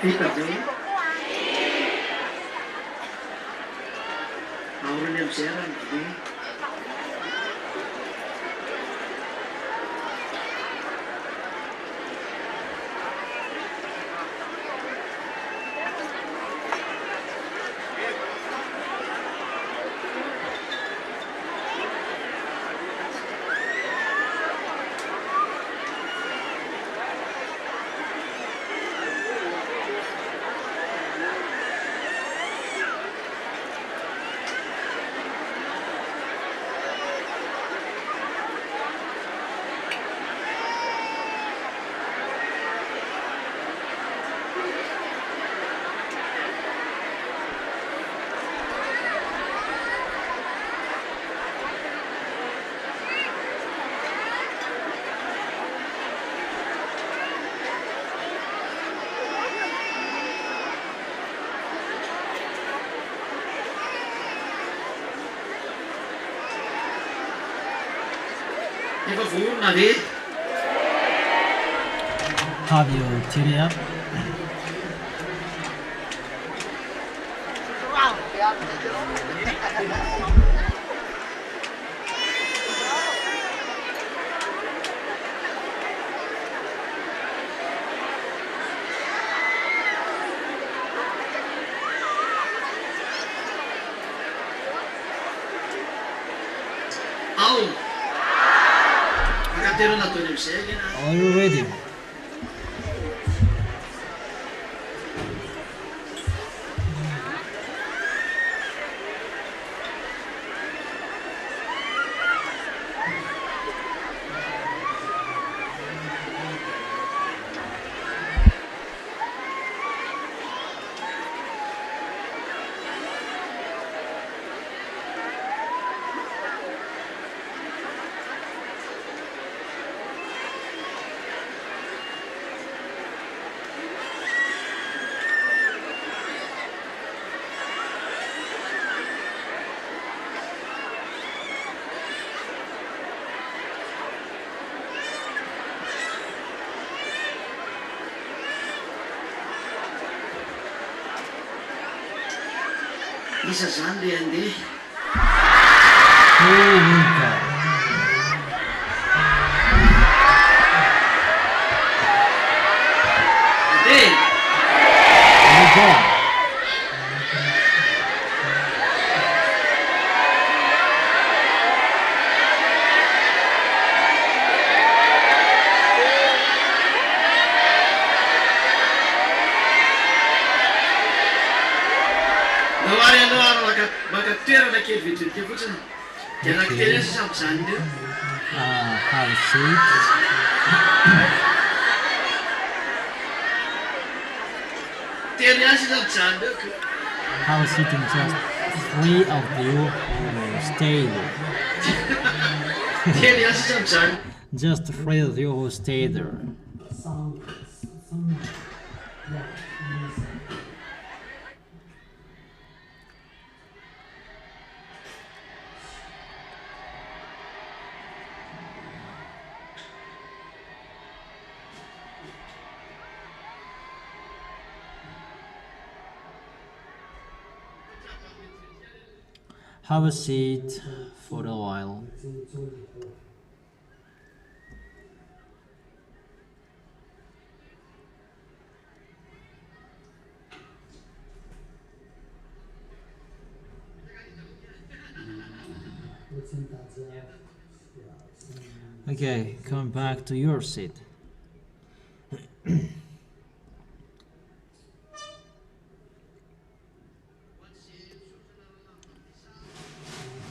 Hitabao. Auran yang siaran gitu. Efa vorona ve? Have you teared up? Au! Makatero na to ni Msege na. Are you ready? Isa zany le andeha. Oh, winter. Andeha! Oh, go. Nawary aloha maka toerana kely vitrika fotsiny. Dia anankitelo ihany samy zany io. Have a seat. Telo ihany samy zany io. Have a seat and just 3 of you who stay there. Telo ihany samy zany. Just 3 of you who stay there. Have a seat for a while. Okay, come back to your seat.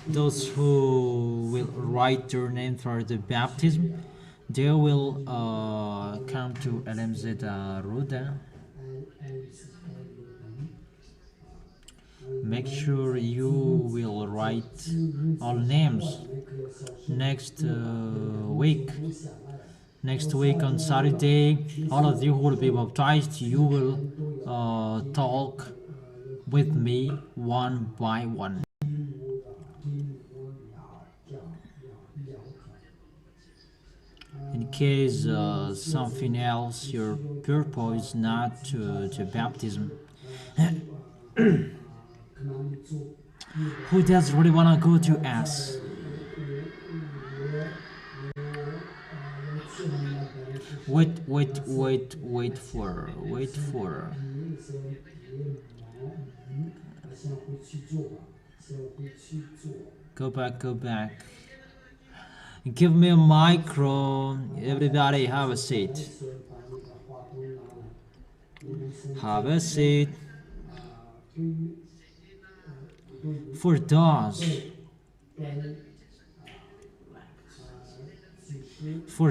Those who will write their name for the baptism, they will come to LMZ Ruda. Make sure you will write all names next week. Next week on Saturday, all of you who will be baptized, you will talk with me one by one. In case something else, your purpose is not to baptism. Who does really want to go to S? Wait for. Go back. Give me a micro. Everybody have a seat. Have a seat. For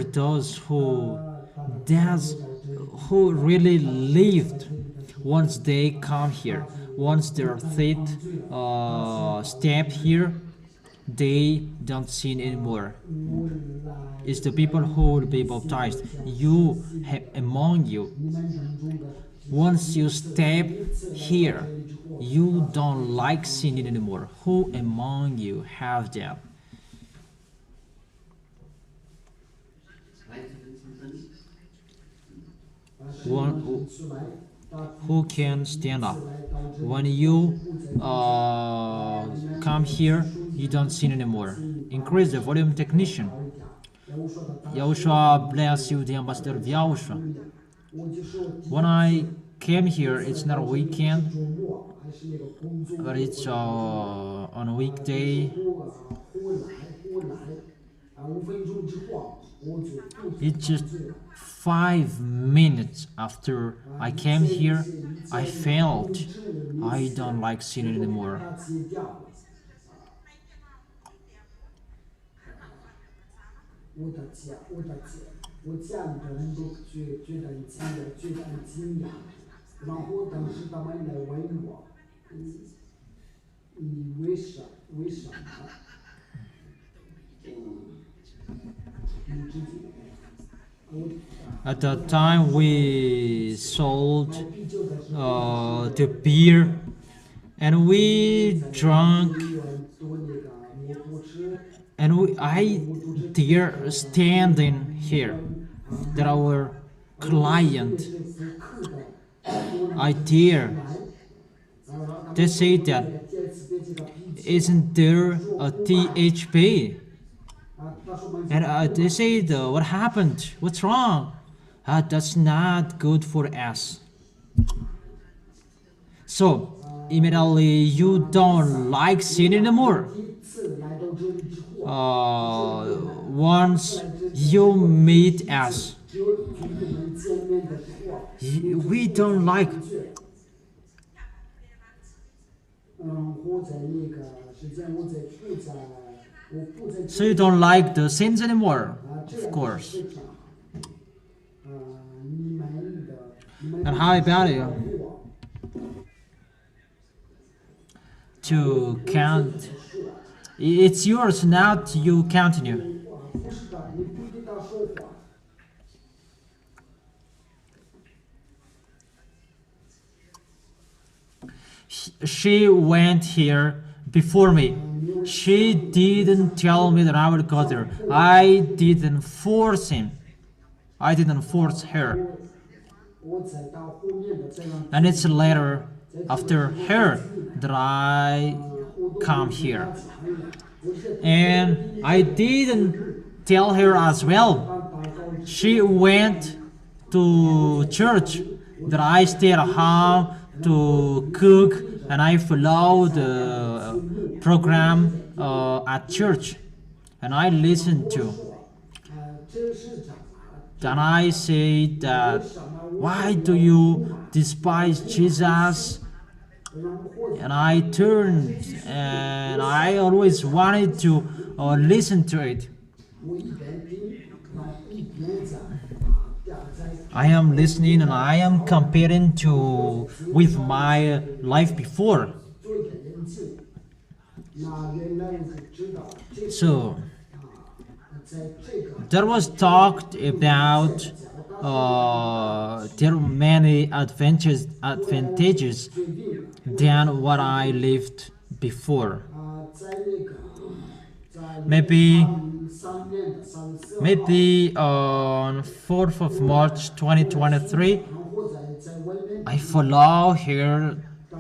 those who really lived once they come here, once their feet step here, they don't sin anymore. It's the people who will be baptized. Among you, once you step here, you don't like sinning anymore. Who among you have that? One who can stand up? When you come here, you don't sin anymore. Increase the volume, technician. Yahushua bless you, the ambassador of Yahushua. When I came here, it's not a weekend, but it's on a weekday. It's just 5 minutes after I came here, I felt I don't like sinning anymore. At that time, we sold the beer, and we drank, and I dare standing here, that our client, I dare. They say that, isn't there a THP? And they say, what happened? What's wrong? That's not good for us. So, immediately you don't like sin anymore. Once you meet us, we don't like. So you don't like the sins anymore, of course. And how about you? To count. It's yours now, you continue. She went here before me. She didn't tell me that I would go there. I didn't force him. I didn't force her. And it's later, after her, that I come here. And I didn't tell her as well. She went to church, that I stayed at home to cook, and I followed the program at church, and I listened to. Then I say that, why do you despise Jesus? And I turned, and I always wanted to listen to it. I am listening, and I am comparing with my life before. So there was talked about there are many advantages than what I lived before. Maybe maybe on 4th of March 2023, I follow her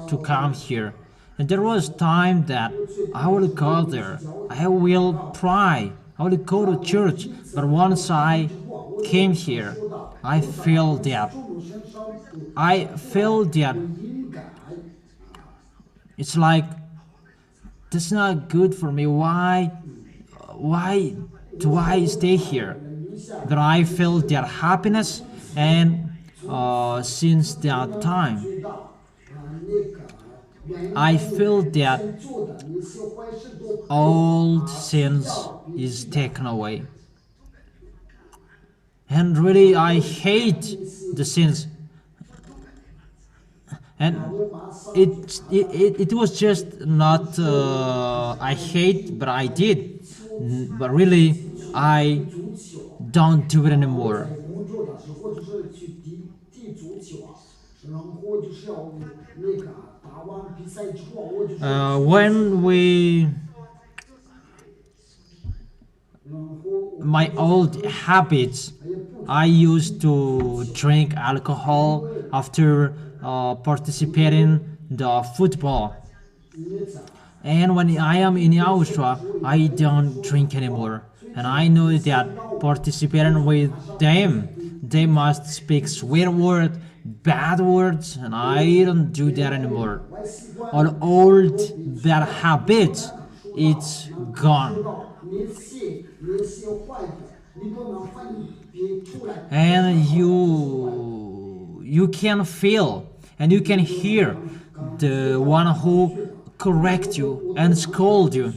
to come here. And there was time that I will go there, I will pray, I will go to church. But once I came here, I feel that it's like that's not good for me. Why do I stay here? But I feel that happiness, and since that time I feel that all sins is taken away. And really I hate the sins. And it was just not I hate, but I did. But really I don't do it anymore. When my old habits, I used to drink alcohol after participating the football. And when I am in YAHOSHUA, I don't drink anymore. And I know that participating with them, they must speak swear words, bad words, and I don't do that anymore. All old bad habits, it's gone. And you can feel and you can hear the one who correct you and scold you.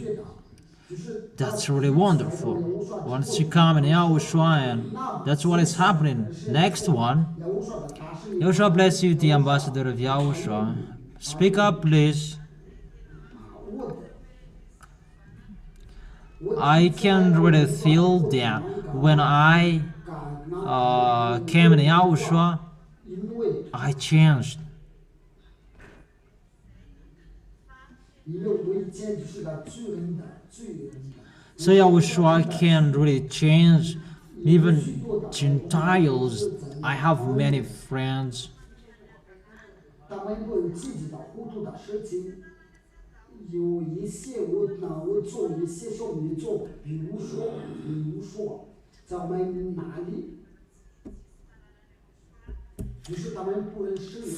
That's really wonderful. Once you come in YAHOSHUA, and that's what is happening. Next one. YAHOSHUA bless you, the ambassador of YAHOSHUA. Speak up, please. I can really feel that when I came in YAHOSHUA, I changed. So YAHOSHUA can really change even Gentiles. I have many friends.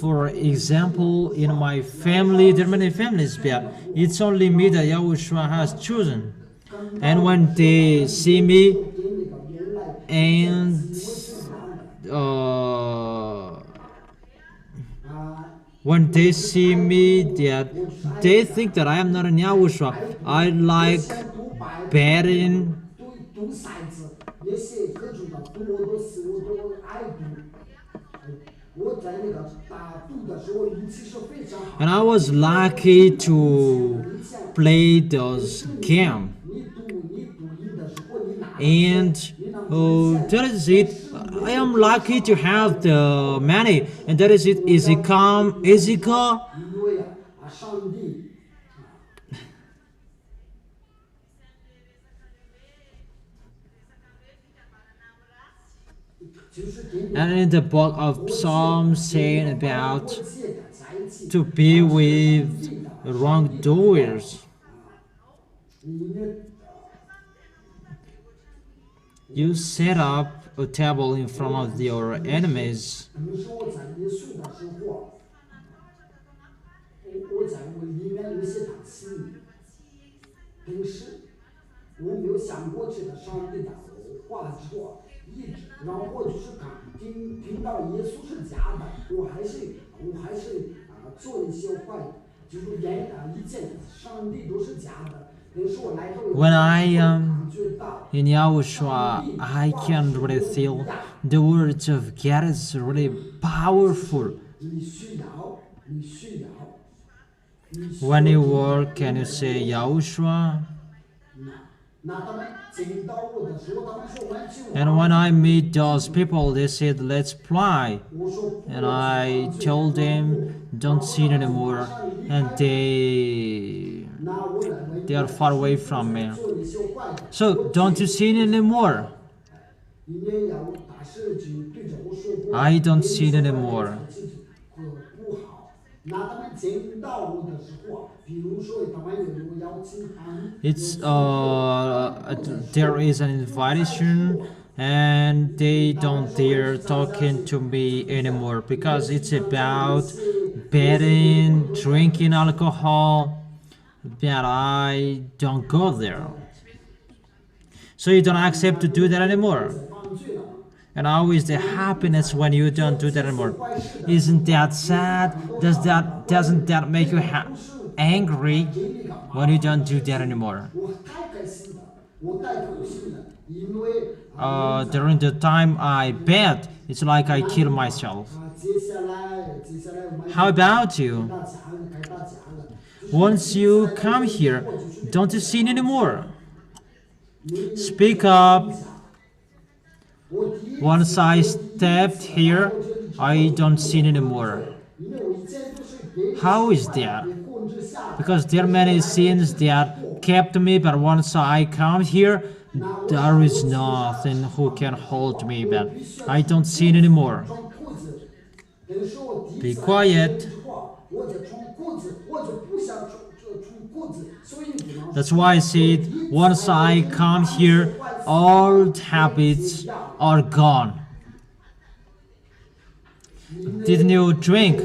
For example, in my family, there are many families, but it's only me that YAHOSHUA has chosen. And when they see me and when they see me that they think that I am not in YAHOSHUA, I like betting. And I was lucky to play those games. And that is it. I am lucky to have the money, and that is it. Easy come, easy go. And in the book of Psalms saying about to be with wrongdoers. You set up a table in front of your enemies. When I am in YAHOSHUA, I can really feel the words of God is really powerful. When you work, can you say YAHOSHUA? And when I meet those people, they said, let's play. And I told them, don't sin anymore. And they They are far away from me. So don't you sin anymore? I don't sin anymore. It's there is an invitation and they don't dare talking to me anymore because it's about betting, drinking alcohol, but I don't go there. So you don't accept to do that anymore. And how is the happiness when you don't do that anymore? Isn't that sad? Doesn't that make you angry when you don't do that anymore? During the time I bet, it's like I kill myself. How about you? Once you come here, don't you sin anymore? Speak up. Once I stepped here, I don't sin anymore. How is that? Because there are many sins that kept me, but once I come here, there is nothing who can hold me back. I don't sin anymore. Be quiet. That's why I said, once I come here, old habits are gone. Didn't you drink?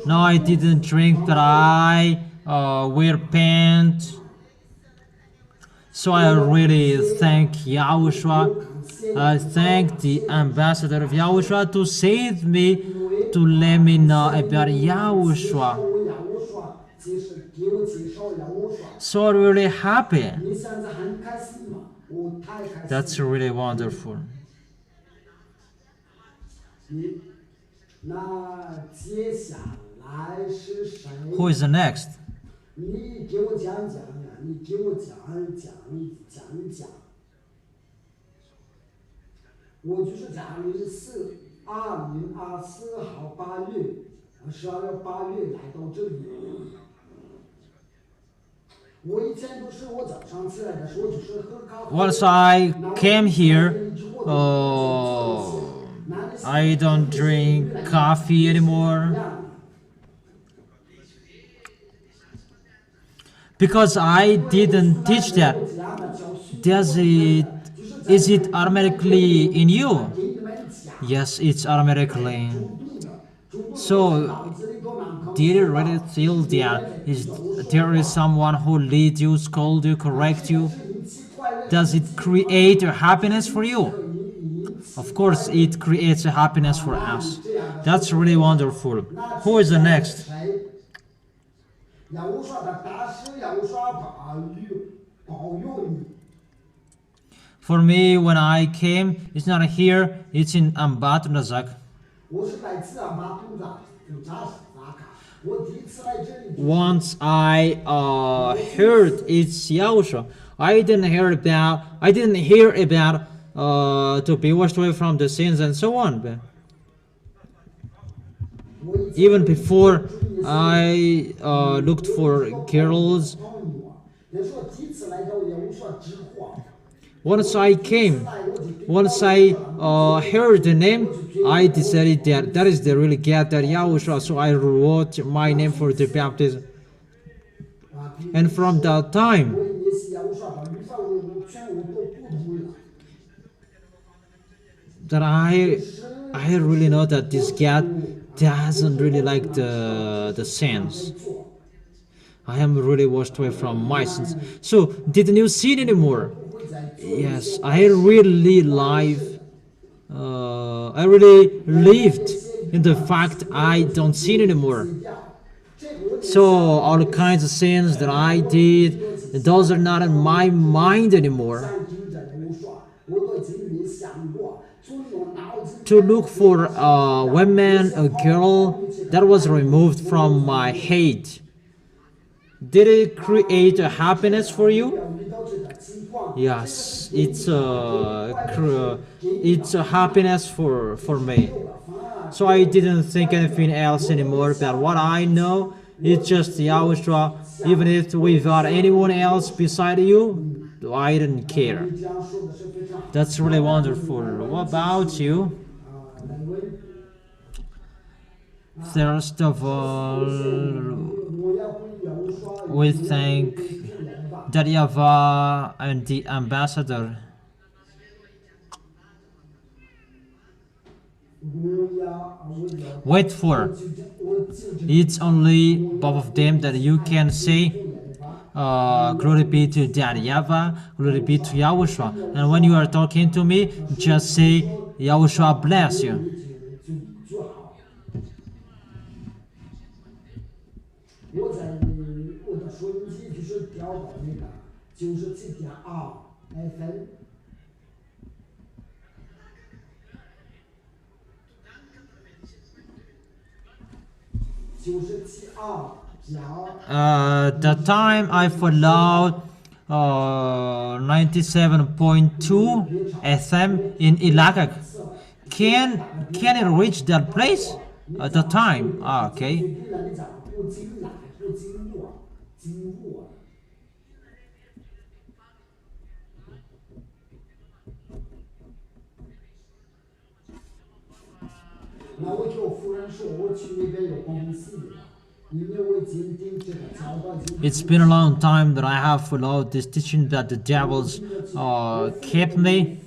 No, I didn't drink, but I wear pants. So I really thank Yahushua. I thank the ambassador of Yahushua to save me, to let me know about Yahushua. So really happy. That's really wonderful. Who is the next? Once I came here, I don't drink coffee anymore because I didn't teach that. Is it automatically in you? Yes, it's automatically. So, did you really feel that there is someone who leads you, scold you, correct you? Does it create a happiness for you? Of course, it creates a happiness for us. That's really wonderful. Who is the next? For me, when I came, it's not here, it's in Ambatrazak. Once I heard it's Yahushua, I didn't hear about to be washed away from the sins and so on. But even before I looked for girls, once I heard the name, I decided that is the really God, that Yahushua. So I wrote my name for the baptism. And from that time, that I really know that this God doesn't really like the sins. I am really washed away from my sins. So, didn't you sin anymore? Yes, I really lived in the fact I don't sin anymore. So all kinds of sins that I did, those are not in my mind anymore. To look for a woman, a girl, that was removed from my hate. Did it create a happiness for you? Yes, it's a happiness for me. So I didn't think anything else anymore. But what I know It's just Yahushua. Even if without anyone else beside you, I don't care. That's really wonderful. What about you? First of all, we thank that YAHVAH and the ambassador. Wait for. It's only both of them that you can say, glory be to that YAHVAH, glory be to Yahushua. And when you are talking to me, just say, Yahushua bless you. 我在我的收音机就是调到那个97.2 FM。The time I followed 97.2 FM in Ilagak. Can it reach that place at the time? Okay. It's been a long time that I have followed this teaching that the devils kept me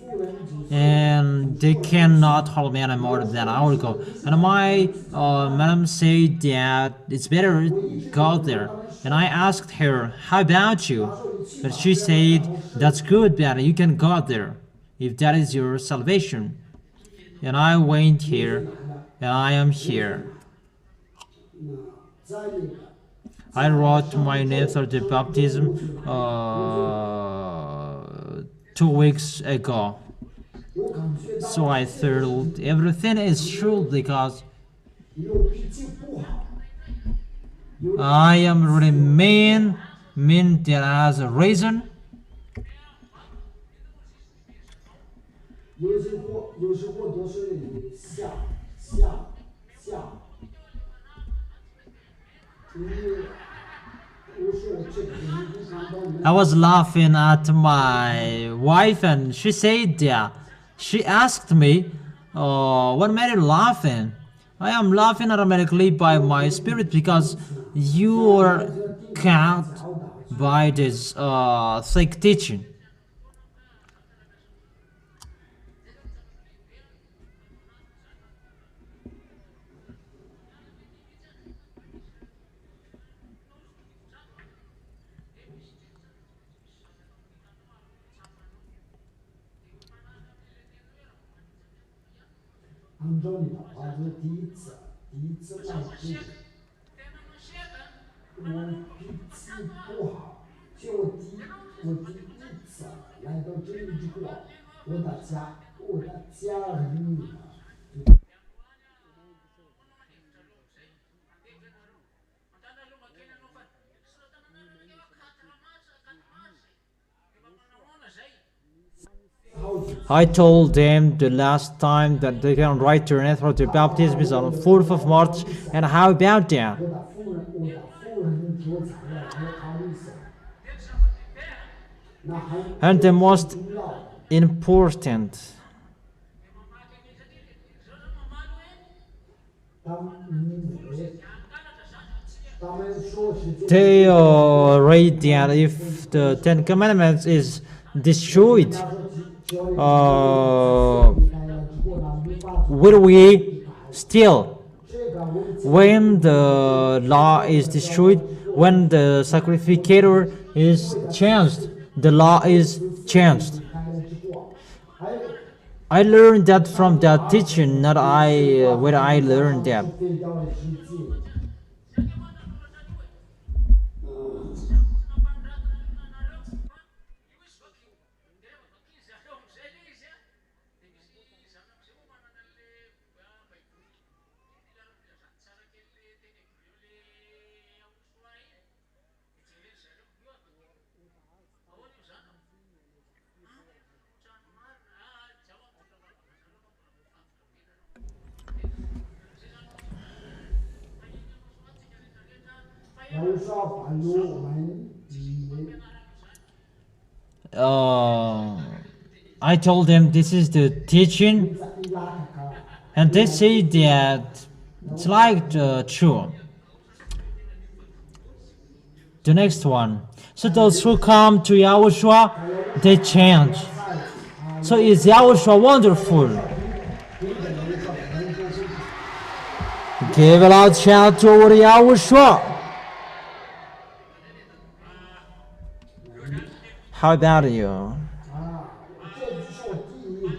and they cannot hold me anymore than I will go. And my madam said that it's better go there. And I asked her, how about you? But she said, that's good, but you can go there if that is your salvation. And I went here, and I am here. I wrote my name for the baptism 2 weeks ago. So I thought everything is true because I am really mean that has a reason. I was laughing at my wife and she said that. She asked me, what made you laughing? I am laughing automatically by my spirit because you are caught by this thick teaching. I told them the last time that they can write their name for the baptism is on 4th of March, and how about that? And the most important, they read that if the 10 Commandments is destroyed, will we still, when the law is destroyed, when the sacrificator is changed, the law is changed? I learned that from that teaching, not where I learned that. 然后说把路我们 I told them this is the teaching, and they say that it's like true. The next one. So those who come to YAHOSHUA, they change. So is YAHOSHUA wonderful? Give a loud shout to our YAHOSHUA. How about you? 这是我第一个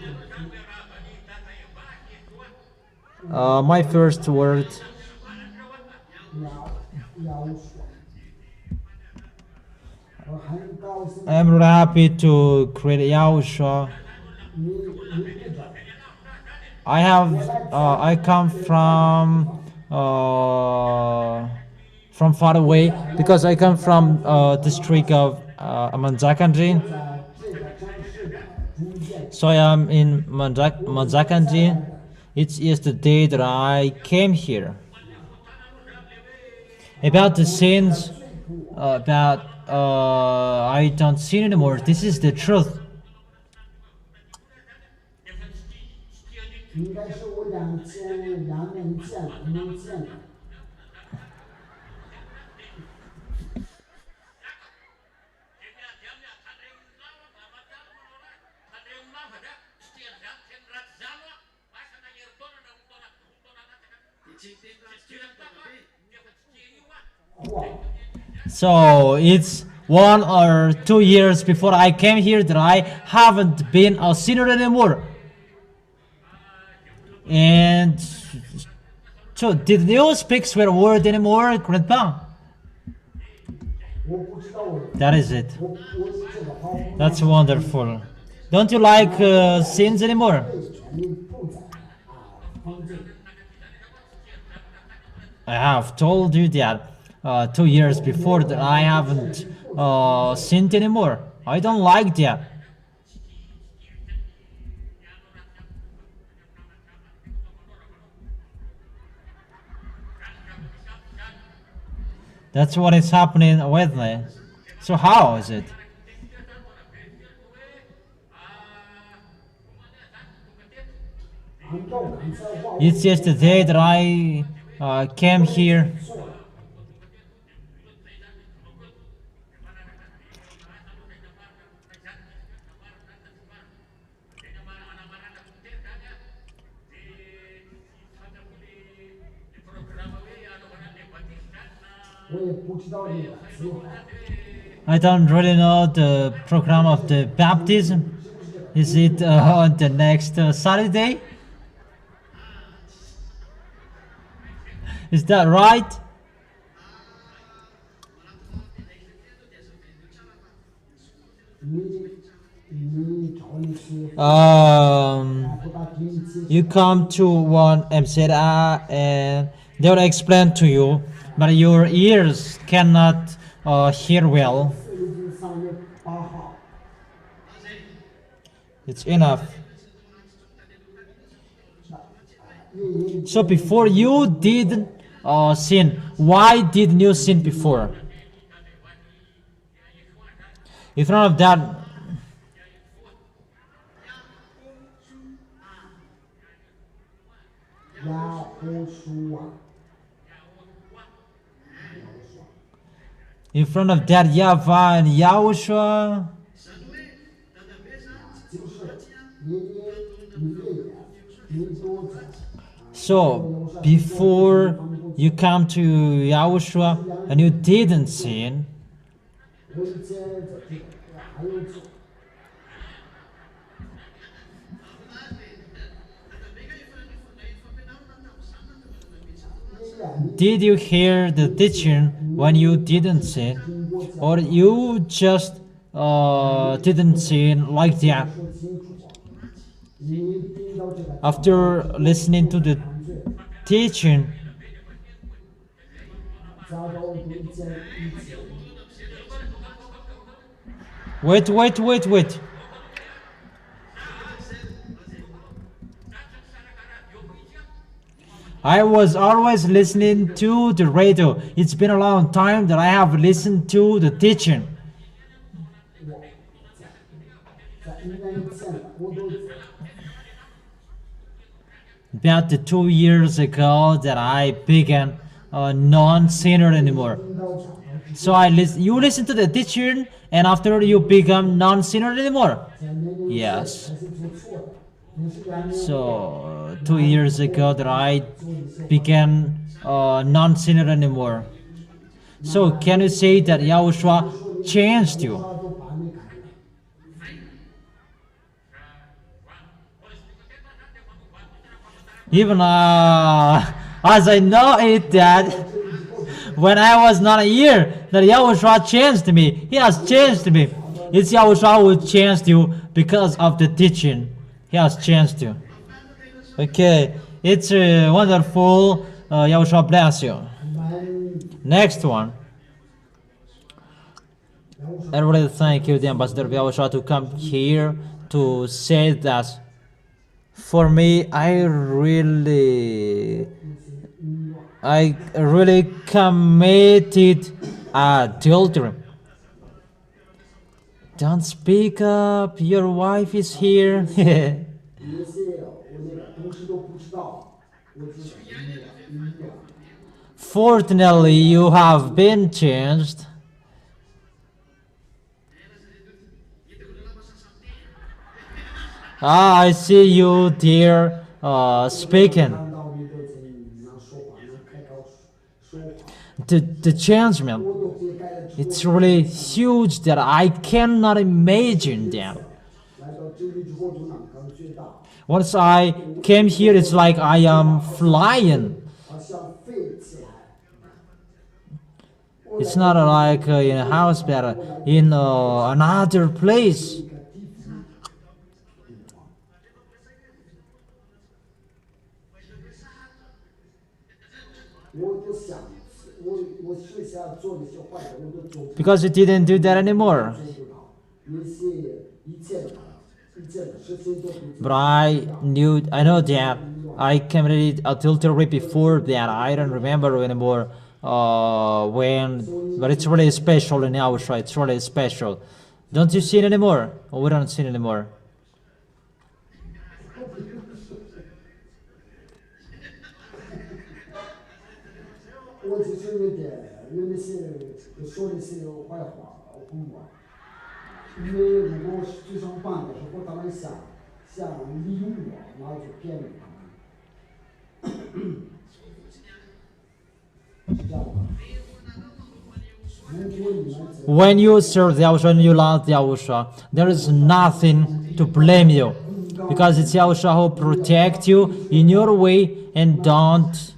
My first word. 要说，我很高兴 I'm really happy to create YAHOSHUA. 你不知道。 I come from far away because I come from district of Manjakanjin. 在这个城市的中间， So I am in Manjakanjin. It's yesterday that I came here. About the sins, about I don't sin anymore. This is the truth. 应该是我2年见了，没见了。 So it's 1 or 2 years before I came here that I haven't been a sinner anymore. And so did you speak swear word anymore, Grandpa? 我不知道我 That is it. 我这个好 That's wonderful. Don't you like sins anymore? 权利不在方正。 I have told you that 2 years before that I haven't sinned anymore. I don't like that. That's what is happening with me. So how is it? It's yesterday that I came here. I don't really know the program of the baptism. Is it on the next Saturday? Is that right? You come to one MCA and they will explain to you, but your ears cannot hear well. It's enough. So before you did sin, why didn't you sin before? If none of that, in front of that YAHVAH and YAHOSHUA, so before you come to YAHOSHUA and you didn't sin, did you hear the teaching when you didn't sin, or you just didn't sin like that? After listening to the teaching, wait. I was always listening to the radio. It's been a long time that I have listened to the teaching. 在1年以前我都 About the 2 years ago that I began non-sinner anymore. 领导讲， So you listen to the teaching, and after you become non-sinner anymore. 在那个 Yes. 还是做错的，那是原来 So 2 years ago that I began non-sinner anymore. So can you say that Yahushua changed you? 他都把你改了。 Even as I know it that when I was not a year, that Yahushua changed me. He has changed me. It's Yahushua who changed you because of the teaching. He has changed you. Okay, it's wonderful. Yahushua bless you. Next one. I really thank you, the ambassador of Yahushua, to come here to say that. For me, I really committed adultery. Don't speak up, your wife is here. 有些我那个东西都不知道，我只是那个。 Fortunately, you have been changed. Ah, I see you, dear, speaking. 看到你都在能说话，能开口说话， The changement, 我都会改了之后 it's really huge that I cannot imagine that. 来到这里之后就能感觉到， Once I came here, it's like I am flying. 好像飞起来。 It's not like in a house, but in another place. 我都想，我剩下做那些坏的，我都做不 Because you didn't do that anymore. 到。有些一切的事情都不知 But I know that I committed adultery before that. I don't remember anymore when, but it's really special in Yahushua. It's really special. Don't you sin anymore? Or we don't sin anymore. 我就是那些说那些坏话，红话。因为如果去上班的时候，他们想利用我，那就骗了他们。这样吧。如果你们 When you serve Yahushua and you love Yahushua, there is nothing to blame you. Because it's Yahushua who protects you in your way, and don't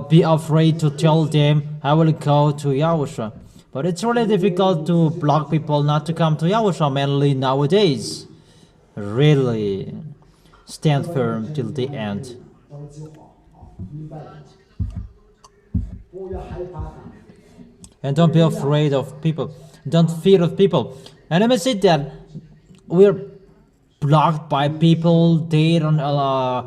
be afraid to tell them, I will go to Yahushua. But it's really difficult to block people not to come to Yahushua, mainly nowadays. Really stand firm till the end. 着急话啊，明白了？不要害怕他们。 And don't be afraid of people. Don't fear of people. And let me say that we're blocked by people. They don't allow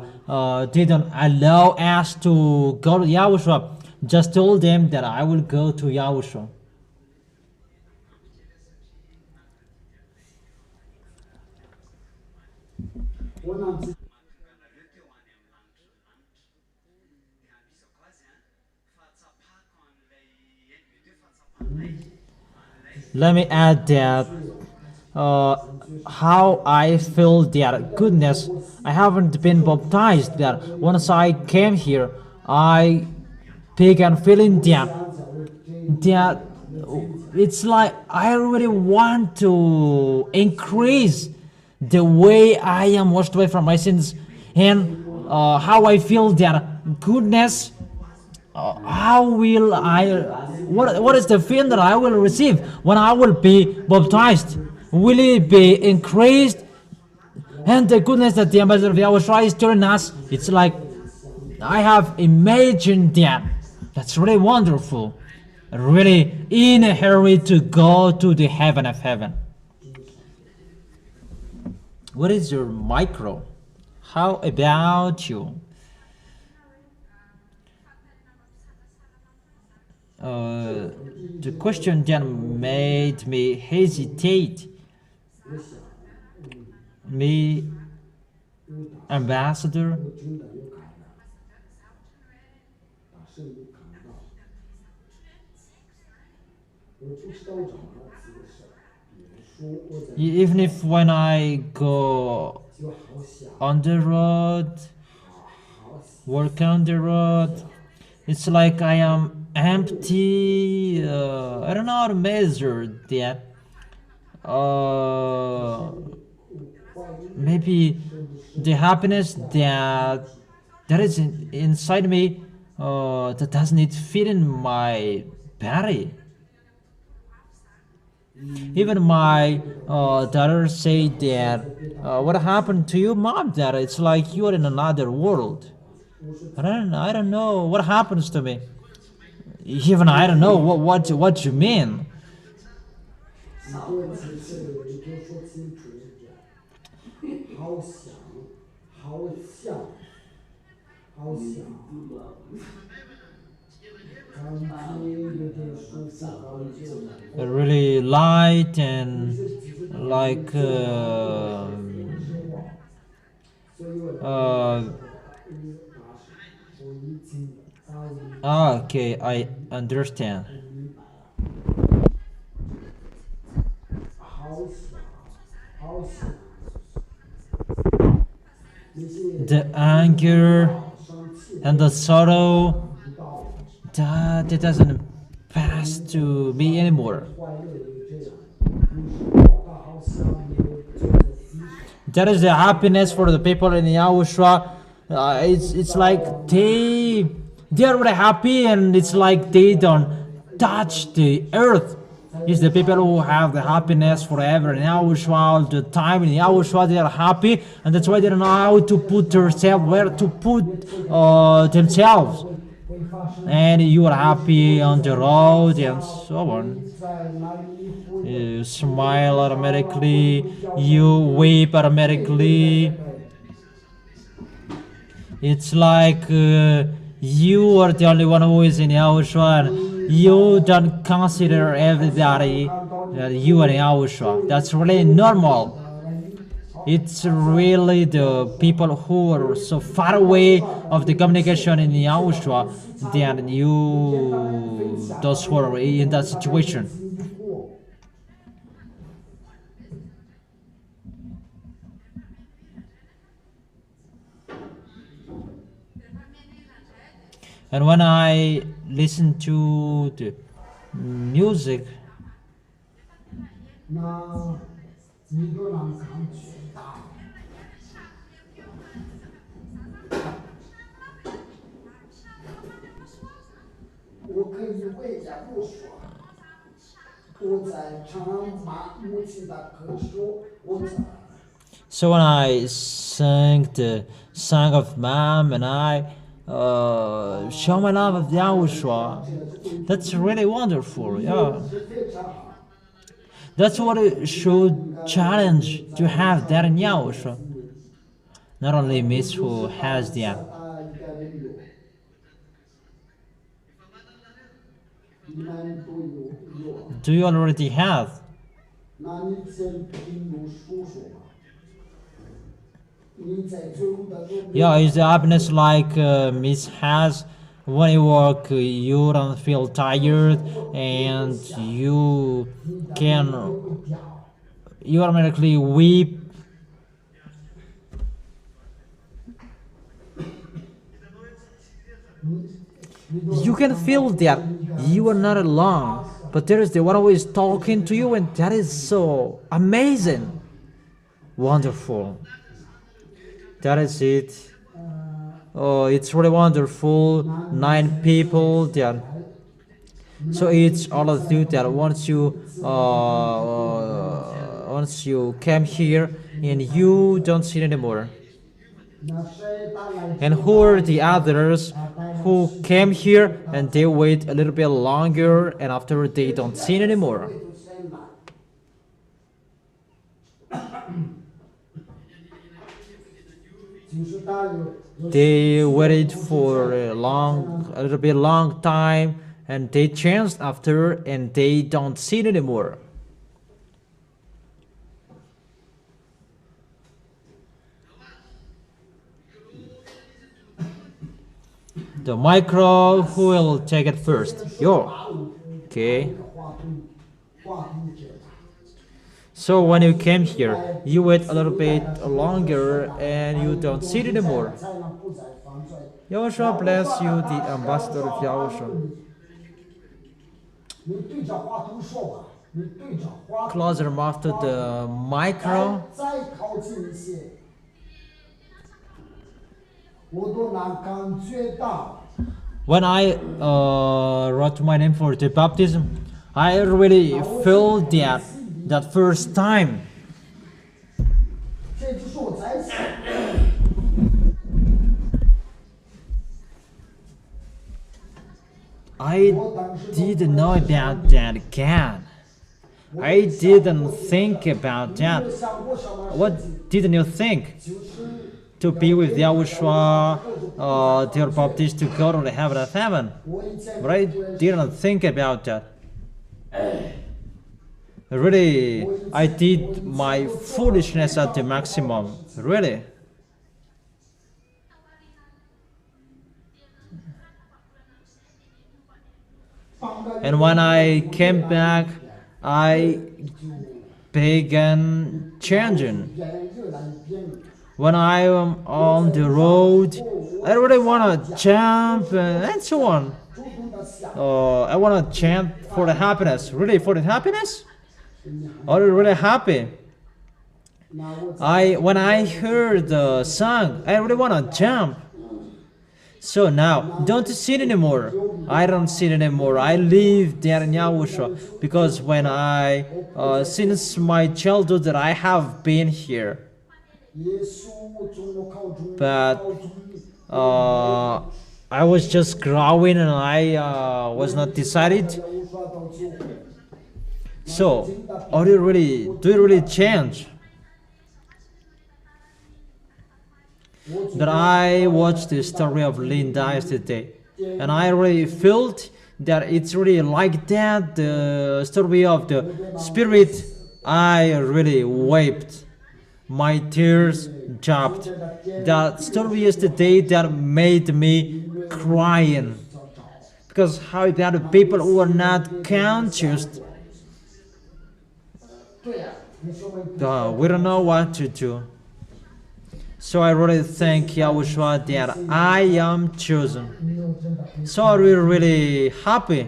us to go to Yahushua. Just tell them that I will go to Yahushua. Let me add that how I feel that goodness, I haven't been baptized, that once I came here, I began feeling that it's like I really want to increase the way I am washed away from my sins, and how I feel that goodness. How will what is the feeling that I will receive when I will be baptized? Will it be increased? And the goodness that the ambassador of Yahushua is telling us, it's like I have imagined that. That's really wonderful. Really in a hurry to go to the heaven of heaven. What is your micro? How about you? the question that made me hesitate. Me, ambassador, 我真的有感染，把圣灵感到，我不知道找哪几个事儿，比如说我在 even if when I go 就好想， on the road, 好想， work on the road, it's like I am empty. I don't know how to measure that. Maybe the happiness that is inside me that doesn't fit in my body. Even my daughter said that, what happened to you, mom, dad? It's like you're in another world. I don't know what happens to me. Even I don't know what you mean. 几个几次的你就说清楚一点，好想，好想，好想，感觉有点舒服，好想。 Really light and like okay, I understand. 好想，好想。 The anger and the sorrow that it doesn't pass to me anymore. That is the happiness for the people in Yahushua. It's like they're really happy, and it's like they don't touch the earth. It's the people who have the happiness forever in Yahushua all the time. In Yahushua they are happy, and that's why they don't know how to put themselves, where to put themselves. And you are happy on the road and so on. You smile automatically, you weep automatically. It's like you are the only one who is in Yahushua, and you don't consider everybody that you are in Yahushua. That's really normal. It's really the people who are so far away of the communication in Yahushua than you, those who are in that situation. And when I listen to the music, 那一个人感觉到，我可以为家不说，我在唱妈母亲的歌手，我在。 so when I sang the song of Mom and I show my love of Yahushua, that's really wonderful. Yeah, that's what it should challenge, to have that in Yahushua. Not only Miss who has that. Do you already have? 那你先听我说说吧。你在最后的路。 Yeah, is the happiness like Miss has? When you work, you don't feel tired, and you automatically weep. You can feel that you are not alone, but there is the one who is talking to you, and that is so amazing, wonderful. That is it. Oh, it's really wonderful. 9 people there. So it's all of you that once you came here and you don't see it anymore. And who are the others who came here and they wait a little bit longer, and after they don't see it anymore? They waited for a little bit long time, and they changed after, and they don't see it anymore. The micro, who will take it first? Yo. Okay. So when you came here, you wait a little bit longer and you don't see it anymore. Yahushua bless you, the ambassador of Yahushua. Close your mouth to the micro. When I wrote my name for the baptism, I really felt that first time. I didn't know about that God. I didn't think about that. What didn't you think? To be with Yahushua, their Baptist, to go to the heaven of heaven. But I didn't think about that. Really, I did my foolishness at the maximum. Really. And when I came back, I began changing. When I am on the road, I really want to jump and so on. I want to chant for the happiness. Really, for the happiness? Are you really happy? When I heard the song, I really want to jump. So now, don't see it anymore. I don't see it anymore. I live there in Yahushua because when since my childhood that I have been here. But I was just growing and I was not decided. So, do you really change? That I watched the story of Linda yesterday, and I really felt that it's really like that, the story of the Spirit. I really wept. My tears dropped. That story yesterday that made me crying. Because how about the people who are not conscious? We don't know what to do. So I really thank Yahushua that I am chosen. So I'm really happy.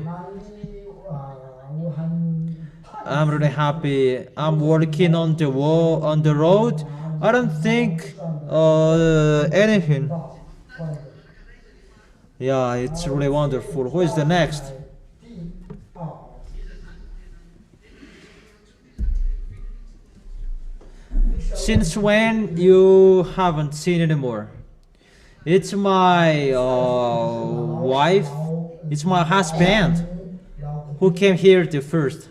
I'm really happy. I'm working on the road. I don't think anything. Yeah, it's really wonderful. Who is the next? Since when you haven't seen anymore? It's my wife. It's my husband who came here the first.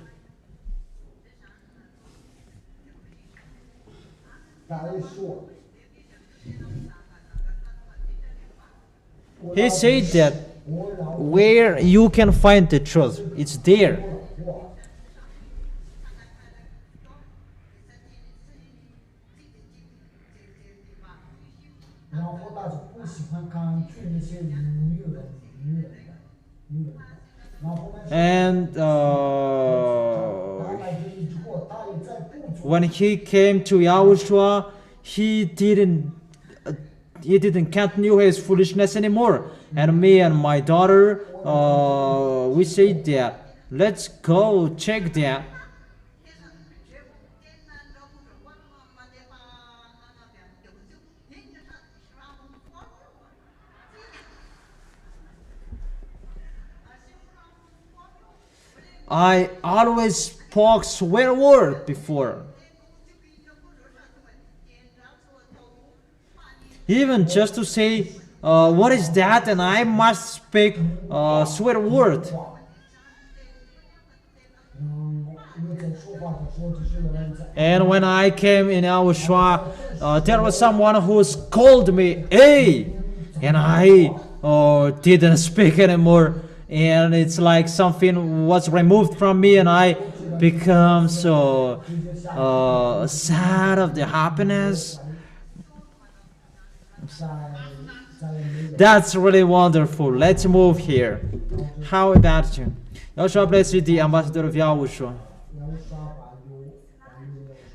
He said that where you can find the truth, it's there. And when he came to Yahushua, he didn't continue his foolishness anymore. And me and my daughter, we said that let's go check that. I always spoke swear word before. Even just to say, what is that? And I must speak swear word. And when I came in Yahushua, there was someone who called me, hey! And I didn't speak anymore. and it's like something was removed from me, and I become so sad of the happiness. That's really wonderful. Let's move here. How about you? Yahushua bless you, the ambassador of Yahushua.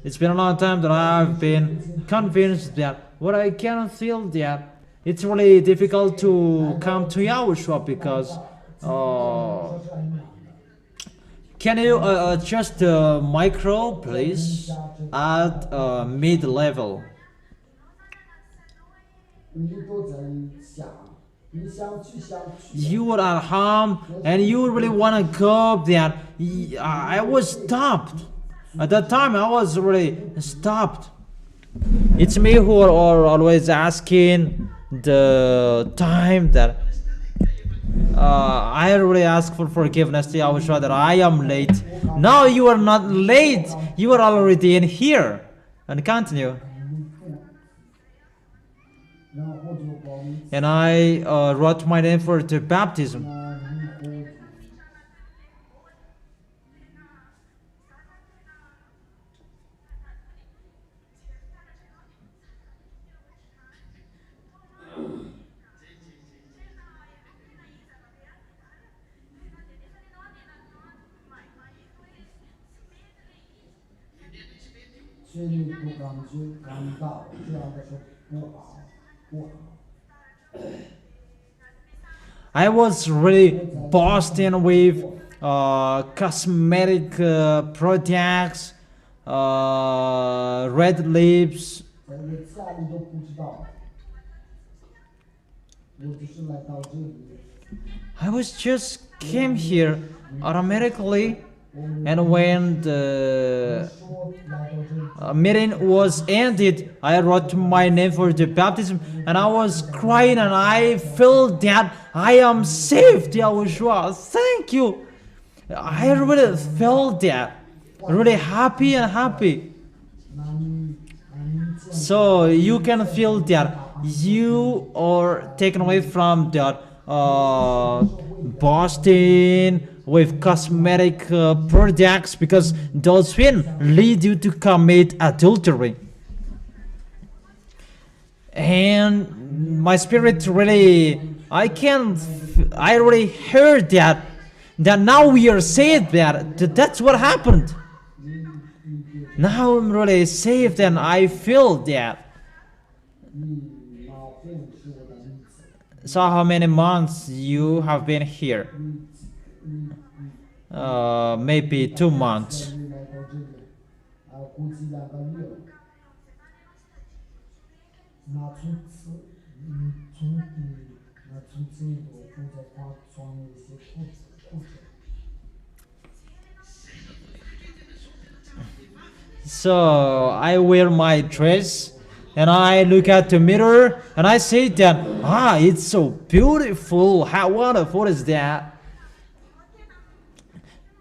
It's been a long time that I've been convinced that what I can feel that it's really difficult to come to Yahushua because can you adjust the micro please at mid level? 你都在想，你想去 You were at home and you really want to go there. I was stopped. At that time, I was really stopped. It's me who are always asking the time that I really ask for forgiveness to Yahushua that I am late. Now you are not late. You are already in here. And continue. And I wrote my name for the baptism. I was really boasting with cosmetic products, red lips. I was just came here automatically, and when the meeting was ended, I wrote my name for the baptism, and I was crying, and I felt that I am saved, Yahushua. Thank you. I really felt that, really happy and happy. So you can feel that you are taken away from that boasting with cosmetic products, because those will lead you to commit adultery. And my spirit really, I really heard that now we are saved, that's what happened. Now I'm really saved, and I feel that. So how many months you have been here? Maybe 2 months. So I wear my dress and I look at the mirror and I say that, it's so beautiful. How wonderful is that?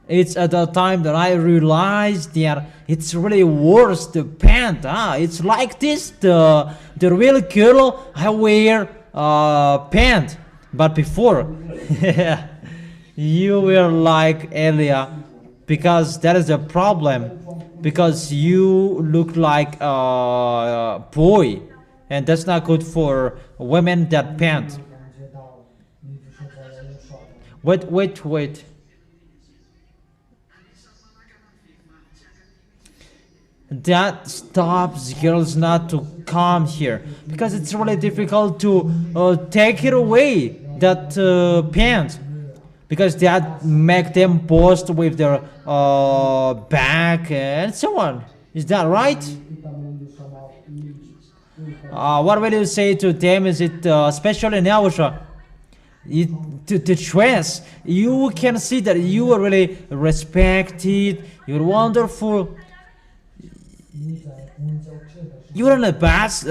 It's at the time that I realized that it's really worse, the pant. It's like this, the real girl, I wear pant. But before, you were like Elia, because that is a problem. Because you look like a boy, and that's not good for women that pant. Wait. That stops girls not to come here, because it's really difficult to take it away, that pants, because that make them boast with their back and so on. Is that right? What will you say to them? Is it especially in Yahushua? To dress, you can see that you are really respected, you're wonderful. You're in a bus,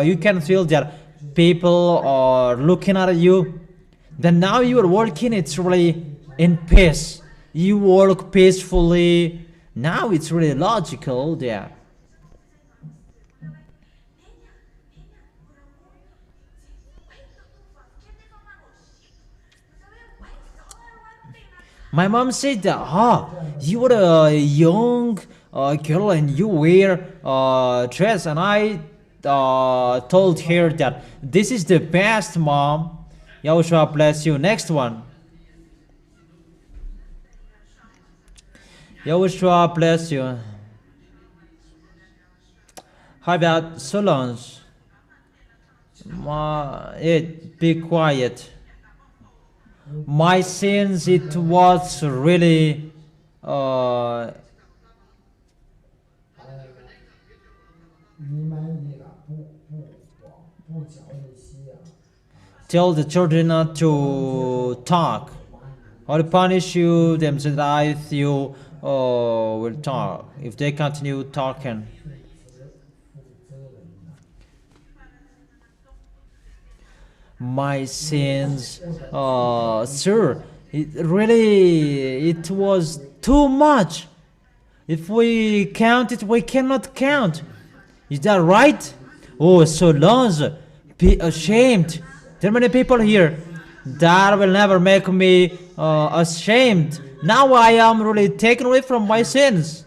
you can feel that people are looking at you. Then now you are working, it's really in peace. You work peacefully. Now it's really logical there. My mom said that, you were a young girl and you wear dress, and I told her that this is the best, Mom. Yahushua bless you. Next one. Yahushua bless you. How about Solange? Be quiet. My sins, it was really tell the children not to talk. I'll punish you, them so that you will talk if they continue talking. My sins, sir, it was too much. If we count it, we cannot count. Is that right? Oh, Solange, be ashamed. There are many people here that will never make me ashamed. Now I am really taken away from my sins.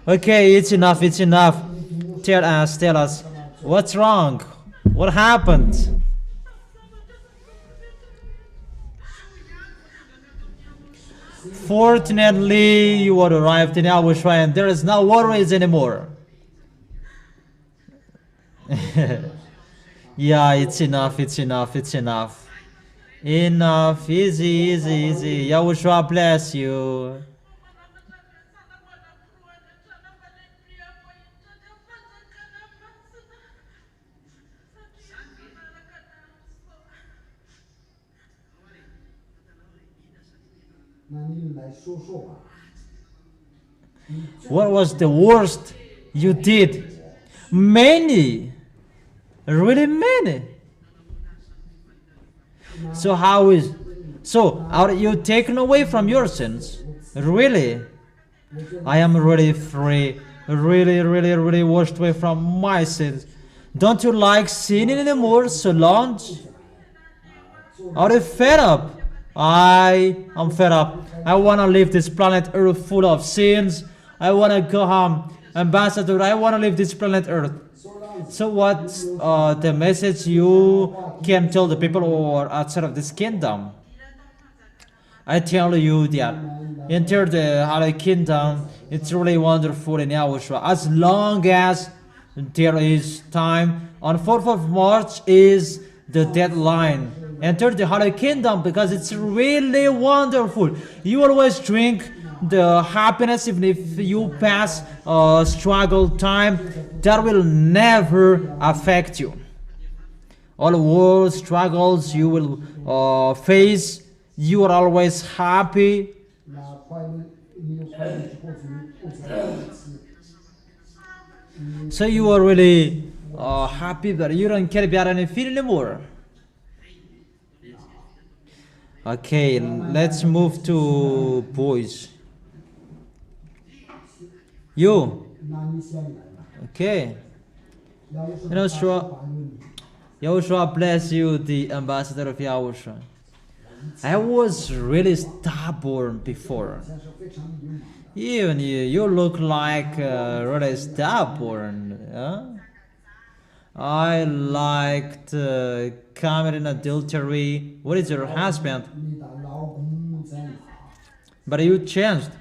Okay, it's enough, it's enough. Tell us, what's wrong? What happened? Fortunately, you are arrived in YAHOSHUA and there is no worries anymore. Yeah, it's enough, it's enough, it's enough. Enough, easy. YAHOSHUA bless you. What was the worst you did? Many. Really many. So are you taken away from your sins? Really? I am really free. Really washed away from my sins. Don't you like sinning anymore, Solange? Are you fed up? I am fed up. I want to leave this planet Earth full of sins. I want to go home. Ambassador, I want to leave this planet Earth. So what's the message you can tell the people who are outside of this kingdom? I tell you that enter the Holy Kingdom. It's really wonderful in YAHOSHUA. As long as there is time. On 4th of March is the deadline. Enter the Holy Kingdom because it's really wonderful. You always drink the happiness even if you pass struggle time. That will never affect you. All world struggles you will face, you are always happy. So you are really happy that you don't care about anything anymore. Okay, let's move to boys. You. Okay. YAHOSHUA bless you, the ambassador of YAHOSHUA. I was really stubborn before. Even you look like really stubborn. Huh? I liked committing adultery. What is your husband? But you changed.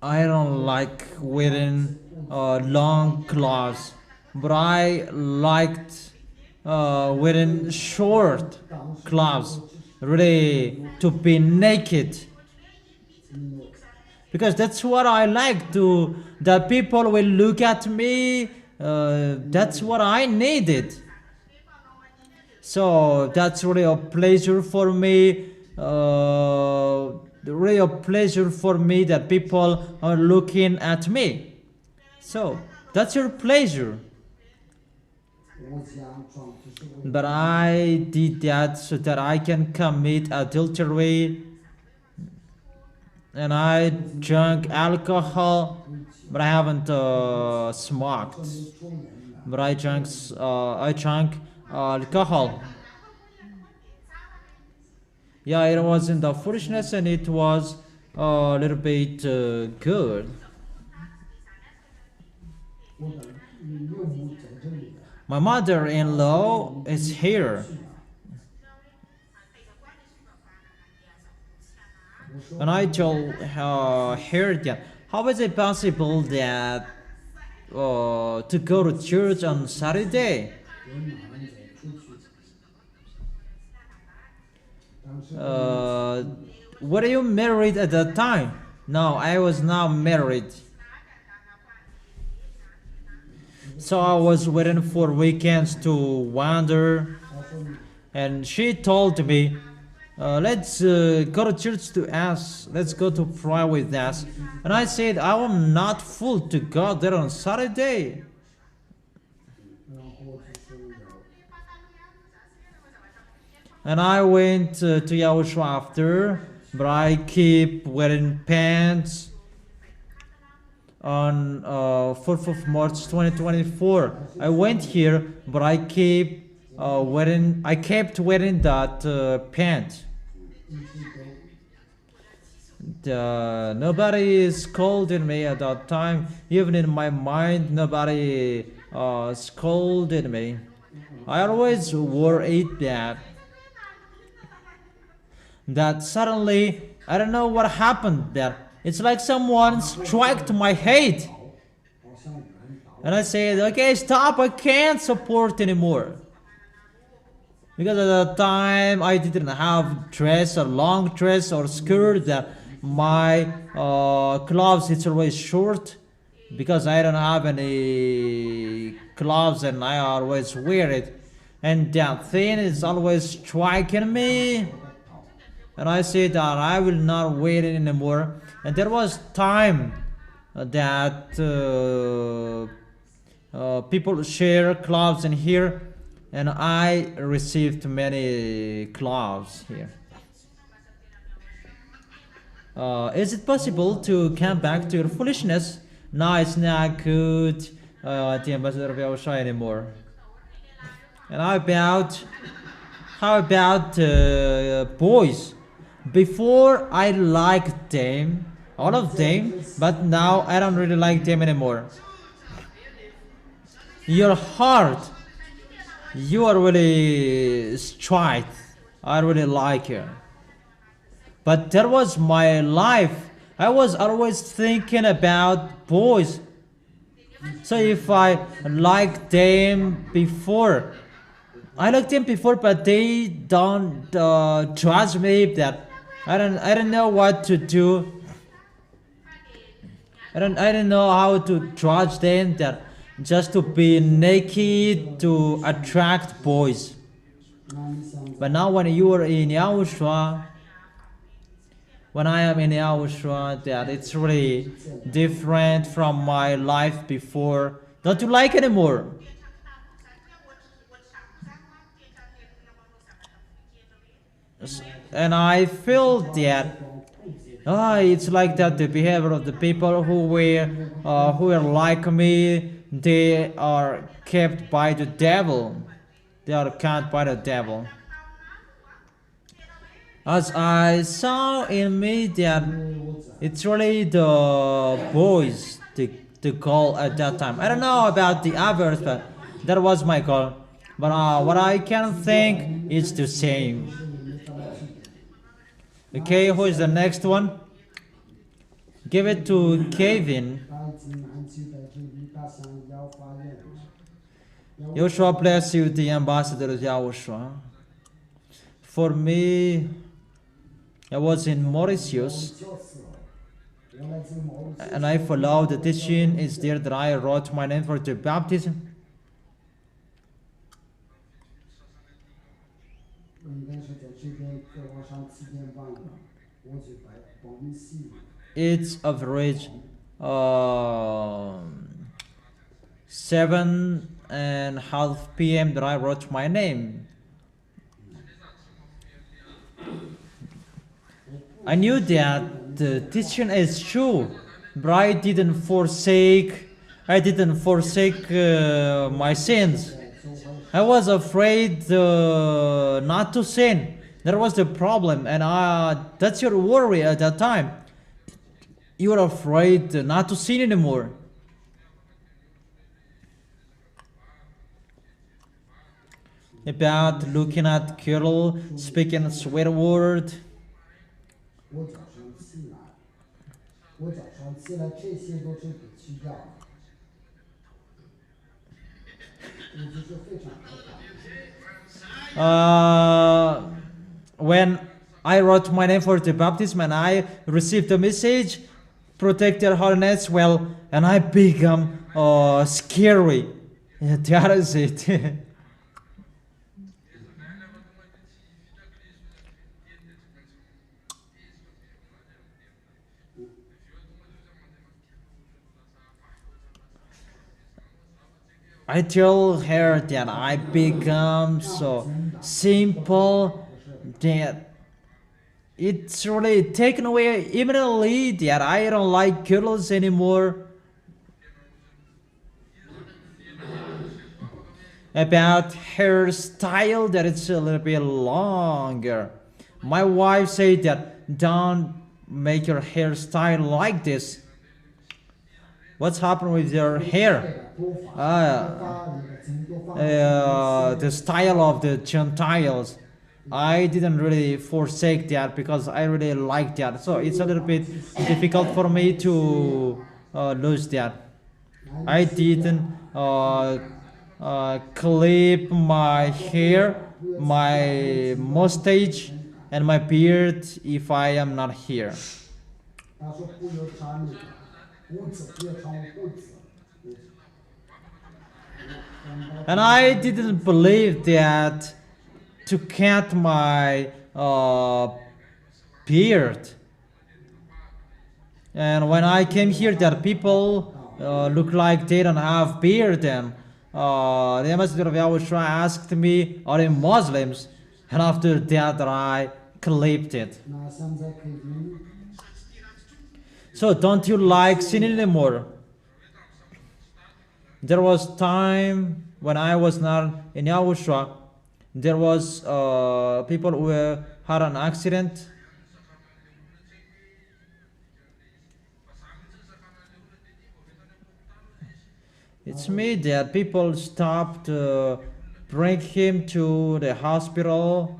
I don't like wearing long clothes, but I liked wearing short clothes, really to be naked. Because that's what I like to, that people will look at me, that's what I needed. So that's really a pleasure for me, really a pleasure for me that people are looking at me. So that's your pleasure. But I did that so that I can commit adultery. And I drank alcohol, but I haven't smoked. But I drank alcohol. Yeah, it was in the foolishness and it was a little bit good. 我的岳母在这里。 My mother-in-law is here. And I told her that how is it possible that to go to church on Saturday? 我马上再出去。当时 Were you married at that time? No, I was not married. So I was waiting for weekends to wander, 他说你 and she told me, let's go to church to us. Let's go to pray with us. And I said, I am not full to go there on Saturday. 然后就是要 And I went to YAHOSHUAH after, but I keep wearing pants on 4th of March 2024. I went here, but I kept wearing that pant. Nobody scolded me at that time. Even in my mind, nobody scolded me. I always worried that suddenly, I don't know what happened there. It's like someone struck my head. 好像有人打 And I said, okay, stop, I can't support anymore. Because at that time, I didn't have dress, a long dress or skirt. That my clothes, it's always short. Because I don't have any clothes and I always wear it. And that thing is always striking me. And I said that I will not wear it anymore. And there was time that people share clothes in here, and I received many clothes here. Is it possible to come back to your foolishness? No, it's not good, the ambassador of YAHOSHUAH anymore. And how about boys? Before I liked them, all of them, but now I don't really like them anymore. Your heart, you are really straight. I really like her. But that was my life. I was always thinking about boys. So if I liked them before, but they don't trust me. That I don't know what to do. I don't know how to trust them. That just to be naked to attract boys. 那你想 But now when you are in YAHOSHUAH, when I am in YAHOSHUAH, that it's really different from my life before. Don't you like anymore? And I feel that it's like that the behavior of the people who are like me, they are kept by the devil. They are caught by the devil. As I saw in me that it's really the boys, the goal at that time. I don't know about the others, but that was my goal. But what I can think is the same. Okay, who is the next one? Give it to Kevin. 他已经安置在这里，他想要发言。 YAHOSHUAH bless you, the ambassador of YAHOSHUAH. For me, I was in Mauritius, 教室，原来这个毛主席 and I followed the teaching. It's there that I wrote my name for the baptism. 应该是在这边在晚上7点半了，我就报名洗。 It's average 7:30 p.m. that I wrote my name. I knew that the teaching is true, but I didn't forsake my sins. 走完 I was afraid not to sin. That was the problem, and that's your worry at that time. You are afraid not to sin anymore. About looking at girl, speaking a swear word. 我早上起来，这些都是给去掉的，这就是非常可怕。When I wrote my name for the baptism and I received the message, protect your holiness, well, and I become scary. Yeah, that is it. I tell her that I become so simple that it's really taken away immediately that I don't like girls anymore. About hairstyle, that it's a little bit longer. My wife said that don't make your hairstyle like this. What's happened with your hair? The style of the Gentiles. I didn't really forsake that because I really like that. So it's a little bit difficult for me to lose that. I didn't clip my hair, my mustache, and my beard if I am not here. 他说不要穿那个裤子，不要穿裤子。And I didn't believe that to cut my beard. And when I came here, that people look like they don't have beard, and the ambassador of YAHOSHUAH asked me, "Are you Muslims?" And after that, I clipped it. 那现在可以。 So don't you like sinning anymore? There was time when I was not in YAHOSHUAH. There was people who had an accident. It's me that people stopped bring him to the hospital.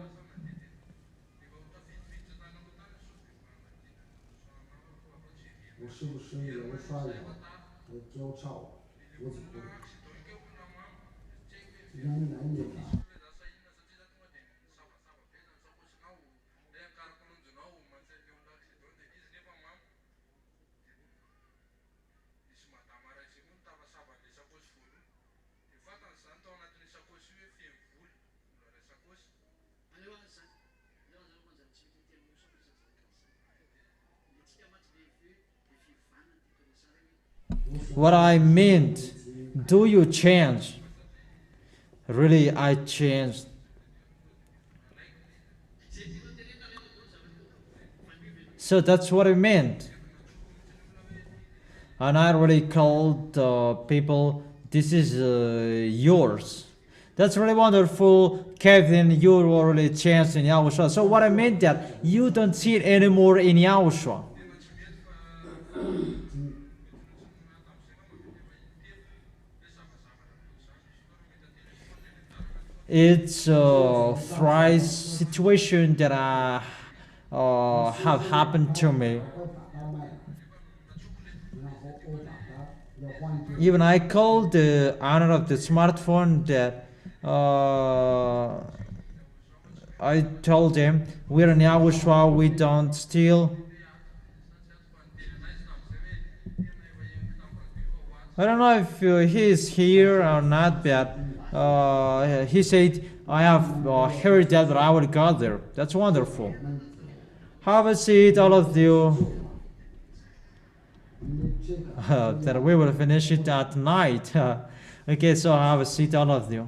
What I meant, do you change? Really, I changed. So that's what I meant. And I really called people, this is yours. That's really wonderful, Captain. You really changed in YAHOSHUAH. So what I meant that you don't see it anymore in YAHOSHUAH. It's a thrice situation that have happened to me. Even I called the owner of the smartphone that I told him we're in YAHOSHUAH, we don't steal. I don't know if he is here or not, but he said, I have heard that, but I will go there. That's wonderful. Have a seat, all of you. That we will finish it at night. Okay, so have a seat, all of you.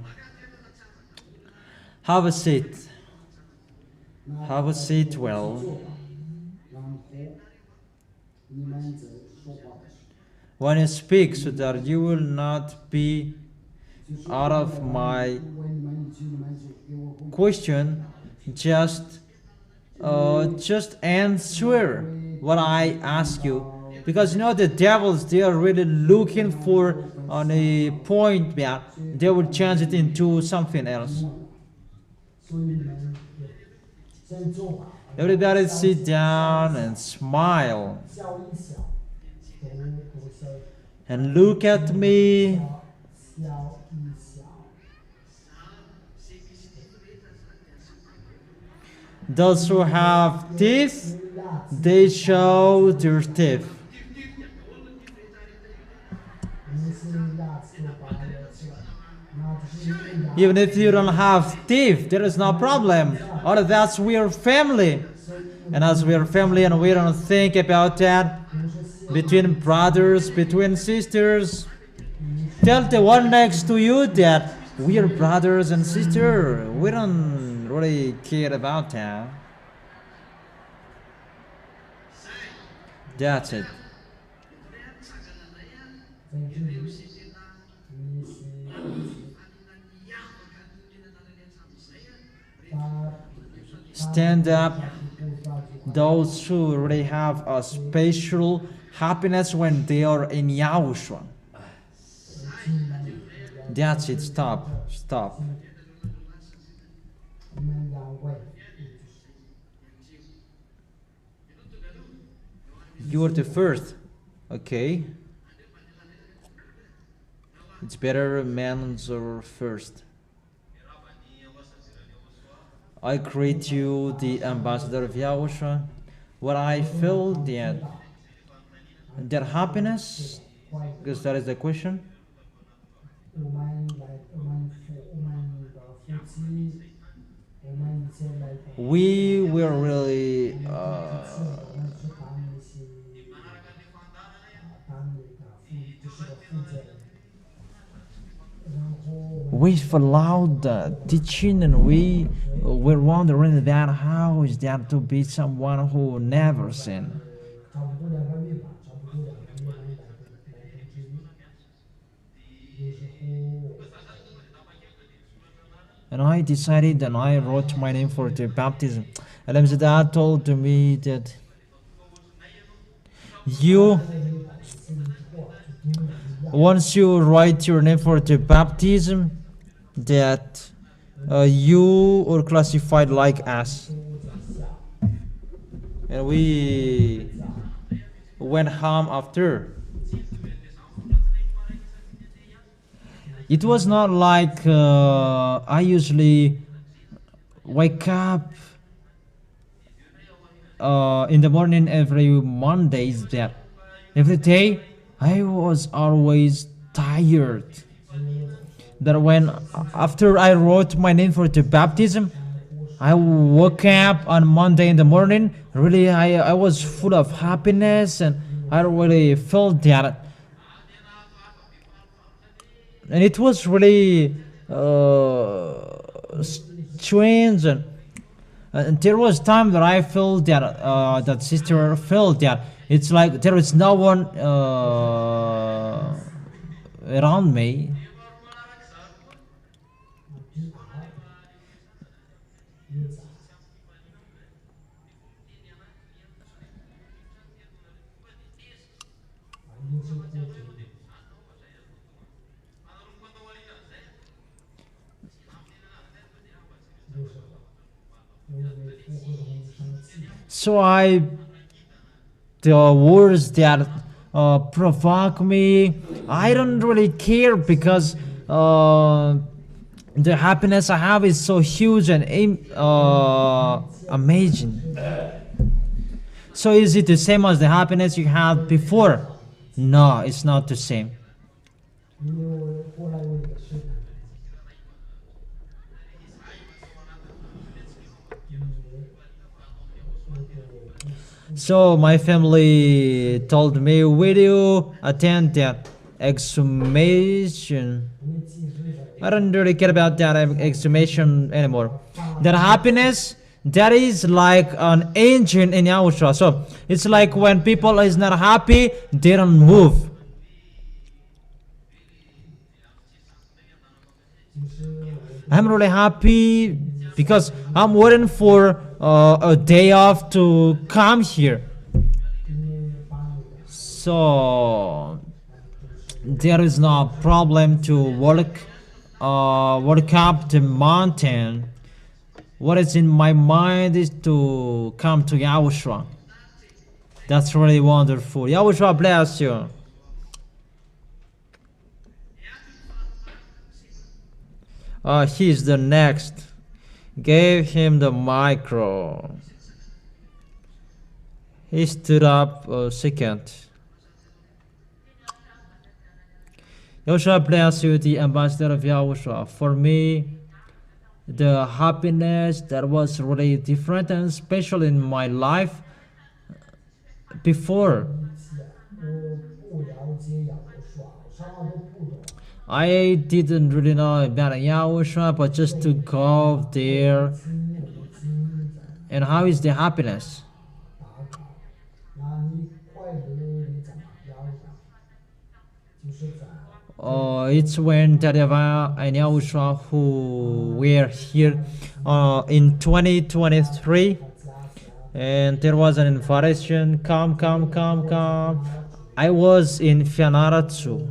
Have a seat. Have a seat, well. When you speak, so that you will not be out of my question, just answer what I ask you, because the devils, they are really looking for on a point that they will change it into something else. Everybody sit down and smile and look at me. Those who have teeth, they show their teeth. Even if you don't have teeth, there is no problem. Or that's we're family. And as we're family and we don't think about that, between brothers, between sisters, tell the one next to you that we are brothers and sisters. We don't really care about that. That's it. Stand up. Those who really have a special happiness when they are in Yahushua. That's it. Stop. Stop. You are the first. Okay. It's better men are first. I create you the ambassador of Yahushua. What I feel that happiness, because that is the question. We were really we followed the teaching, and we were wondering that how is that to be someone who never sinned. And I decided, and I wrote my name for the baptism. And then Dad told me that once you write your name for the baptism, that you are classified like us. And we went home after. It was not like I usually wake up in the morning every Mondays. That every day I was always tired. That when after I wrote my name for the baptism, I woke up on Monday in the morning. Really, I was full of happiness, and I really felt that. And it was really strange, and there was time that I felt that that sister felt that it's like there is no one around me. So the words that provoke me, I don't really care, because the happiness I have is so huge and amazing. So is it the same as the happiness you had before? No, it's not the same. So my family told me, will you attend that exhumation? I don't really care about that exhumation anymore. That happiness, that is like an engine in Yahushua. So it's like when people is not happy, they don't move. I'm really happy because I'm waiting for a day off to come here. So there is no problem to walk up the mountain. What is in my mind is to come to YAHOSHUAH. That's really wonderful. YAHOSHUAH bless you. He's the next. Gave him the micro. He stood up a second. YAHOSHUAH bless you, the ambassador of YAHOSHUAH. For me, the happiness that was really different and special in my life before. I didn't really know about YAHOSHUAH, but just to go there. And how is the happiness? It's when YAHVAH and YAHOSHUAH who were here in 2023, and there was an invitation, come. I was in Fianarantsoa.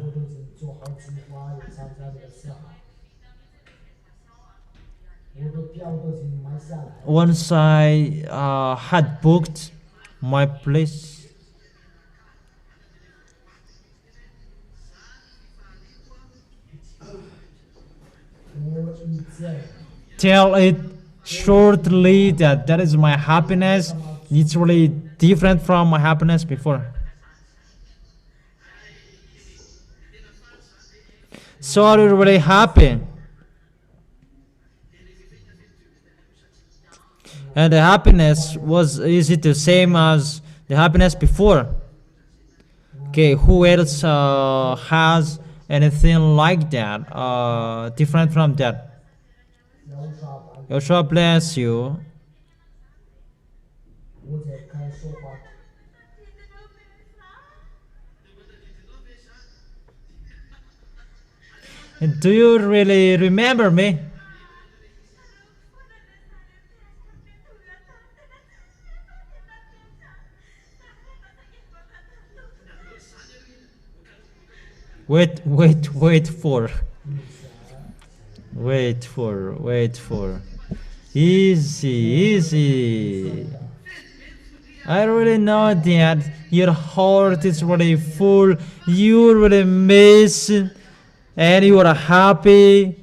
Once I had booked my place, tell it shortly that is my happiness. It's really different from my happiness before. So I'm really happy. And the happiness is it the same as the happiness before? Okay, who else has anything like that, different from that? YAHOSHUAH bless you. And do you really remember me? Wait for. Easy. I really know that your heart is really full. You really miss and you are happy.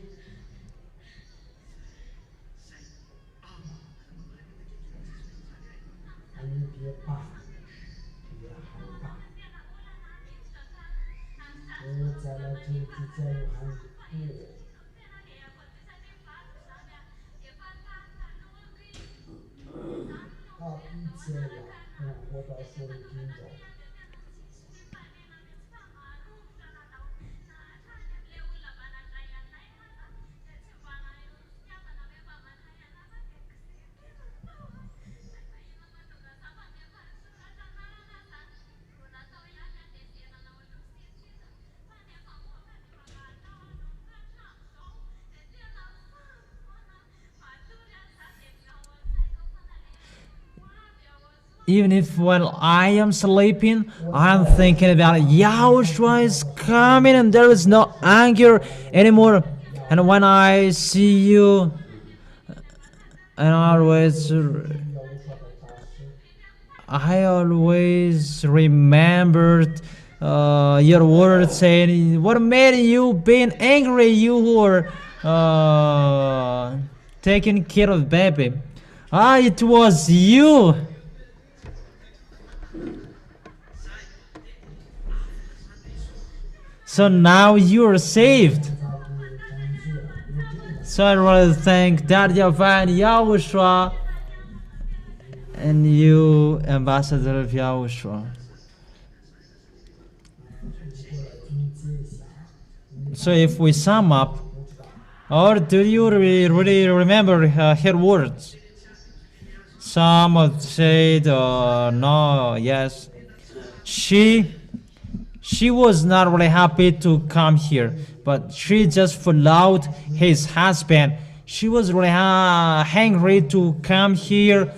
Even if when I am sleeping, I'm thinking about YAHOSHUAH is coming and there is no anger anymore. And when I see you, and I always remembered your words saying, what made you being angry? You were taking care of baby. It was you. So now you're saved. So I want to thank Dad YAHVAH and YAHOSHUAH and you, Ambassador of YAHOSHUAH. So if we sum up, or do you really remember her words? Some would say no, yes. She She was not really happy to come here, but she just followed his husband. She was really angry to come here,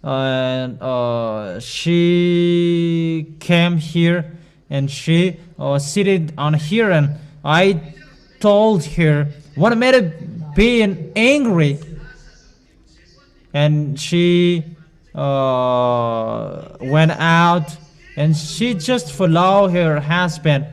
and she came here, and she seated on here, and I told her what made her being angry, and she went out, and she just followed her husband.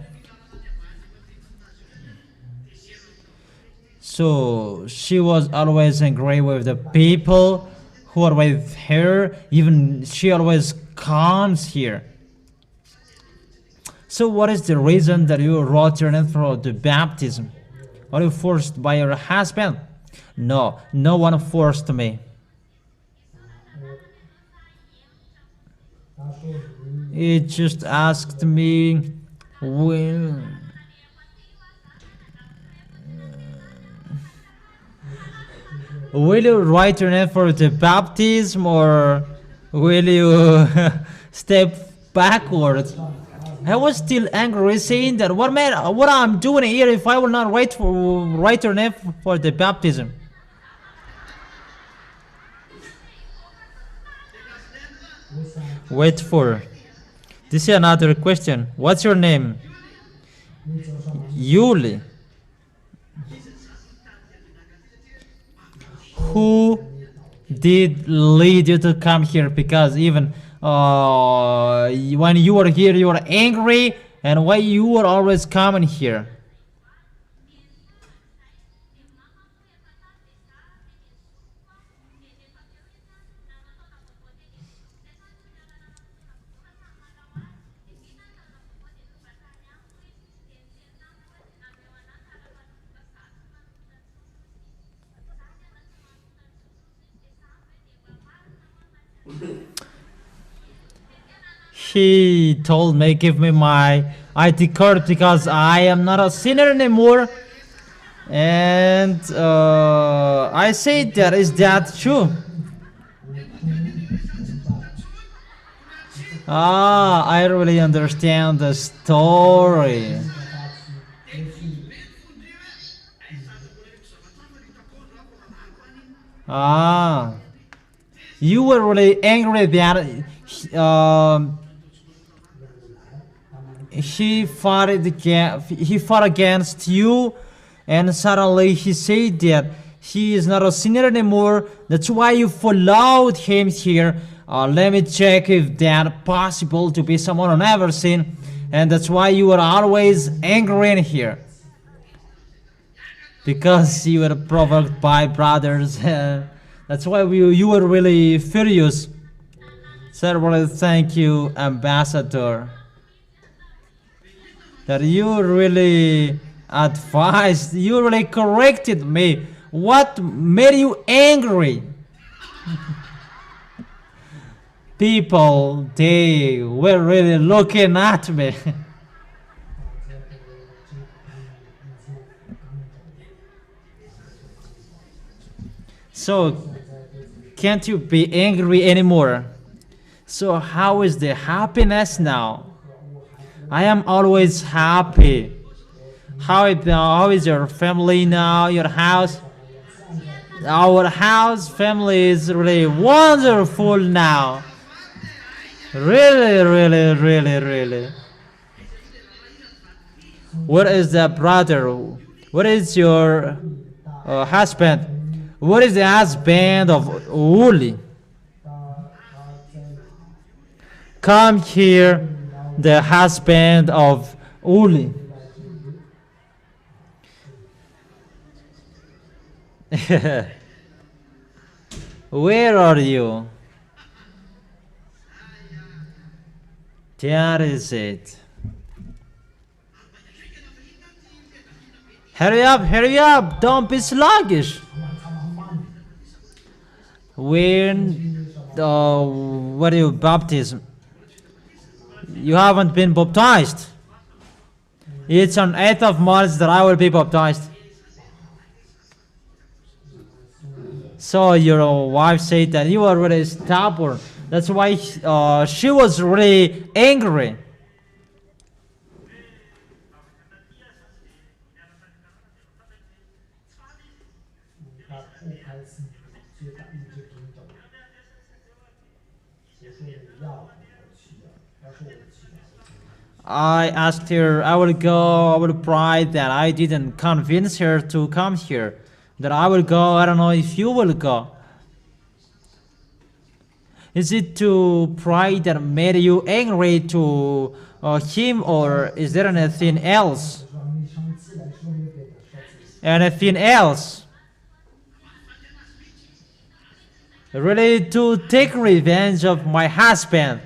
So she was always angry with the people who are with her. Even she always comes here. So what is the reason that you wrote your name for the baptism? Are you forced by your husband? No, no one forced me. He just asked me when. Will you write your name for the baptism, or will you step backwards? I was still angry, saying that what I'm doing here if I will not write your name for the baptism. Wait for. This is another question. What's your name? Yuli. Who did lead you to come here? Because even when you were here, you were angry, and why you were always coming here? He told me, give me my ID card because I am not a sinner anymore. And I said, that is that true? I really understand the story. You were really angry that he fought against you, and suddenly he said that he is not a sinner anymore. That's why you followed him here. Let me check if that possible to be someone who never sinned, and that's why you were always angry in here, because you were provoked by brothers. That's why you were really furious. So I really thank you, Ambassador, that you really advised, you really corrected me. What made you angry? People, they were really looking at me. So, can't you be angry anymore? So how is the happiness now? I am always happy. How is your family now? Your house? Our house family is really wonderful now. Really, really, really, really. What is the brother? What is your husband? What is the husband of Uli? Come here, the husband of Uli. Where are you? There is it. Hurry up, don't be sluggish. When, what are you, baptism? You haven't been baptized. It's on 8th of March that I will be baptized. So your wife said that you are really stubborn. That's why she was really angry. I asked her, I will go, I will pray that I didn't convince her to come here. That I will go, I don't know if you will go. Is it to pride that made you angry to him, or is there anything else? Anything else? Really to take revenge of my husband?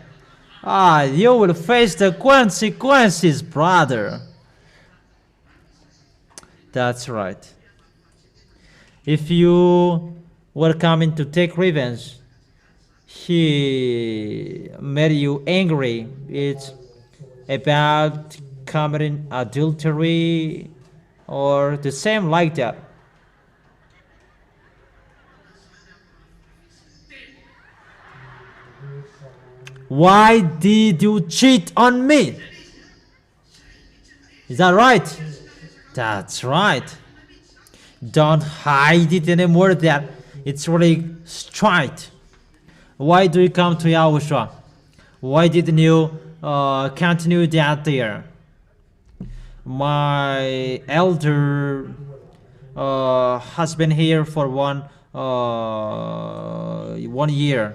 Ah, you will face the consequences, brother. That's right. If you were coming to take revenge, he made you angry. It's about committing adultery or the same like that. Why did you cheat on me? Is that right? That's right. Don't hide it anymore, that it's really straight. Why do you come to Yahushua? Why didn't you continue that there? My elder has been here for 1 year.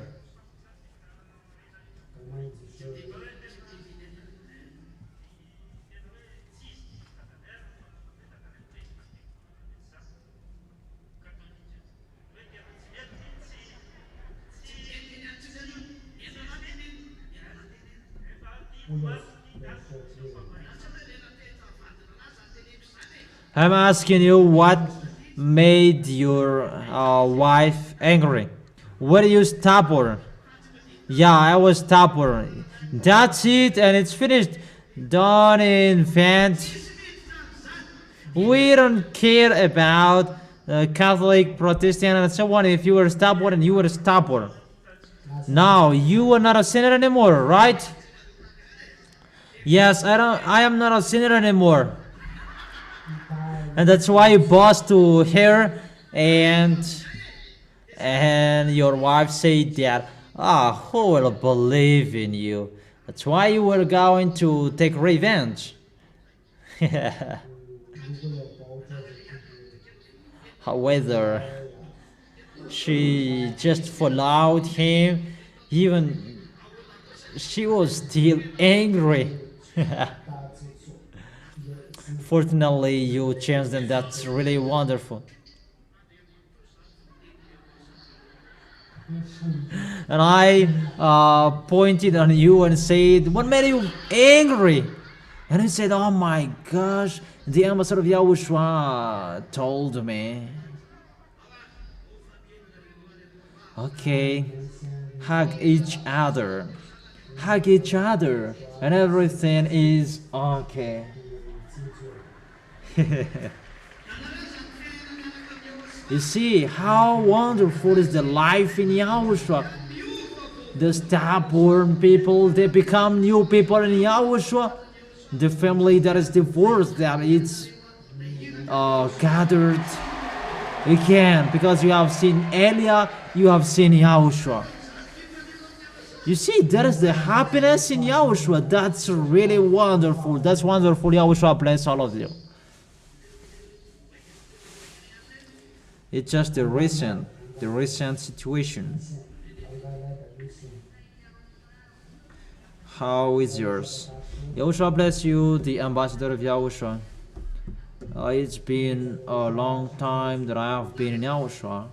I'm asking you, what made your wife angry? Were you stubborn? Yeah, I was stubborn. That's it, and it's finished. Don't invent. We don't care about Catholic, Protestant, and so on. If you were stubborn, you were stubborn. Now you are not a sinner anymore, right? Yes, I am not a sinner anymore. And that's why you boast to her, and your wife said that, who will believe in you? That's why you were going to take revenge. However, she just followed him, even she was still angry. Fortunately, you changed, and that's really wonderful. And I pointed on you and said, what made you angry? And he said, oh my gosh, the ambassador of Yahushua told me. Okay, hug each other. Hug each other, and everything is okay. You see how wonderful is the life in Yahushua. The stubborn people, they become new people in Yahushua. The family that is divorced, that it's gathered again, because you have seen Elia, you have seen Yahushua. You see, that is the happiness in Yahushua. That's really wonderful. That's wonderful. Yahushua bless all of you. It's just the recent situation. How is yours? Yahushua bless you, the ambassador of Yahushua. It's been a long time that I have been in Yahushua.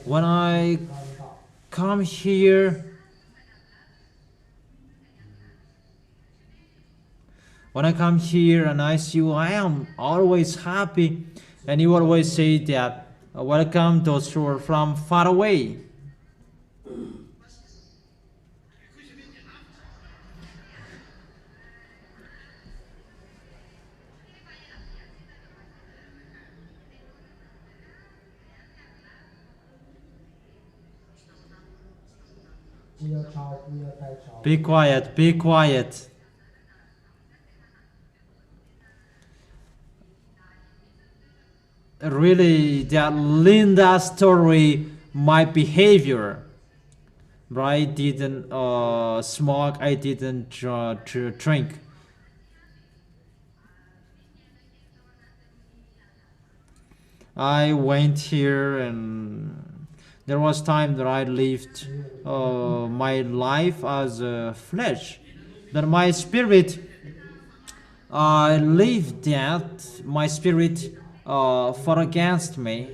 When I come here, and I see you, I am always happy, and you always say that, welcome those who are from far away. Be quiet, be quiet. Really, that Linda story, my behavior. But I didn't smoke, I didn't drink. I went here and there was time that I lived my life as a flesh. But my spirit, I lived that, my spirit fought against me.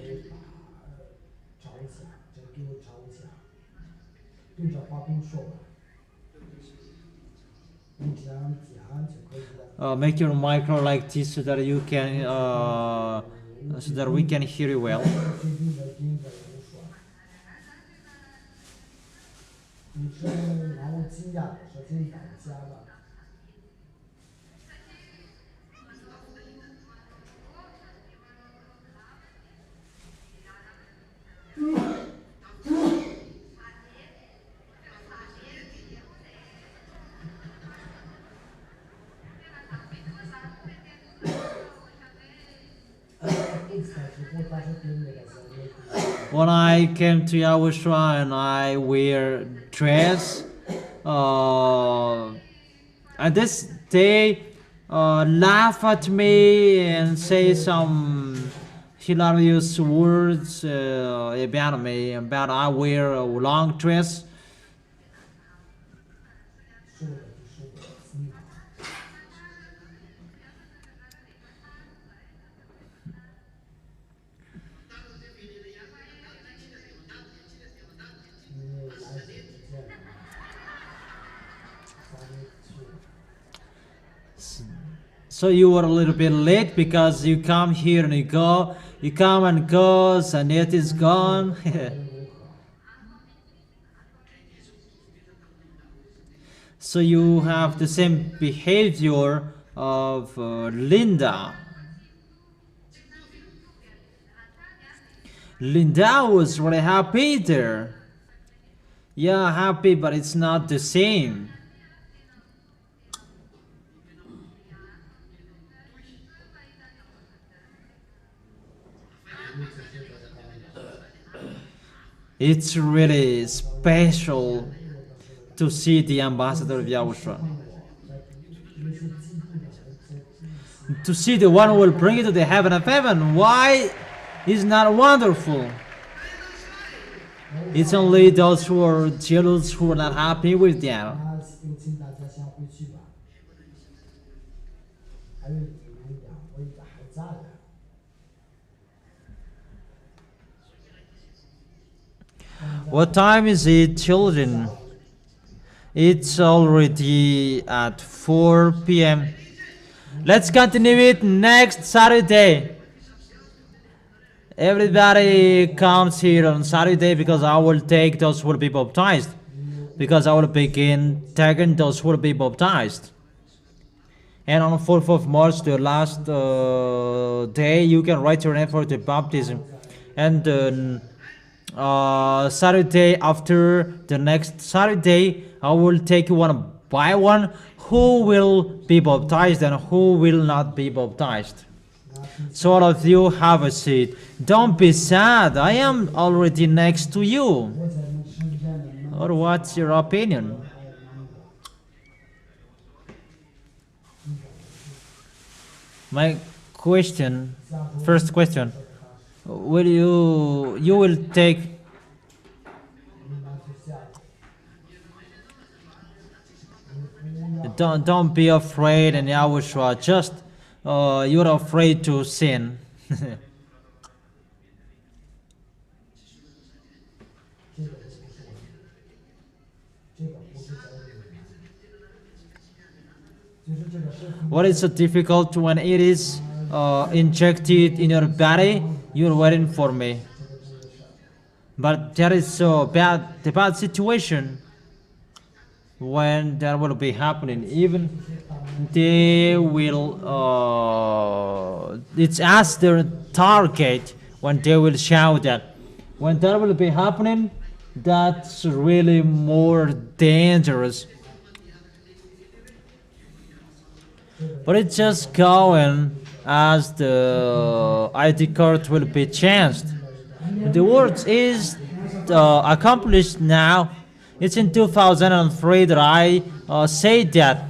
Make your micro like this so that you can so that we can hear you well. When I came to YAHOSHUAH and I wear dress, and this they laugh at me and say some hilarious words about me, about I wear a long dress. So you were a little bit late because you come here and you go, you come and goes and it is gone. So you have the same behavior of Linda. Linda was really happy there. Yeah, happy, but it's not the same. It's really special to see the ambassador of YAHOSHUAH. To see the one who will bring you to the heaven of heaven. Why is not wonderful? It's only those who are jealous who are not happy with that. What time is it, children? It's already at 4 p.m. Let's continue it next Saturday. Everybody comes here on Saturday because I will take those who will be baptized. Because I will begin taking those who will be baptized. And on 4th of March, the last day, you can write your name for the baptism. And Saturday after the next Saturday, I will take you one by one who will be baptized and who will not be baptized. So all of you have a seat. Don't be sad. I am already next to you. Or what's your opinion? My question, first question. Will you will take don't be afraid in YAHOSHUAH, just you're afraid to sin. What is so difficult when it is injected in your body? You're waiting for me. But there is so bad, the bad situation when that will be happening. Even they will, it's as their target when they will shout that. When that will be happening, That's really more dangerous. But it's just going as the ID card will be changed. The words is accomplished now. It's in 2003 that I say that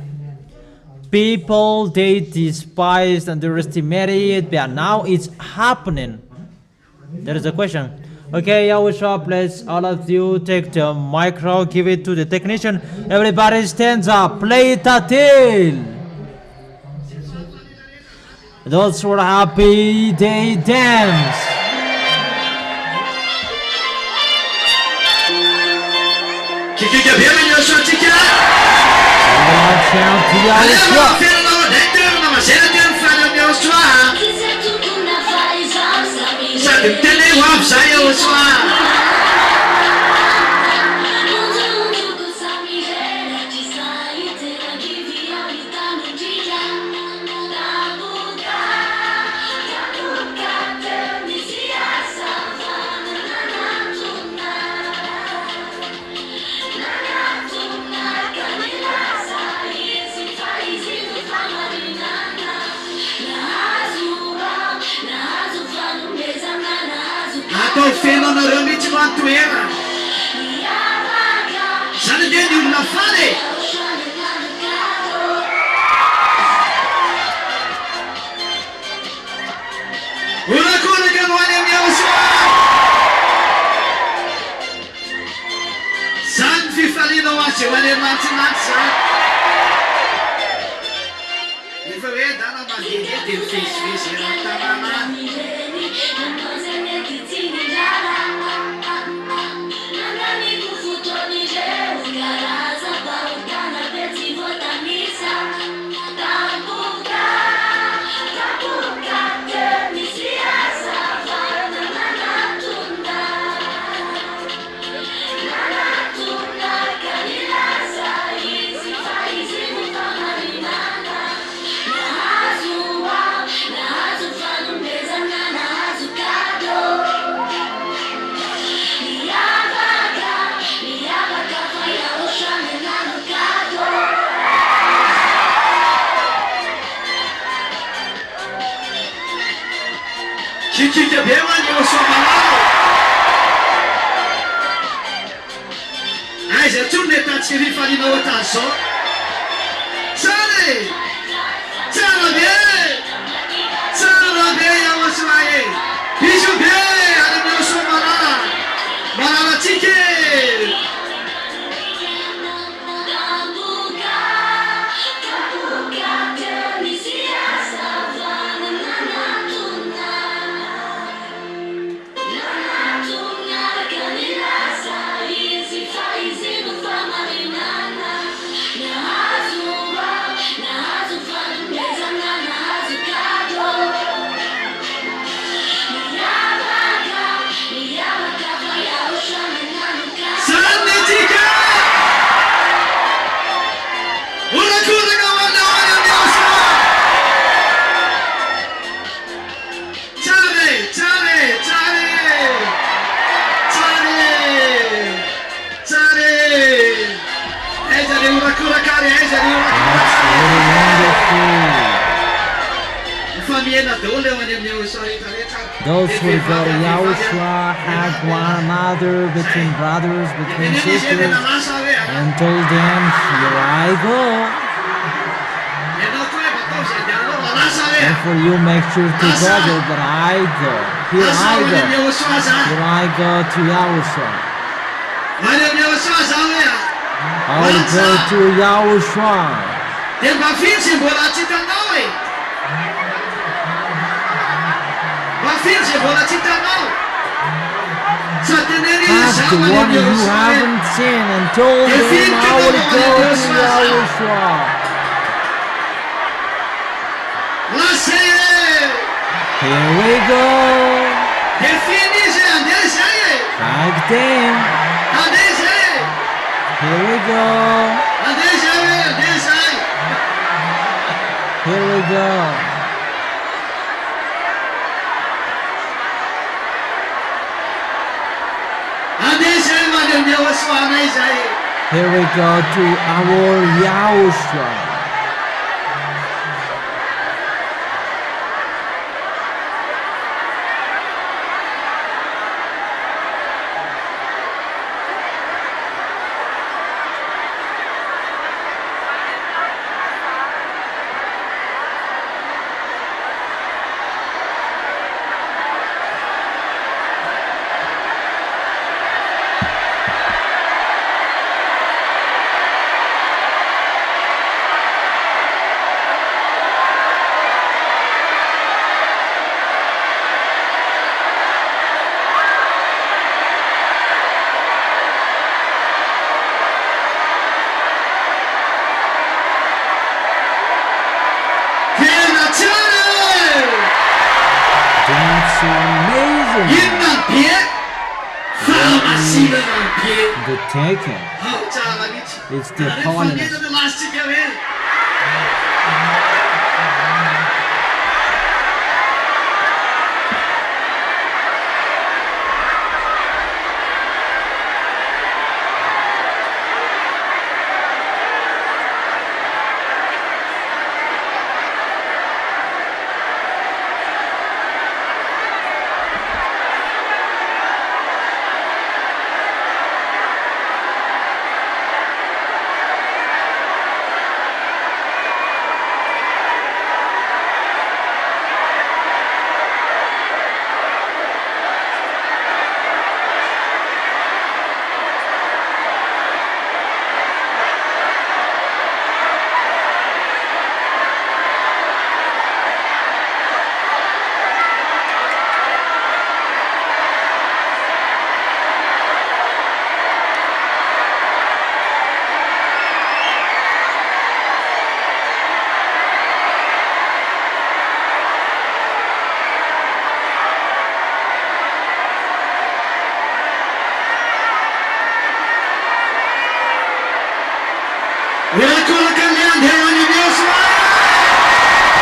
people they despised, underestimated, but now it's happening. That is the question. Okay, YAHOSHUAH, please, all of you take the micro, give it to the technician. Everybody stands up, play it until those who are happy, they dance. Watch out to Fenômeno realmente matoeira. Já não deu nenhum na fale. Una cosa che non è mia San fi falino wace wale matza. Mi fa vedere da una mattina del face Chiquita bem, eu sou malado. Ai, já tu nem tá te falando outra só. Sale, sale bem, YAHOSHUAH. Bicho bem, eu sou malado. Malado chique. Those who go to YAHOSHUAH had one another, between brothers, between sisters, and told them, here I go. And for you, make sure together that I go. Here I go. Here I go to YAHOSHUAH. I will go to YAHOSHUAH. Ask the one you haven't seen and told him I will go to YAHOSHUAH. Here we go. Back then. Here we go. Here we go. Yahoshua नै zay. Here we go to our YAHOSHUAH. That's amazing. The taken. It's the holiness.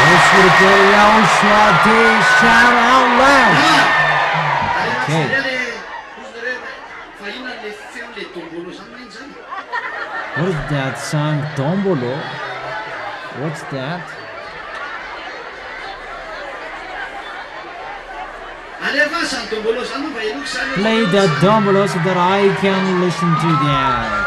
Let's go to YAHOSHUAH Day, shout out loud. Okay. What is that song, Tombolo? What's that? Play that Tombolo so that I can listen to that.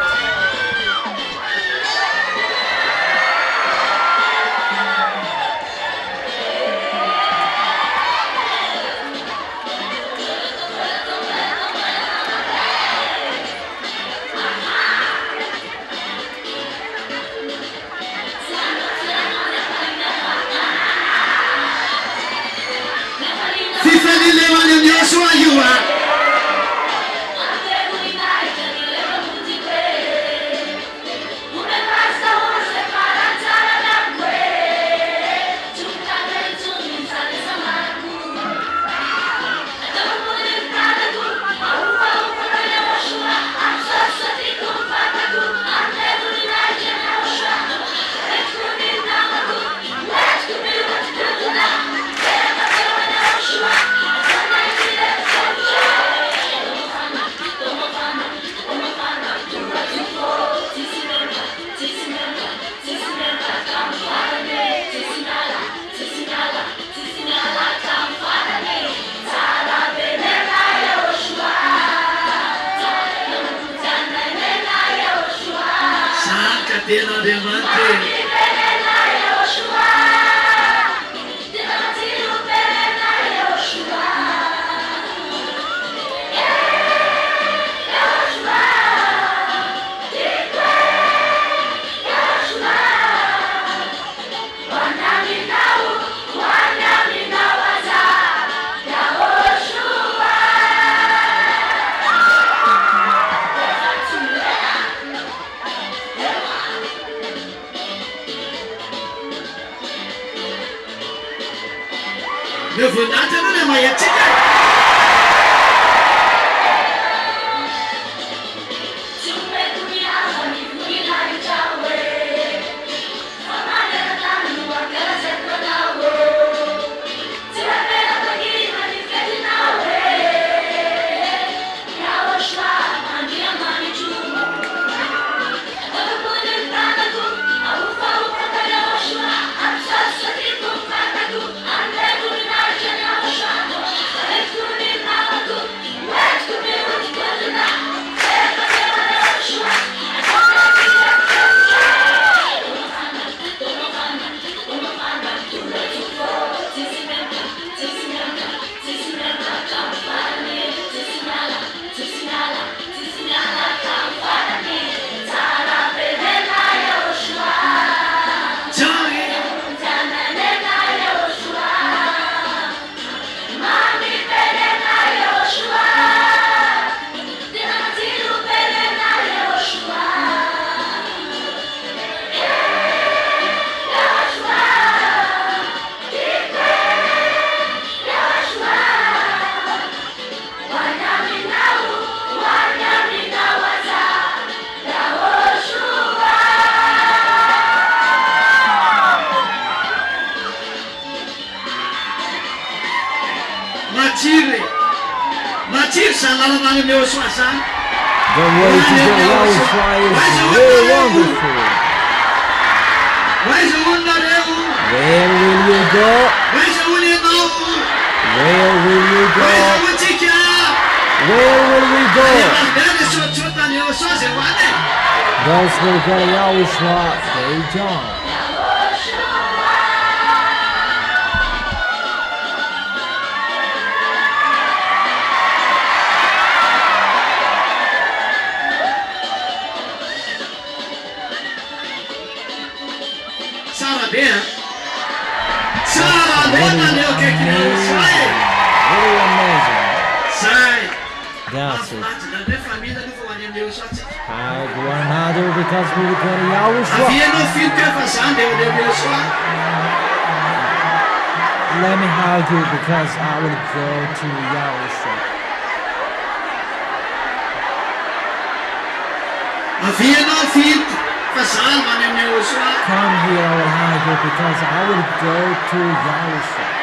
The way to get YAHOSHUAH is very wonderful. Where will you go? Where will you go? Where will we go? Those who get YAHOSHUAH, they jump. Really amazing. That's it. Hug one another because we got YAHOSHUAH. Let me hug you because I will go to YAHOSHUAH. Come here, I will hug you because I will go to YAHOSHUAH.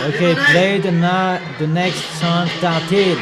Okay, play the next song, Tatil.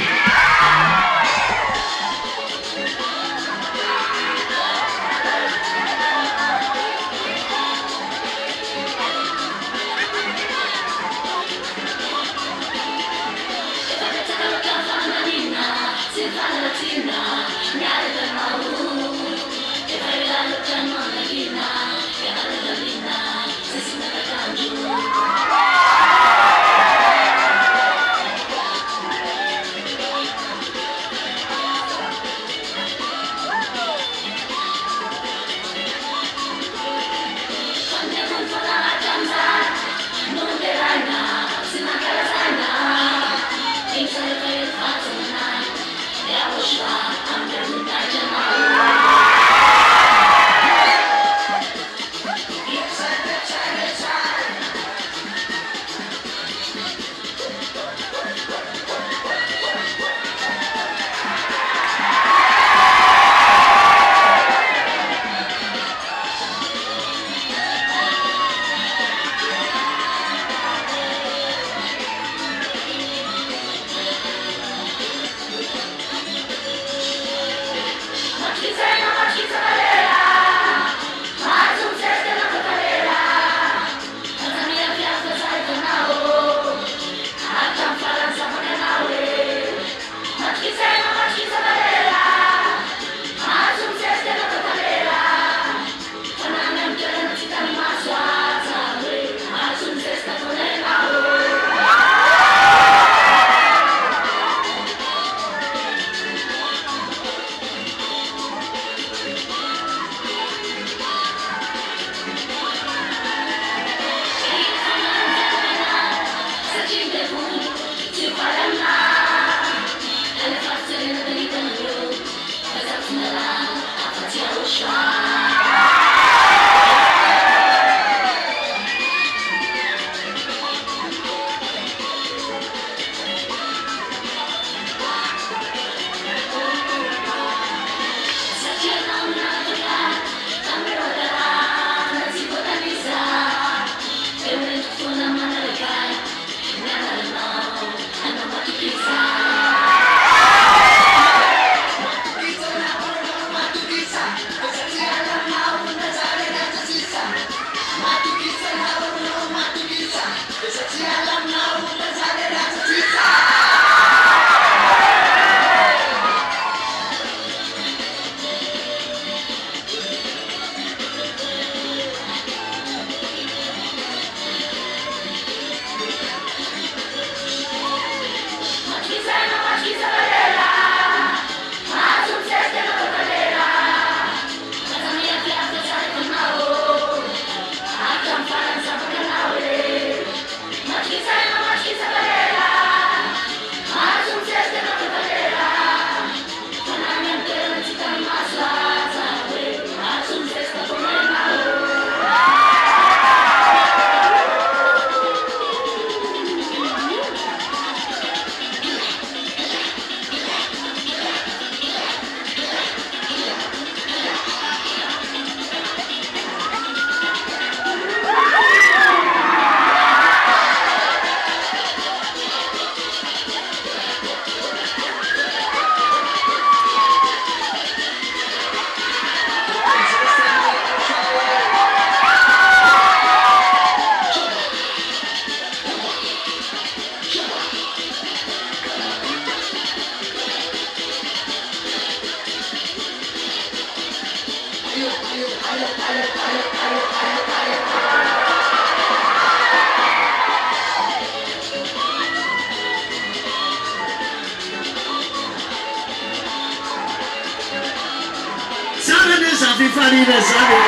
fifaliana zany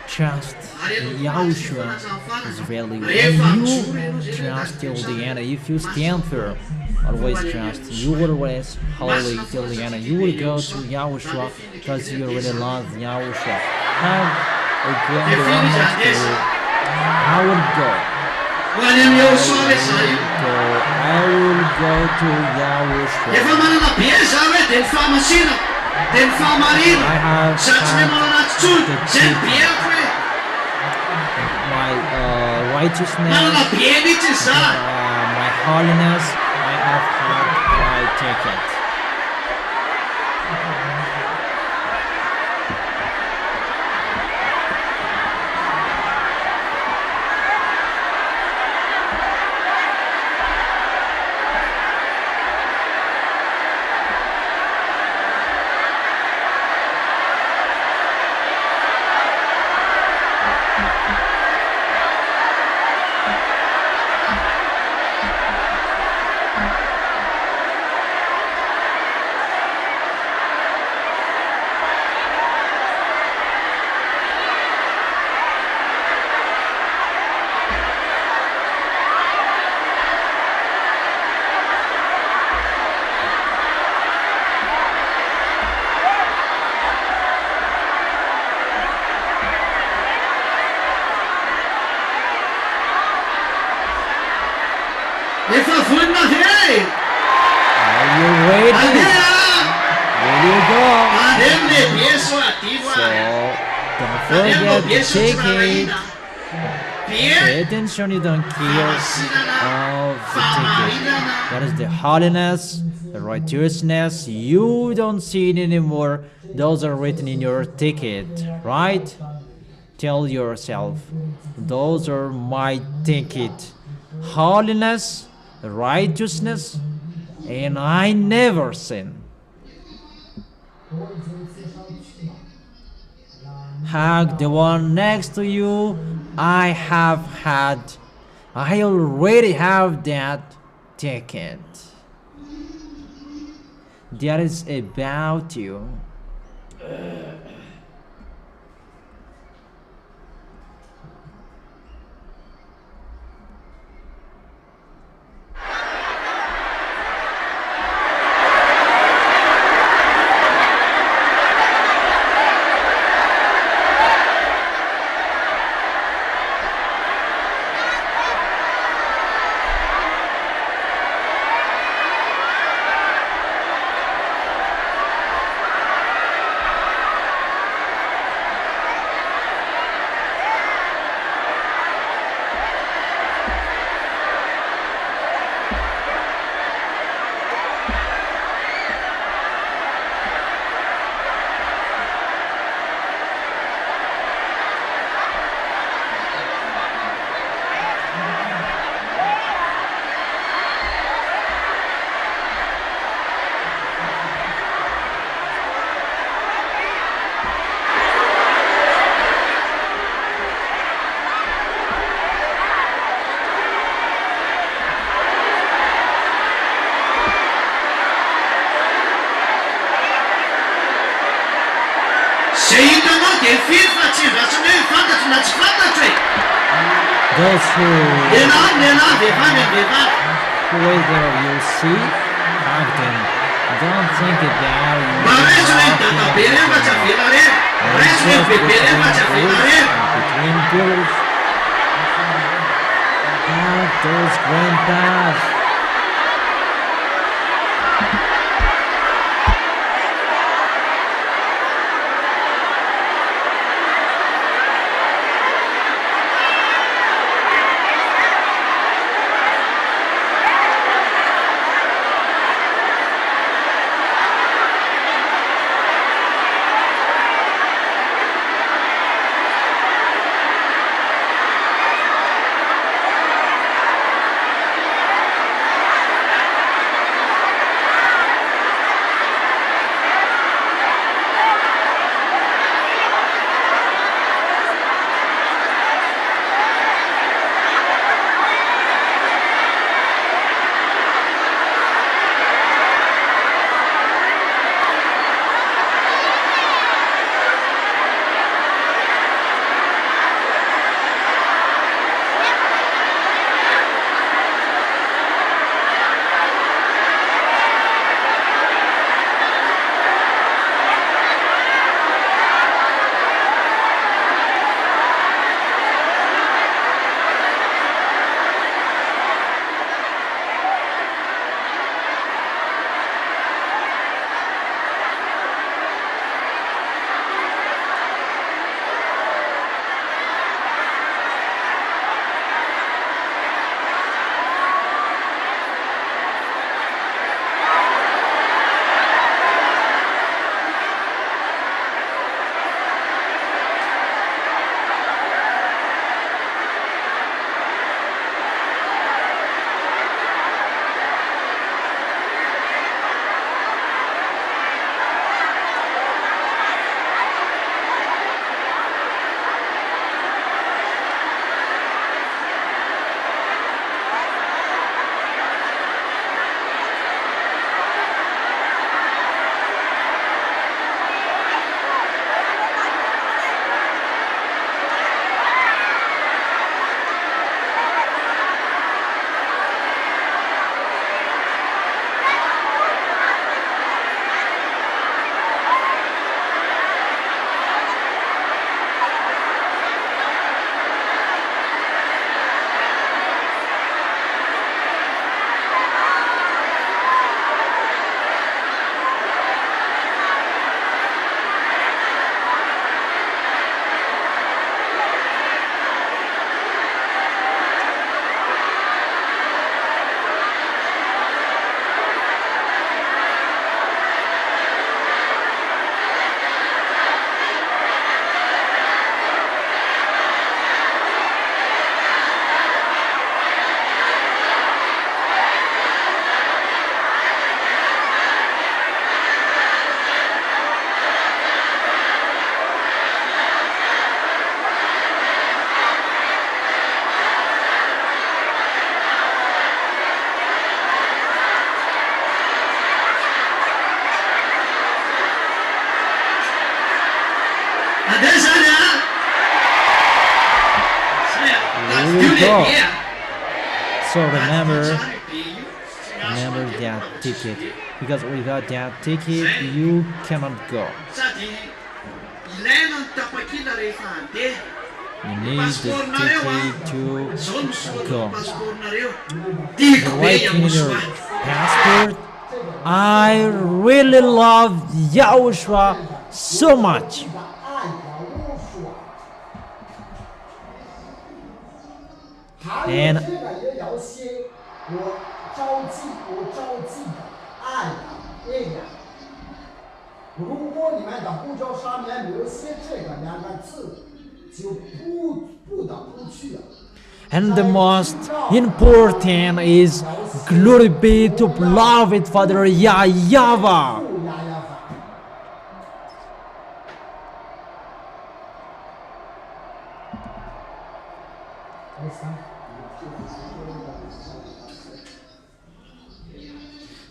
Trust Yahushua is really when you trust till the end. If you stand firm, always trust. You will always holy till the end. You will go to Yahushua because you really love Yahushua. Have a good one. I will go. I will go to Yahushua. I have my righteousness, my holiness. I have had my ticket. Are you ready? There you go. So don't forget the ticket. Pay attention, you don't care of the ticket. That is the holiness, the righteousness. You don't see it anymore. Those are written in your ticket, right? Tell yourself, those are my ticket. Holiness, righteousness, and I never sin. Hug the one next to you. I already have that ticket. That is about you. Those whether you see acting, don't think about between girls. Have those grandpas. go. bia So remember feio that ticket, because without that ticket you cannot go. sady ilaina ny tapakila rehefa handeha You need the paspornareo ticket to zao no soatiny go. paspornareo You're tiako be writing in your Yahoshua. passport, I really love Yahushua so much. 的爱Yahushua。还有 And 这个也要写我着急的爱呀。如果你们的护照上面没有写这个两个字，就不得不去了。 And the most important is glory be to beloved Father YAHVAH. 不呀呀法。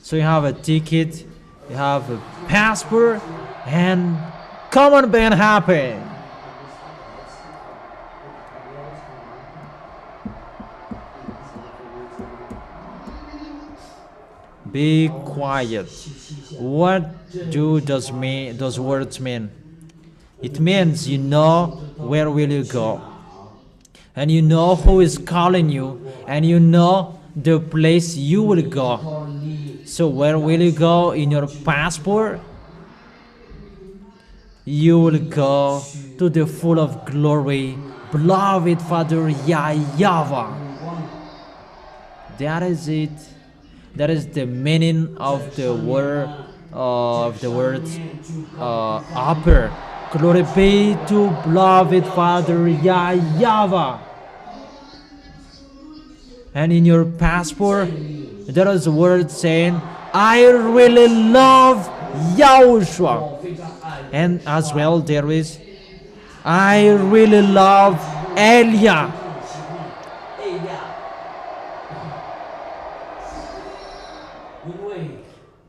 So you have a ticket, you have a passport, and come on, be happy. Be quiet. What do those words mean? It means you know where will you go, and you know who is calling you, and you know the place you will go. So where will you go in your passport? You will go to the full of glory, beloved Father YAHVAH. That is it. That is the meaning of the word words upper. Glory be to beloved Father YAHVAH. And in your passport, there is a word saying, I really love Yahushua. And as well, there is, I really love Elia.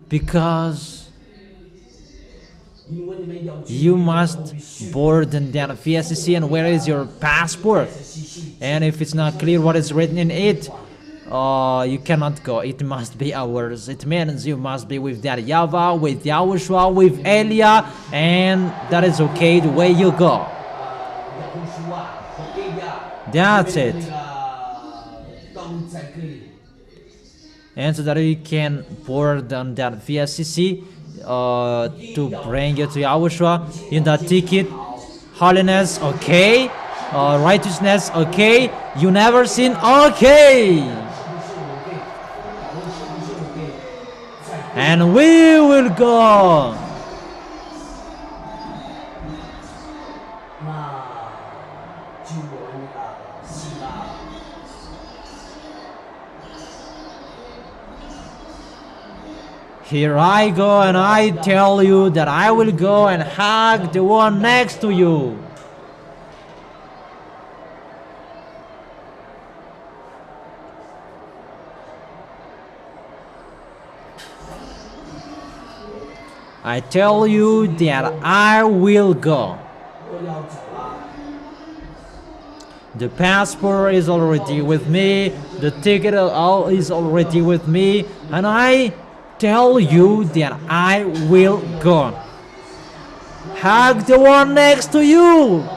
Because you must board in that VSCC, and where is your passport? And if it's not clear what is written in it, you cannot go. It must be ours. It means you must be with that YAHVAH, with Yahushua, with Elia, and that is okay the way you go. That's it. And so that you can board on that VSCC to bring you to Yahushua in that ticket. Holiness, okay. Righteousness, okay. You never sin, okay. And we will go. Here I go, and I tell you that I will go and hug the one next to you. I tell you that I will go. The passport is already with me, the ticket is already with me, and I tell you that I will go. Hug the one next to you.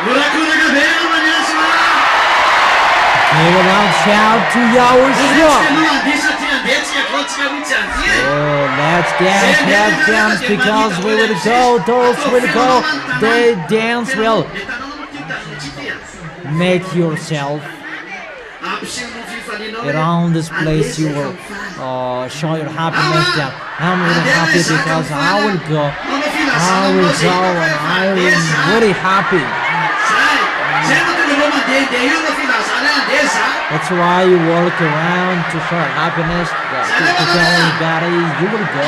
Urakuraka bem, Vanessa. Give a loud shout to Yahushua. Oh, let's dance because we will go, those will go, they dance well. Make yourself around this place. You will show your happiness that I'm really happy because I will go, and I am very happy. That's why you walk around to show happiness, to tell everybody you will go.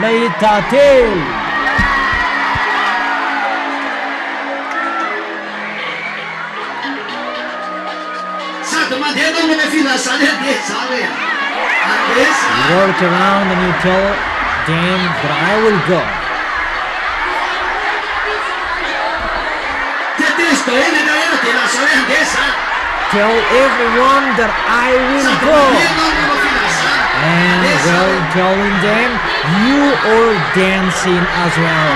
Meditate. You walk around and you tell them that I will go. Tell everyone that I will go. And while telling them, you are dancing as well.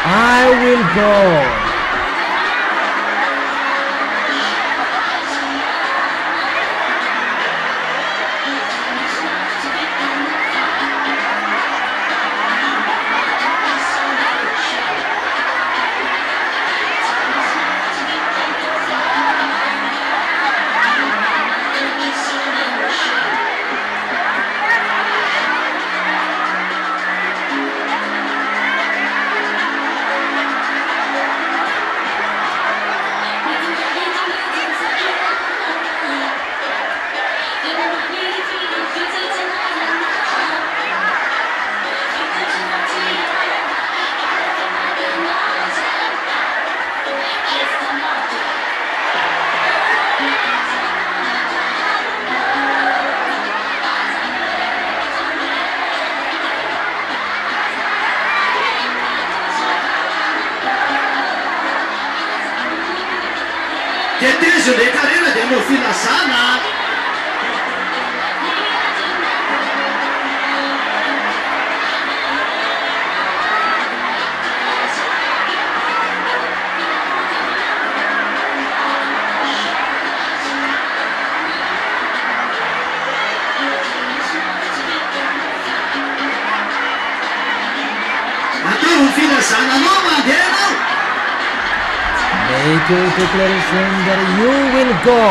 I will go. Tetezio le carriera del mio figlio sana. Ma tu un figlio sana, no, Mandela? Make your declaration that you will go.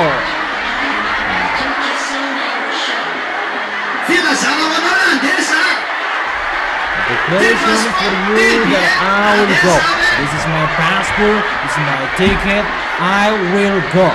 Declaration for you that I will go. This is my passport, this is my ticket, I will go.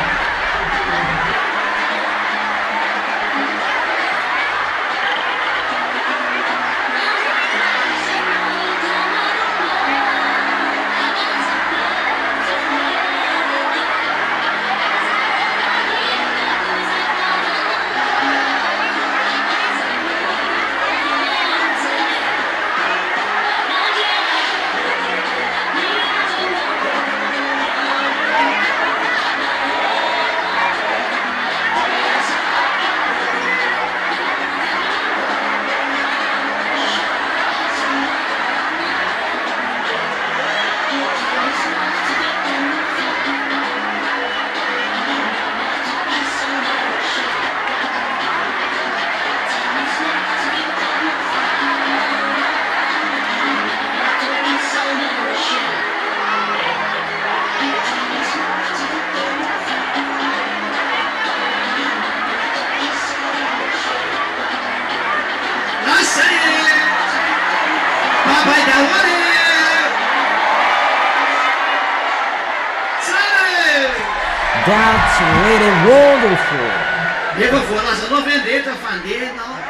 That's really wonderful.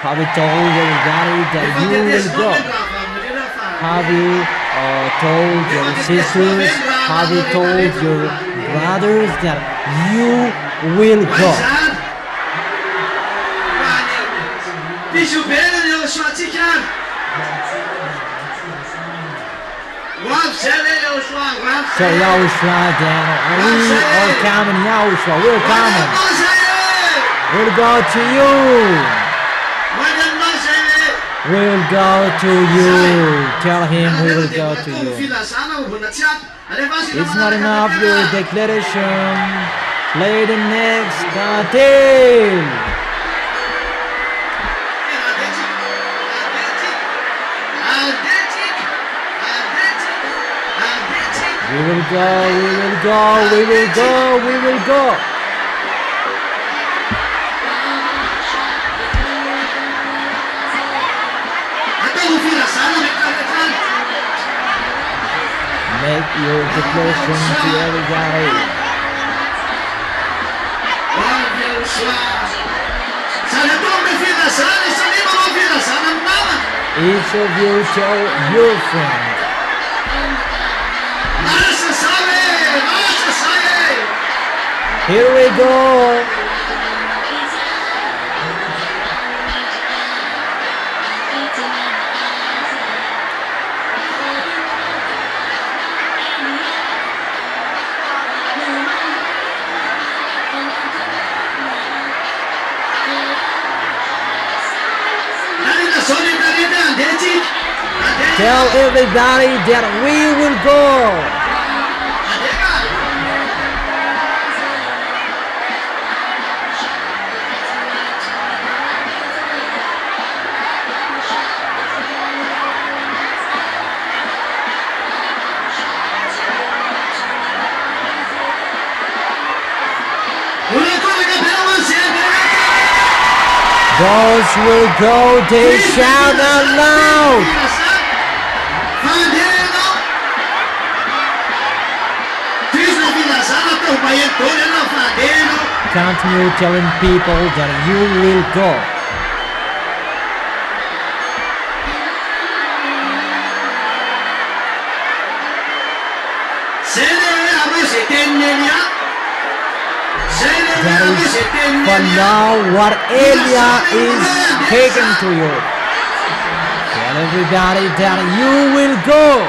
Have you told everybody that you will go? Have you told your sisters? Have you told your brothers that you will go? 必须别人要说这样。我现在要说，我 So Yahushua, then we are coming, Yahushua, we're coming. We'll go to you. We'll go to you. Tell him we will go to you. It's not enough your declaration. Play the next detail. We will go, we will go, we will go, we will go. Make your declaration to everybody. Each of you tell your friend. Here we go. Tell everybody that we will go. Those will go, they shout out loud. Continue telling people that you will go. That is for now what Elia is taken to you. Tell everybody that you will go.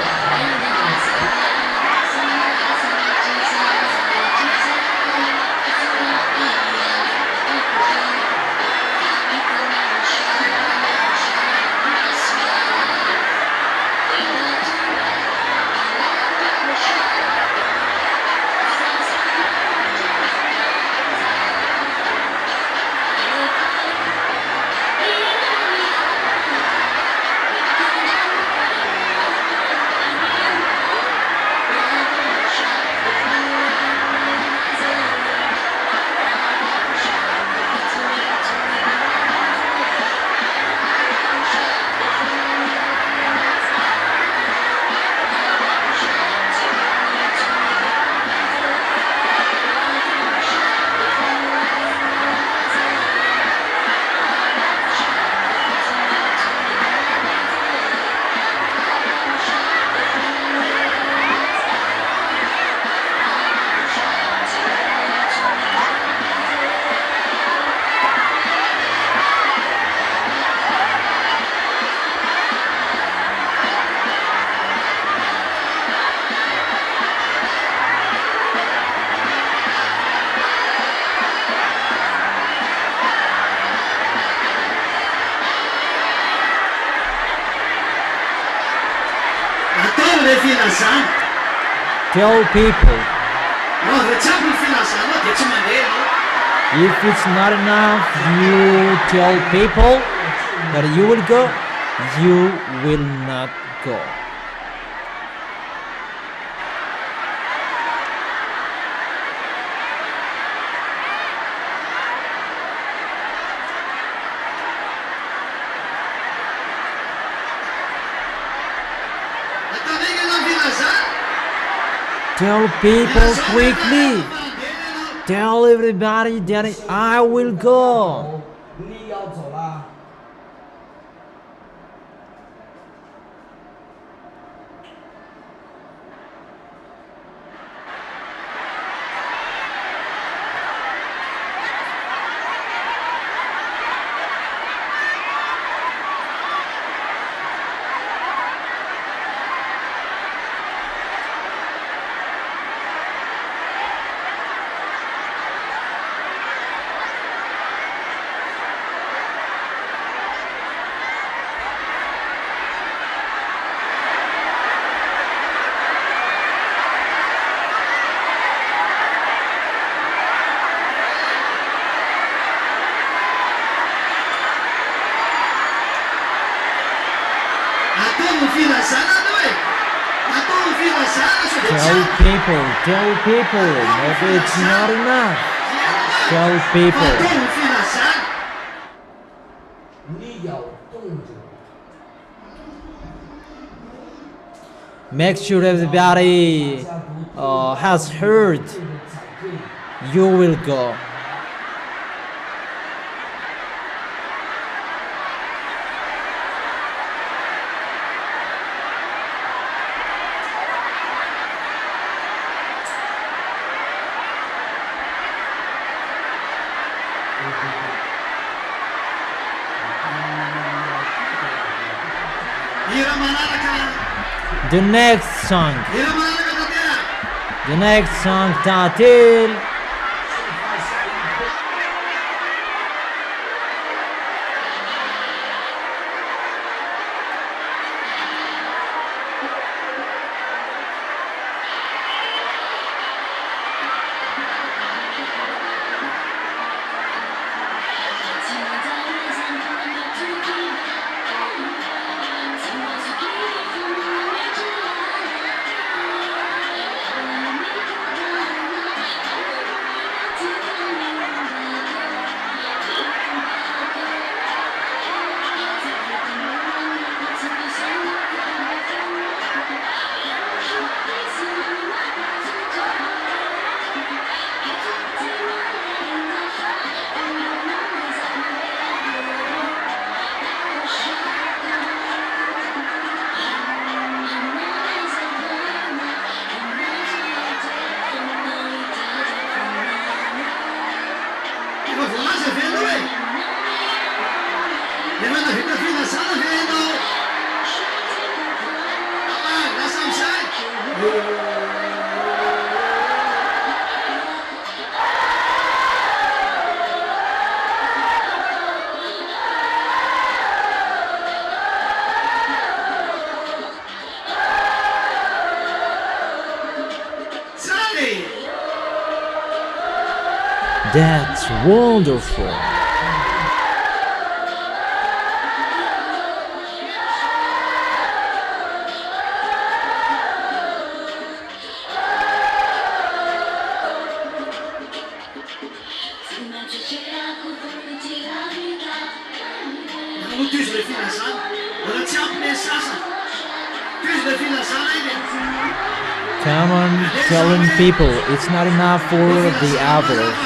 Tell people, if it's not enough, you tell people that you will go, you will not go. Tell people quickly. Tell everybody that I will go. people, tell people, maybe it's not enough. Tell people. 发动非常神，你要动着。 Make sure everybody has heard. You will go. The next song. The next song title. That's wonderful. Come on, telling people it's not enough for the average.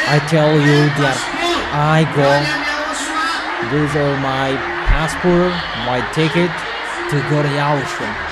I tell you that I go. These are my passport, my ticket to go to YAHOSHUAH.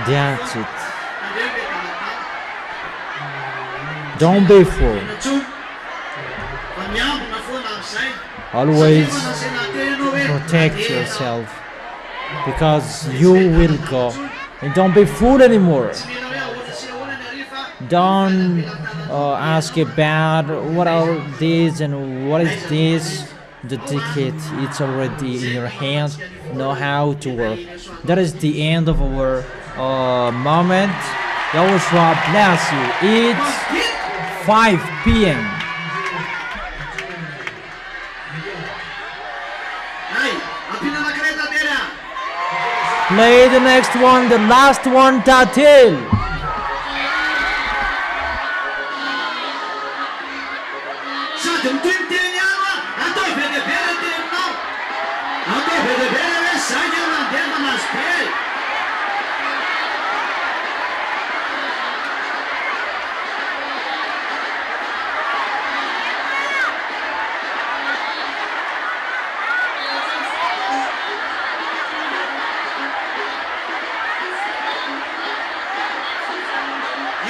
That's it. Don't be fooled. Always protect yourself, because you will go. And don't be fooled anymore. Don't ask about what are these and what is this. The ticket, it's already in your hands. Know how to work. That is the end of our moment. YAHOSHUAH bless you. It's 5 p.m. Hey, apina makreta tera. Play the next one, the last one, Tatil. Sa dum tim tim yawa. Ato bede bede tim no. Ato bede bede sa yawa dema mas pe.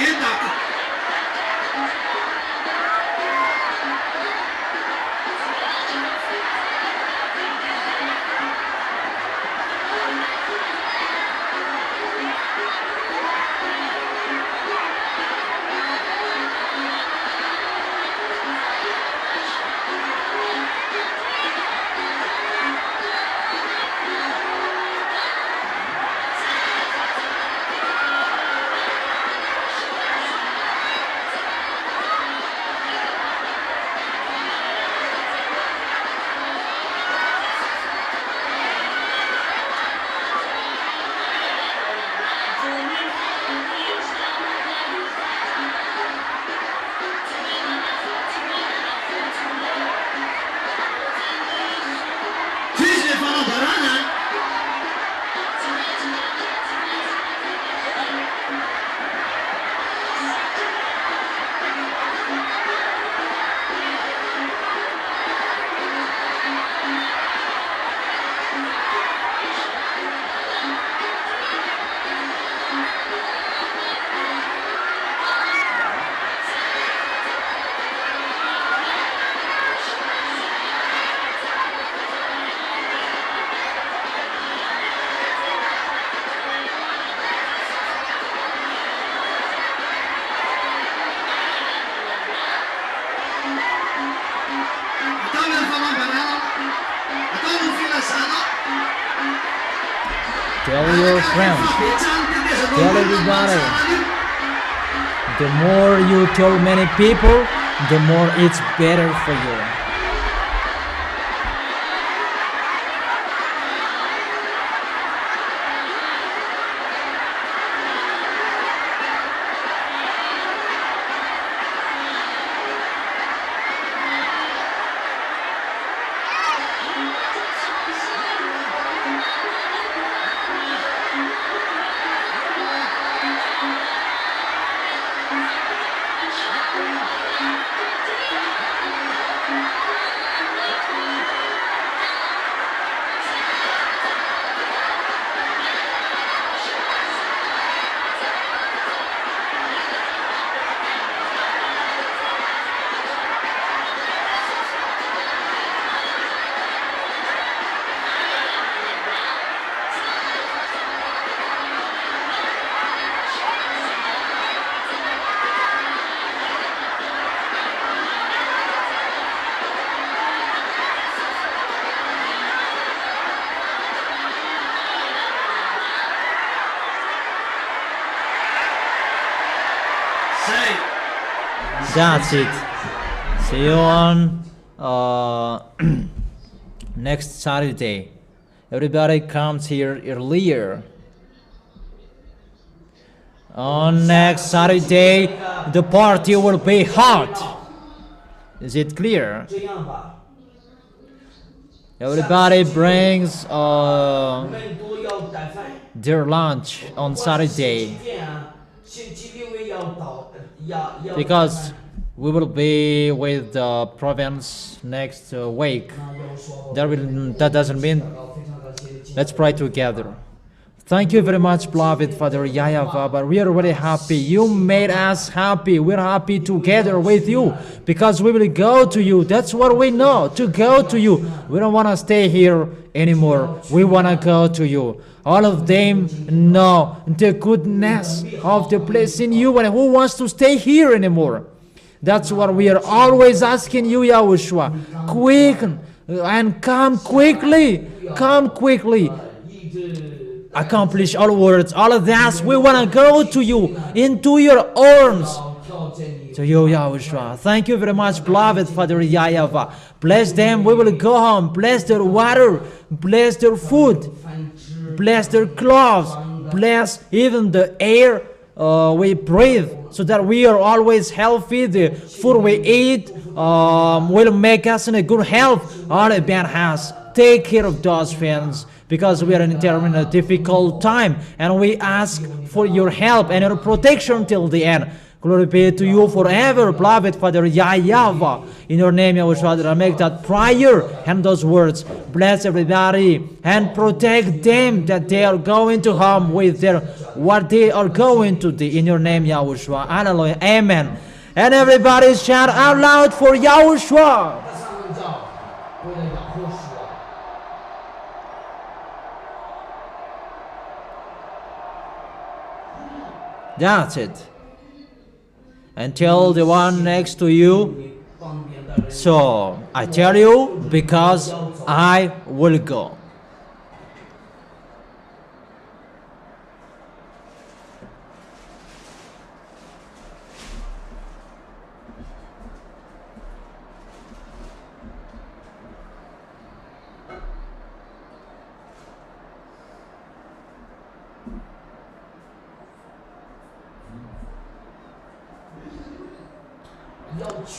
Yenda. Fiz fala barana. Tell your friends, tell everybody. The more you tell many people, the more it's better for you. That's it. See you on next Saturday. Everybody comes here earlier. On next Saturday, the party will be hot. Is it clear? 这样吧， Everybody brings 我们都要带饭。 their lunch on Saturday 星期六要到，要 because we will be with the province next week. That doesn't mean let's pray together. Thank you very much, beloved Father YAHVAH, but we are really happy. You made us happy. We're happy together with you because we will go to you. That's what we know, to go to you. We don't want to stay here anymore. We want to go to you. All of them know the goodness of the place in you, and who wants to stay here anymore? That's what we are always asking you, Yahushua. Quick and come quickly. Come quickly. Accomplish all words, all of that. We want to go to you, into your arms. to you, Yahushua. Thank you very much, beloved Father YAHVAH. Bless them, we will go home. Bless their water, bless their food, bless their clothes, bless even the air we breathe, so that we are always healthy. The food we eat will make us in a good health. All a bad has. Take care of those friends, because we are in a difficult time, and we ask for your help and your protection till the end. Glory be to you forever, beloved Father YAHVAH. In your name, Yahushua, that I make that prayer and those words. Bless everybody and protect them, that they are going to home with their what they are going to do. In your name, Yahushua. Hallelujah. Amen. And everybody shout out loud for Yahushua. 他上叫为了养活主啊。 That's it. And tell the one next to you, so I tell you, because I will go.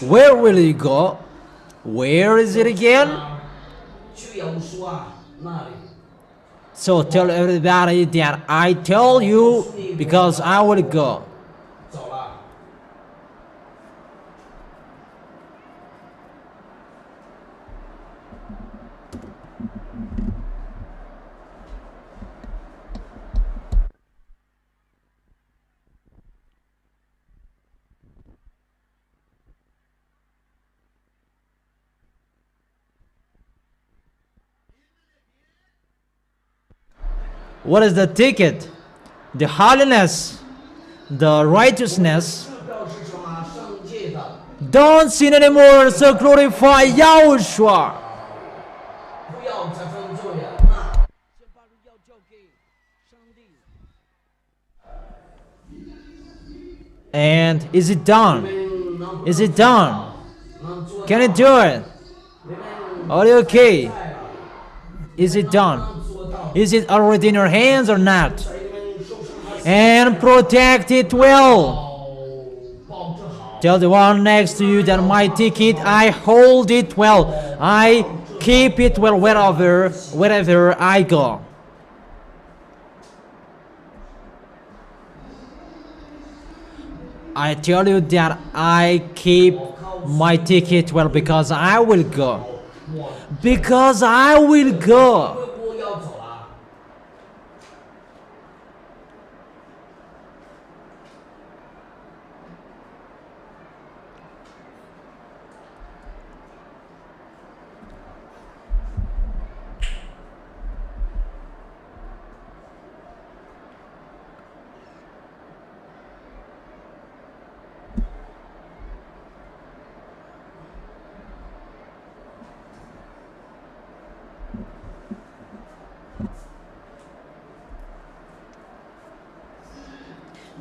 Where will you go? Where is it again? 去耶稣啊那里。 So tell everybody that I tell you, because I will go. 走了。 What is the ticket? The holiness, the righteousness. 这表示什么？圣洁的， Don't sin anymore, so glorify Yahushua. 不要再犯罪了。那先把这要交给上帝。 And is it done? Is it done? Can you do it? Are you okay? Is it done? Is it already in your hands or not? And protect it well. 保持好。 Tell the one next to you that my ticket, I hold it well. I keep it well wherever I go. I tell you that I keep my ticket well, because I will go. Because I will go. 不要走了。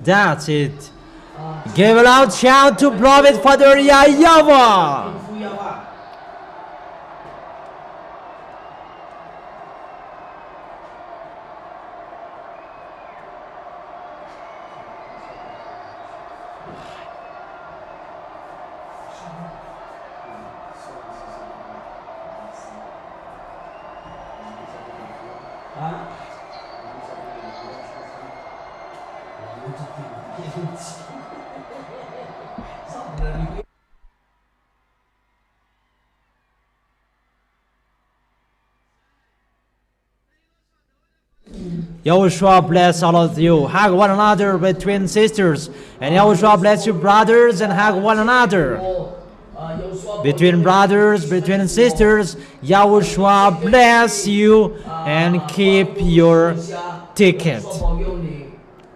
That's it. Give a loud shout to beloved Father YAHVAH. 不要啊。 Yahushua bless all of you. Hug one another between sisters. And Yahushua bless you brothers, and hug one another. 有说 Between brothers, between sisters, Yahushua bless you and keep your ticket. 说保佑你，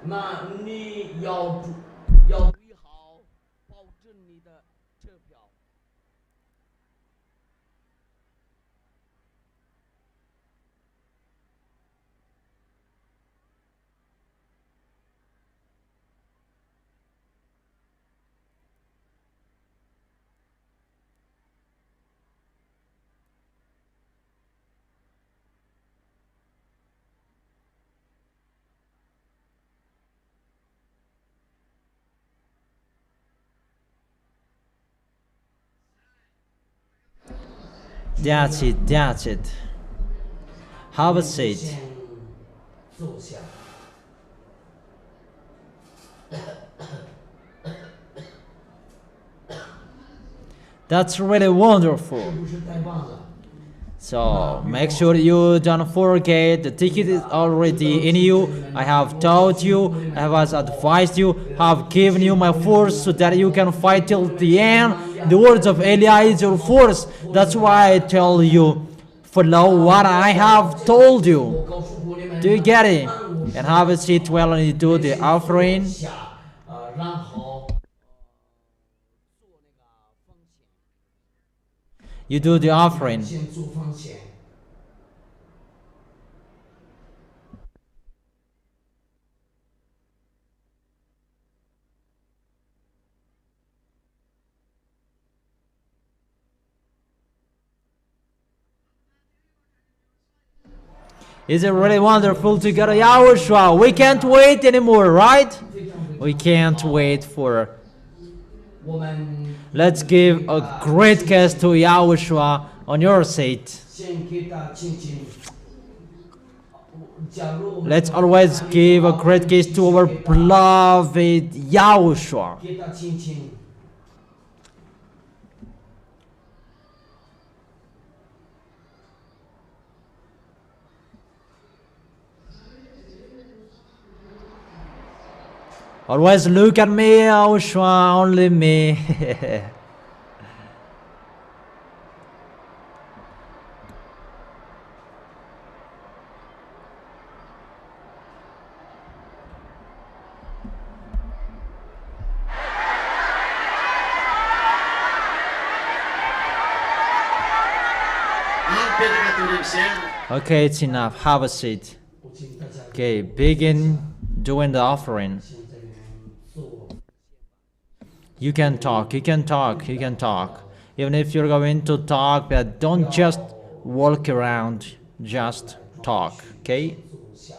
那你要注意好，保证你的车票。That's it, that's it. Have a seat. 先坐下。 That's really wonderful. 不是太棒了。 So make sure you don't forget the ticket is already in you. I have taught you, I have advised you, have given you my force so that you can fight till the end. The words of Eli is your force. That's why I tell you, follow what I have told you. 我告诉国里面 Do you get it? And have a seat while you do the offering. 下，然后做那个风险， You do the offering. 先做风险。 Is it really wonderful to get a YAHOSHUAH? We can't wait anymore, right? We can't wait for. 我们 Let's give a great kiss to YAHOSHUAH on your seat. 先给他亲亲。假如 Let's always give a great kiss to our beloved YAHOSHUAH. 给他亲亲。 Always look at me, YAHOSHUAH, only me. Okay, it's enough. Have a seat. 我请大家 Okay, begin doing the offering. 先这边做。 You can talk, you can talk, you can talk. Even if you're going to talk, but don't just walk around, just talk, okay? 坐下。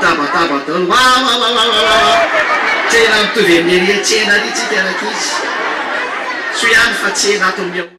taba tolo wa tsena mitovy amin'ny tsena ry tsika anakizy so ihany fa tsena ato amin'ny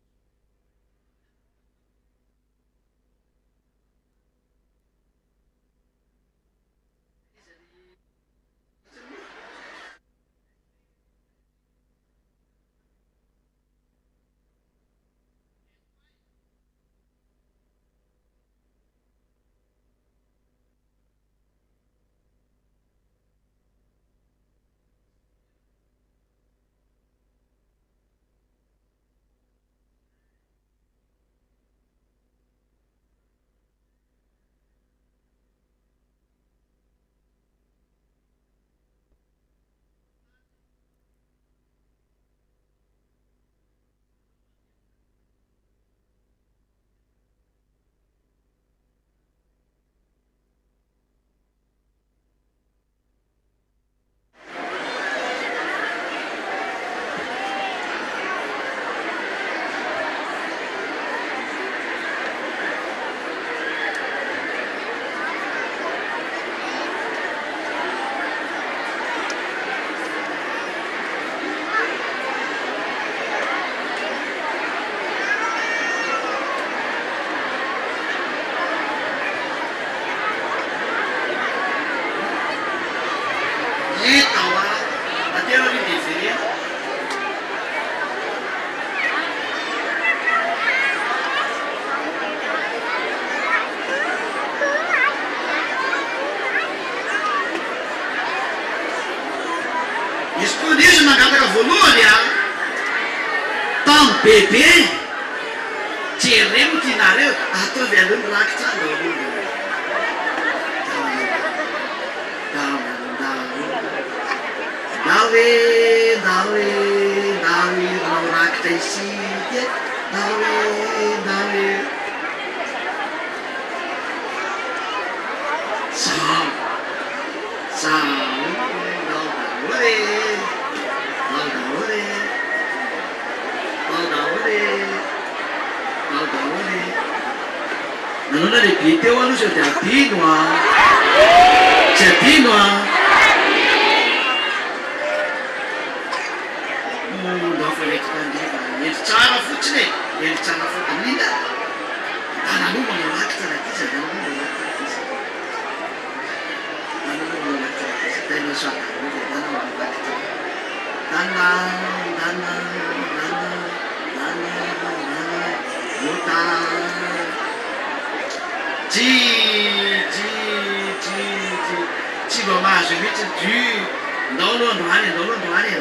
izy nangataka voalohany tamin'ny bebe jeremo tianareo ataovy aleo mirakitra na hoe manao rakitra isika na hoe nanona lehibe teo aloha sao dia adino tsy adino endry tsara fotsiny endry tsara fotsiny amin'ina analoha manao rakitra rakisa tena mota tsy mba mahazo mihitsy du ndao aloha androany ndao aloha mandeha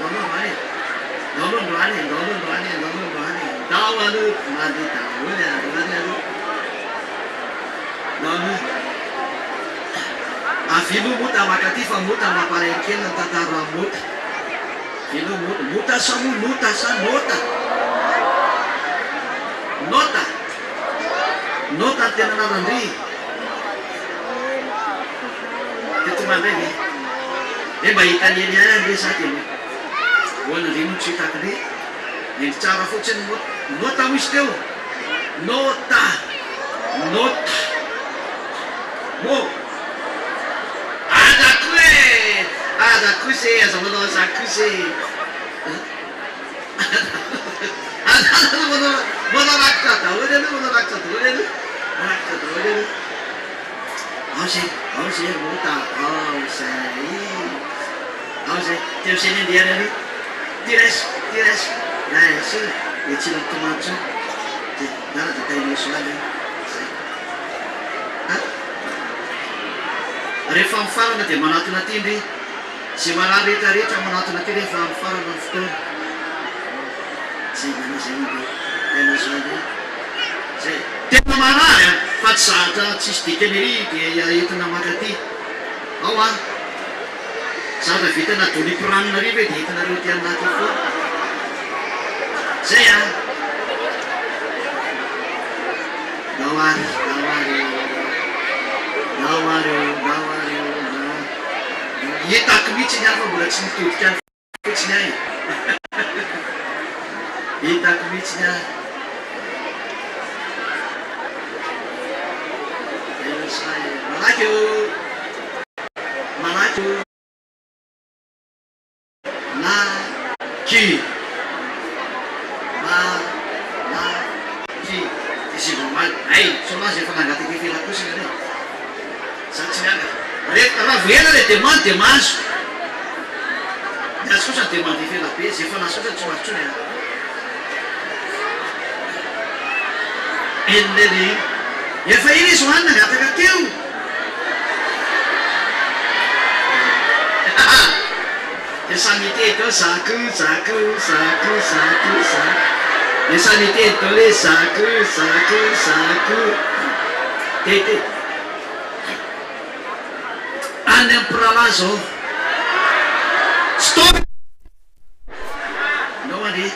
daholo androany aloha avilo mota makaty fa mota mamparenkely ny tantara mota vilo mota sa nota nota ny tena narandry teto mandray e mba hitaniany any andre sady hoana rino tsy hitakire endry tsara fotsiny nota misy teo nota azakose aza manao azakose manao rakitra daholo aloha ao zay mota ao zay teoseny andeany aloha tires laso e tsy lamitomanitso de nana de tainosoaly rehefa mifarana dia manatona ty ndry zay malahy rehetrarehetra manatona ty rehefa mifarana ny fotoana zay manazay de tainosoaly zay tena marary fa tsy zahatra tsisy dikanery dia entina makaty ao zahatra vitana dolipiranina riva dia entinareo ty anaty foa zay hitako mihitsy ny any fa mbola tsy mitodika any fotsiny any hitako mihitsy ny any malaky eo qui isi normal ai sono se fa andate che fila così ne sanziana la vera le temante mas la scusa temante fila pe si fa la scusa ci faccio e lì e fai lì su Anna gata che tu e sanitete sacu le sanitete le sacu tete andem pra lá só stop não ali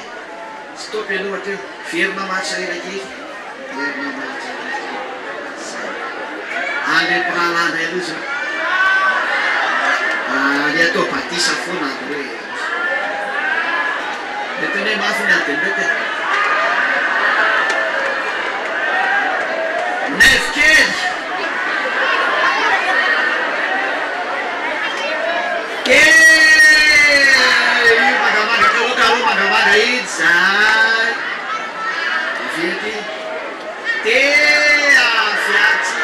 stop e não até firma marcha aqui andem pra lá né Luiz dia tu pati safuna tu betul ni maaf nanti betul nefkir ke maga kalau maga inside jadi te afiati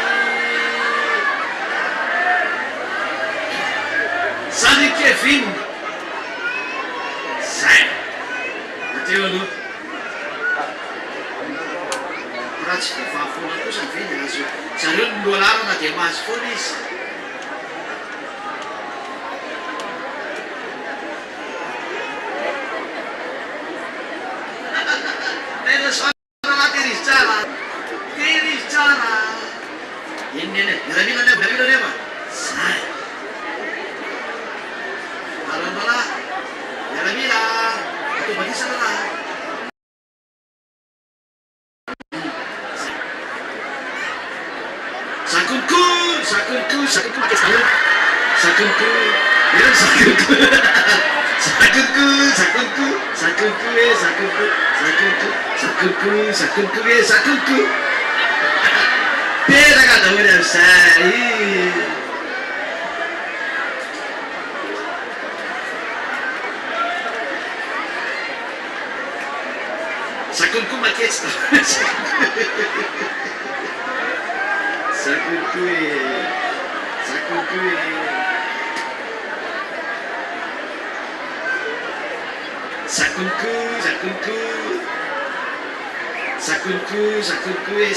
sabe que fim sai até o prática fa uma coisa feia assim saiu $1 na que mais foi isso era só lá tericara ini nih dari mana sai malah jangan bilang itu bagi salah sakunku pakai sayur sakunku ya sakunku pera kata udah saya sakunku maket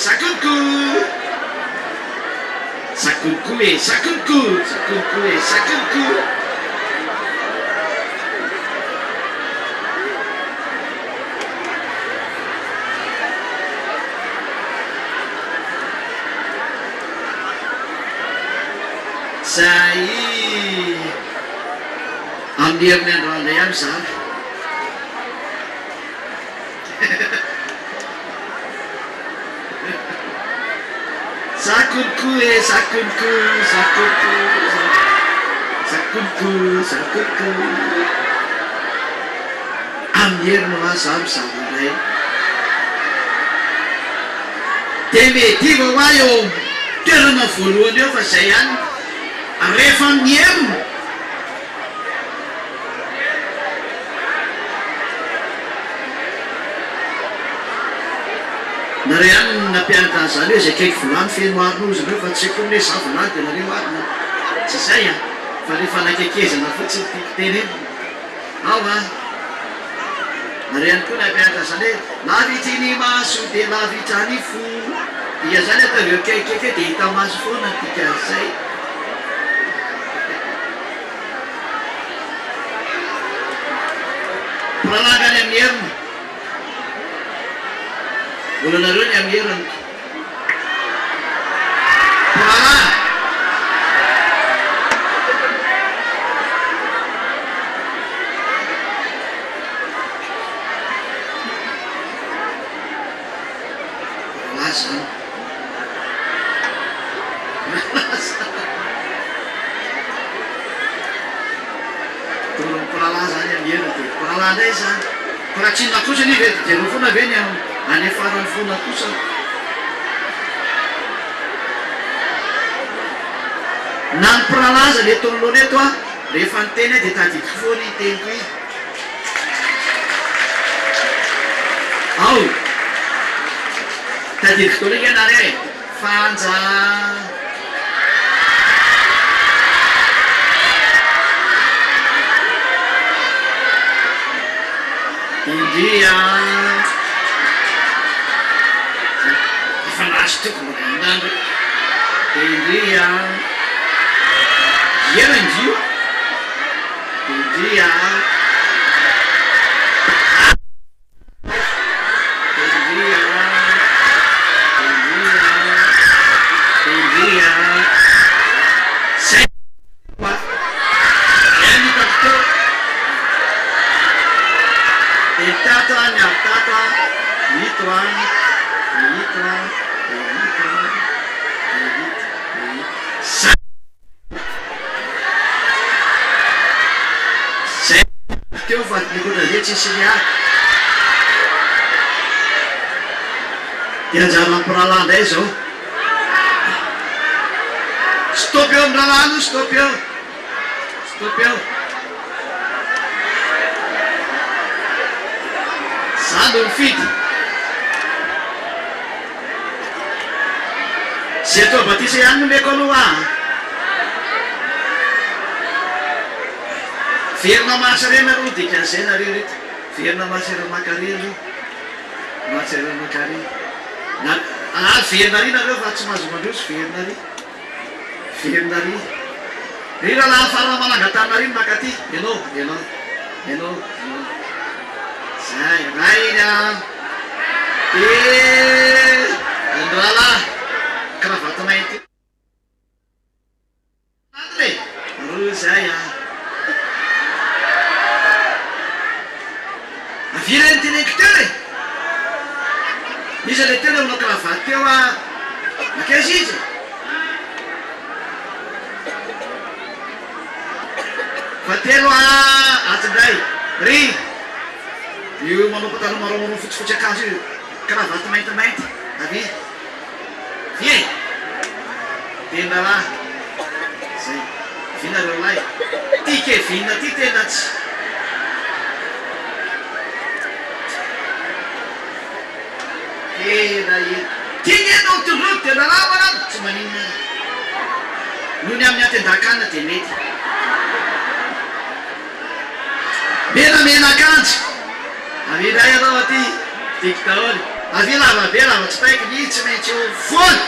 sakunku Sai ambil dengan yang sah. Sakunku ambil dengan sam dai. Teve tigo wayo terma fulu dia fasayan arefan niem narian napianta sale se kek fulan fin warnu se fa sekunde sa fulan te nari warnu se saya fali fala ke kese na futsi tene awa narian ku napianta sale lavi tini masu te lavi tani fu dia sale te ke te ta masu fu na tika sai peralagan yang diam gula-gula yang diam peralagan peralasan turun peralasan yang diam peralagan desa para China kusa ni vet telefona venia ane fara fona kusa nampiralaza le tololo eto a rehefa nyteny dia tadidiko foana iteniko i ao tadidiko tolo ika anare fanja indria efa lasy toko mbola indandro indria ena indio indria teo fa nikona zay tsisy miaka dia anjara mampirahalahy indray zao stop eo amin'ny rahalahy no stop eo zany no mifidy zay atao batisa ihany no meko aloha verina marsa rena aloha dikan'izay nareo reto verina marsa ireo makarelo marsa ireo makare verina ry nareo fa tsy mahazo mandroso verina ry ry rahalahy farana manangatana ry makaty enao zay raina andralahy kravaty mainty le ro zay avirany teneko teo e izy le tena manao kravaty teo makaizy izy fa telo atsindray ry io manao pataloha maromaro fotsifotsy akanjo io kravaty maintimainty avy vie tenaraha zay vinareo lahy tike vina ty tena tsy tena e tiny enao tololo tena raha manano tsy maninona noho ny amin'ny atendakanina dia mety menamena akanjo aviray anao aty tiky daholy avy lavabe lava tsy taiky ny tsy maintsy eo foana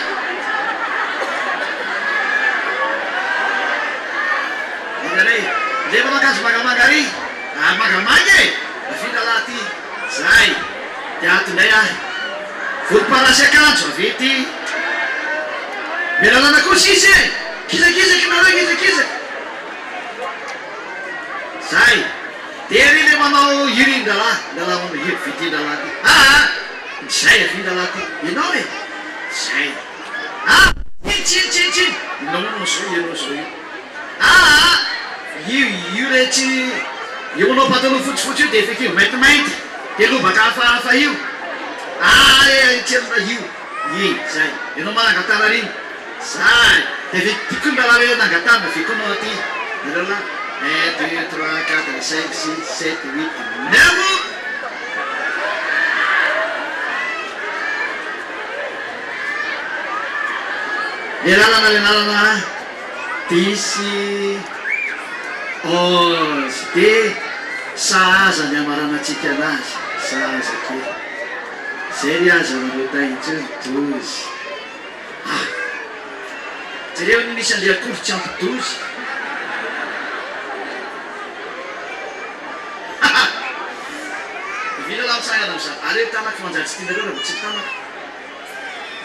ianay le manao akanjo mangamanga ry mangamanga e avy lalahy ty zay dia atondray volomparasy akanjo avy ty mialalana kosa izy e kizakizaky nareo kizakizaky zay dia ry le manao irin-dalahy vitin-dalahy ty zay avin-dalahy ty ianao e zay tsiny inao zao io re tsy io manao pataloha fotsifotsy io dia efeky io maintimainty dia lobaka hafahafa io tselona io zay ianao manangatana riny zay dia ve tikon-dalahy re nangatana vekonao aty nareo lahy 1 2 3 4 5 6 7 8 9 le lalana tisy ozy dia sahaza ny amaranatsika anazy sahaza kely zay ry aza nareo taintsy dozy jereo ny misy an'le akory tsy ampidozy vina laha misangana am'za areo tanako manjatsy tianareo raha tsy tanako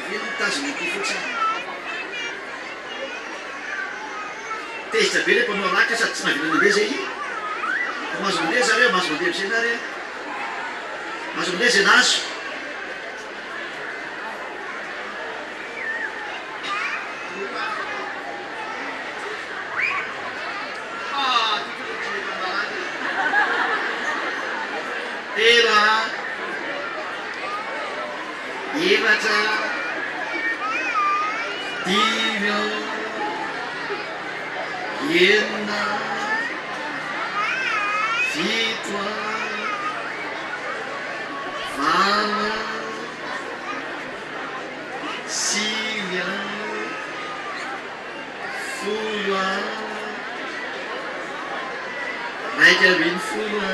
vina mitazona ty fotsiny tezitra be le mpanao alaka sady tsy navina lehibe zay fa mahazo mandeha zareo mahazo mandeha am'zay nareo mahazo mandeha zay nazo telo efatra dimy enina, fito, valo, sivy, folo, raika ambin'ny folo,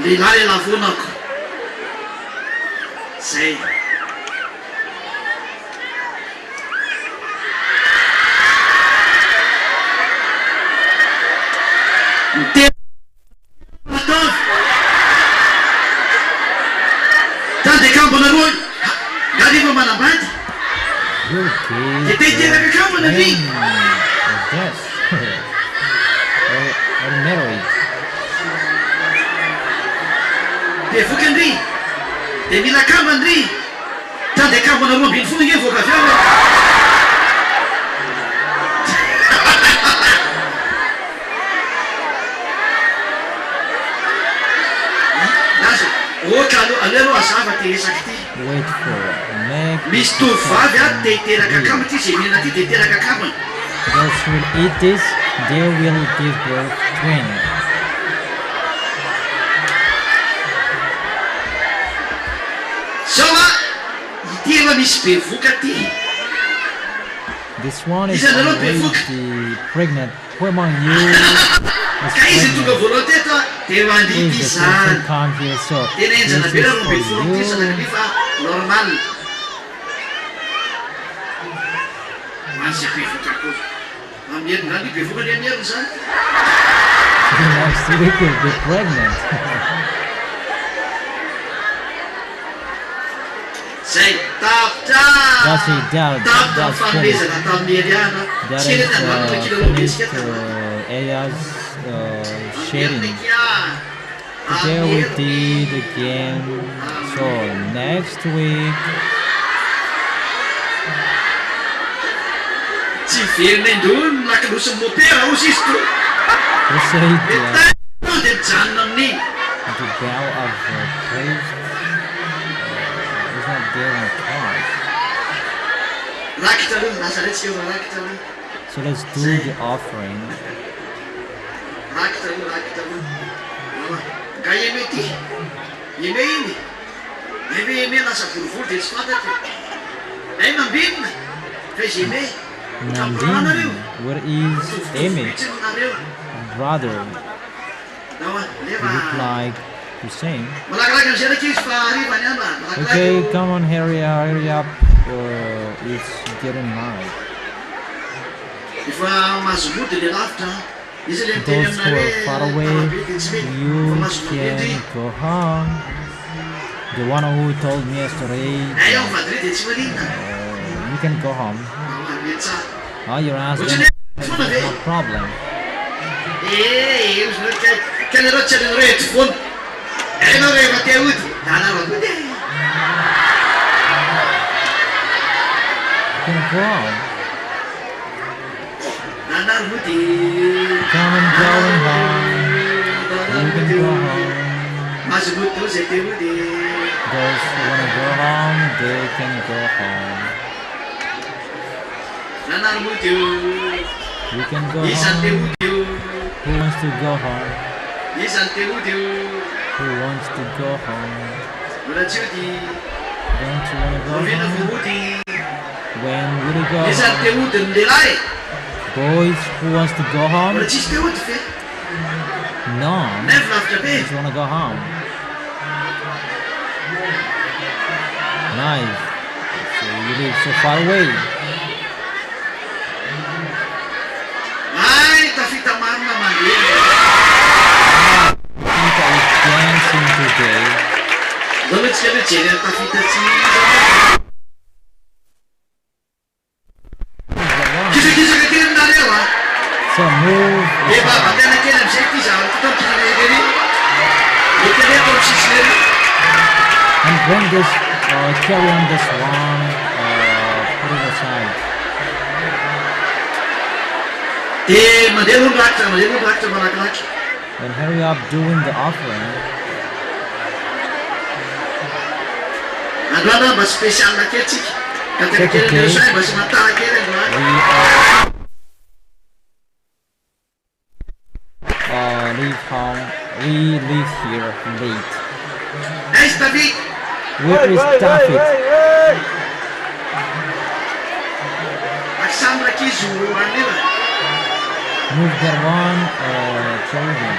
lehilahy lavonako zay tandekambonareo gariva manambady iteiteraka kambona vi Yes. Or married. de vokandry de mila kambandry tandekambonareo ambiny folo ige voaka avy ao laza oka aloha azava te resaky ty Wait for next. misy tovavy a te hiteraka kambana ty zay mihina ty de hiteraka kambana Those who will eat this, they will give birth twin. zao a ity efa misy be voka ty This one is Is that a lot already before? pregnant. Who among you is ka izy tonga pregnant? voalohany teto a de mandry Please, ty the person zany come here. So tena this enjana is be raha be for folo ty sanany you. fa normal mansy be voka ko amieriny be voka ny amieriny zany Next week will be pregnant. zay tapitra That's it. tapitra That's finished. fanomezana tamin'ny eriana That tsika is rety manana kilalao finished betsika Aya's sharing. Today Today we did again. So next week, tsy verina indro nolakinosiny motera ozy izy to we say de mijanona amin'iny the bell of praise is not there in the cars. rakitra aloha lasa retsika eo rakitra aloha So let's do the offering. rakitra aloha nga eme ty eme iny eme lasa volovolo de tsy fantatro ay mambinina fa izy eme Nandini, where is Amy, nareo brother? nawa He leva look like Hussein. malakilaky amizay raky izy fa arivany amba Okay, malakilaky come on, hurry up. It's getting night. efa mazomody le lavitra izy le miteny Those who are far away, you can go home. The one who told me yesterday, ay ao vadry de tsy maninona you can go home. mietsa Oh, your husband, no problem. ozy no ka nareo tsy alinareo ety foana ainao rehefa te ody da anarako de You can go home. nanaro de Come and going home. You can go home. mazomody teo zay te ody Those who wanna go home, they can go home. nanaro mody eo You can go izany te home. ody eo Who wants to go home? izany te ody eo Who wants to go home? mbola tsy ody Don't you wanna go ovena vo home? ody When will you go izany te home? ody ny lehilahy Boys, who wants to go mbola home? tsisy te ody fe No. nefa lavitra be Just wanna go home. Nice. So you live so far away. ay tafita marina mandeha People is dancing today. zao hoe tsika hoe jery any tafita tsy kisakisaka kely aminareo a So move. efa vatana kely amizay ty zavatra ty tampikisakakely mety aleto amy sisiny ery And bring this, carry on this one, put it aside. dia mandeha londrakotra malakilaky. And hurry up doing the offering. Androany mba spécial kely tsika ka tena kely Yehoshua mba sy matara kely androany. We leave here late. Aiza David? Where is David? Aksambo ankizy an'ila. Move that one, children.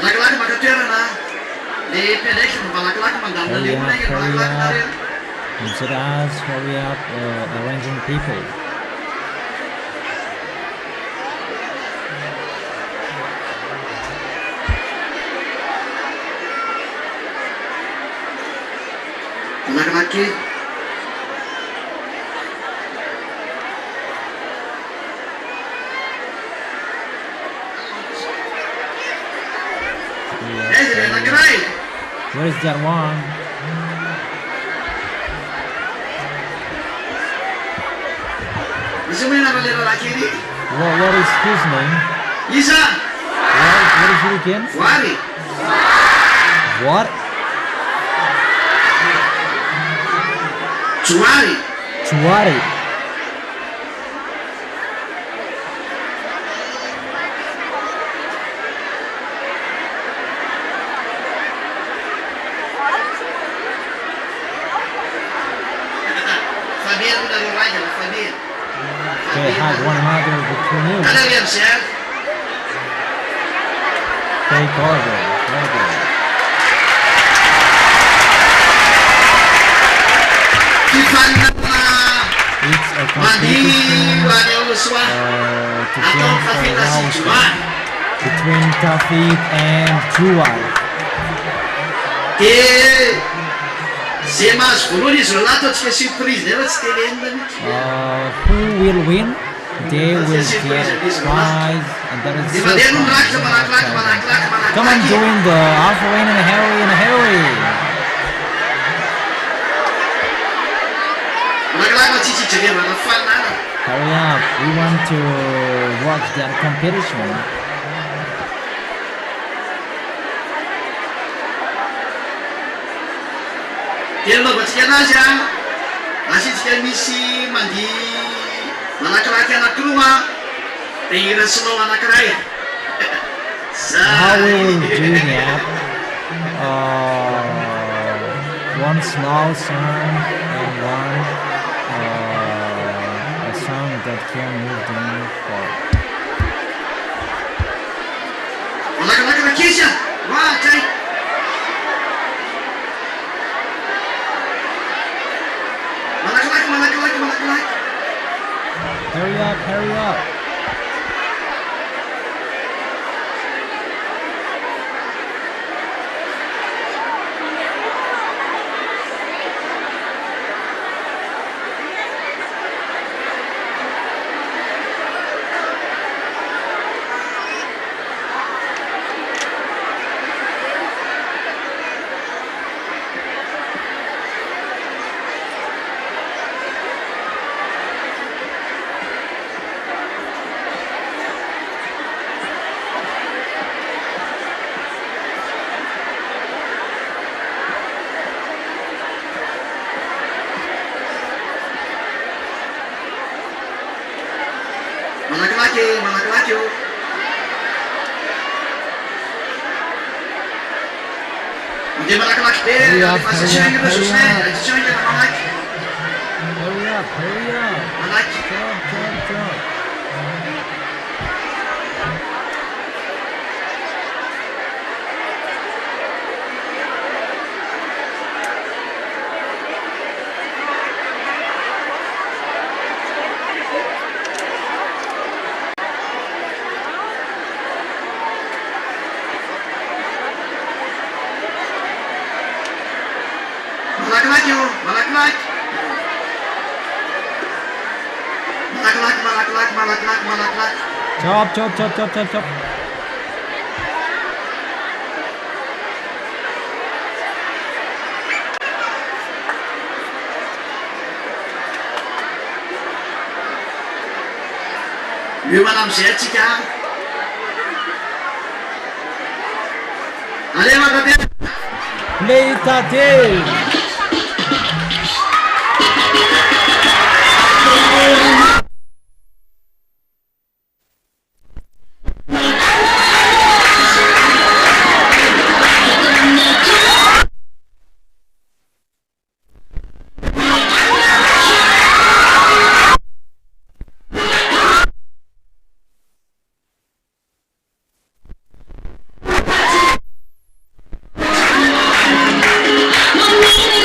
Malakilaky maka toerana le mpiandraikitra mba malakilaky mandamina le olona igny malakilaky nareo. Instead us, hurry up, arranging people. Malakilaky aiza le anankiray. Where is that one? Misy moa anarany le raha kely. What is his name? Iza What is it again? voary. What? Joary. Tuari. Famille mo nareo raha la famille. They had one another between you. Anareo amizay Take over. fifaninana It's a mandihy competition ho any Yehoshua to atao change for tafita sy Yahushua Joany. between David and Tuari. Dia zay mahazo voalohany izy raha ataontsika surprise nefa tsy telenina mihitsy. Who will win? They will get prize, and that is Dia mandeha aloha surprise. mirakitra malakilaky Come on, doing the offering in a hurry. malakilaky matsitsijirevana fanana. Hurry up, we want to watch that competition. Dia lombatsika anazy asitsika misy mandihy malakilaky anankiroa dia irasinao anankiray. How we will do that? One slow song and one a song that can move them forward. Malakilaky na kisy zay. Malakilaky. Hurry up. Malakilaky. Dia malakilaky be rehefa sasany Jesosy nay Jesosy na malaky Hurry up, hurry up. malaky Jump. malakilaky io malakilaky malakilaky Chop. io manamizay atsika ale matabe Play tate. Mommy,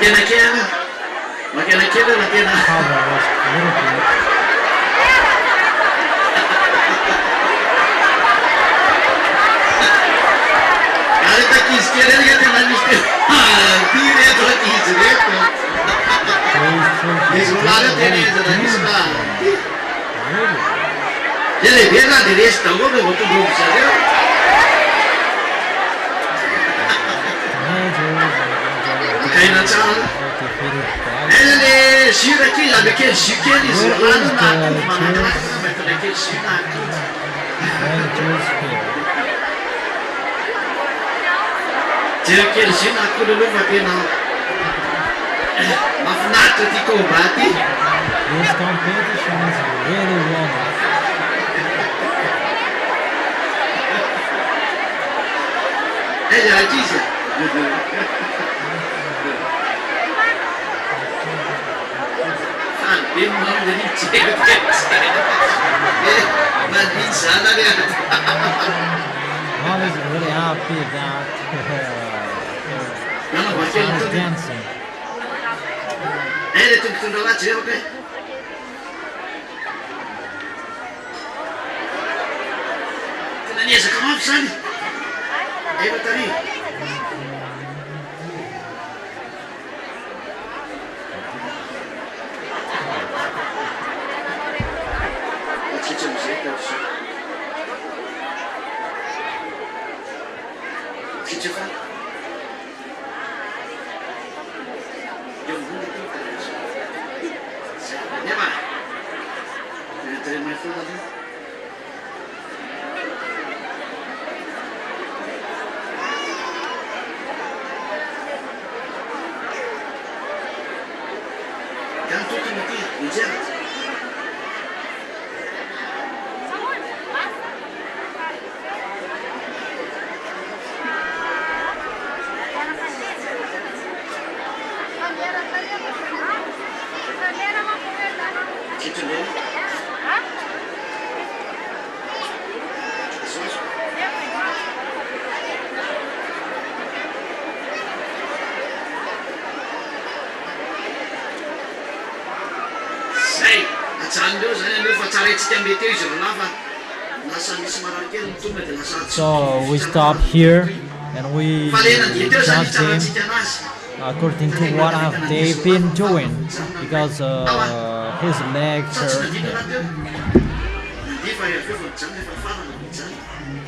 makenakely makenakely na tena Cover was a little bit. ary takizy kely arika tena misy ty reto akizy reto izy olana tena ezana misy raha de lehibe zany de resy daholo vao tondrovo zareo makaina tsara ena le jus kely avekely jus kely izy olana na akoho manangalaka maitana kely jus na akoho jero kely jus na akoho aloha tena mahafinaritra ty combat ty This competition is really wonderful. aiza akizy fany be momamde nijero mandidy zana re Mom is really happy that son is dancing. le tombotondra anaty zay ok tena niezaka mafy zany efa tary atsitsy amizay taso tsitsy fa nefa tare mai fola ty kan tokony ty mijery kitondreny zay atsanindreo zany andreo fa tsara itsika ambe teo izy rola fa lasa misy marary kely mitomba de lasa So we stop here and we fa lena dia teo zany judge him itsaratsika anazy according to what have they been doing because his leg satsy hurt. nandina nateo nandifa aveo fa mijany efa farana mijany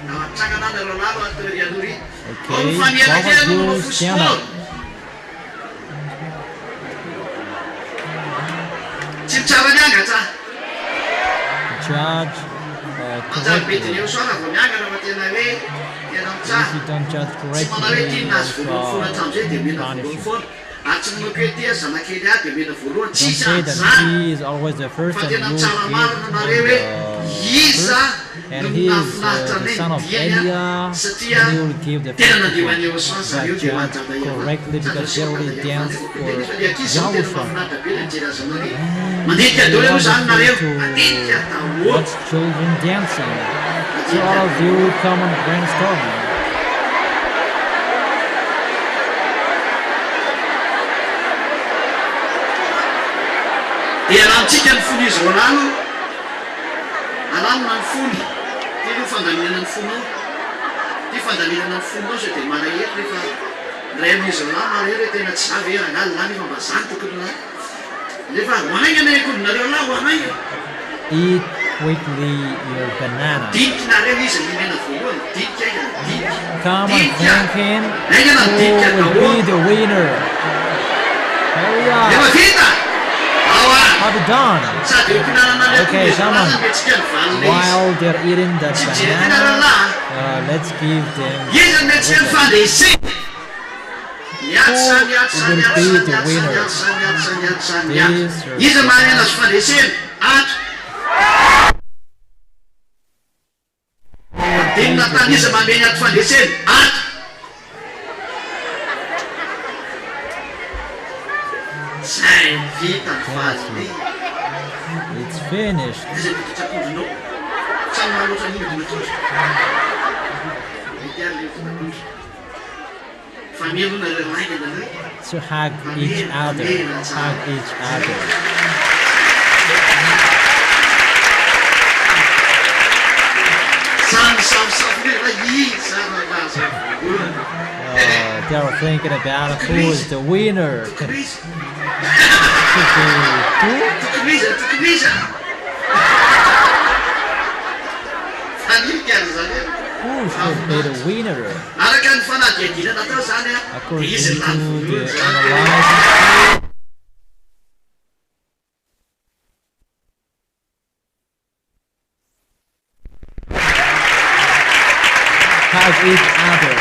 namatrakana na rolalo atry alory ao Okay, mifamiana kely what anao was you stand fosipolo up? tsy mitsara mianga tsa Judge manjary betiny correctly. eo soa raha vao mianga raha tena hoe tena mitsaha If you don't judge tsy manao hoe correctly, tina azy voalohany foana hatramizay de mena voalohany punish you. foana ary tsy manao hoe tia zanakely ahy de mena voalohany Don't tsisy say any that zany he is always the first fa and tena you mitsara marina nareo give hoe iza and no he is nafinaritra the son ny of diany Eliah, a satria and he will give the tena first nandio one. aneo san zareo But de judge manjada correctly because they already danced for akizy zao tena Yahushua. mafinaritra be le mijery azy anareo mandinika dolo aloha zany nareo mandinika tahoaka Watch children dancing. So all of you come on brainstorming. de alantsika ny fony izy rolano alamina ny fony ty aloha fandaminana ny fonao ty fandaminana ny fonao so de manahety rehefa ray amin'izy rolano mareo hoe tena tsy zavy erangala lany efa mba zany tokony la nefa hoanaigna na ekodinareo la hoanaigna Eat quickly your banana. diky nareo izy nimena voalohany diky aigana diky Come on, thank him. aigana Who diky will be daholo the winner? Hurry efa up. vita aoa Have it done. sady ompinananareo Okay, come on. metsika ny valina izy While they're eating the tsy jerenareo banana, la let's give them izy metsika ny fandesina izy manena azy fandresena ato dinina tany izy mameny ato fandresena ato zay vita ny faly it's finished. izay pititsakondronao samy mahaloatra nino dinatondro mety ary le fitakondro família não é mais ainda, né? To hug each other. Hug each other. They are thinking about who is the winner. Who? Who should be the winner? According to the analysis. Hug each other.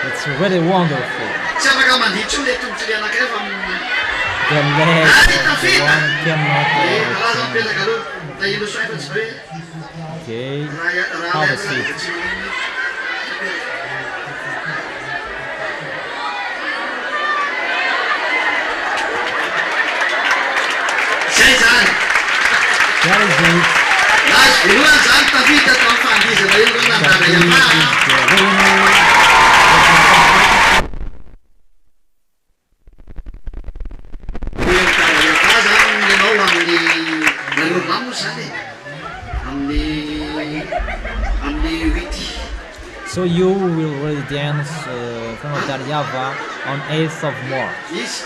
It's really wonderful. The legs of the one cannot. Okay, have a seat. That is it. That is the winner. So you will really dance from YAHVAH on 8th of March. Yes.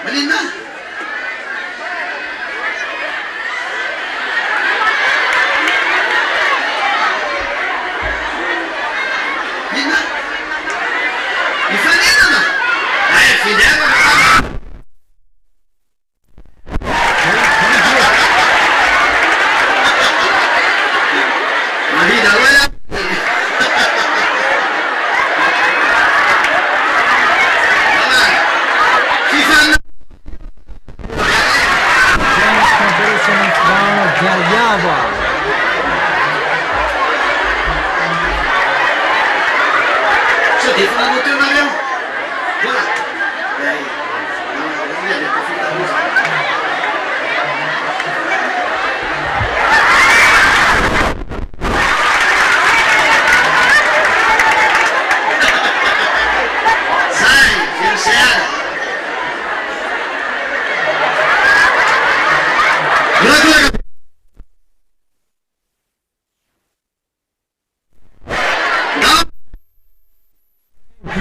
Melinda. Linda. Mi fa Linda? Fidel.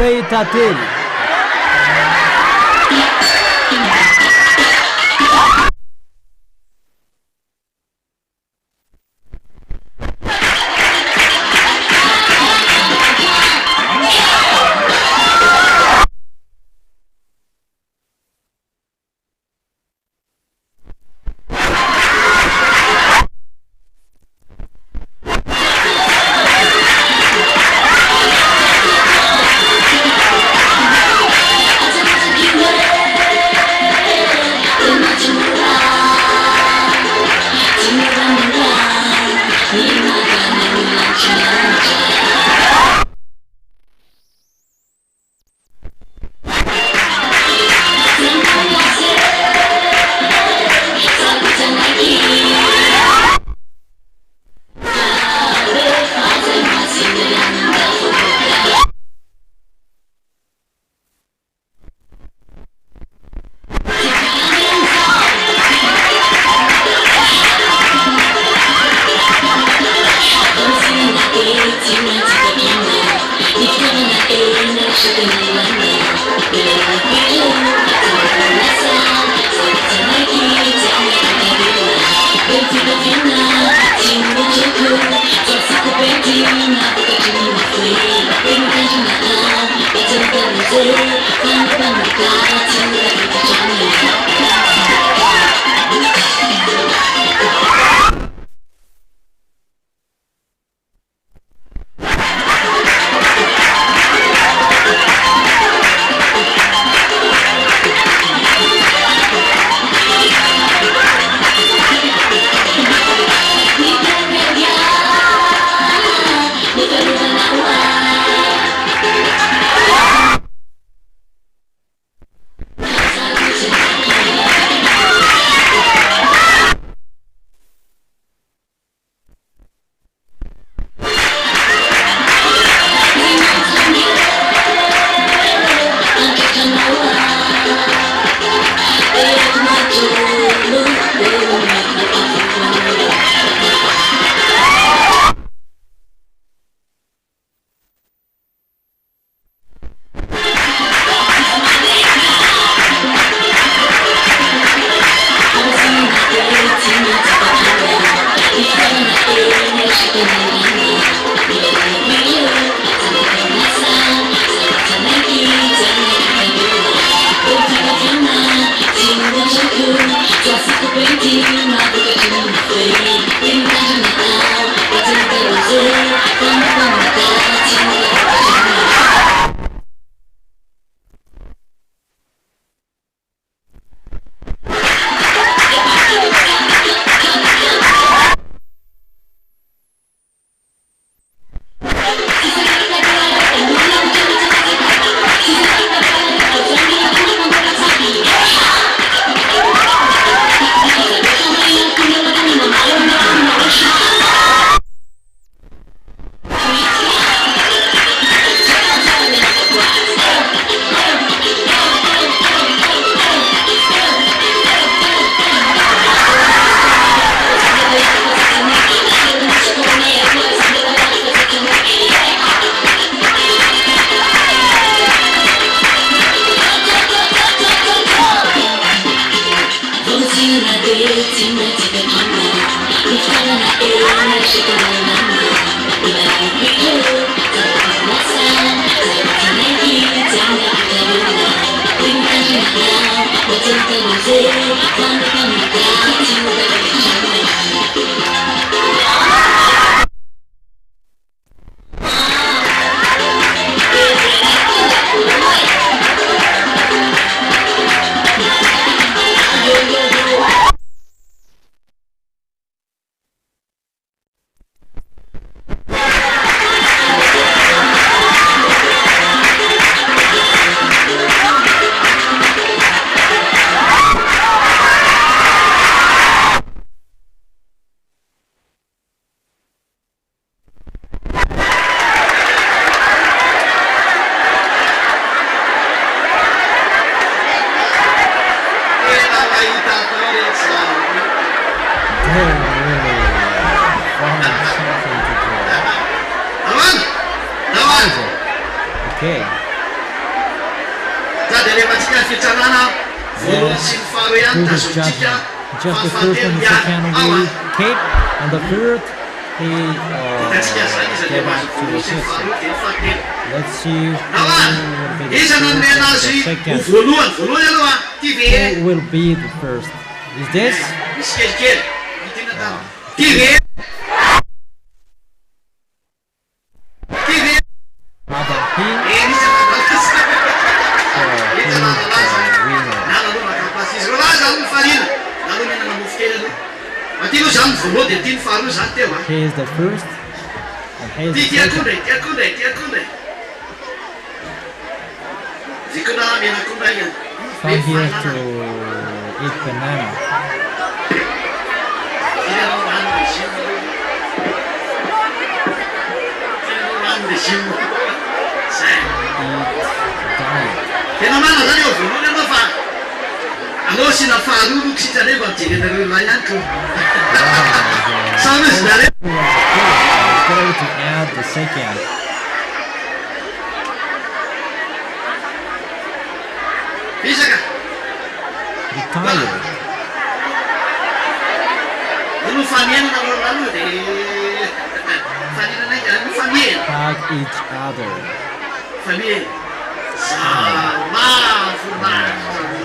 Play it at it. Okay. Tady revačka fičarana. Yes. This is just the first and the second week. Okay. And the third, he came back to the system. Let's see who will be the first and the second. Who will be the first? Is this? Rather he? He is the first and he is the second. Come here to eat banana. Better to add the second. Retired. Hug each other.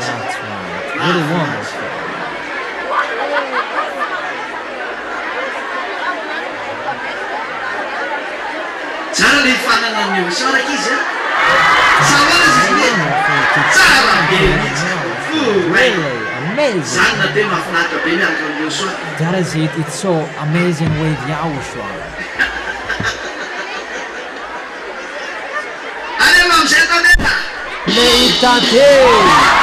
That's right. Really wonderful. Really amazing. That is it. It's so amazing with Yahushua. Meditate.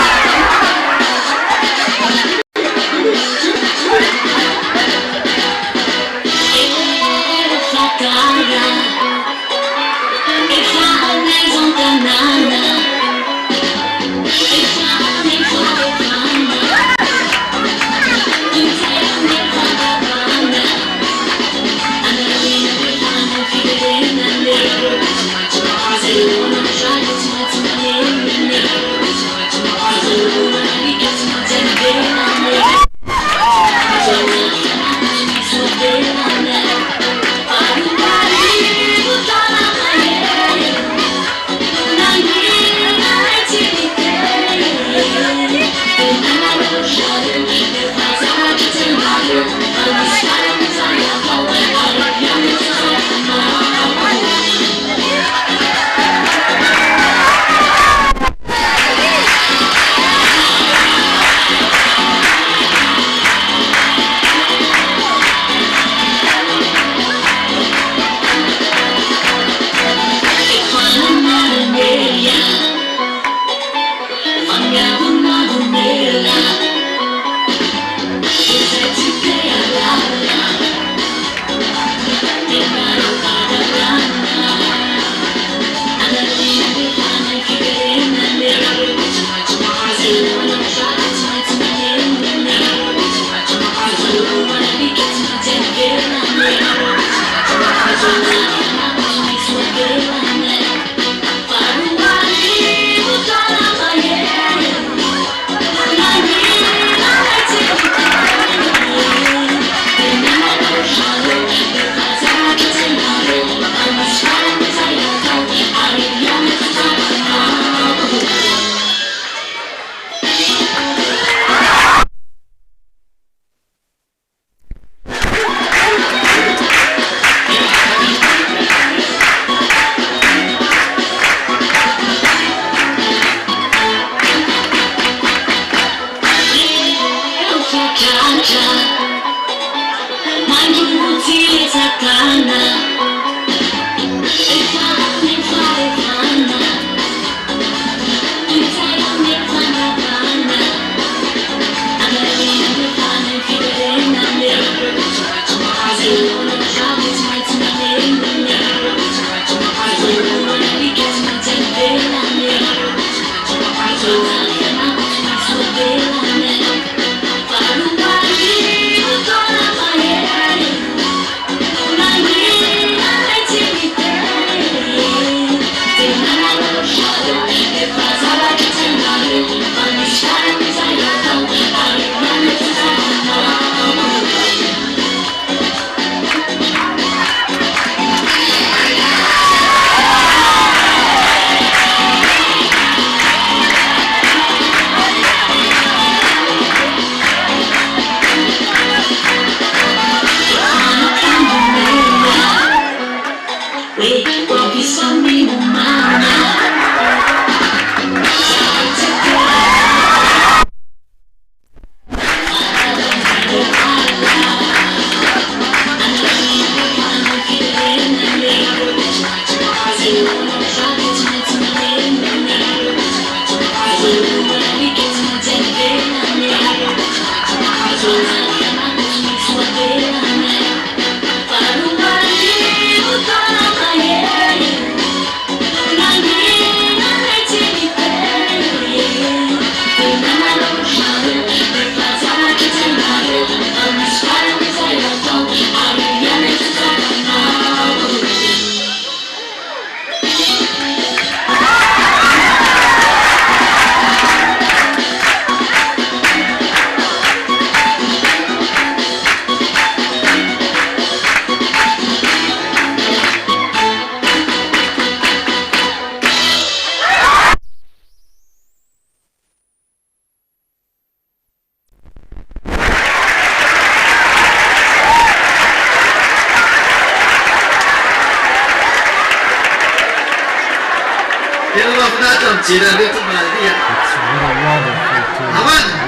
mahafinaritra mijery areto Maria. It's really wonderful to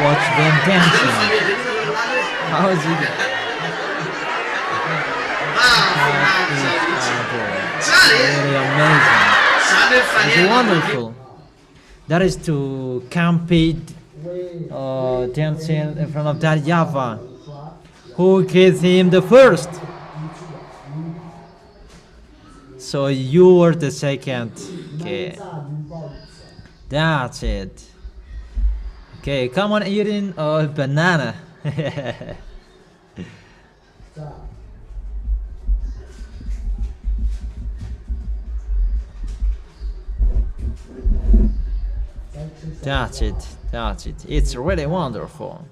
watch them dancing. How is it? Really amazing. It's wonderful. That is to compete dancing in front of that YAHVAH. Who gave him the first? So you were the second. Okay. That's it. Okay, come on eating a banana. That's it. That's it. It's really wonderful.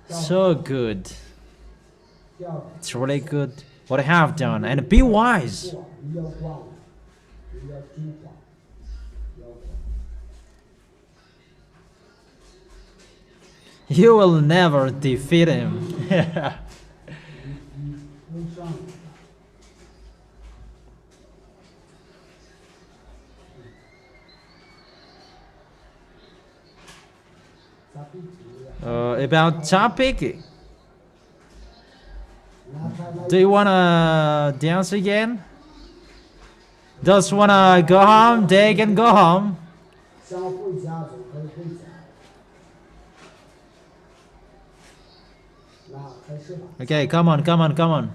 So good. It's really good what I have done, and be wise. You will never defeat him. About topic. Do you wanna dance again? Just wanna go home? They can go home. Okay, come on, come on, come on.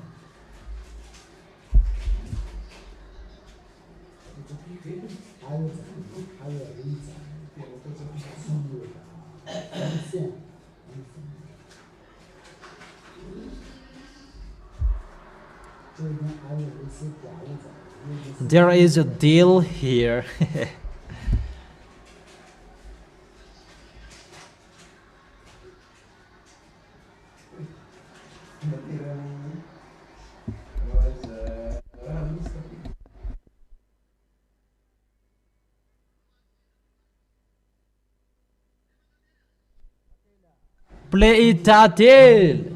There is a deal here. Play it a deal.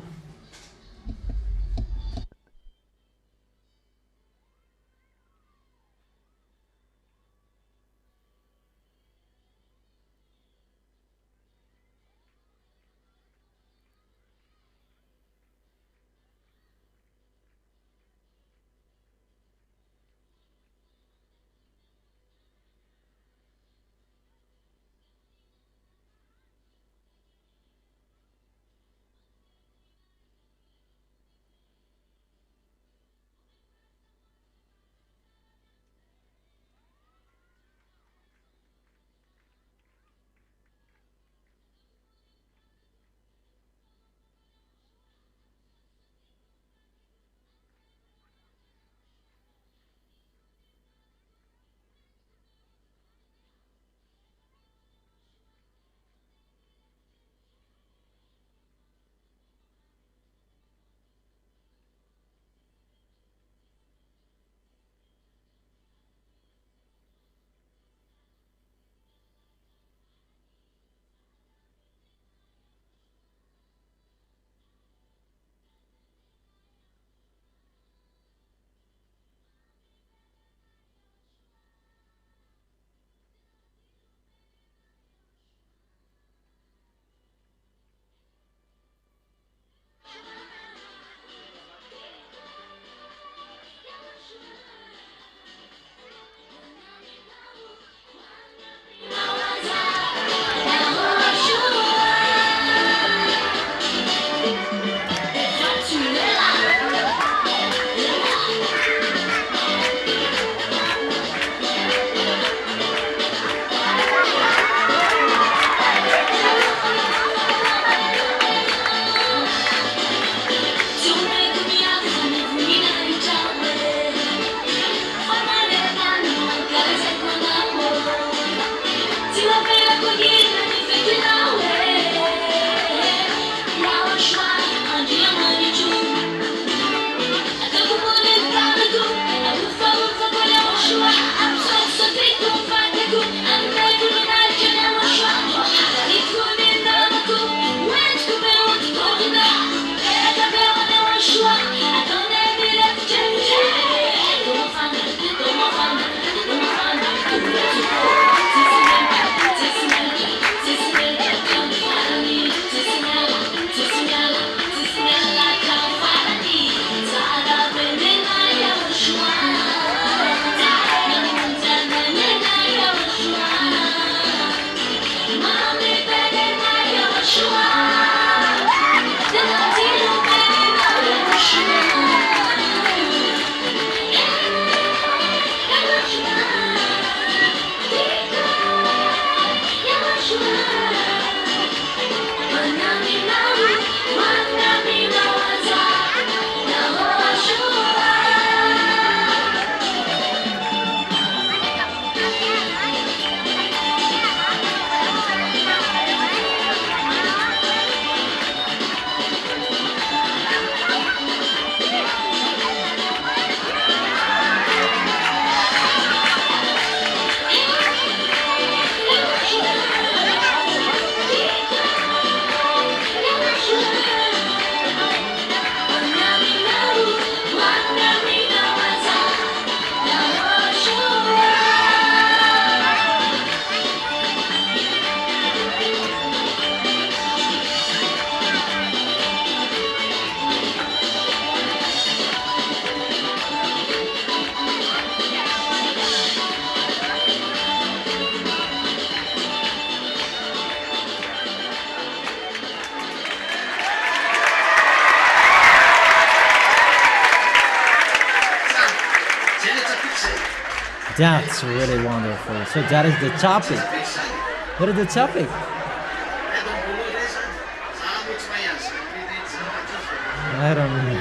When That's really wonderful. So that is the topic. What is the topic? I don't know.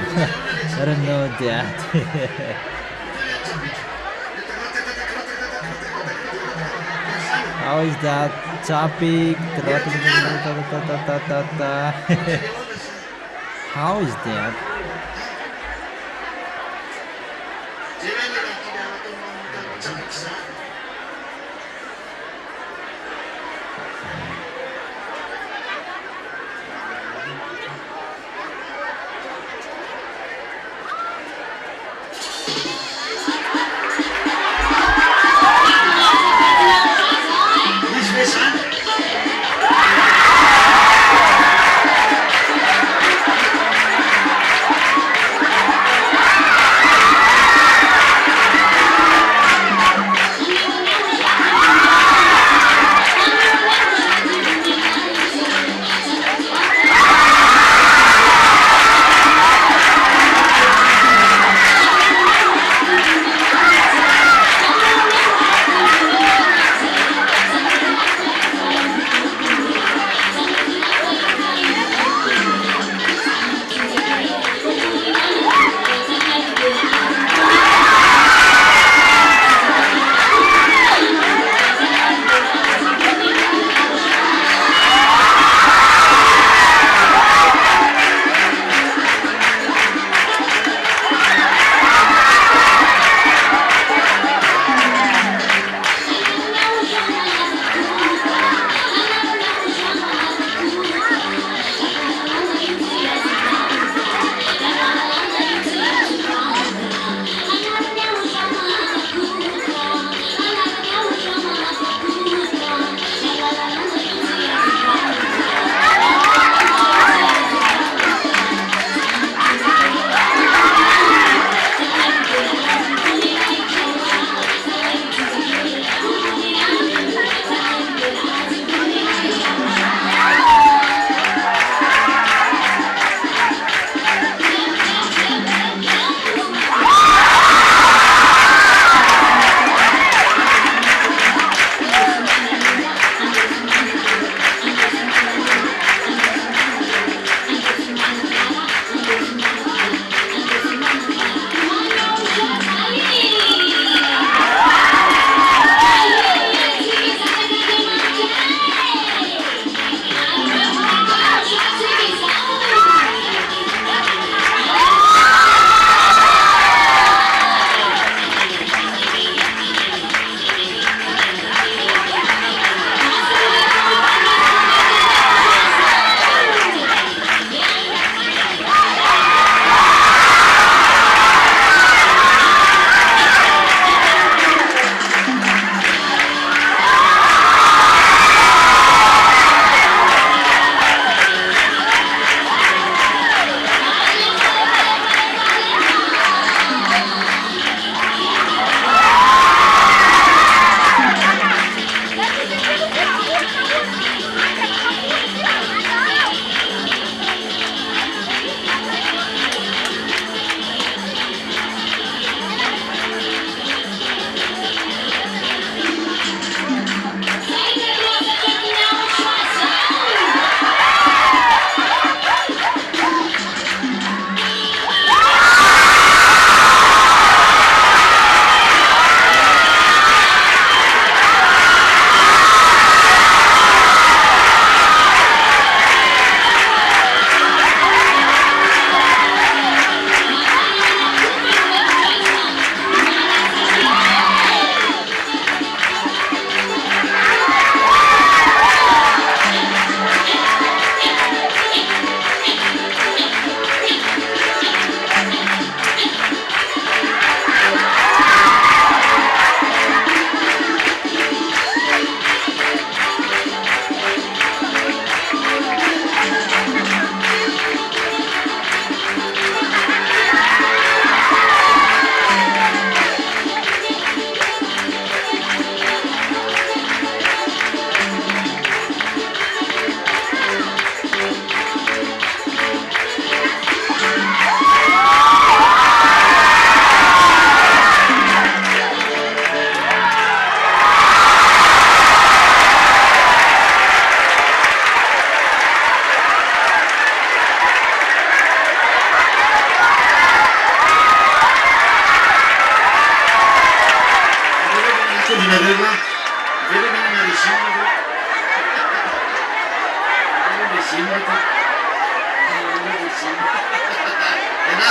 I don't know that. How is that topic? How is that?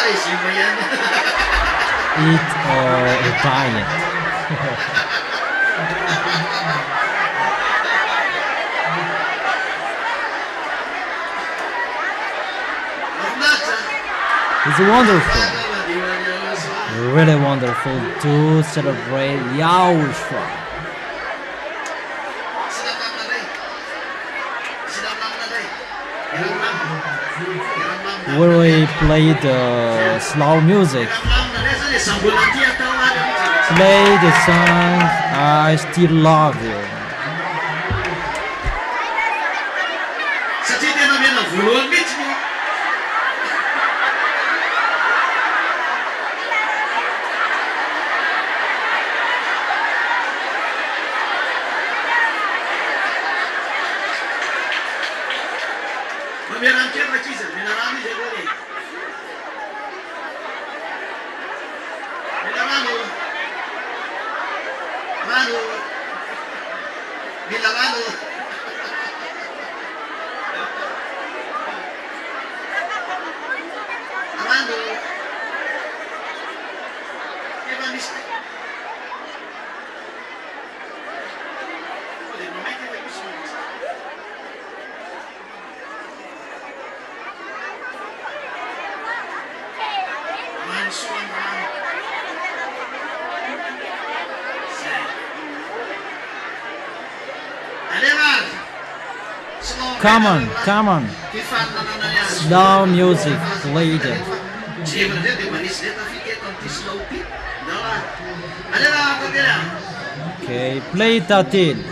Isip mo yan. Eat or diet. It's wonderful, really wonderful to celebrate YAHOSHUAH. Where we play the slow music, play the song I Still Love You. Satria tena mena voalohany mihitsy mo. Miarahakevitra izy, mila rano izy aloha e. Mila rano. Rano. Mila rano. Rano. Ewa misy. Pode, não mete vai isso. Come on, come on. Slow music, play them. Okay, play that in.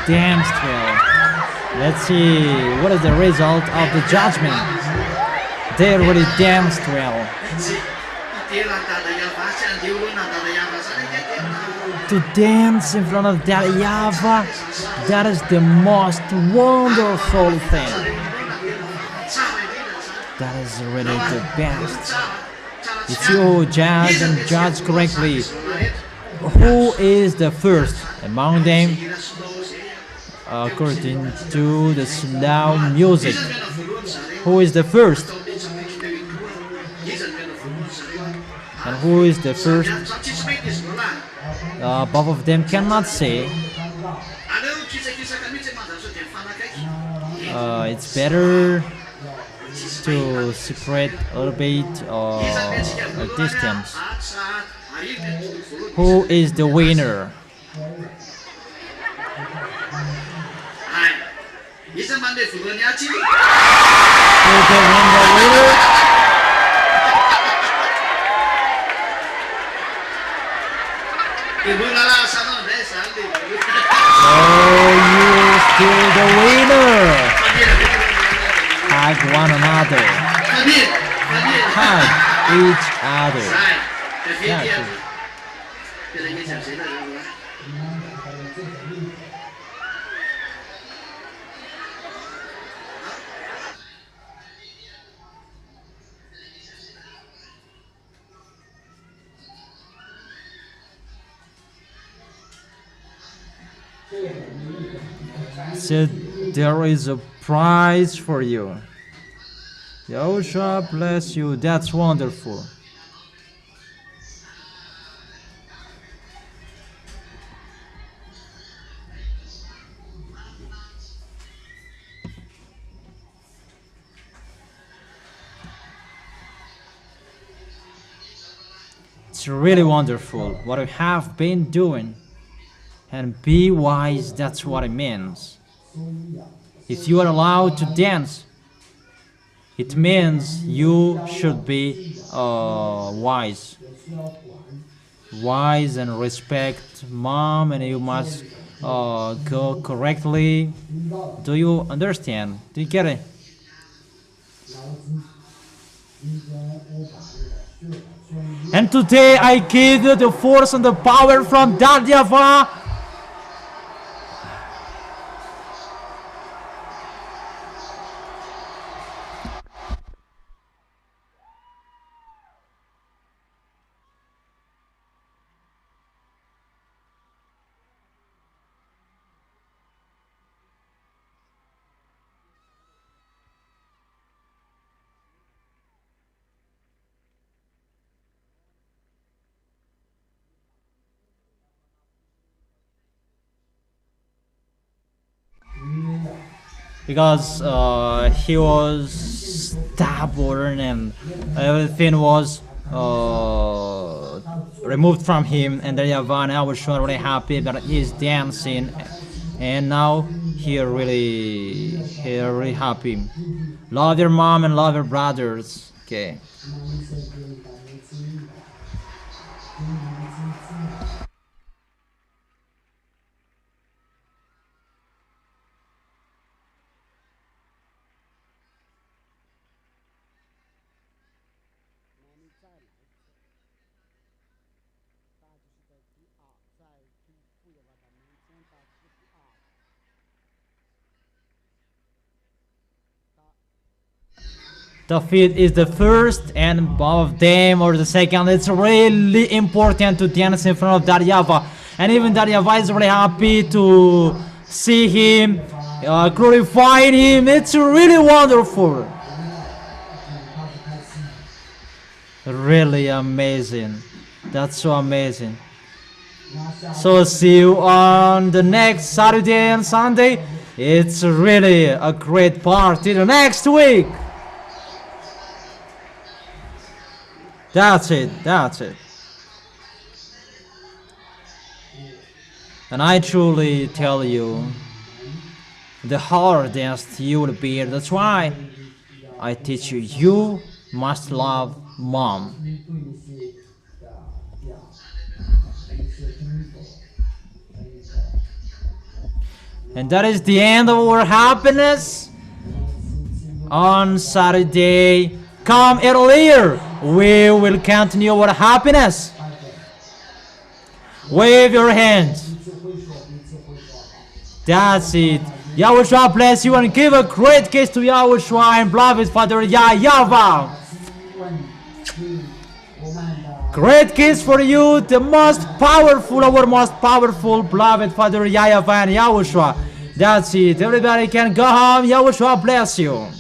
danced well. Let's see what is the result of the judgment. They really danced well. To dance in front of that YAHVAH, that is the most wonderful thing. That is really the best. If you judge and judge correctly, who is the first among them? According to the slow music, who is the first? And who is the first? Both of them cannot say. It's better to separate a little bit a distance. Who is the winner? Who can win the winner? Oh, you still the winner. Hug one another. Hug each other. Yeah, so there is a prize for you. YAHOSHUA bless you. That's wonderful. It's really wonderful what I have been doing. And be wise, that's what it means. If you are allowed to dance, it means you should be wise. Wise and respect mom, and you must go correctly. Do you understand? Do you get it? And today I give you the force and the power from that YAHVAH. Because he was stubborn and everything was removed from him, and the YAHVAH, I was really happy that he's dancing, and now he really happy. Love your mom and love your brothers. Okay. The feet is the first and both of them or the second. It's really important to dance in front of that YAHVAH. And even that YAHVAH is really happy to see him, glorifying him. It's really wonderful. Really amazing. That's so amazing. So see you on the next Saturday and Sunday. It's really a great party the next week. That's it. And I truly tell you, the hardest you will be. That's why I teach you, you must love mom. And that is the end of our happiness on Saturday. Come earlier. We will continue our happiness. Wave your hands. That's it. Yahushua bless you and give a great kiss to Yahushua and beloved Father YAHVAH. Great kiss for you, the most powerful, our most powerful beloved Father YAHVAH and Yahushua. That's it. Everybody can go home. Yahushua bless you.